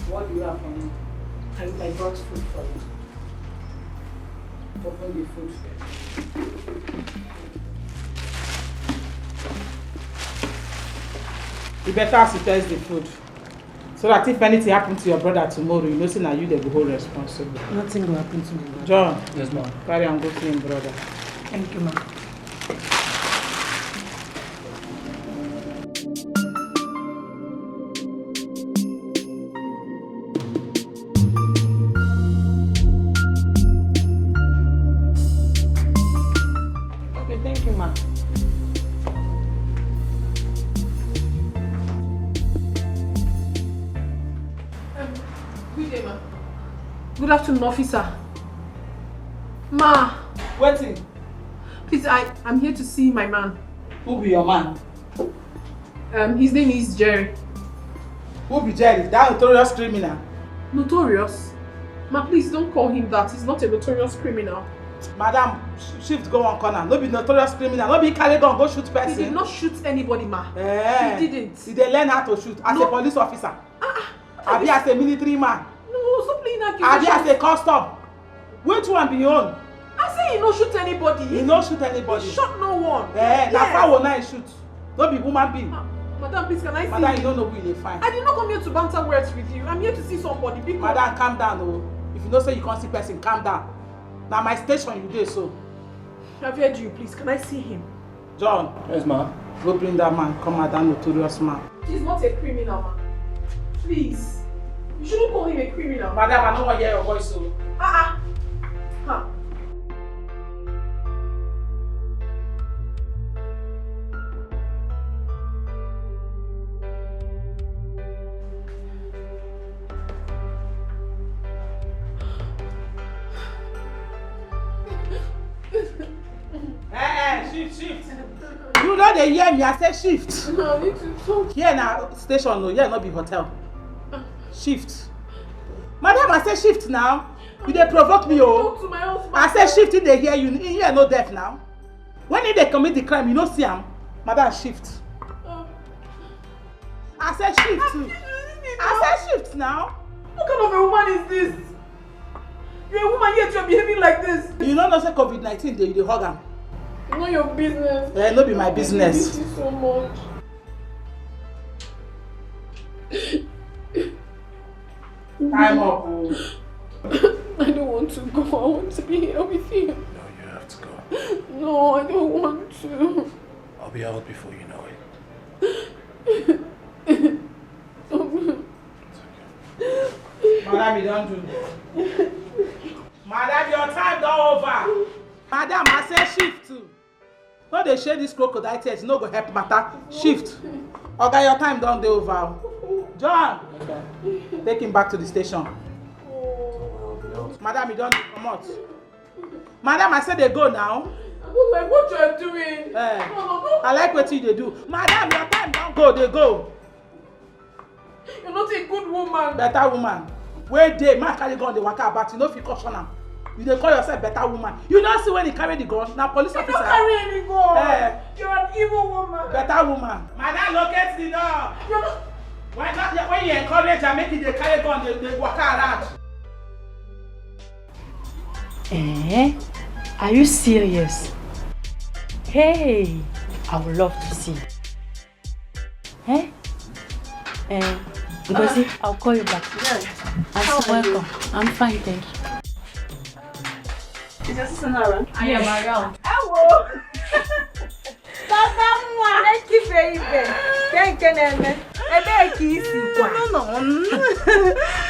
What do you have for me? I brought food for you. Open the food. You better ascertain the food. So that if anything happens to your brother tomorrow, you know say na you dey go hold responsible. Nothing will happen to me. John. Yes, ma'am. Carry and go to him brother. Thank you, ma'am. Okay, thank you, ma. Good day, ma. Good afternoon, officer. Ma. Waiting. Please, I'm here to see my man. Who be your man? His name is Jerry. Who be Jerry? That notorious criminal. Notorious? Ma, please don't call him that. He's not a notorious criminal. Madam, shift go one corner. No be notorious criminal. No be carry gun go shoot person. He did not shoot anybody, ma. He didn't. He dey learn how to shoot as a police officer. Abi as a military man. No, stop playing accusations. Abi as a custom. Which one be your own? I say he no shoot anybody. He no shoot anybody. He shot no one. Na fowl na he shoot. No be human being. Madam, please, can I see Madam, you don't know who you dey find. I did not come here to banter words with you. I'm here to see somebody. Because... Madam, calm down, oh. If you know say you can't see person, calm down. Now my station you dey so. I've heard you, please. Can I see him? John. Yes, ma'am. Go bring that man. Come out, that notorious man. He's not a criminal, man. Please. You shouldn't call him a criminal. Madam, I don't want to hear your voice, so. Huh. Shift. You You know they hear me, I say shift. No, I need to talk. Here now, station, no, here not be hotel. Shift. Madam, I say shift now. You dey provoke me, oh. Talk to my husband. I say shift in the hear you, in here no deaf now. When they commit the crime, you no see am. Madam, shift. I said shift too. I said shift now. What kind of a woman is this? You're a woman yet you're behaving like this. You know say COVID-19 they hug am. It's not your business. Eh, no be my business. I miss you so much. Time up. I don't want to go. I want to be here with you. No, you have to go. No, I don't want to. I'll be out before you know it. Madam, you don't do this. Madam, your time don't over. Madam, I say shift too. No, they share this crocodile tears. No go help matter. Shift. Okay, your time don't over. John, take him back to the station. Madam, you don't come out. Madam, I said they go now. I don't like what you're doing. I like what you they do. Madam, your time don't go. They go. You're not a good woman. Better woman. Where they man carry gun, they waka about. You know if you caution am. You dey call yourself better woman. You don't see when he carry the gun. Now police officer. You don't carry any gun. You're an evil woman. Better woman. Madam, locate the door. You're not. Why not? When you encourage and make it they carry gun, they waka around. Eh? Are you serious? Hey, I would love to see. Eh? Ngozi, I'll call you back. I'm welcome. I'm fine, thank you. Is your sister not around? I am around. Hello.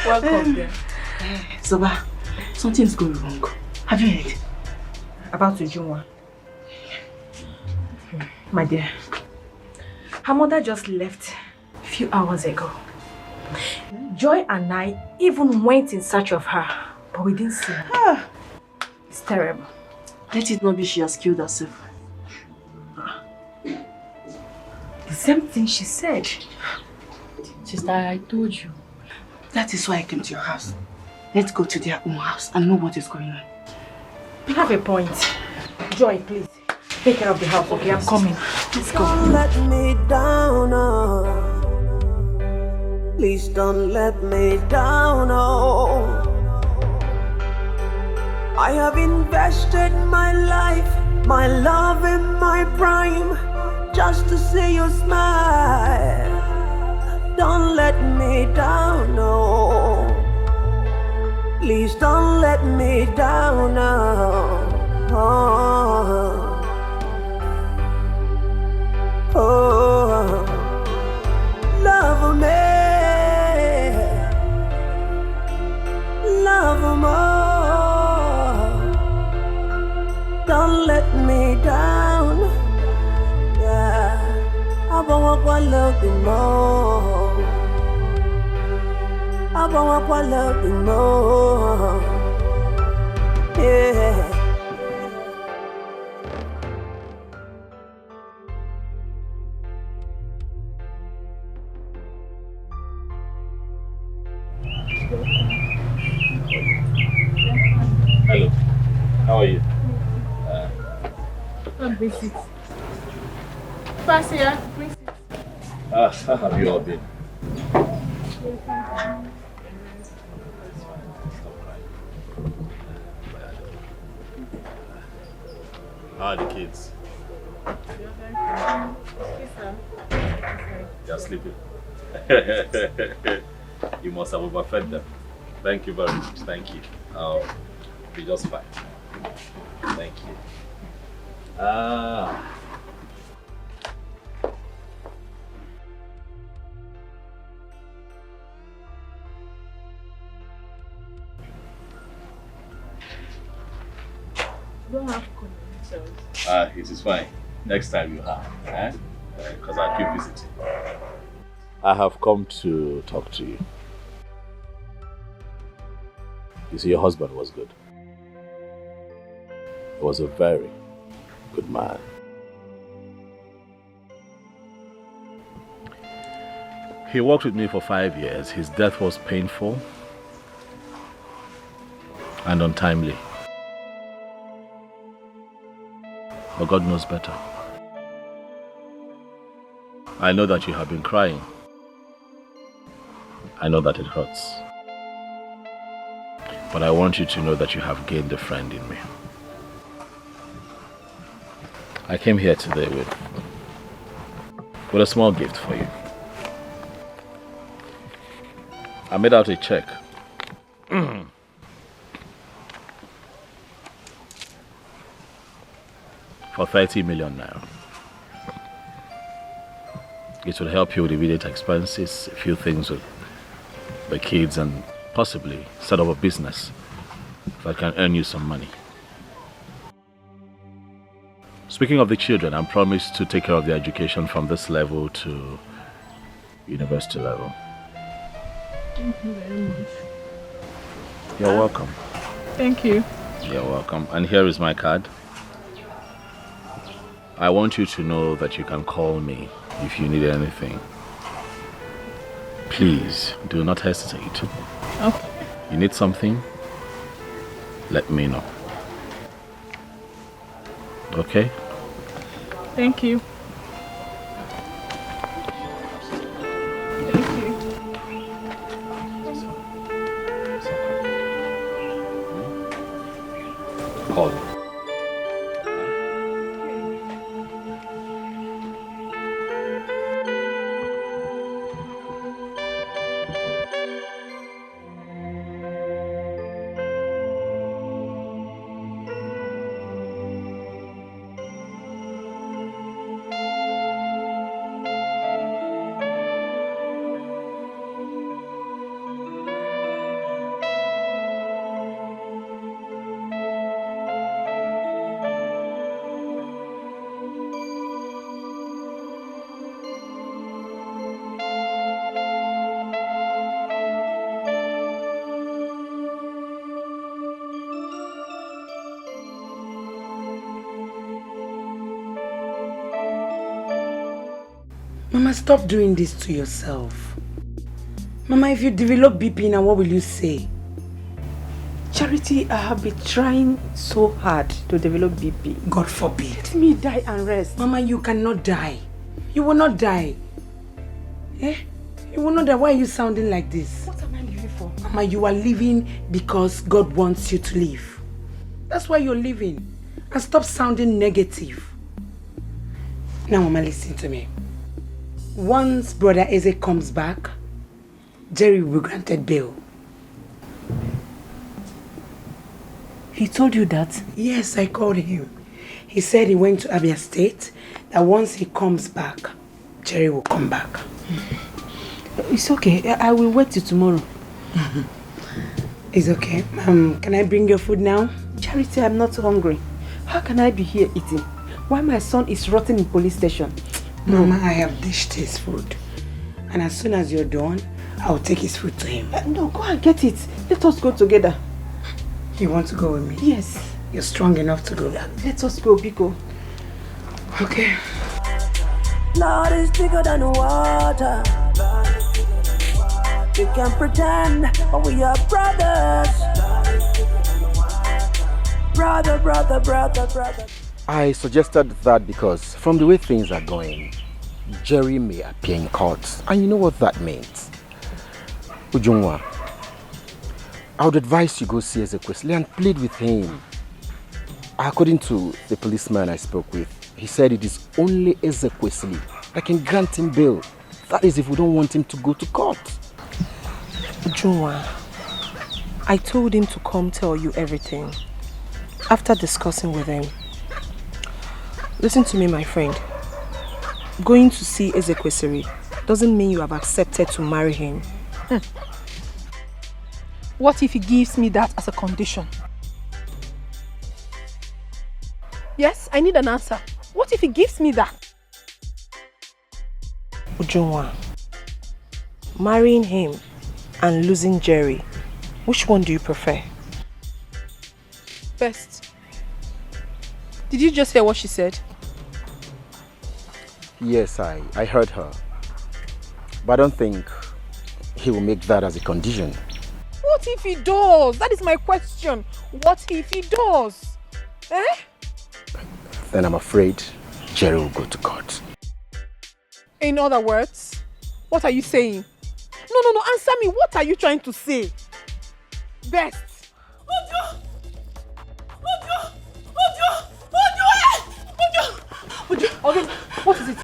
Welcome there. Zoba, something's going wrong. Have you heard? About Ujunwa. My dear, her mother just left a few hours ago. Joy and I even went in search of her, but we didn't see her. It's terrible. Let it not be she has killed herself. The same thing she said. Sister, I told you. That is why I came to your house. Let's go to their own house and know what is going on. You have a point. Joy, please. Take care of the house, okay? I'm coming. Let's go. Don't let me down, oh. Please don't let me down, oh. I have invested my life, my love and my prime, just to see you smile. Don't let me down, no. Please don't let me down, no. Oh. Oh. Love me, love more. Don't let me down. Yeah, I want to love you more. I want to love you more. Yeah. Hello, how are you? I'm busy. Fasia, please. How have you all been? How are the kids? They're sleeping. You must have overfed them. Thank you very much. Thank you. I'll be just fine. Thank you. You don't have connections. It is fine. Next time you have, because I keep visiting. I have come to talk to you. You see, your husband was good. He was a very good man. He worked with me for 5 years. His death was painful and untimely. But God knows better. I know that you have been crying. I know that it hurts. But I want you to know that you have gained a friend in me. I came here today with a small gift for you. I made out a check. For 30 million naira. It will help you with immediate expenses, a few things with the kids, and possibly set up a business that can earn you some money. Speaking of the children, I promised to take care of their education from this level to university level. Thank you very much. You're welcome. Thank you. You're welcome. And here is my card. I want you to know that you can call me if you need anything. Please, do not hesitate. Okay. You need something? Let me know. Okay? Thank you. Thank you. Call me. Mama, stop doing this to yourself. Mama, if you develop BP now, what will you say? Charity, I have been trying so hard to develop BP. God forbid. Let me die and rest. Mama, you cannot die. You will not die. Eh? You will not die. Why are you sounding like this? What am I living for? Mama, you are living because God wants you to live. That's why you're living. And stop sounding negative. Now, Mama, listen to me. Once Brother Eze comes back, Jerry will be granted bail. He told you that? Yes, I called him. He said he went to Abia State, that once he comes back, Jerry will come back. It's okay. I will wait till tomorrow. It's okay. Can I bring your food now? Charity, I'm not hungry. How can I be here eating while my son is rotting in police station? Mama, I have dished his food. And as soon as you're done, I'll take his food to him. No, go and get it. Let us go together. You want to go with me? Yes. You're strong enough to go. Let us go, Biko. Okay. Lord is bigger than water. We can pretend, but we are brothers. Brother. I suggested that because from the way things are going, Jerry may appear in court. And you know what that means. Ujungwa, I would advise you go see Ezekwesili and plead with him. According to the policeman I spoke with, he said it is only Ezekwesili that can grant him bail. That is if we don't want him to go to court. Ujungwa, I told him to come tell you everything. After discussing with him, listen to me, my friend. Going to see Ezekwesili doesn't mean you have accepted to marry him. What if he gives me that as a condition? Yes, I need an answer. What if he gives me that? Ujungwa, marrying him and losing Jerry, which one do you prefer? First, did you just hear what she said? Yes, I heard her. But I don't think he will make that as a condition. What if he does? That is my question. What if he does? Eh? Then I'm afraid Jerry will go to court. In other words, what are you saying? No, answer me. What are you trying to say? Best. Ojo, what is it?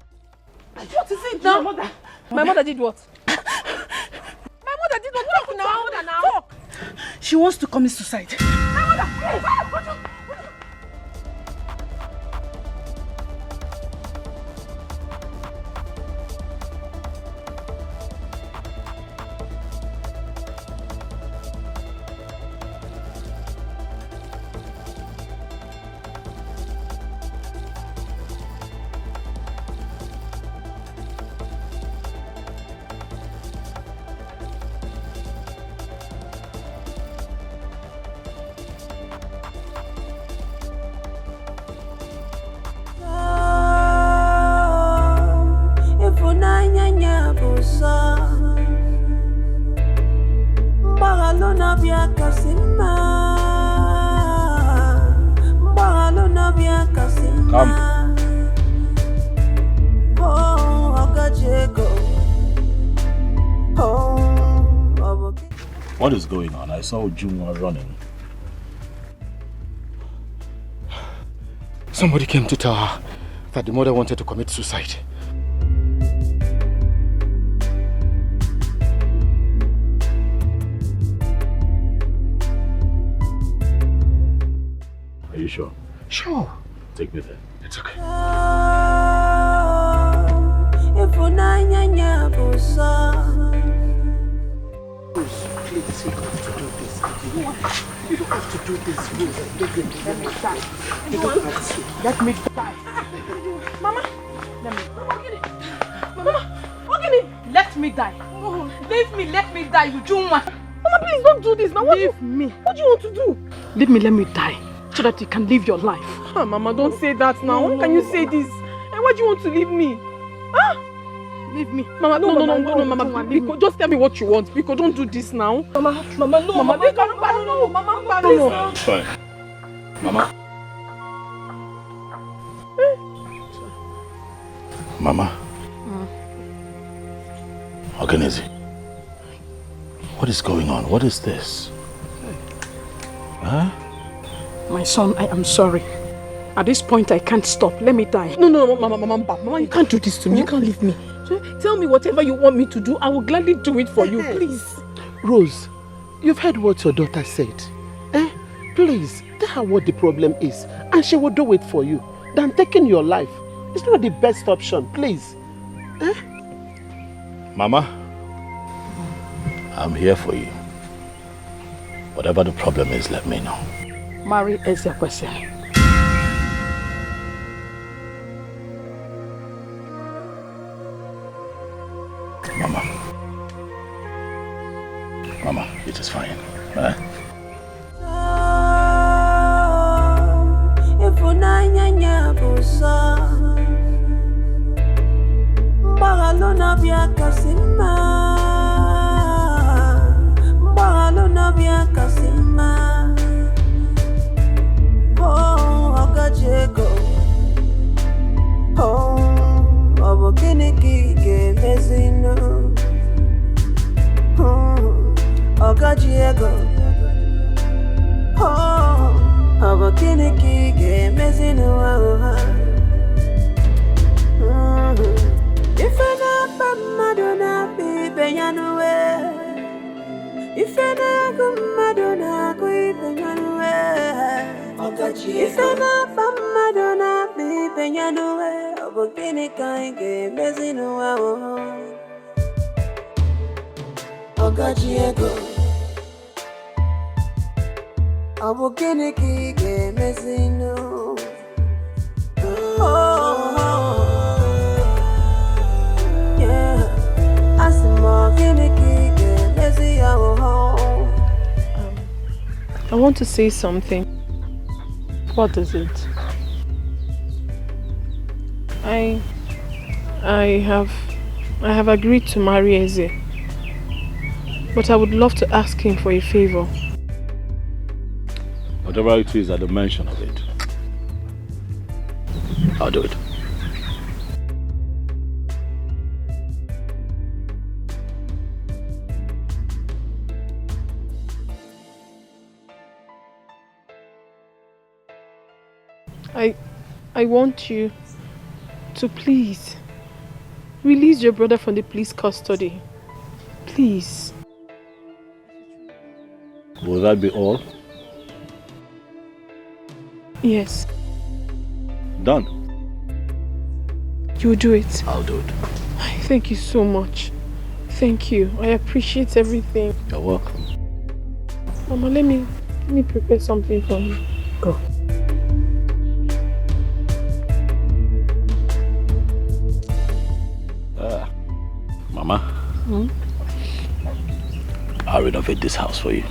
What is it now? My mother did what? My mother did what? Talk now. Talk. She wants to commit suicide. My mother. What is going on? I saw Ujunwa running. Somebody came to tell her that the mother wanted to commit suicide. Are you sure? Sure. Take me there. It's okay. Please, you don't have to do this. You don't have to do this. Let me die. You don't have to. Let me die. Mama, let me die. Mama, let me die. Leave me, let me die, you Juma. Mama, please don't do this now. Leave me. What do you want to do? Leave me, let me die. So that you can live your life. Oh, Mama, don't say that now. How can you say this? And why do you want to leave me? Huh? Leave me. Mama, no, Mama, Biko, just tell me what you want. Biko, don't do this now. Mama, no. Mama, no. It's fine. Mama. Mama. Organize. What is going on? What is this? Huh? My son, I am sorry. At this point, I can't stop. Let me die. No, Mama, you can't do this to me. You can't leave me. Tell me whatever you want me to do. I will gladly do it for you, please. Rose, you've heard what your daughter said. Please, tell her what the problem is, and she will do it for you. Than taking your life. It's not the best option, please. Mama, I'm here for you. Whatever the problem is, let me know. Marry Ezekwesi. Mama, it is fine. I want to say something. What is it? I have I have agreed to marry Eze. But I would love to ask him for a favor. Whatever it is at the mention of it, I'll do it. I want you to please release your brother from the police custody. Please. Will that be all? Yes. Done. You will do it. I'll do it. Thank you so much. Thank you. I appreciate everything. You're welcome. Mama, let me prepare something for you. Go. Mama, I'll renovate this house for you.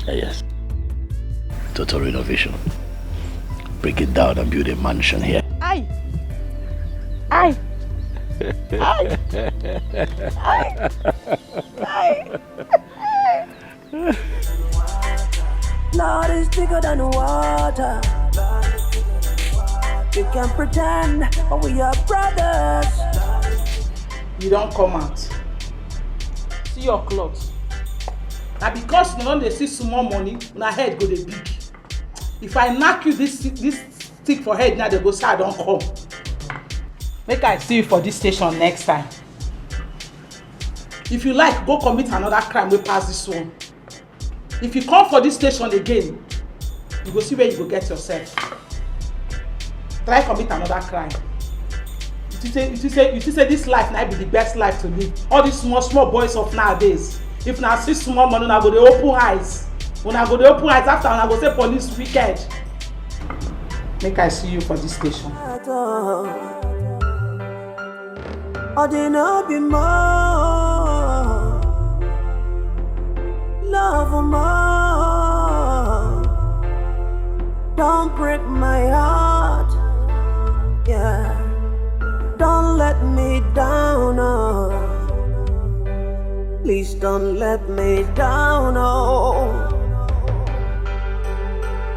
Yes. Total renovation. Break it down and build a mansion here. Aye. Lord is bigger than water. We can pretend, but we are brothers. You don't come out. See your clothes. Now because you don't see small money, my head go dey big. If I knock you this stick for head, now they go say I don't come. Make I see you for this station next time. If you like, go commit another crime, we pass this one. If you come for this station again, you go see where you go get yourself. Try commit another crime. You say this life now be the best life to live. All these small boys of nowadays. If now see small money, now go dey open eyes. When I go dey open eyes after, when I go say police wicked. Make I see you for this station. Or they no be more. Love more. Don't break my heart. Yeah. Don't let me down, oh. Please don't let me down, oh.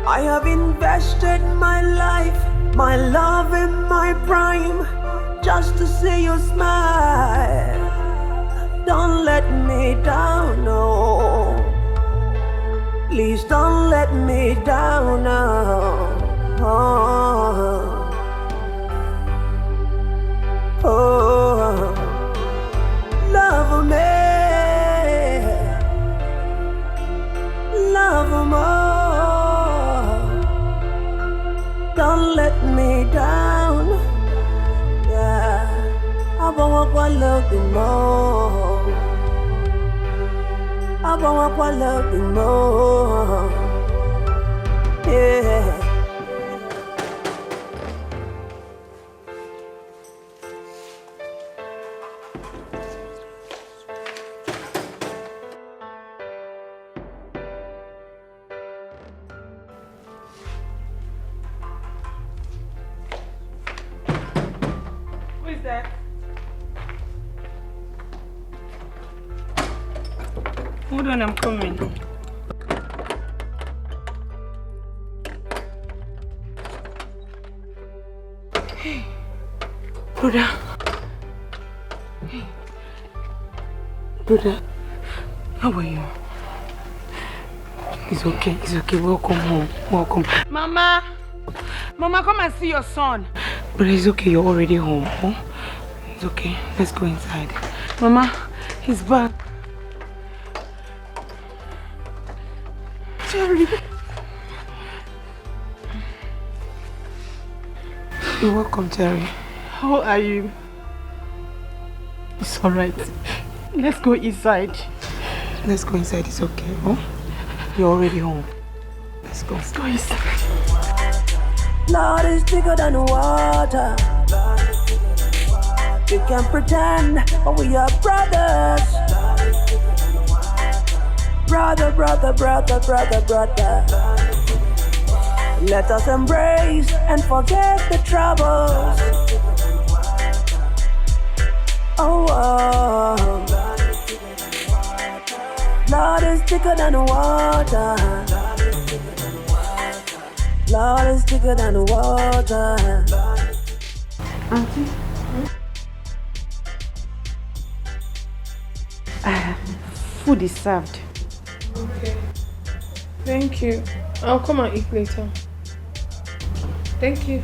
I have invested my life, my love in my prime, just to see you smile. Don't let me down, oh. Please don't let me down, oh. Oh, love me, love more. Don't let me down. Yeah, I want to love you more. I want to love you more. Yeah. Hold on, I'm coming. Hey, brother. Hey, brother. How are you? It's okay. Welcome home. Welcome. Mama, come and see your son. But it's okay. You're already home. Huh? It's okay. Let's go inside. Mama, he's back. Jerry. You're welcome, Jerry. How are you? It's alright. Let's go inside. Let's go inside. It's okay. Huh? You're already home. Let's go. Let's go inside. Lord is bigger than water. We can pretend, but we are brothers. Brother. Let us embrace and forget the troubles. Oh, Lord is thicker than water. Lord is thicker than water. Auntie? Food is served. Okay. Thank you. I'll come and eat later. Thank you.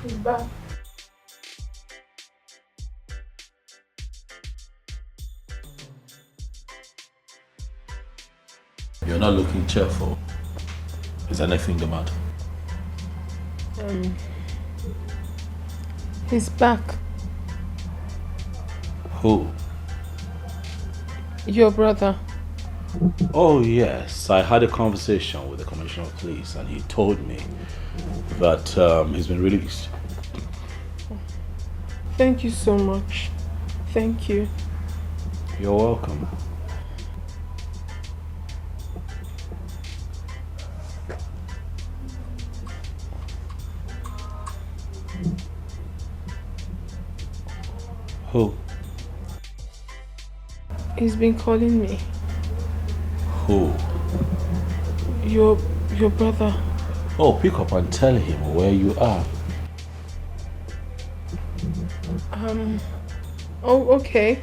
He's back. You're not looking cheerful. Is anything the matter? He's back. Who? Your brother. Oh yes, I had a conversation with the Commissioner of Police and he told me that he's been released. Thank you so much. Thank you. You're welcome. Who? He's been calling me. Who? Your brother. Oh, pick up and tell him where you are. Oh, okay.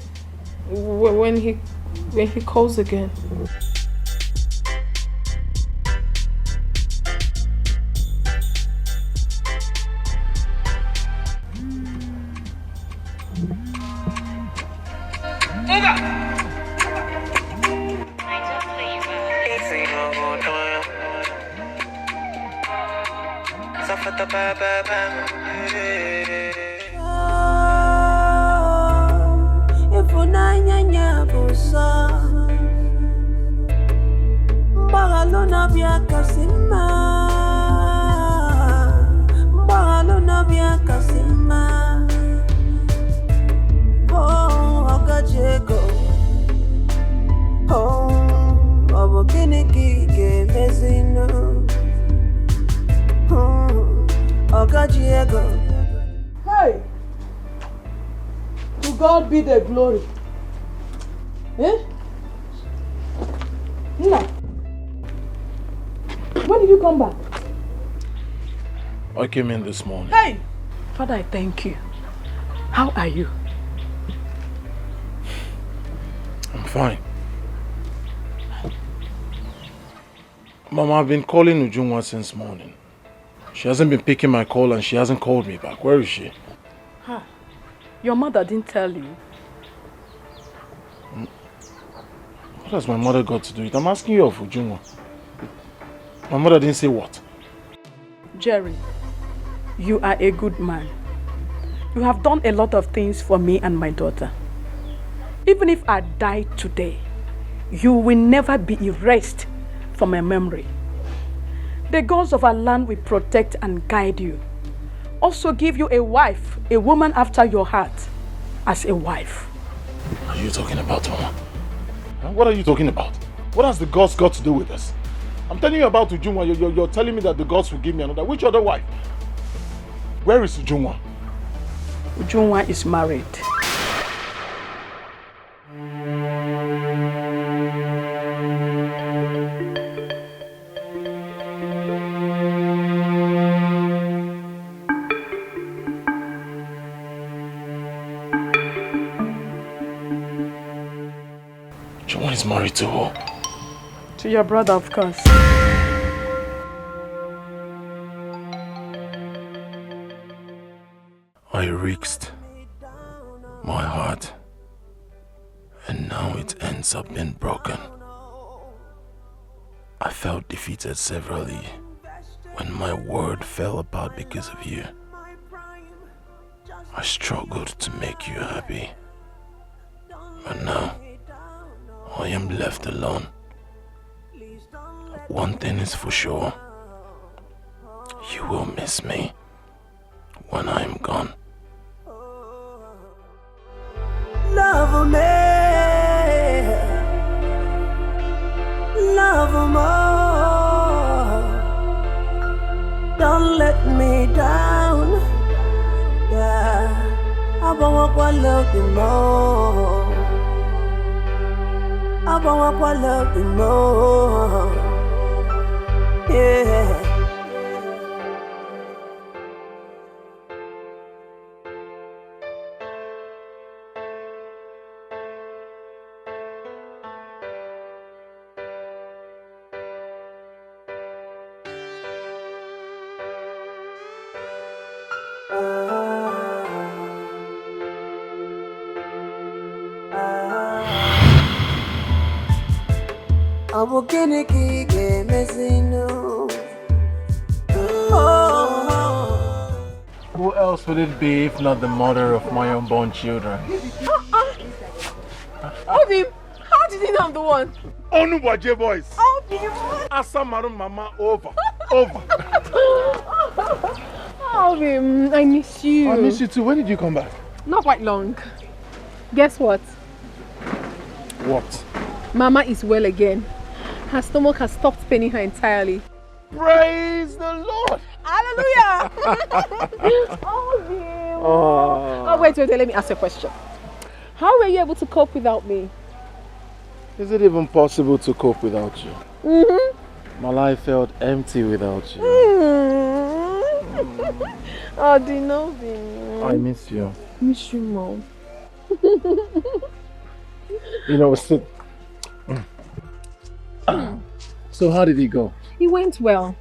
When he calls again. Hey! To God be the glory. Eh? Nna, when did you come back? I came in this morning. Hey! Father, I thank you. How are you? I'm fine. Mama, I've been calling Ujungwa since morning. She hasn't been picking my call and she hasn't called me back. Where is she? Huh. Your mother didn't tell you? What has my mother got to do with it? I'm asking you of Ujungwa. My mother didn't say what? Jerry, you are a good man. You have done a lot of things for me and my daughter. Even if I die today, you will never be erased from my memory. The gods of our land will protect and guide you. Also give you a wife, a woman after your heart, as a wife. What are you talking about, Mama? What are you talking about? What has the gods got to do with this? I'm telling you about Ujungwa. You're telling me that the gods will give me another. Which other wife? Where is Ujungwa? Ujungwa is married. is married to who? To your brother, of course. I risked my heart, and now it ends up being broken. I felt defeated severally when my world fell apart because of you. I struggled to make you happy, but now I am left alone. One thing is for sure, you will miss me when I am gone. Love me, love more. Don't let me down. Yeah, I want to love you more. I want to love you more. Yeah. Who else would it be if not the mother of my unborn children? Obi, how did he know I'm the one? Onubaje boys. Obi, Asamaru mama over. Obi, I miss you. I miss you too. When did you come back? Not quite long. Guess what? What? Mama is well again. Her stomach has stopped paining her entirely. Praise the Lord. Hallelujah. Oh, wait, let me ask you a question. How were you able to cope without me? Is it even possible to cope without you? Mm-hmm. My life felt empty without you. Oh, Dinobi. I miss you. Miss you, Mom. You know, so how did it go? It went well.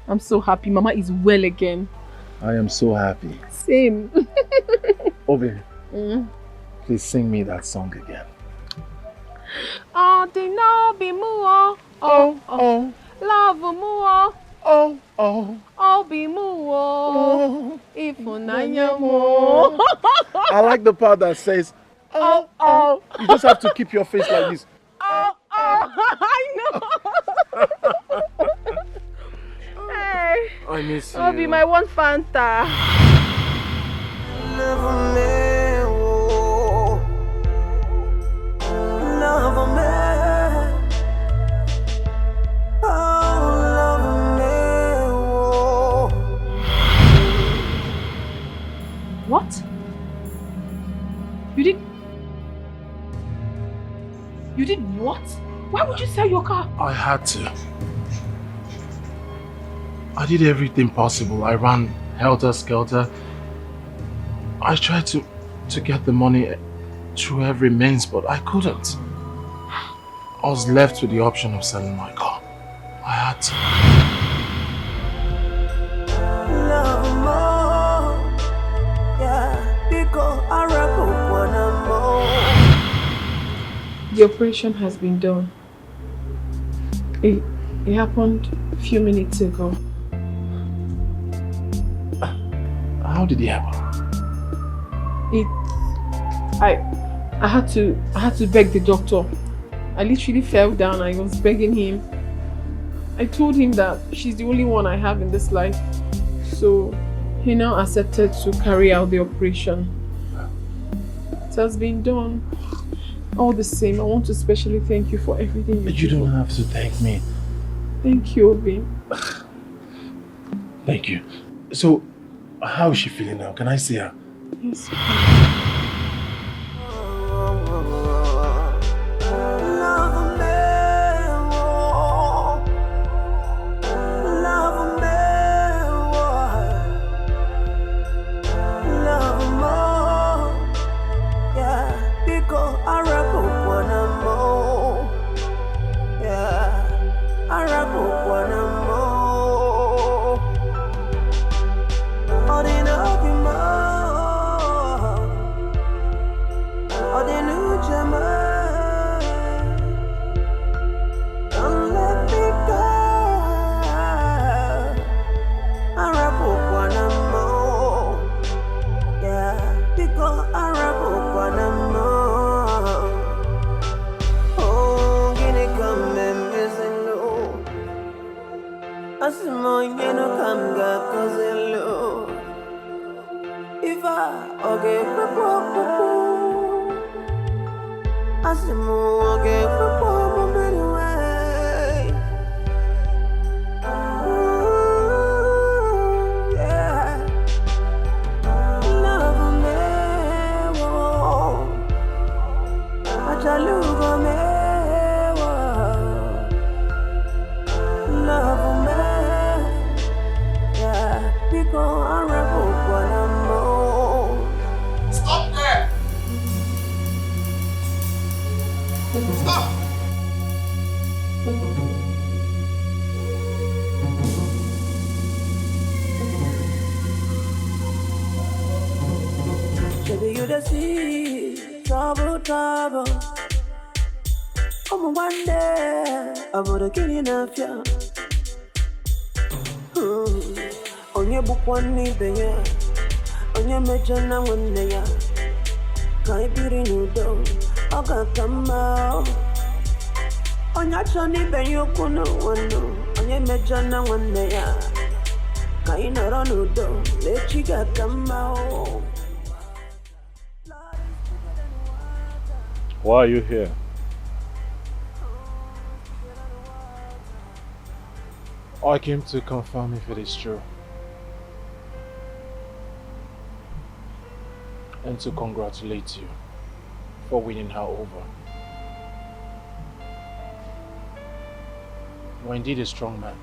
I'm so happy. Mama is well again. I am so happy. Same. Obi, please sing me that song again. Oh, Dinobi Muo. Oh. Love Muo. Oh, be Muo. Ifunanya Muo. I like the part that says, oh. You just have to keep your face like this. Oh, I know. Hey. I miss you. I'll be my one Fanta. Love me, oh. Love me. Oh, love me, oh. What? You did what? Why would you sell your car? I had to. I did everything possible. I ran helter-skelter. I tried to get the money through every means, but I couldn't. I was left with the option of selling my car. I had to. Love more. Yeah, because I reckon one more. The operation has been done. It happened a few minutes ago. How did it happen? I had to beg the doctor. I literally fell down. I was begging him. I told him that she's the only one I have in this life. So he now accepted to carry out the operation. It has been done. All the same, I want to especially thank you for everything you did. You don't have to thank me. Thank you, Obi. Thank you. So, how is she feeling now? Can I see her? Yes. I reckon one more. Asimoye no kanga kozelo. Iva oge pepo. Asimo oge pepo mbenwe. Yeah. Love me wo. Achalugo me. Stop there! Stop! Baby, you the see trouble. Come one day, I'm gonna kill you now, yeah. On your book one knee, baby. On your major now, one day, can't be renewed. I got come out. On your journey, baby, you couldn't one. On your major now, one day, can't run no door. Let you get come out. Why are you here? I came to confirm if it is true. And to congratulate you for winning her over. You are indeed a strong man.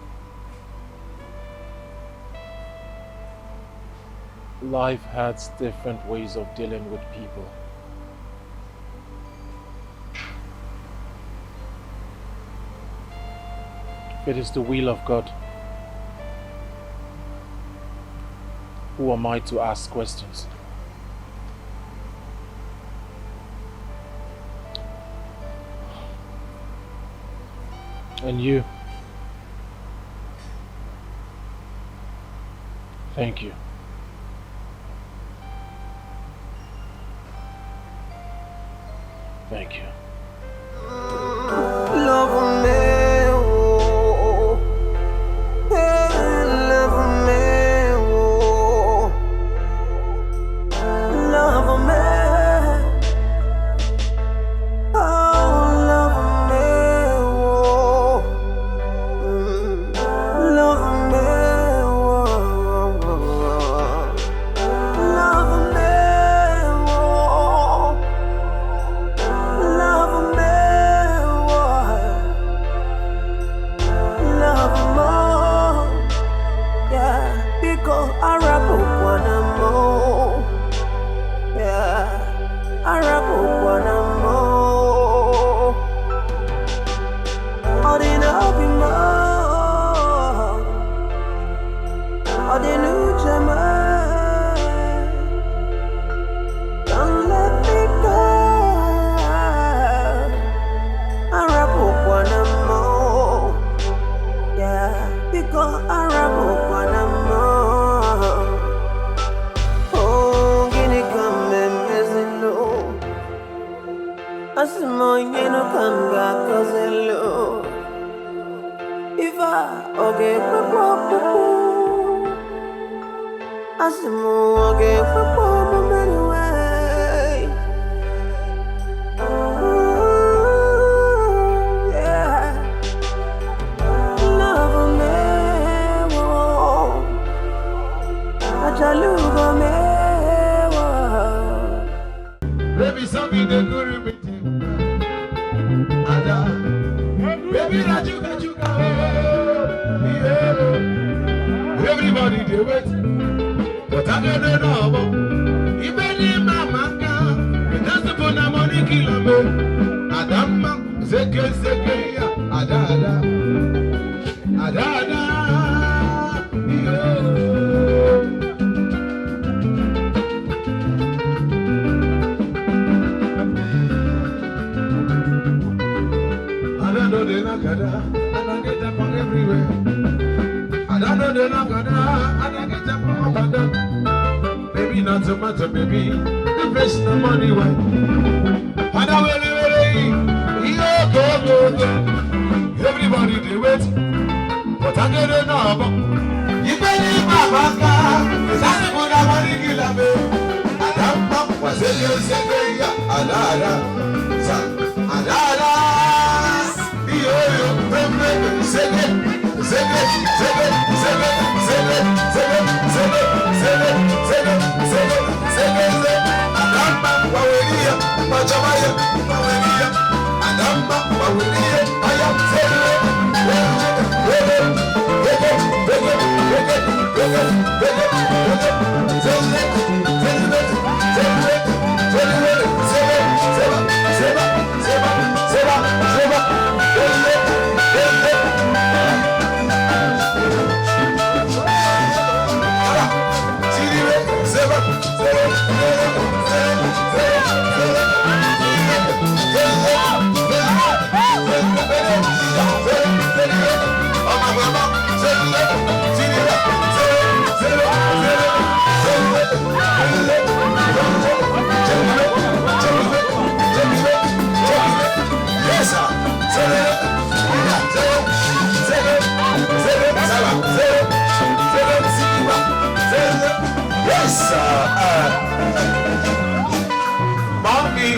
Life has different ways of dealing with people. If it is the will of God, who am I to ask questions? And you, thank you. Thank you. Love me. Everybody do it, but I get enough.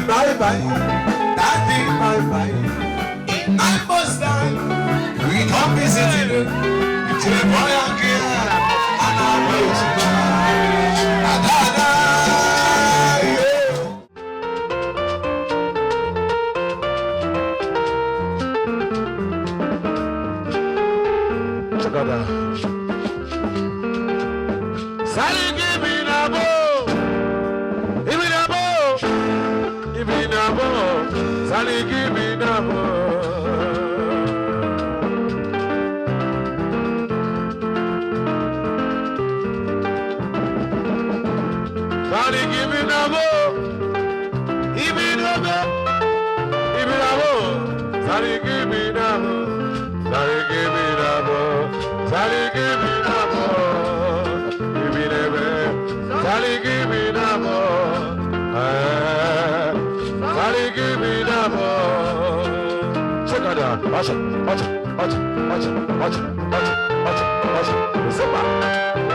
Bye-bye, daddy, bye-bye. In my bus time, we come visit you. To the boy and girl, and I'll wait you back. Adada, yeah. Together. Sally, give me a bow. Give me a bow. Give me a bow. Sally, give me a bow. Sally, give me a bow. Give me a bow. Give me a bow. Sally, give me a bow. Sally, give me a bow. Sally, give me a bow. Give me a bow. Sally, give me a bow. Sally, give me a bow. Check it out. Watch it. Watch it. Watch it. Watch it. Watch it. Watch it. Watch it. Watch it. Zeba.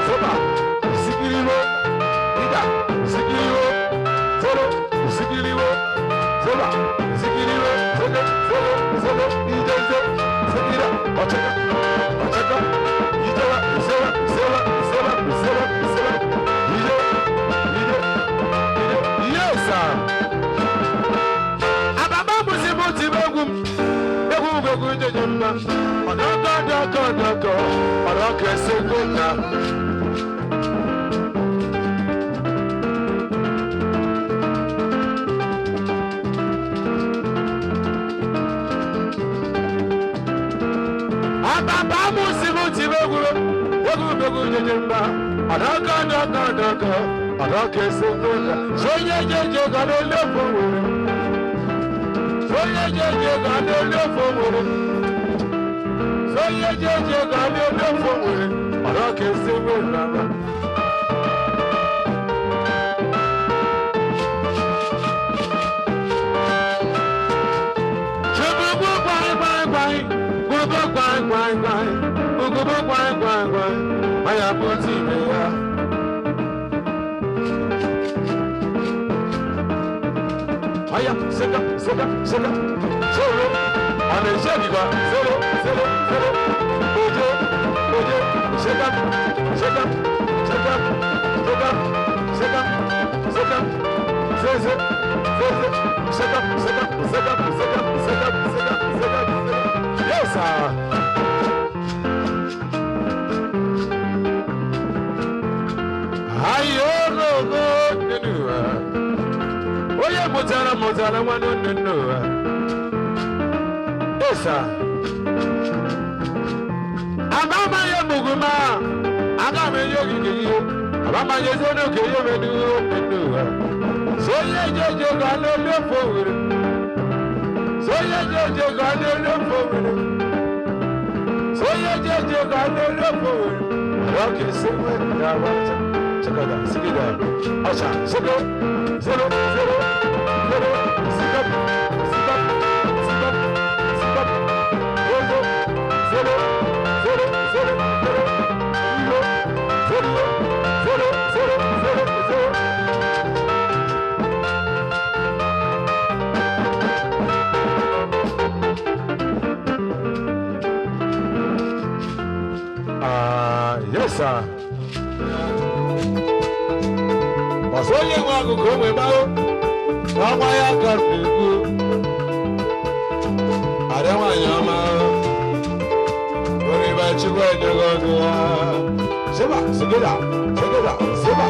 Zeba. Zikiriwo. Ida. Zikiriwo. Zolo. Zikiriwo. Zeba. Zikiriwo. Zolo. Zolo. Zolo. Ida. Zikira. Watch it. Watch it. Ida. Zeba. Zeba. Zeba. Zeba. Zeba. Ida. Ida. Ida. Yes, sir. Ababa musimuti begum. Begum begum jejemba. Odoko doko doko. Odoko esegona. Ababa musimuti begum. Begum begum jejemba. Odoko doko doko. Odoko esegona. Soye jeje gano lefo wuri. Soye jeje gano lefo wuri. Soye jeje gano lefo wuri. Odoko esegona. Chubugu gwai gwai gwai. Gugu gwai gwai gwai. Gugu gwai gwai gwai. Maya puti meya. Aya, seka, seka, seka, solo, on est jeune, solo, solo, solo, ojo, ojo, seka, seka, seka, seka, seka, seka, sese, sese, seka, seka, seka, seka, seka, seka, seka, yes, sir. Ayo, go, go, oye mutara mutara wano nunu esa amama ye muguma agame yogi giyo amama ye zono ke yo menu nunu so ye jeje gano lo forward so ye jeje gano lo forward so ye jeje gano lo forward okay so we da wata chakada sigida acha sego zero, zero, zero, sit up, sit up, sit up, sit up, zero, zero, zero, zero, zero, zero, zero, zero, zero, zero. sir. Was only one who come about. Now my uncle will go. I don't want your man. Worry about you when you go to Siba, Sigida, Sigida, Siba.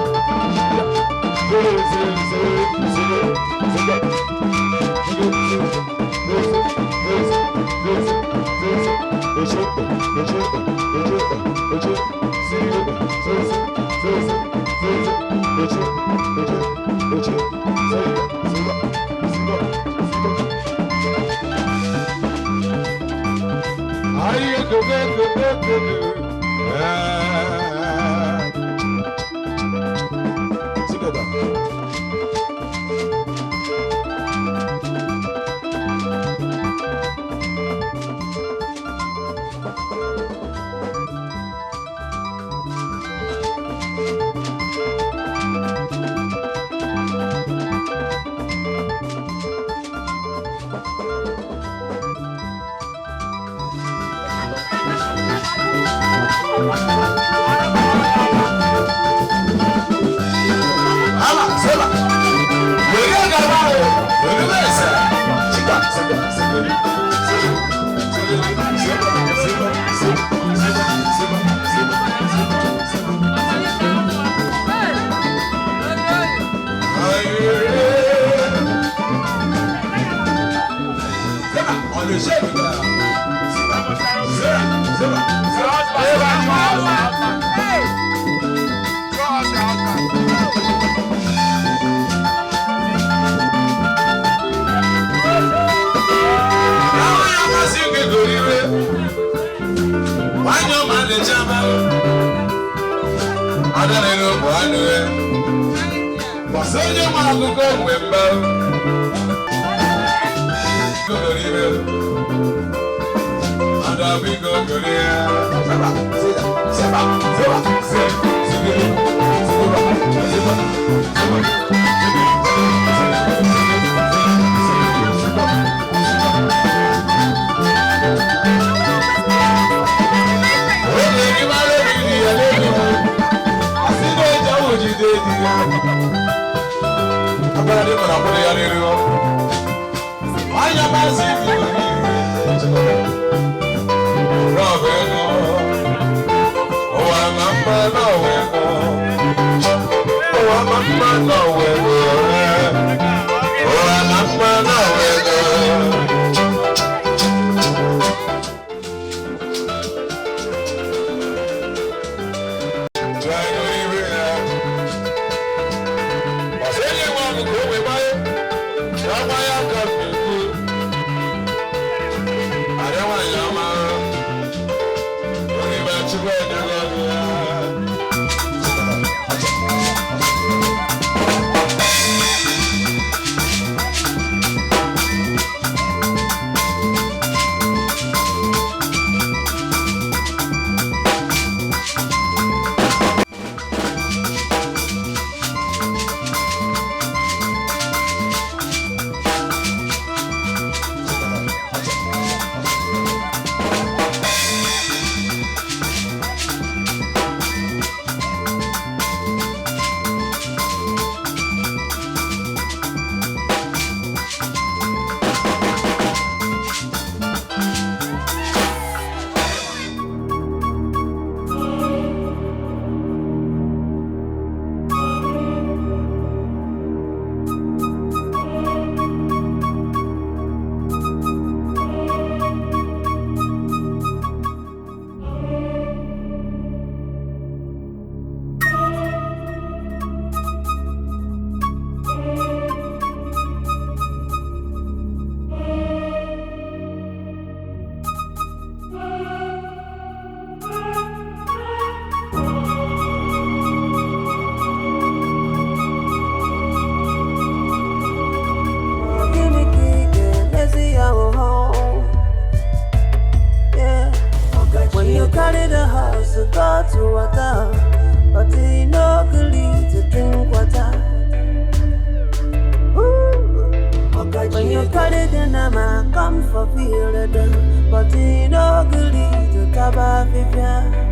But in ugly to taba vivia.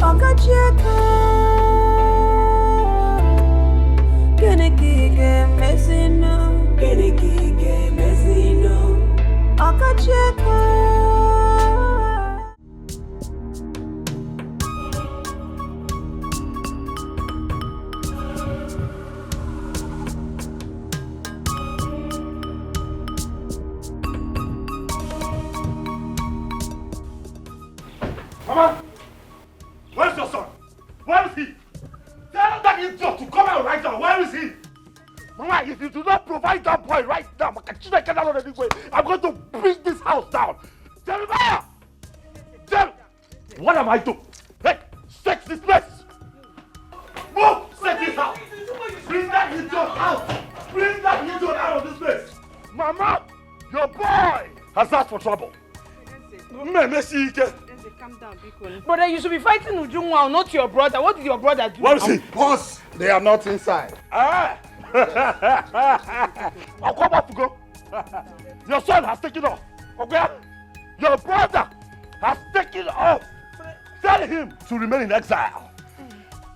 Okacheka Kenekige mesino Kenekige mesino Okacheka Mama! Where's your son? Where is he? Tell that idiot to come out right now. Where is he? Mama, if you do not provide that boy right now, I'm going to bring this house down. Jeremiah! What am I doing? Hey, search this place! Move! Search this house! Bring that idiot out! Bring that idiot out of this place! Mama! Your boy has asked for trouble. Calm down, Biko. Brother, you should be fighting Ujungwa, not your brother. What did your brother do? Where is he? Boss, they are not inside. Ah! I'll come up to go. Your son has taken off. Okay? Your brother has taken off. Tell him to remain in exile.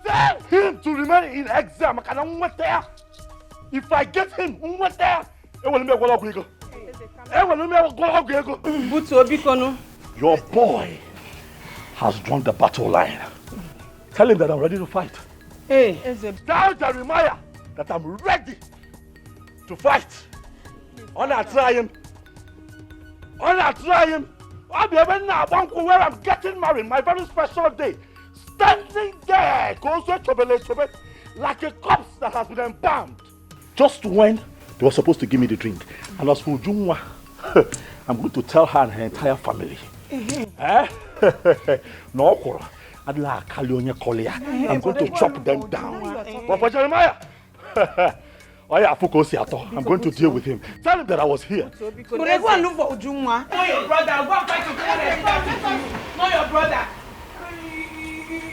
Tell him to remain in exile. If I get him, your boy has drawn the battle line. Tell him that I'm ready to fight. Hey, tell Jeremiah that I'm ready to fight. I'll try him. I'll be even now where I'm getting married, my very special day. Standing there, like a corpse that has been embalmed. Just when they were supposed to give me the drink. And as for Ujungwa, I'm going to tell her and her entire family. No, I'm going to chop them down. But for Jeremiah, I'm going to deal with him. Tell him that I was here. But I go and look for Ujungwa. Not your brother. I'll go and fight Ujungwa. Not your brother.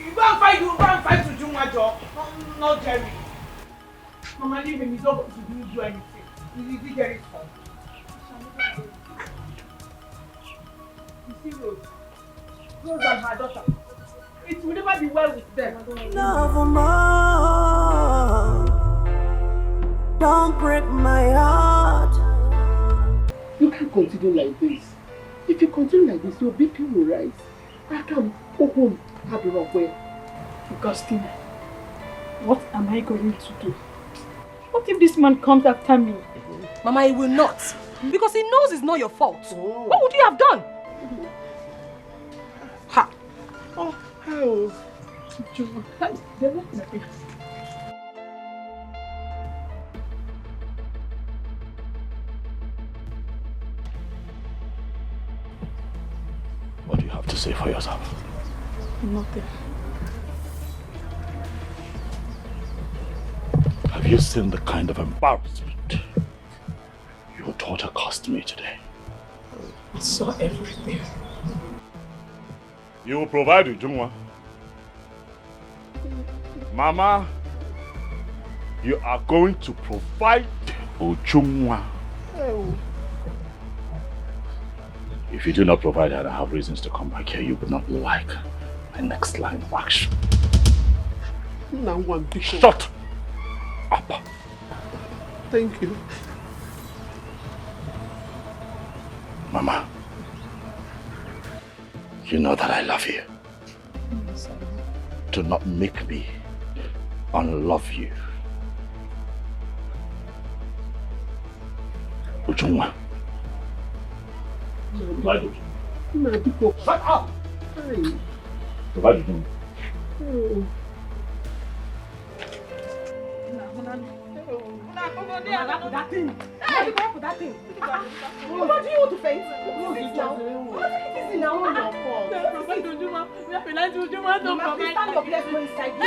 You go and fight Ujungwa, Joe. Not Jerry. Mama, leave him. He's not going to do anything. He's Jerry's fault. You see, Rose and her daughter. It will never be well with them. Love more. Don't break my heart. You can't continue like this. If you continue like this, your BP will rise. I can go home, have the wrong way. Augustine, what am I going to do? What if this man comes after me? Mama, he will not. Because he knows it's not your fault. Oh. What would you have done? Ha! Oh, how? What do you have to say for yourself? Nothing. Have you seen the kind of embarrassment your daughter caused me today? I saw everything. You will provide Ujungwa. Mama, you are going to provide Ujungwa. Oh. If you do not provide her and I have reasons to come back here, you would not like my next line of action. Shut up. Thank you. Mama, you know that I love you. Do not make me unlove you. Ujungwa. Shut up! Provide Ujungwa. That thing. Hey, go for that thing. What do you want to faint? What is now? What is it now? Provide Ujungwa. We have to let Ujungwa to provide. Stand your place go inside. We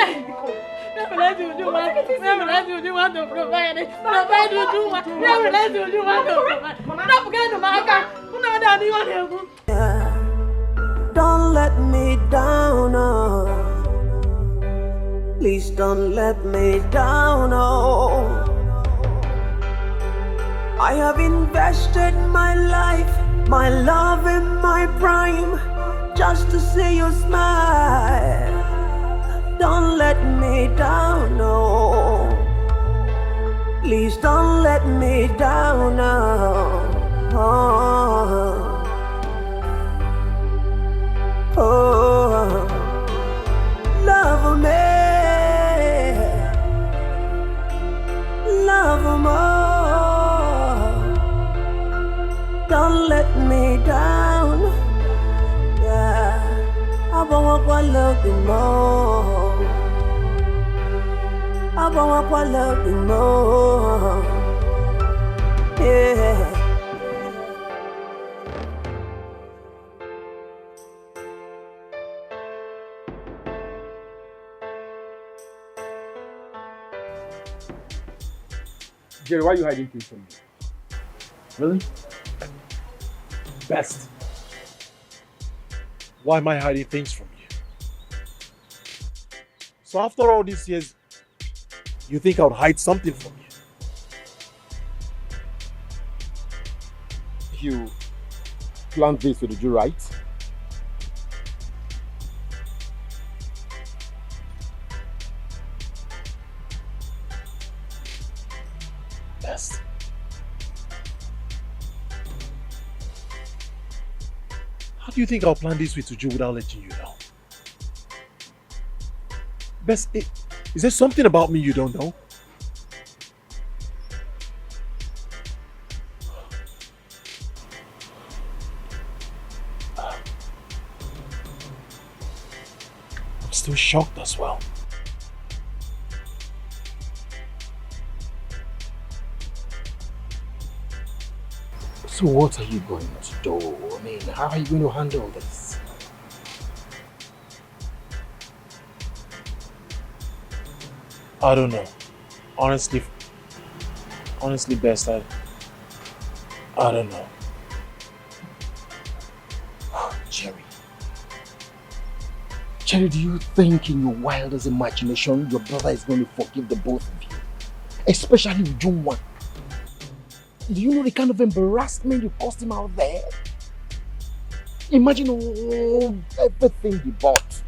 have to let Ujungwa. We have to let Ujungwa to provide it. Provide Ujungwa. We have to let Ujungwa to provide. Stop forgetting the marker. Don't let me down, oh. Please don't let me down, oh. I have invested my life, my love and my prime, just to see you smile. Don't let me down, no. Please don't let me down, no. Oh, love me, love more. Don't let me down, yeah. I want to love you more. I want to love you more, yeah. Jerry, why are you hiding things from me? Really? Best. Why am I hiding things from you? So after all these years, you think I would hide something from you? You planned this, so did you right? Best. How do you think I'll plan this with Uju without letting you know? Best, is there something about me you don't know? I'm still shocked as well. So what are you going to do? I mean, how are you going to handle this? I don't know. Honestly, Best, I don't know. Jerry, do you think in your wildest imagination your brother is going to forgive the both of you? Especially with June 1. Do you know the kind of embarrassment you caused him out there? Imagine everything he bought.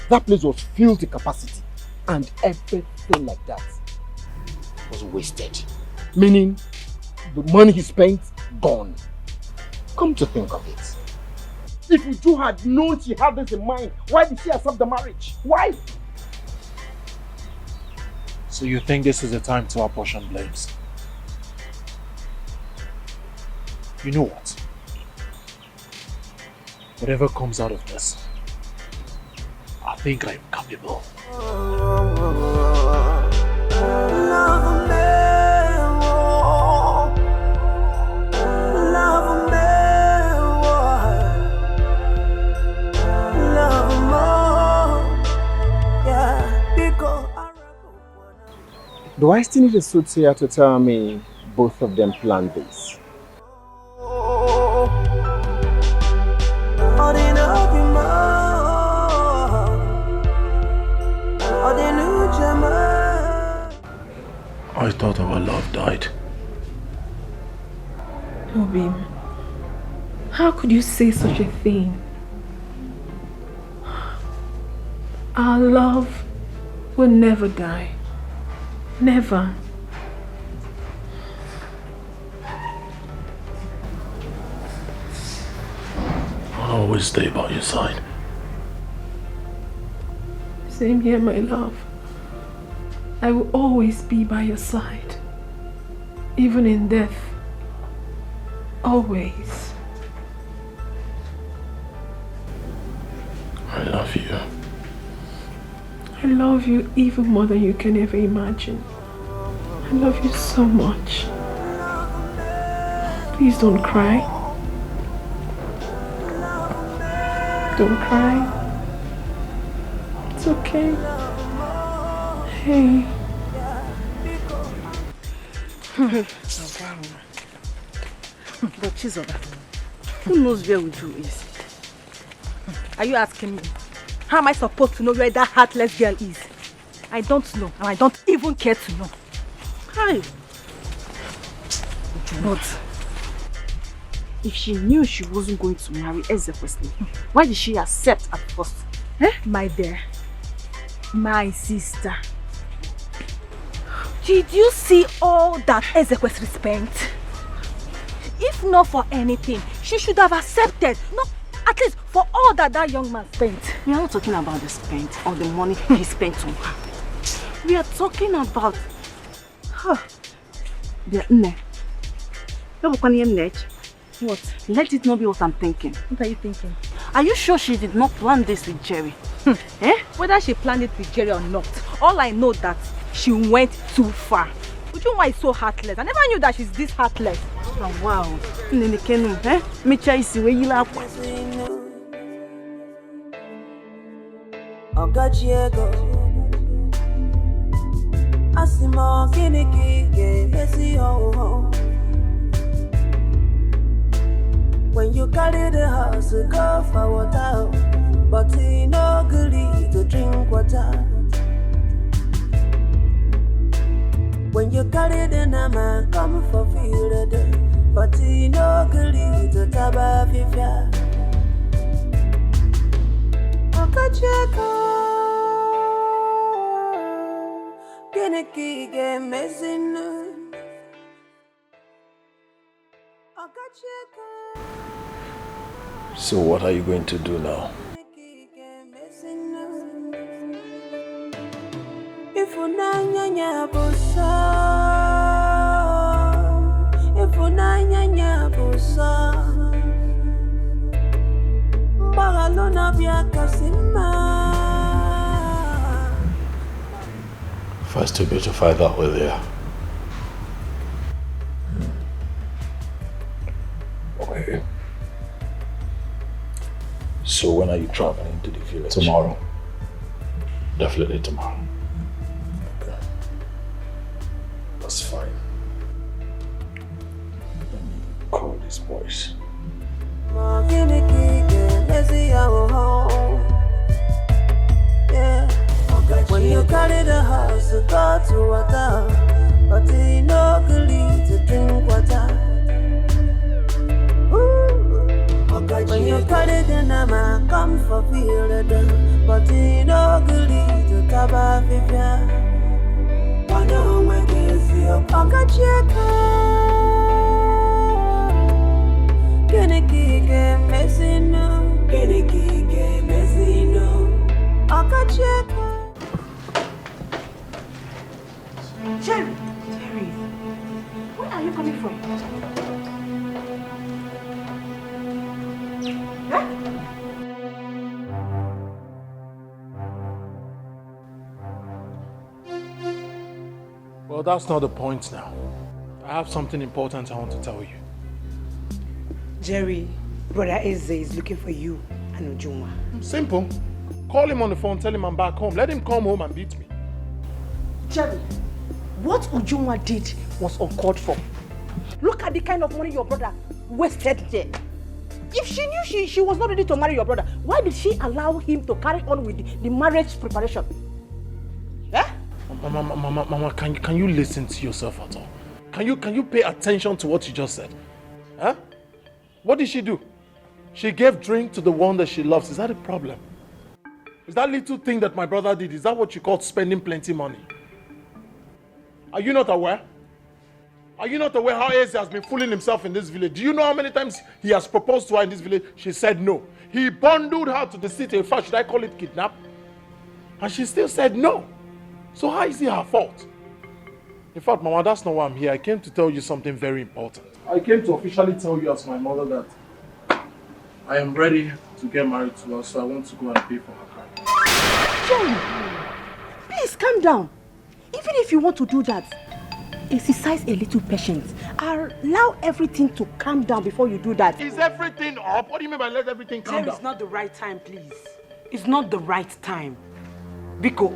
That place was filled to capacity. And everything like that was wasted. Meaning, the money he spent, gone. Come to think of it. If Uju had known she had this in mind, why did she accept the marriage? Why? So you think this is the time to apportion blames? You know what? Whatever comes out of this, I think I am capable. Do I still need a soothsayer to tell me both of them planned this? I thought our love died. Obim, how could you say such a thing? Our love will never die. Never. I'll always stay by your side. Same here, my love. I will always be by your side. Even in death. Always. I love you. I love you even more than you can ever imagine. I love you so much. Please don't cry. Don't cry. It's okay. Hey. But Chizoba, who knows where Uju is? Are you asking me? How am I supposed to know where that heartless girl is? I don't know, and I don't even care to know. Hi. But if she knew she wasn't going to marry Eze firstly, why did she accept at first? My dear, My sister, did you see all that Ezekwesili spent? If not for anything, she should have accepted. No, at least for all that young man spent. We are not talking about the spent or the money he spent on her. We are talking about her. What? Let it not be what I'm thinking. What are you thinking? Are you sure she did not plan this with Jerry? Whether she planned it with Jerry or not, all I know that she went too far. Ujunwa is so heartless. I never knew that she's this heartless. Oh, wow. Mecha isi we yila akwa. Ogachiego Asimo kiniki messy ho. When you carry the house, go for water, but he no good to drink water. When you carry the nama, come for field, but he no good to taba fifia. Okacheko, kiniki game messing. So what are you going to do now? If unanya busa, Bagalona bia kasima. First, you better find out where they are. Okay. So when are you traveling to the village? Tomorrow. Definitely tomorrow. Okay. That's fine. Let me call these boys. When you carry the house, go to water, but you no good to drink water. When you carry the nama, come for field, but you no good to taba fifia. Wano mwekezi okacheka, kiniki mesino, okacheka. Jerry, where are you coming from? Well, that's not the point now. I have something important I want to tell you. Jerry, Brother Eze is looking for you and Ujunwa. Simple. Call him on the phone, tell him I'm back home. Let him come home and beat me. Jerry, what Ujunwa did was uncalled for. Look at the kind of money your brother wasted there. If she knew she was not ready to marry your brother, why did she allow him to carry on with the marriage preparation? Yeah? Mama, can you listen to yourself at all? Can you pay attention to what you just said? Huh? What did she do? She gave drink to the one that she loves. Is that a problem? Is that little thing that my brother did, is that what you call spending plenty money? Are you not aware? Are you not aware how Eze has been fooling himself in this village? Do you know how many times he has proposed to her in this village? She said no. He bundled her to the city. In fact, should I call it kidnap? And she still said no. So how is it her fault? In fact, Mama, that's not why I'm here. I came to tell you something very important. I came to officially tell you as my mother that I am ready to get married to her, so I want to go and pay for her car. Jerry, please calm down. Even if you want to do that, exercise a little patience. Allow everything to calm down before you do that. Is everything up? What do you mean by let everything calm down? It's not the right time, please. It's not the right time. Biko.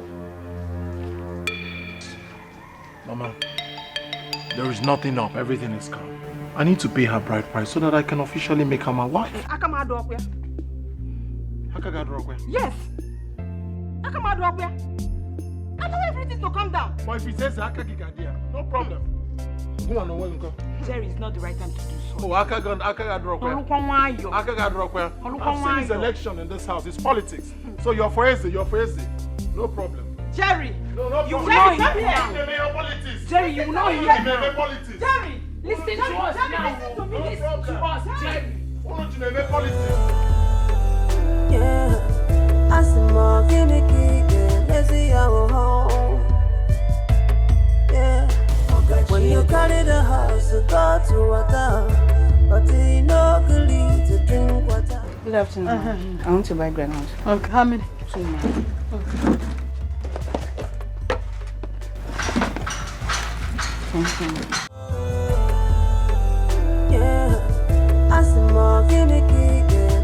Mama, there is nothing up. Everything is calm. I need to pay her bride price so that I can officially make her my wife. Akamadokwe. Akagadrokwe? Yes. Akamadokwe. Allow everything to calm down. But if he says Akagigadia, no problem. Jerry, it's not the right time to do so. Oh, Akagadrokwe. Akagadrokwe. I've seen his election in this house. It's politics. So you're for Eze, you're for Eze. No problem. Jerry, No, no you will problem. not hear. Jerry, you will not hear. Jerry, listen to us now. Listen to me. Listen to us, Jerry. Yeah, I see more gimmicky, let's see our home. Yeah, when you carry the house, you go to water, but you know good to drink water. Good afternoon. I want to buy granules. Okay, how many? 2 more. Okay. Thank you. Yeah, I see more gimmicky,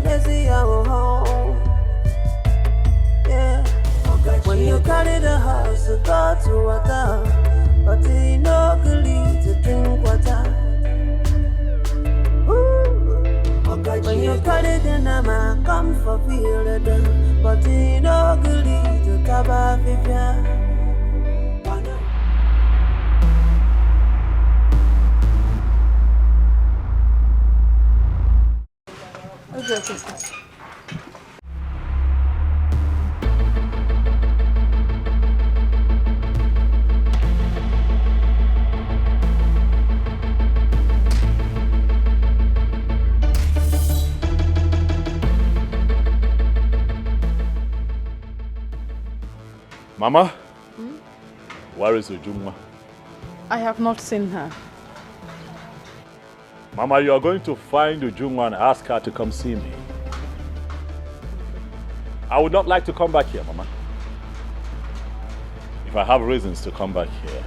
let's see our home. Yeah, when you carry the house, you go to water, but you know good to drink water. When you carry the nama, come for feel the done, but you know good to taba vivia. Okay. Mama, where is Ujungwa? I have not seen her. Mama, you are going to find Ujungwa and ask her to come see me. I would not like to come back here, Mama. If I have reasons to come back here,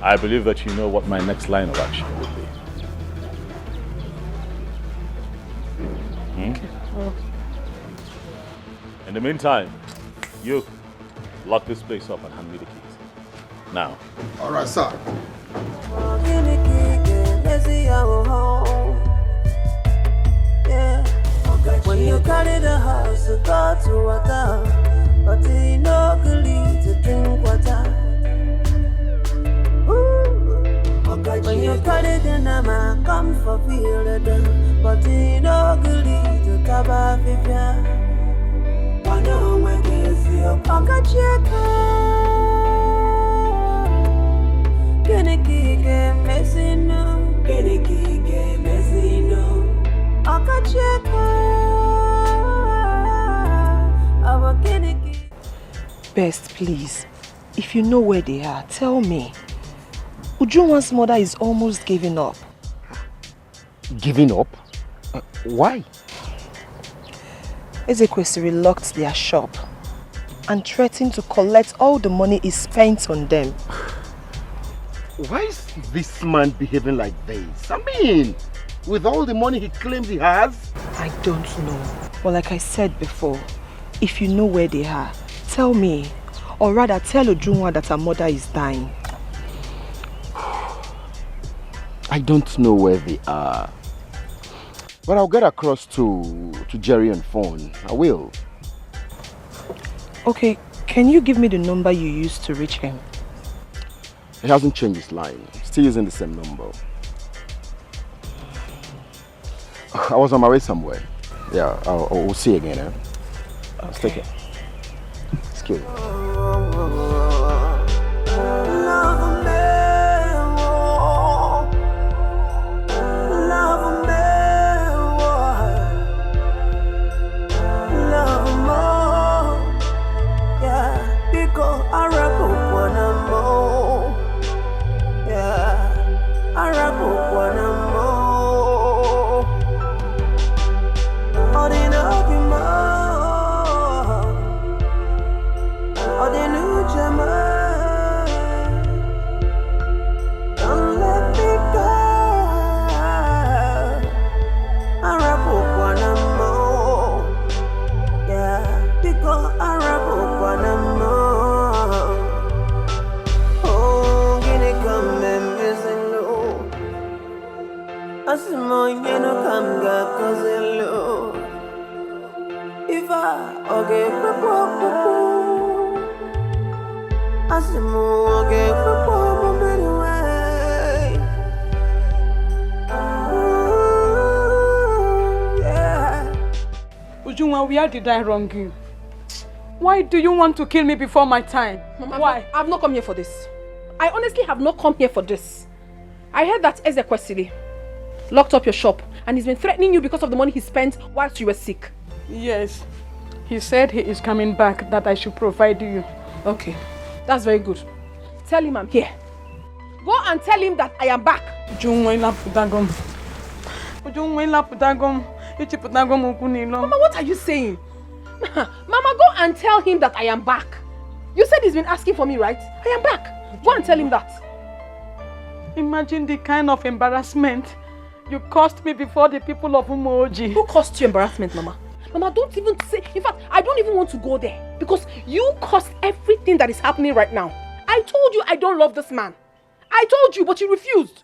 I believe that you know what my next line of action would be. Okay. Oh. In the meantime, you lock this place up and hand me the keys. Now. All right, sir. Yeah, when you carry the house, you go to water, but you know good to drink water. When you carry the nama, come for feel the done, but you know good to taba vivia. I know when you see your pocket check. Keniki messino, Keniki messino. Best, please. If you know where they are, tell me. Ujunwa's mother is almost giving up. Giving up? Why? Ezekwesiri locked their shop and threatened to collect all the money he spent on them. Why is this man behaving like this? I mean, with all the money he claims he has? I don't know. But like I said before, if you know where they are, tell me. Or rather, tell Ujunwa that her mother is dying. I don't know where they are. But I'll get across to Jerry on phone. I will. Okay, can you give me the number you used to reach him? He hasn't changed his line. Still using the same number. I was on my way somewhere. Yeah, we'll see you again. Eh? Let's take it. Excuse me. Ujunwa, where did I wrong you? Why do you want to kill me before my time? Mama, why? I've not come here for this. I honestly have not come here for this. I heard that Ezekwesili locked up your shop and he's been threatening you because of the money he spent whilst you were sick. Yes. He said he is coming back, that I should provide you. Okay, that's very good. Tell him I'm here. Go and tell him that I am back. Mama, what are you saying? Mama, go and tell him that I am back. You said he's been asking for me, right? I am back. Go and tell him that. Imagine the kind of embarrassment you caused me before the people of Umoji. Who caused you embarrassment, Mama? Mama, don't even say... In fact, I don't even want to go there. Because you caused everything that is happening right now. I told you I don't love this man. I told you, but you refused.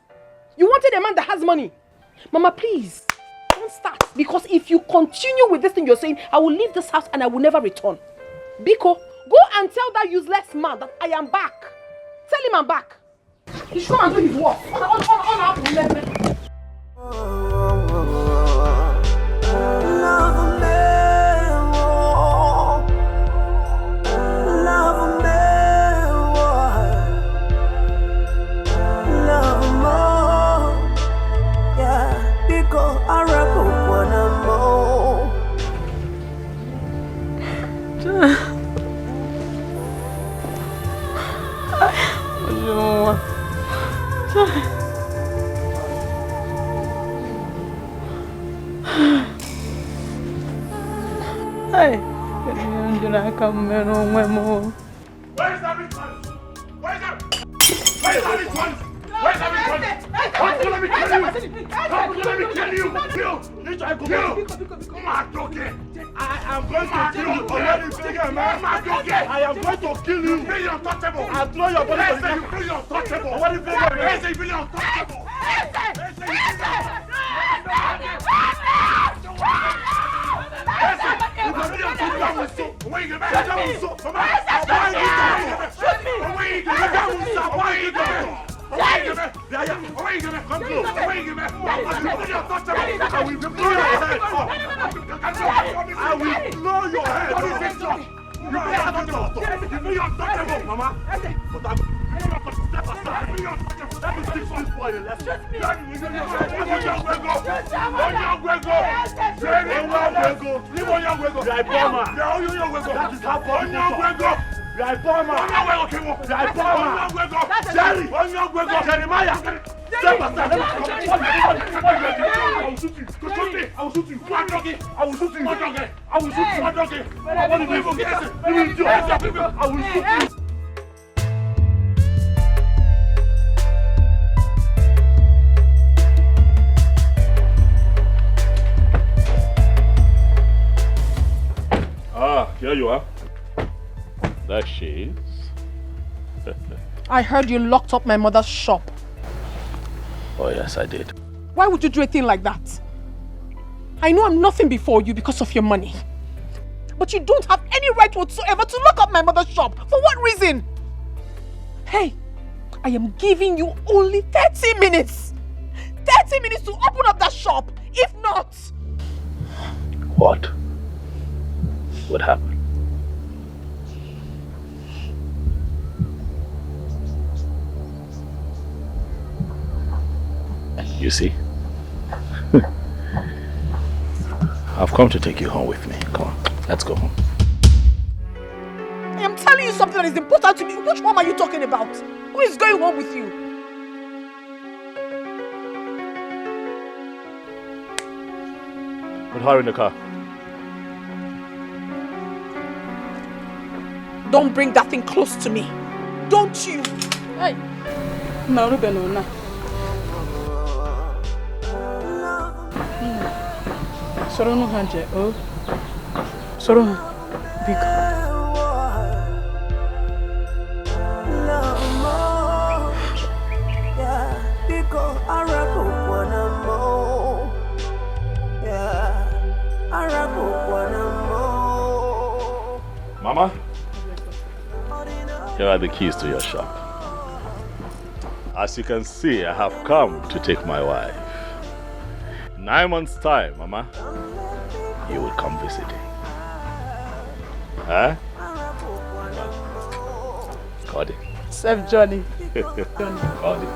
You wanted a man that has money. Mama, please, don't start. Because if you continue with this thing you're saying, I will leave this house and I will never return. Biko, go and tell that useless man that I am back. Tell him I'm back. He should come and do his work. Hey, come on, Where's that refund? Where's that? Where's that refund? Where's that refund? Come to let me kill you! Come to let me kill you! Kill! I am going to kill you! Already figure, man! I am going to kill you! Feel you're untouchable! I'll throw your body to the ground! Feel you're untouchable! Already figure, man! You feel you're untouchable! I will blow your head off. You know you're untouchable, Mama. But I'm not going to step aside. Let me teach this boy a lesson. That is how far you Jeremiah! Step aside! I will shoot you! I will shoot you! I will shoot you! I will shoot you! I will shoot you! Ah, here you are. There she is. I heard you locked up my mother's shop. Oh yes, I did. Why would you do a thing like that? I know I'm nothing before you because of your money. But you don't have any right whatsoever to lock up my mother's shop. For what reason? Hey, I am giving you only 30 minutes. 30 minutes to open up that shop. If not... What would happen? You see? I've come to take you home with me. Come on, let's go home. I am telling you something that is important to me. Which one are you talking about? Who is going home with you? Put her in the car. Don't bring that thing close to me. Don't you? Hey. No, Ruben, Soro no hanje, oh. Soro big. Mama, here are the keys to your shop. As you can see, I have come to take my wife. 9 months' time, Mama, you will come visiting. Huh? Cody. Save Johnny. Cody.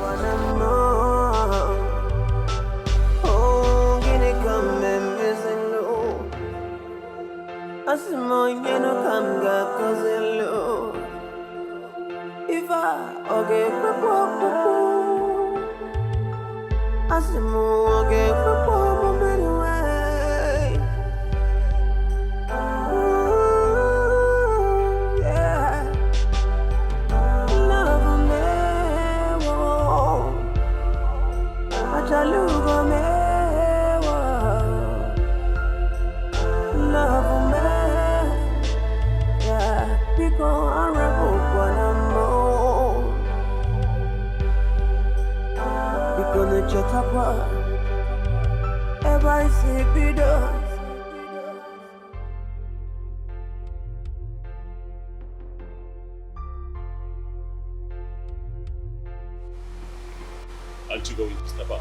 Aren't you going to step up?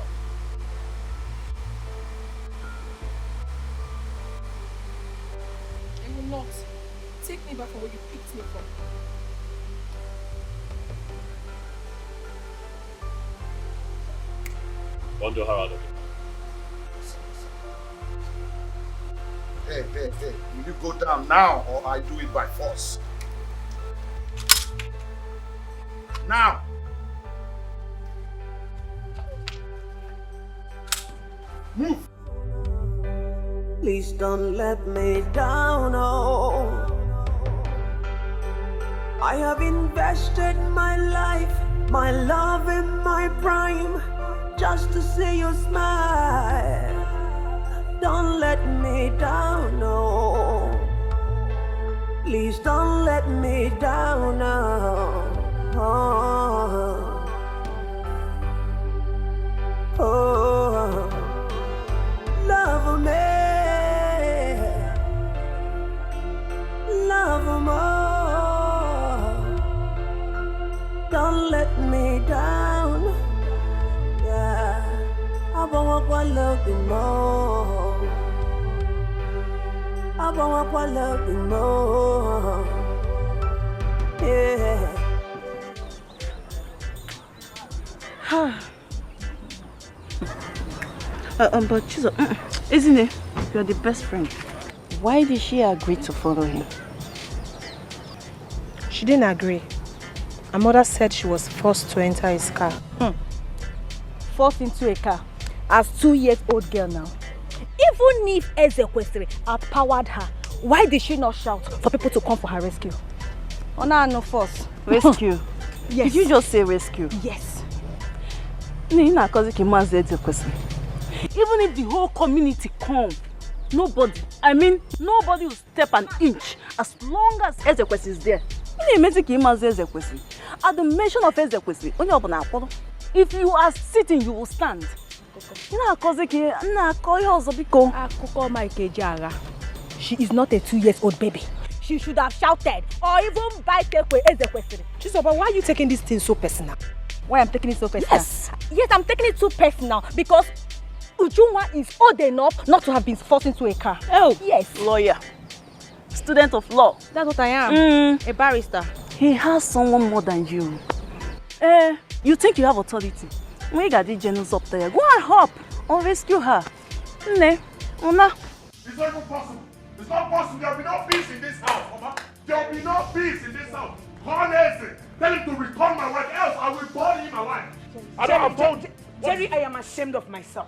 I will not. Take me back from where you picked me from. Bundle her out of it. Hey, will you go down now or I do it by force? Now! Move! Please don't let me down, oh. I have invested my life, my love and my prime, just to see you smile. Don't let me down, no. Please don't let me down, no. Oh, love me, more. Don't let me down. Yeah, I want to love you more. I want to love you more. Yeah. But Chizo, isn't it? You're the best friend. Why did she agree to follow him? She didn't agree. Her mother said she was forced to enter his car. Forced into a car as 2-year-old girl now. Even if Ezekwesili outpowered her, why did she not shout for people to come for her rescue? Honor no force. Rescue? Yes. Did you just say rescue? Yes. Even if the whole community come, nobody will step an inch as long as Ezekwesili is there. At the mention of Ezekwesili, if you are sitting, you will stand. She is not a 2-year-old baby. She should have shouted or even buy cake with Ezekwesili. Chizo, but why are you taking this thing so personal? Why I'm taking it so personal? Yes, I'm taking it too personal because Ujunwa is old enough not to have been forced into a car. Oh, yes. Lawyer. Student of law. That's what I am. A barrister. He has someone more than you. You think you have authority? When you got the generals up there, go and hop or rescue her. It's not even possible. It's not possible. There will be no peace in this house, Mama. There will be no peace in this house. Call Eze. Tell him to return my wife, else I will burn him alive. I don't have told you. Jerry, I am ashamed of myself.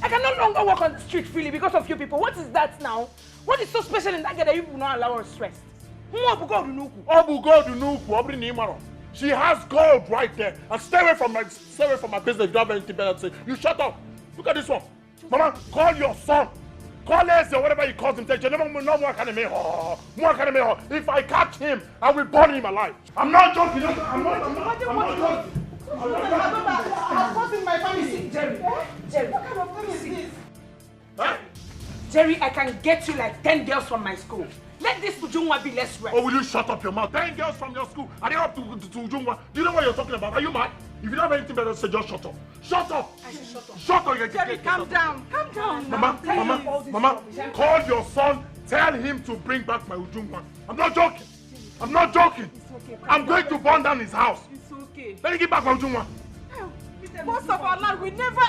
I can no longer walk on the street freely because of you people. What is that now? What is so special in that girl that you will not allow us rest? She has gold right there. And stay away from my business. If you don't have anything better to say. You shut up. Look at this one. Mama, call your son. Call Eze or whatever he calls him. If I catch him, I will burn him alive. I'm not joking. I'm not joking. I'm causing my family sick, Jerry. Jerry, what kind of thing is this? Huh? Jerry, I can get you like 10 girls from my school. Let this Ujungwa be less rest. Oh, will you shut up your mouth? 10 girls from your school. Are they up to Ujungwa? Do you know what you're talking about? Are you mad? If you don't have anything better to say, just shut up. Shut up! I should shut up. Shut up! Jerry, calm down. Calm down. Mama, call your son. Tell him to bring back my Ujungwa. I'm not joking. I'm not joking. It's okay. I'm going to burn down his house. It's okay. Let me get back from Juma. Gods of our land, we never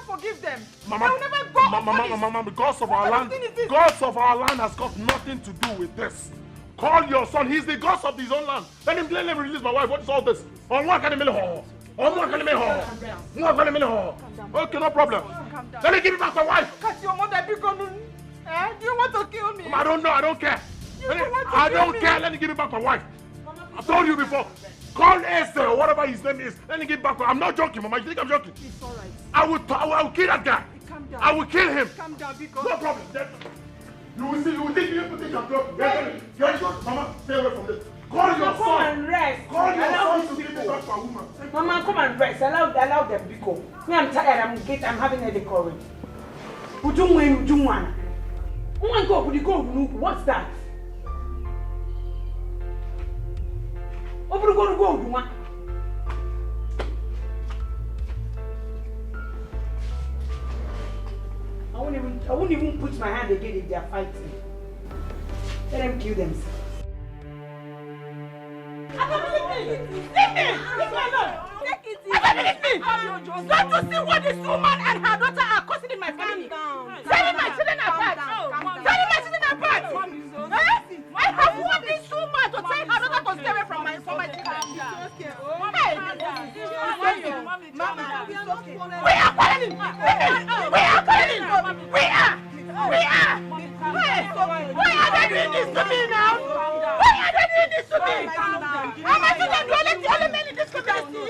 forgive them. Mama, they will never go Mama, the gods of our land, gods of our land has got nothing to do with this. Call your son. He's the gods of his own land. Let him release my wife. What is all this? Okay, no problem. Let me give you back my wife. Cut your mother, do you want to kill me? I don't know. I don't care. I don't care. Let me give you back my wife. I told you before. Call Esther or whatever his name is. Let me get back. I'm not joking, Mama. You think I'm joking? It's all right. I will kill that guy. Calm down. I will kill him. Calm down, because... No problem. You will see. You think I'm joking. Get Mama, stay away from this. Call your son. Come and rest. Call your son to give me back my woman. Mama, come and rest. Allow them, Biko. Me, I'm tired. I'm having a headache already. Ujungwan. Oh my God, what's that? I won't even put my hand again if they are fighting. Let them kill themselves. Leave me alone. Take it easy. Don't you see what this woman and her daughter are causing in my family? Selling my children apart. Selling my children apart. I have warned this woman to tell her daughter to stay away from my children. Hey! We are quarreling. Hey! Why are they doing this to me now? Why are they doing this to me? How much do they do? Only men in this community.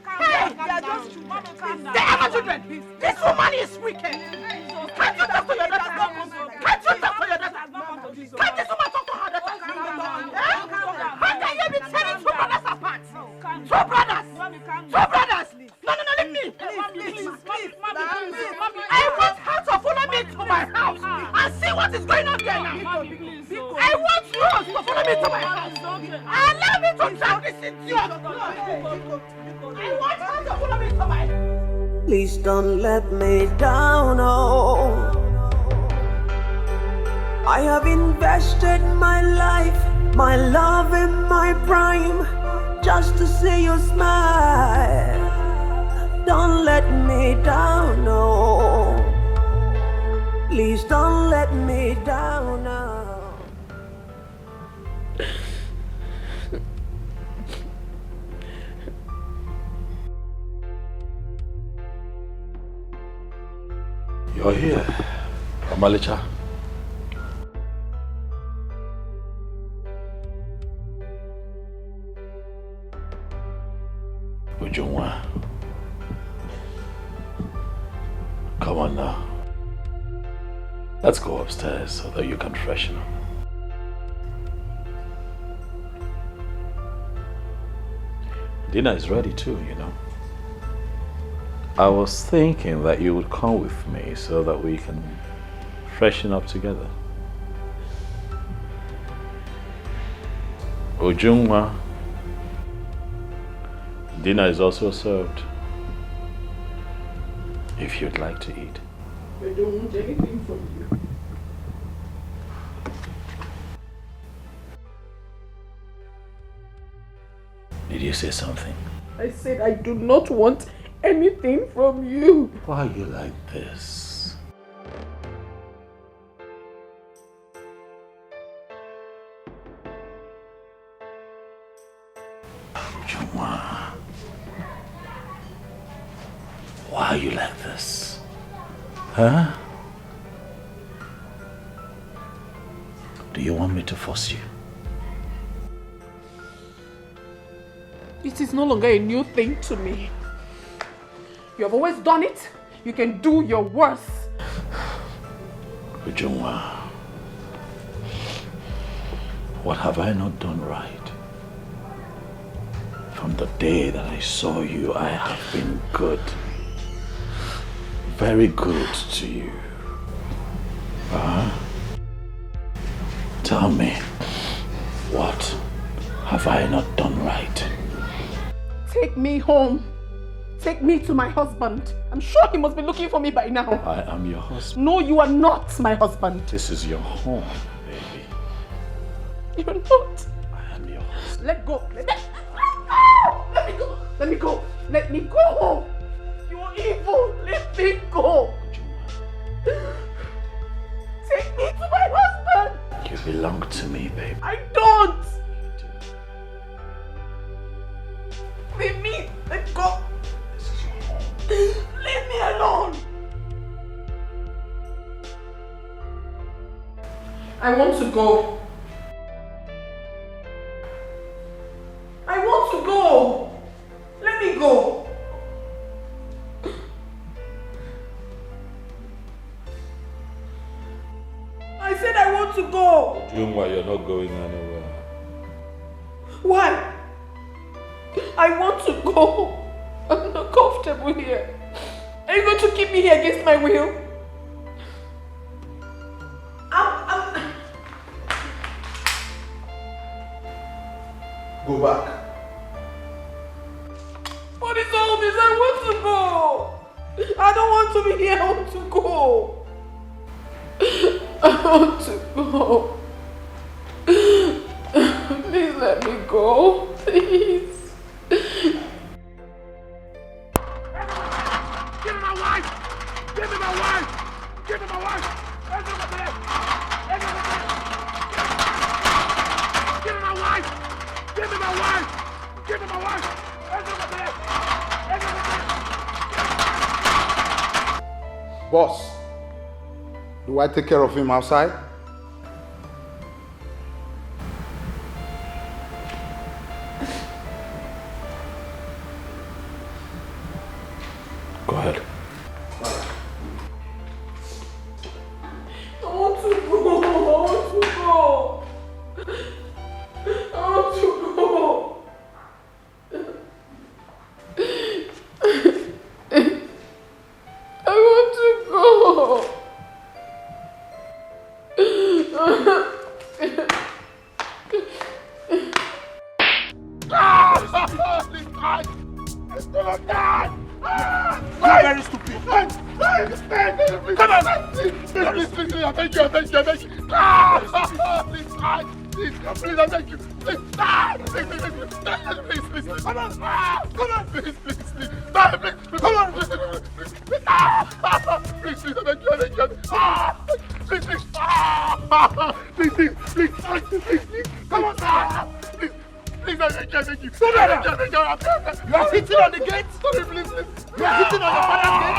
Hey! They are my children. This woman is wicked. Can't you talk to your daughter? Can't you talk to your daughter? Can't this woman talk to her daughter? How can you be telling two brothers apart? Two brothers! No, leave me! Please. I want her to follow me to my house and see what is going on there now. I want Rose to follow me to my house. Allow me to track this idiot. I want her to follow me to my house. Please don't let me down, oh. I have invested my life, my love and my prime, just to see you smile. Don't let me down, no. Please don't let me down, no. You're here, Amalicha. Ujungwa. Come on now. Let's go upstairs so that you can freshen up. Dinner is ready too, you know. I was thinking that you would come with me so that we can freshen up together. Ujungwa, dinner is also served. If you'd like to eat. I don't want anything from you. Did you say something? I said I do not want anything from you. Why are you like this? Juma. Why are you like this? Huh? Do you want me to force you? It is no longer a new thing to me. You have always done it. You can do your worst. Ujungwa, what have I not done right? From the day that I saw you, I have been good. Very good to you. Tell me, what have I not done right? Take me home. Take me to my husband. I'm sure he must be looking for me by now. I am your husband. No, you are not my husband. This is your home, baby. You're not. Let go. Let me go. Let me go. Let me go. You're evil. Let me go. Take me to my husband. You belong to me, babe. I don't. Leave me. Let go. Leave me alone. I want to go. I want to go. Let me go. I said I want to go. June, why you're not going anywhere? Why? I want to go. I'm not comfortable here. Are you going to keep me here against my will? Go back. What is all this? I want to go. I don't want to be here. I want to go. I want to go. Please let me go. Please. Give me my wife! Give me my wife! Give me my wife! Give me my wife! Give me my wife! Give me my wife! Give me my wife! Boss, do I take care of him outside? Go ahead. I want to go. I want to go. I want to go. I want to go. It's gonna die! You're very stupid. Come on! Please, I thank you. Please, I thank you. Please, I thank you. Please, come on! Come on! Please, come on! Please, I thank you. Please, come on! Please, I thank you. You are hitting on the gate? Sorry, please. You are hitting on your father's gate?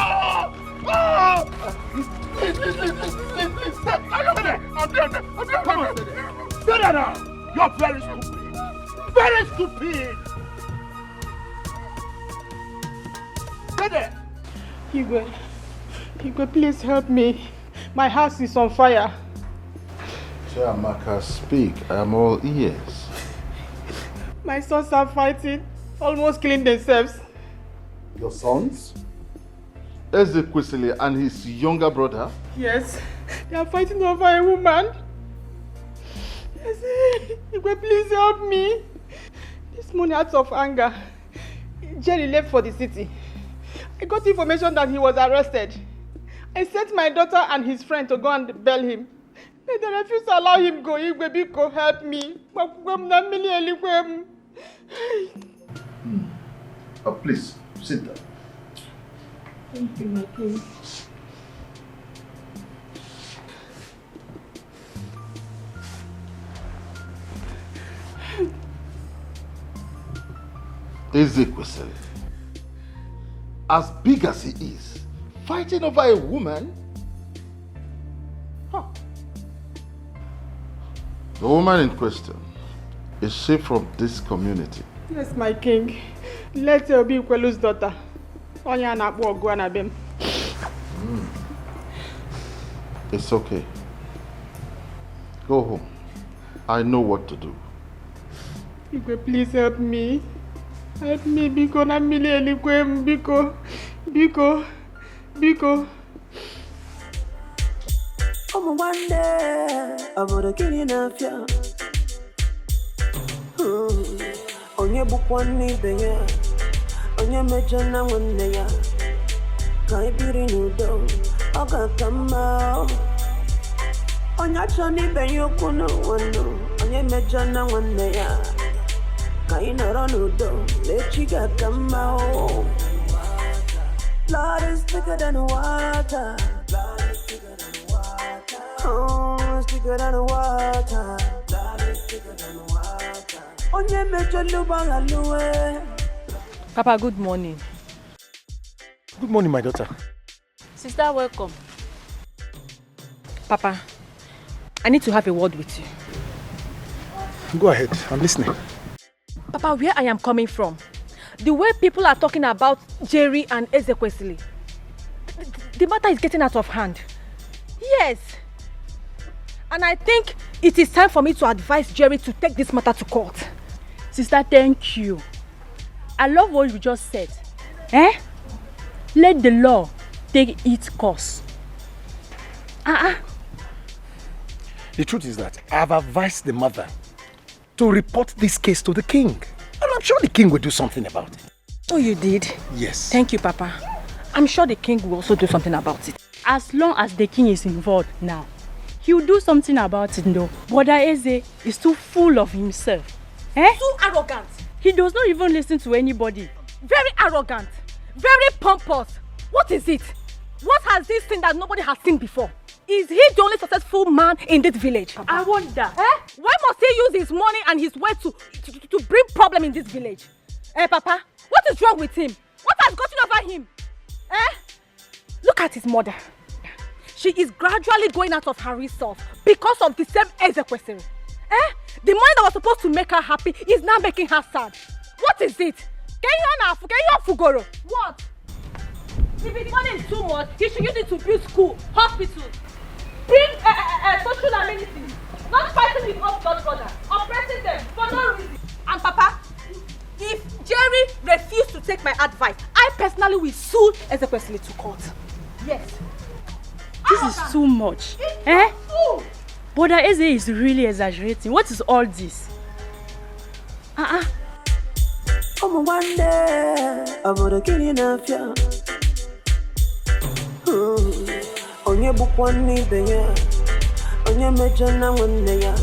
Please. I'm down there. Come on. Stay there now. You're very stupid. Very stupid. Stay there. Igwe, please help me. My house is on fire. Chiamaka, speak. I am all ears. My sons are fighting, almost killing themselves. Your sons? Ezekwesili and his younger brother? Yes, they are fighting over a woman. Igwe, please help me. This morning, out of anger, Jerry left for the city. I got information that he was arrested. I sent my daughter and his friend to go and bail him. They refused to allow him go. Igwe, Biko, help me. Please, sit down. Thank you, my king. Ezekwesili, as big as he is, fighting over a woman? Huh. The woman in question, is she from this community? Yes, my king. Let her be Ikwelu's daughter. It's okay. Go home. I know what to do. Igwe, please help me. Help me, Biko. Na mili elikwe, Biko. Biko. Biko. Omo wande, abodo kini nafya. Onye bukwani benya, onye mejana wanne ya. Kai biri nudo, oga kama. Onye chani benyo kuno wano, onye mejana wanne ya. Kainara nudo, let you get them out. Blood is thicker than water. Blood is thicker than water. Oh, it's thicker than water. Blood is thicker than water. Onye mecho lubanga luwe. Papa, good morning. Good morning, my daughter. Sister, welcome. Papa, I need to have a word with you. Go ahead, I'm listening. Papa, where I am coming from, the way people are talking about Jerry and Ezekwesili, the matter is getting out of hand. Yes. And I think it is time for me to advise Jerry to take this matter to court. Sister, thank you. I love what you just said. Let the law take its course. The truth is that I have advised the mother to report this case to the king. And I'm sure the king will do something about it. Oh, you did? Yes. Thank you, Papa. I'm sure the king will also do something about it. As long as the king is involved now, he will do something about it, though. Brother Eze is too full of himself. Too arrogant. He does not even listen to anybody. Very arrogant. Very pompous. What is it? What has he seen that nobody has seen before? Is he the only successful man in this village? Papa? I wonder. Why must he use his money and his wealth to bring problem in this village? Papa, what is wrong with him? What has gotten over him? Look at his mother. She is gradually going out of her resource because of the same Ezekwesili. The money that was supposed to make her happy is now making her sad. What is it? What? If the money is too much, he should use it to build school, hospitals, bring social amenities, not fighting with us blood brothers, oppressing them for no reason. And Papa, if Jerry refused to take my advice, I personally will sue Ezekwesili to court. Yes. This is too much. Brother Eze is really exaggerating. What is all this? One day, I'm gonna kill you now. Onye bukwa n'ibe ya, onye mejọ na nwanne ya.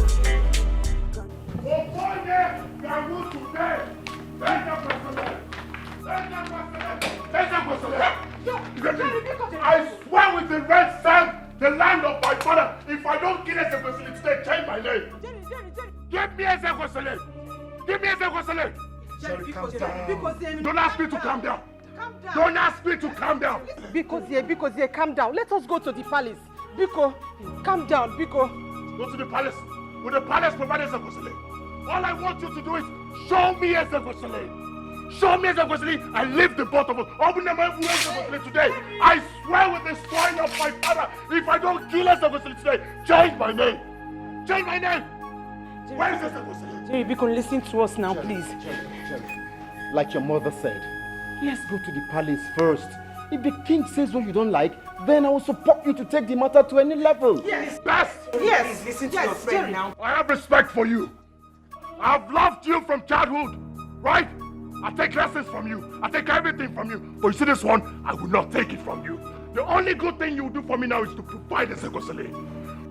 I swear with the red sand, the land of my father, if I don't kill Ezekwesili today, change my name. Give me Ezekwesili. Give me Ezekwesili. Don't ask me to calm down. Don't ask me to calm down. Because calm down. Let us go to the palace. Biko, calm down, Biko. Go to the palace. Will the palace provide Ezekwesili? All I want you to do is show me Ezekwesili. Show me Ezekwesili and leave the both of us. Open them everywhere Ezekwesili today. I swear with the story of my father, if I don't kill Ezekwesili today, change my name. Change my name. Where is Ezekwesili? Jerry, Biko, listen to us now, please. Jerry. Like your mother said, let's go to the palace first. If the king says what you don't like, then I will support you to take the matter to any level. Yes, best. Yes, listen to your friend now. I have respect for you. I have loved you from childhood, right? I take lessons from you. I take everything from you. But you see this one, I will not take it from you. The only good thing you will do for me now is to provide Ezekwesili.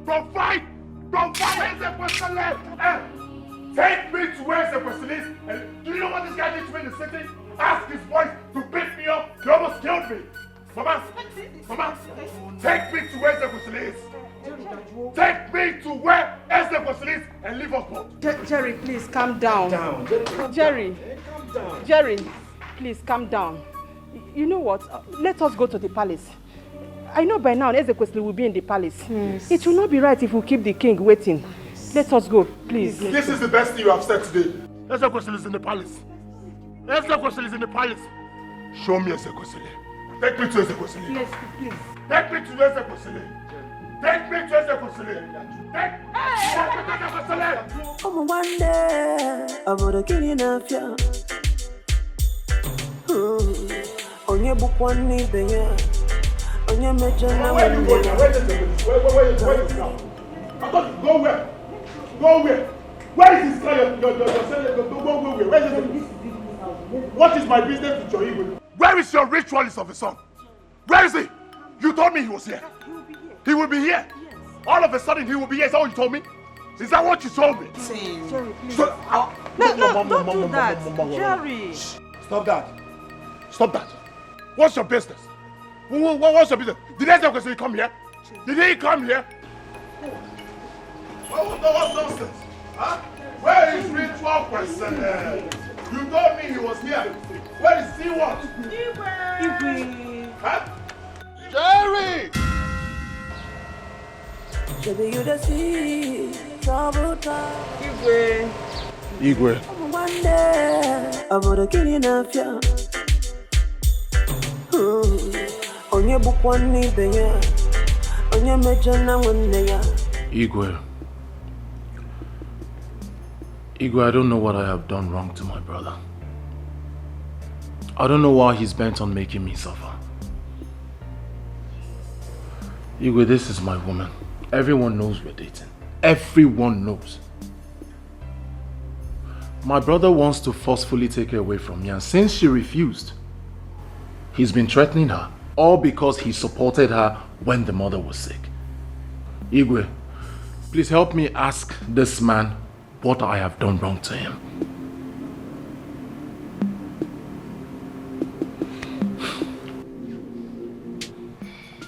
Provide Ezekwesili. Take me to where Ezekwesili is. And do you know what this guy did to me in the city? Ask his wife to beat me up. He almost killed me. Mama, take me to where Ezekwesili is. Take me to where Ezekwesili is and leave us both. Jerry, please calm down. Jerry, please calm down. You know what? Let us go to the palace. I know by now Ezekwesili will be in the palace. Yes. It will not be right if we keep the king waiting. Let us go, please. This is the best thing you have said today. Ezekwesili is in the palace. Ezekwesili is in the palace. Show me Ezekwesili. Take me to Ezekwesili. Yes, please. Take me to Ezekwesili. Take me to Ezekwesili. Take me to Ezekwesili. One day, I'm gonna kill you now. Onye bukwa n'ibe ya, onye mejọ na nwanne ya. Where is now? Go where? Go where? Where is this guy? Go where? Where is it? What is my business with your evil? Where is your ritualist of a son? Where is he? You told me he was here. He will be here. Yes. All of a sudden he will be here. Is that what you told me? Is that what you told me? Jerry, please. So, No, don't do that, Jerry. Stop that. Stop that. What's your business? What's your business? Did I say you come here? Did he come here? What's nonsense? Huh? Where is ritual person? You told me he was here. Where is he what? Igwe. Huh? Jerry! Baby, you the see trouble time. Igwe. Igwe. One day, I'm gonna kill you now, yeah. On your book one knee, baby. On your major now, one day. Igwe. Igwe, I don't know what I have done wrong to my brother. I don't know why he's bent on making me suffer. Igwe, this is my woman. Everyone knows we're dating. Everyone knows. My brother wants to forcefully take her away from me, and since she refused, he's been threatening her, all because he supported her when the mother was sick. Igwe, please help me ask this man what I have done wrong to him.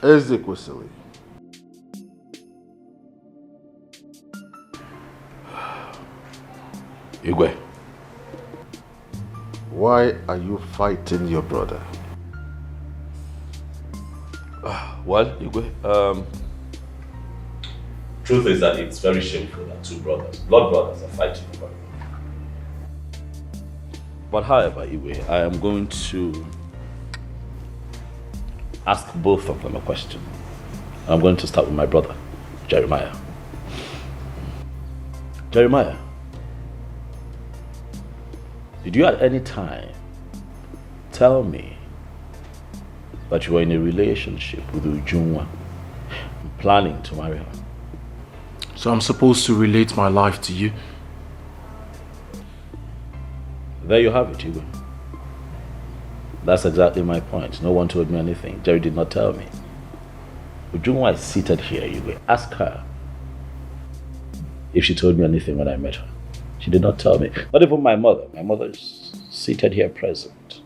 Ezekwesili. Igwe. Why are you fighting your brother? Well, Igwe, truth is that it's very shameful that two brothers, blood brothers, are fighting over it. But however, Igwe, I am going to ask both of them a question. I'm going to start with my brother, Jeremiah. Jeremiah, did you at any time tell me that you were in a relationship with Ujunwa, planning to marry her? So I'm supposed to relate my life to you? There you have it, Igwe. That's exactly my point. No one told me anything. Jerry did not tell me. Ujunwa is seated here, Igwe. Ask her if she told me anything when I met her. She did not tell me. Not even my mother. My mother is seated here present.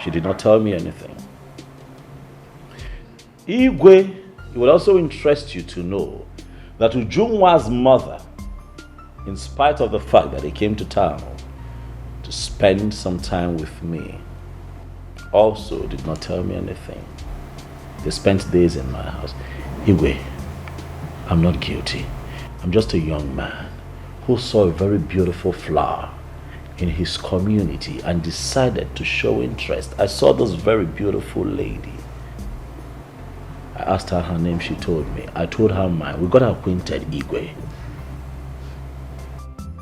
She did not tell me anything. Igwe, it would also interest you to know that Ujunwa's mother, in spite of the fact that he came to town to spend some time with me, also did not tell me anything. They spent days in my house. Igwe, I'm not guilty. I'm just a young man who saw a very beautiful flower in his community and decided to show interest. I saw this very beautiful lady. I asked her her name, she told me. I told her mine. We got acquainted, Igwe.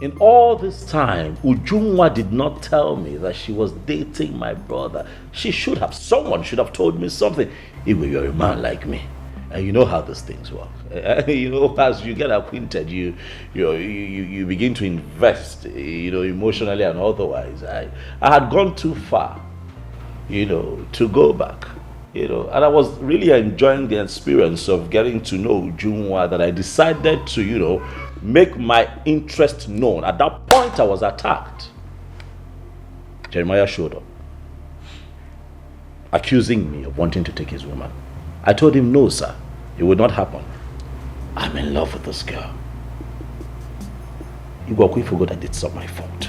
In all this time, Ujunwa did not tell me that she was dating my brother. Someone should have told me something. Igwe, you're a man like me, and you know how these things work. You know, as you get acquainted, you begin to invest, emotionally and otherwise. I had gone too far, to go back, and I was really enjoying the experience of getting to know Ujunwa that I decided to, make my interest known. At that point, I was attacked. Jeremiah showed up, accusing me of wanting to take his woman. I told him, no, sir, it would not happen. I'm in love with this girl. Igwe forgot that it's not my fault.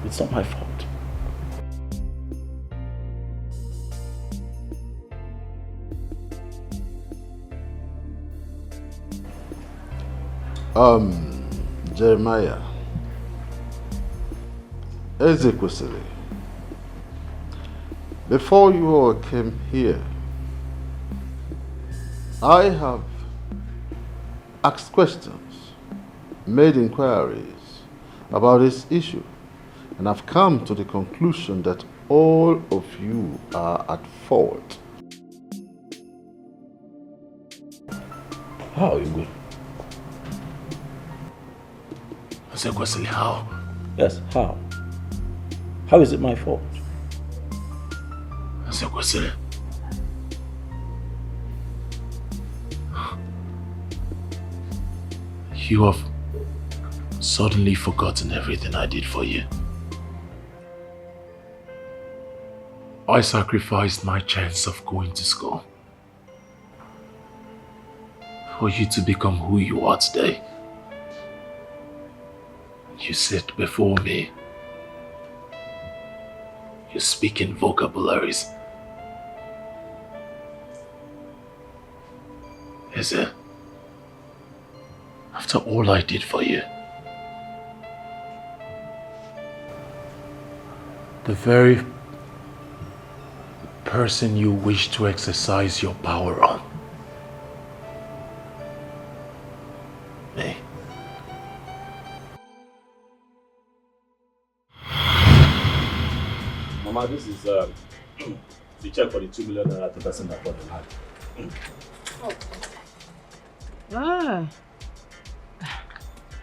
It's not my fault. Jeremiah, Ezekwesili, before you all came here, I have asked questions, made inquiries about this issue, and I've come to the conclusion that all of you are at fault. How, Igwe? Ezekwesili, how? Yes, how? How is it my fault? Ezekwesili. You have suddenly forgotten everything I did for you. I sacrificed my chance of going to school for you to become who you are today. You sit before me. You speak in vocabularies. Is it? After all I did for you, the very person you wish to exercise your power on, me. Mama, this is the check for the 2 million naira to person that bought the land. Ah,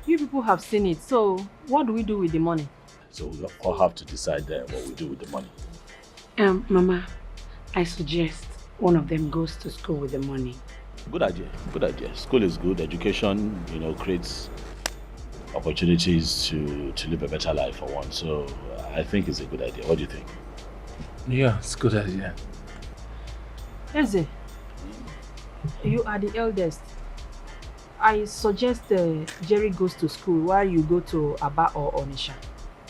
you people have seen it. So, what do we do with the money? So we all have to decide what we do with the money. Mama, I suggest one of them goes to school with the money. Good idea, good idea. School is good. Education, creates opportunities to live a better life for one. So I think it's a good idea. What do you think? Yeah, it's a good idea. Eze, you are the eldest. I suggest Jerry goes to school while you go to Aba or Onisha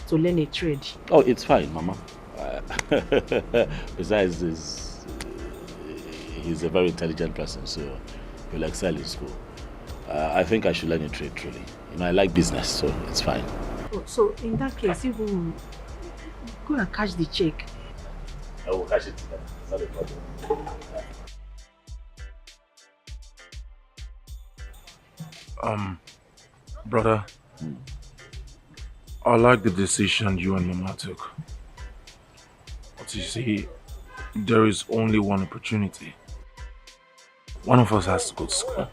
to learn a trade. Oh, it's fine, Mama. Besides, he's a very intelligent person, so he'll excel in school. I think I should learn a trade, truly. I like business, so it's fine. Oh, so in that case, you will go and cash the check. I will cash it today. It's not a problem. Brother, I like the decision you and Mama took. But you see, there is only one opportunity. One of us has to go to school.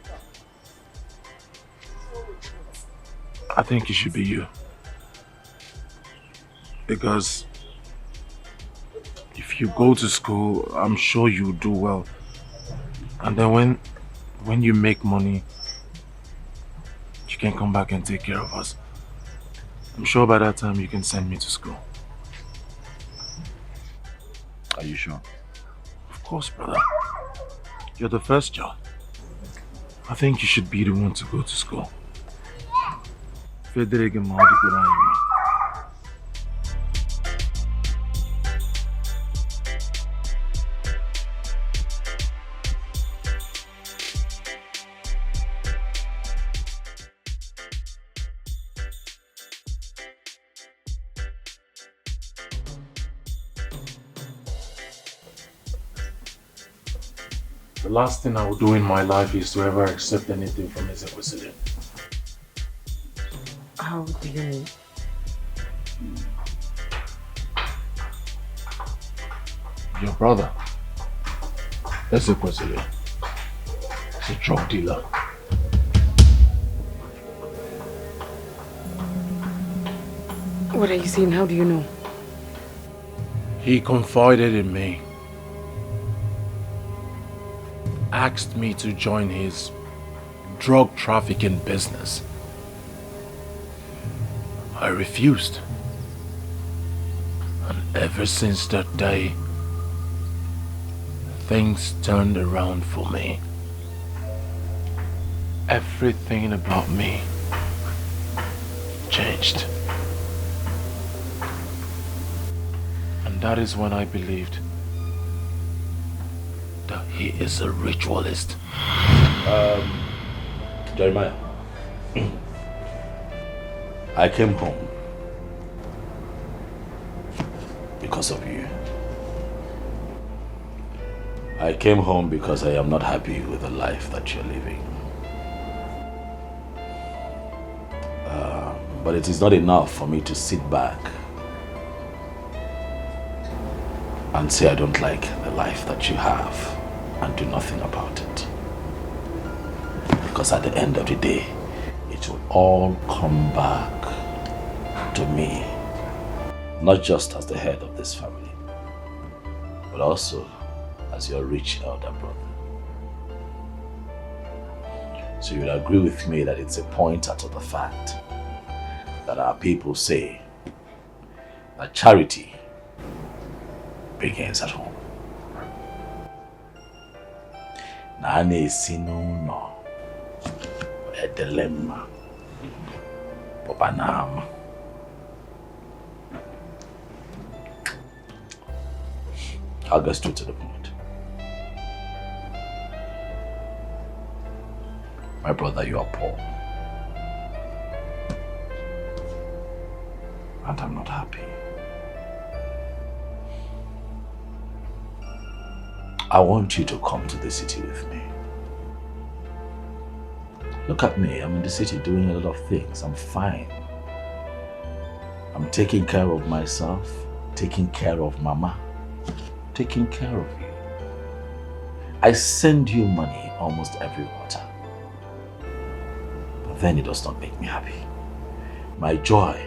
I think it should be you. Because if you go to school, I'm sure you'll do well. And then when you make money, you can come back and take care of us. I'm sure by that time you can send me to school. Are you sure? Of course, brother. You're the first child. I think you should be the one to go to school. Frederick and Leonard. The last thing I will do in my life is to ever accept anything from Etiko. How do you mean? Your brother, Etiko, is a drug dealer. What are you saying? How do you know? He confided in me. Asked me to join his drug trafficking business. I refused. And ever since that day, things turned around for me. Everything about me changed. And that is when I believed that he is a ritualist. Jeremiah, I came home because of you. I came home because I am not happy with the life that you're living. But it is not enough for me to sit back and say I don't like the life that you have and do nothing about it. Because at the end of the day, it will all come back to me, not just as the head of this family, but also as your rich elder brother. So you'll agree with me that it's a pointer to the fact that our people say that charity begins at home. Nane sinuno a dilemma Popanam. I'll go straight to the point. My brother, you are poor. And I'm not happy. I want you to come to the city with me. Look at me, I'm in the city doing a lot of things. I'm fine. I'm taking care of myself, taking care of Mama, taking care of you. I send you money almost every quarter. But then it does not make me happy. My joy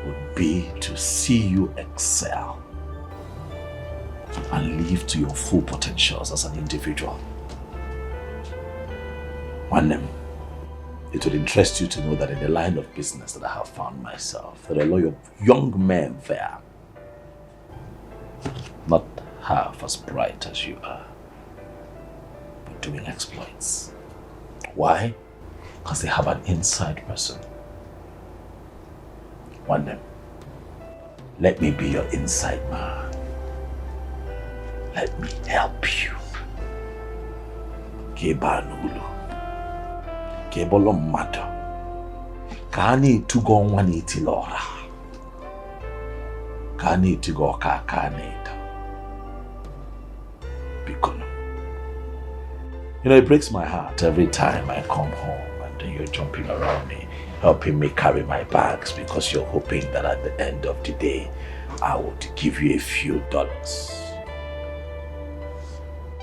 would be to see you excel and live to your full potentials as an individual. One name. It would interest you to know that in the line of business that I have found myself, there are a lot of young men there, not half as bright as you are, but doing exploits. Why? Because they have an inside person. One name. Let me be your inside man. Let me help you. Kebanulu. Kebolo matter. Kani to go one iti lora. Kani to go kakaneta. Bikono. You know, it breaks my heart every time I come home and then you're jumping around me, helping me carry my bags because you're hoping that at the end of the day, I would give you a few dollars.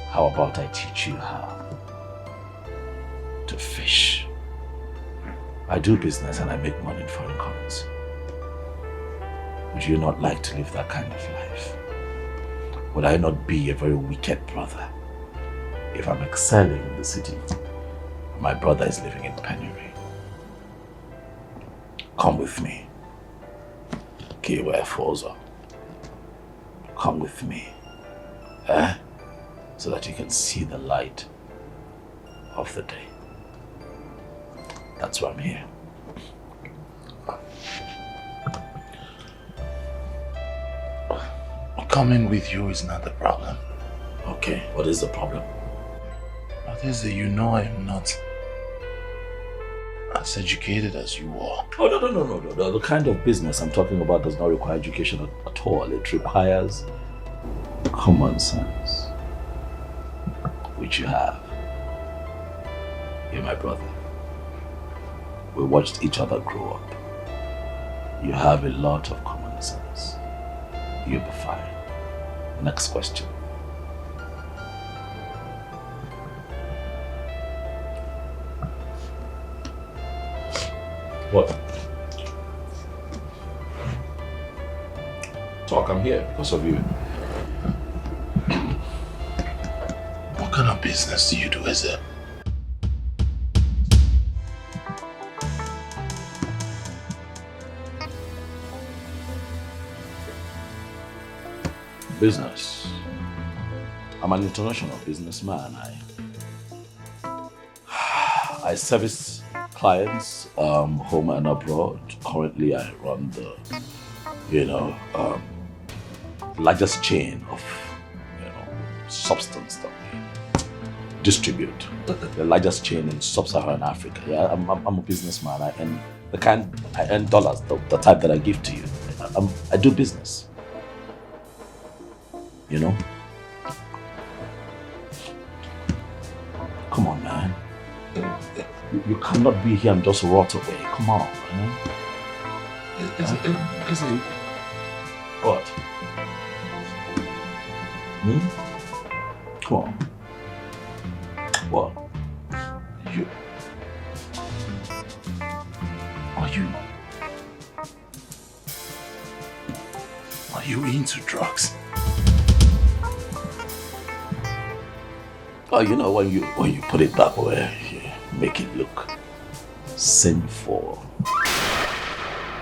How about I teach you how to fish? I do business and I make money in foreign currency. Would you not like to live that kind of life? Would I not be a very wicked brother if I'm excelling in the city? My brother is living in penury. Come with me. Forza. Come with me. So that you can see the light of the day. That's why I'm here. Coming with you is not the problem. Okay, what is the problem? What is it? You know I am not as educated as you are. Oh, no. The kind of business I'm talking about does not require education at all. It requires common sense, which you have. You're my brother. We watched each other grow up. You have a lot of common sense. You'll be fine. Next question. What? Talk, I'm here because of you. What kind of business do you do, is it? Business. I'm an international businessman. I service clients home and abroad. Currently, I run the largest chain of substance that we distribute. The largest chain in sub-Saharan Africa. Yeah, I'm a businessman. I earn dollars, the type that I give to you. I do business. You know? Come on, man. You cannot be here and just rot away. Come on, man. Is it? What? Come on. What? Are you into drugs? Oh, you know, when you put it that way, you make it look sinful.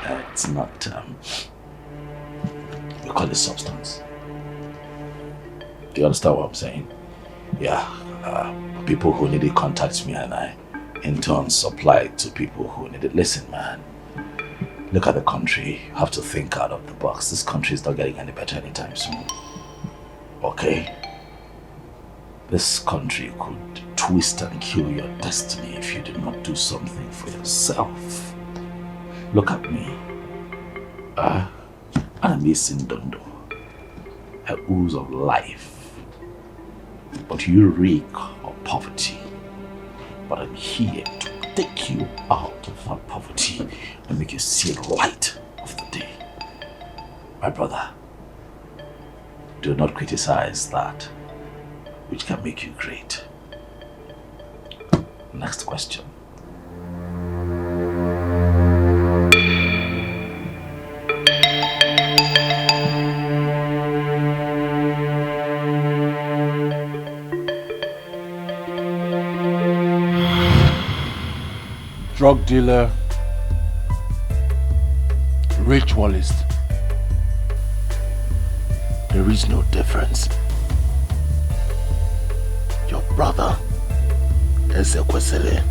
It's not, we call it substance. Do you understand what I'm saying? Yeah, people who need it contact me and I in turn supply it to people who need it. Listen, man, look at the country. You have to think out of the box. This country is not getting any better anytime soon. Okay? This country could twist and kill your destiny if you do not do something for yourself. Look at me. I'm missing Dondo. A ooze of life. But you reek of poverty. But I'm here to take you out of that poverty and make you see the light of the day. My brother, do not criticize that which can make you great. Next question. Drug dealer, ritualist. There is no difference. Your brother, Ezekwesili,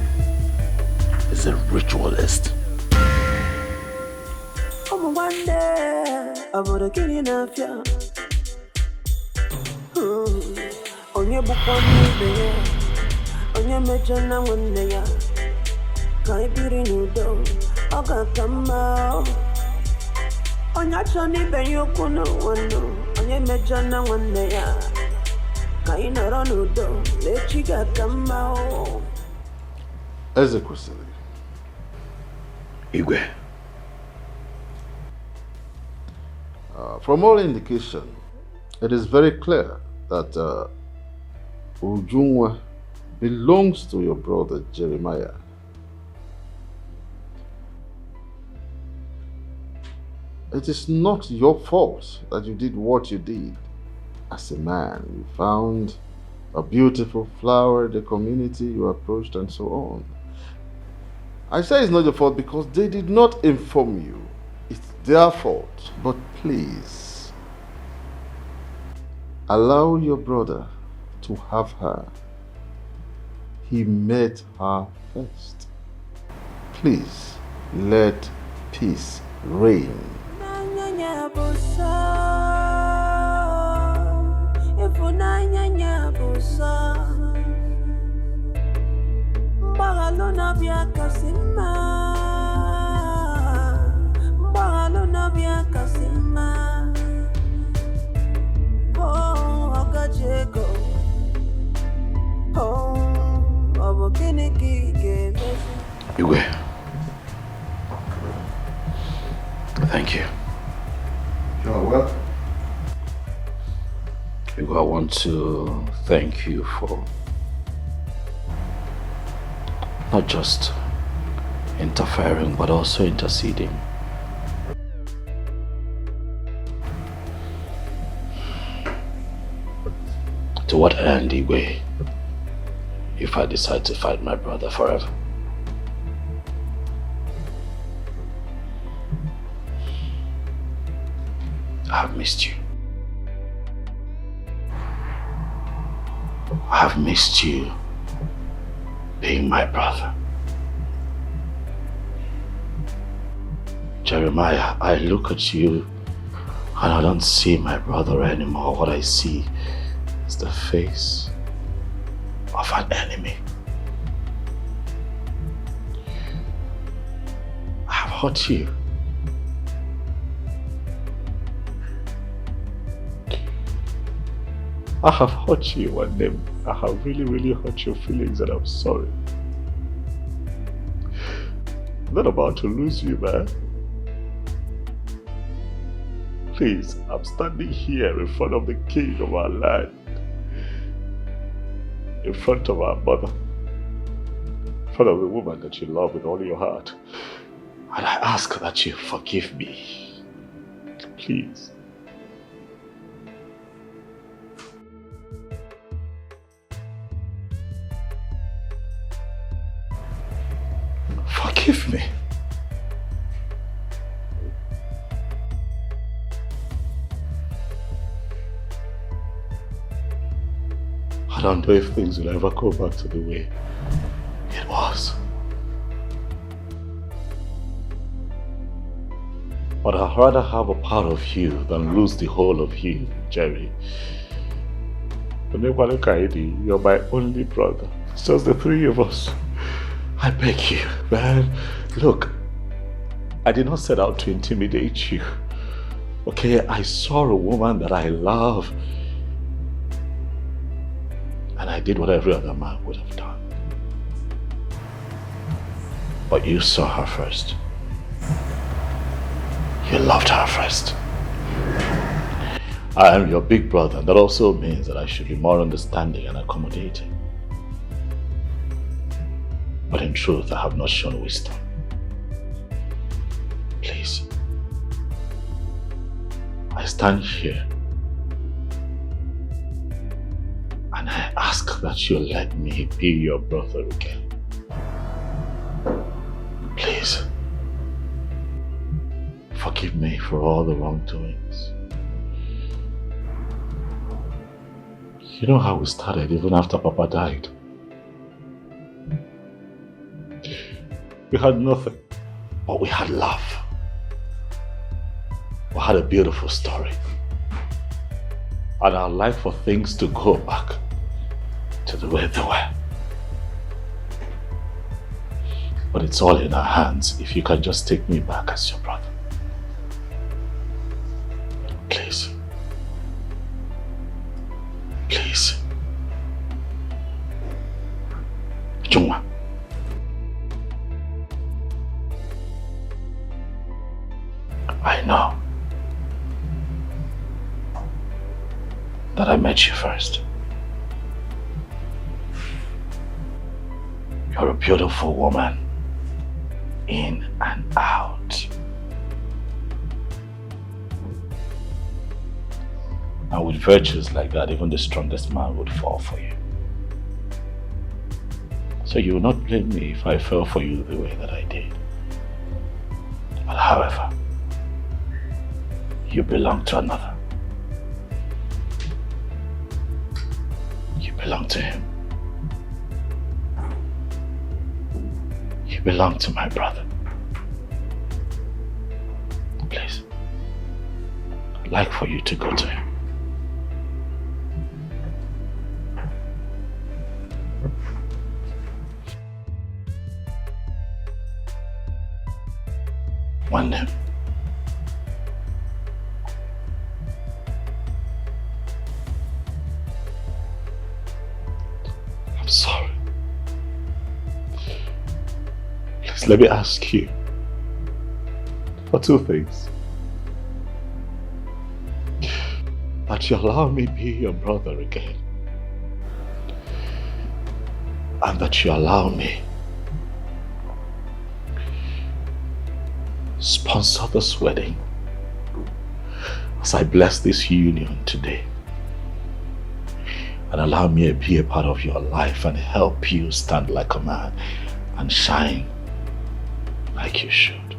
is a ritualist. One day, I'm gonna kill you now. On your book on me, on your mention, I'm one day. Can't be renewed, I got come out. On your journey, ben you couldn't one, on your mention, I'm one day. Can't run out, let you get come out. Ezekwesili. Igwe. From all indication, it is very clear that Ujungwa belongs to your brother Jeremiah. It is not your fault that you did what you did. As a man, you found a beautiful flower in the community, you approached and so on. I say it's not your fault because they did not inform you. It's their fault. But please, allow your brother to have her. He met her first. Please, let peace reign. Igwe, thank you. You're welcome. Igwe, I want to thank you for not just interfering but also interceding. To what end, Igwe, if I decide to fight my brother forever? I've missed you. I've missed you being my brother. Jeremiah, I look at you and I don't see my brother anymore. What I see is the face of an enemy. I've hurt you. I have hurt you one day. I have really, really hurt your feelings and I'm sorry. I'm not about to lose you, man. Please, I'm standing here in front of the king of our land. In front of our mother. In front of the woman that you love with all your heart. And I ask that you forgive me. Please. Forgive me. I don't know if things will ever go back to the way it was. But I'd rather have a part of you than lose the whole of you, Jerry. You're my only brother. It's just the three of us. I beg you, man. Look, I did not set out to intimidate you. Okay, I saw a woman that I love. And I did what every other man would have done. But you saw her first. You loved her first. I am your big brother, and that also means that I should be more understanding and accommodating. But in truth, I have not shown wisdom. Please. I stand here and I ask that you let me be your brother again. Please. Forgive me for all the wrongdoings. You know how we started even after Papa died? We had nothing, but we had love. We had a beautiful story. And I'd like for things to go back to the way they were. But it's all in our hands if you can just take me back as your brother. Please. Please. Jungwa. I know that I met you first. You're a beautiful woman, in and out. And with virtues like that, even the strongest man would fall for you. So you will not blame me if I fell for you the way that I did. But however, you belong to another. You belong to him. You belong to my brother. Please, I'd like for you to go to him. One name. I'm sorry. Please let me ask you for two things. That you allow me be your brother again. And that you allow me sponsor this wedding as I bless this union today. And allow me to be a part of your life and help you stand like a man and shine like you should.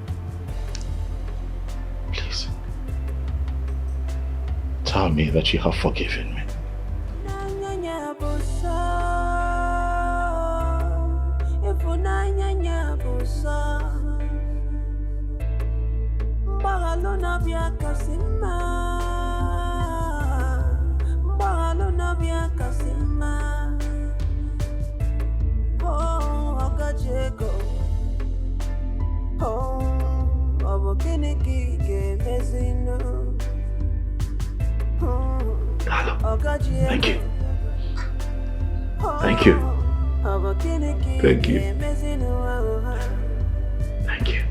Please, tell me that you have forgiven me. Thank you. Thank you. Thank you. Thank you. Thank you.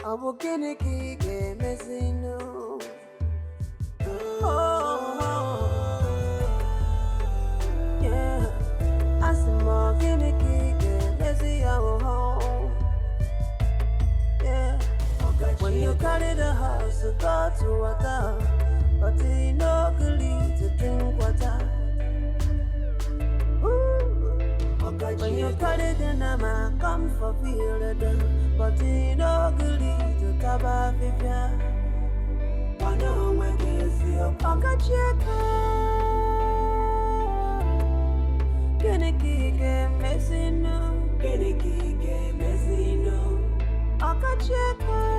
Abukini ki ge mezino. Oh. When you carry the house to go to water, but you no good to drink water. When you carry the nama, come for feel the but you no good to taba vivia. I know when you see your pocket check. Can it keep messing up? Can it keep messing up? I got check.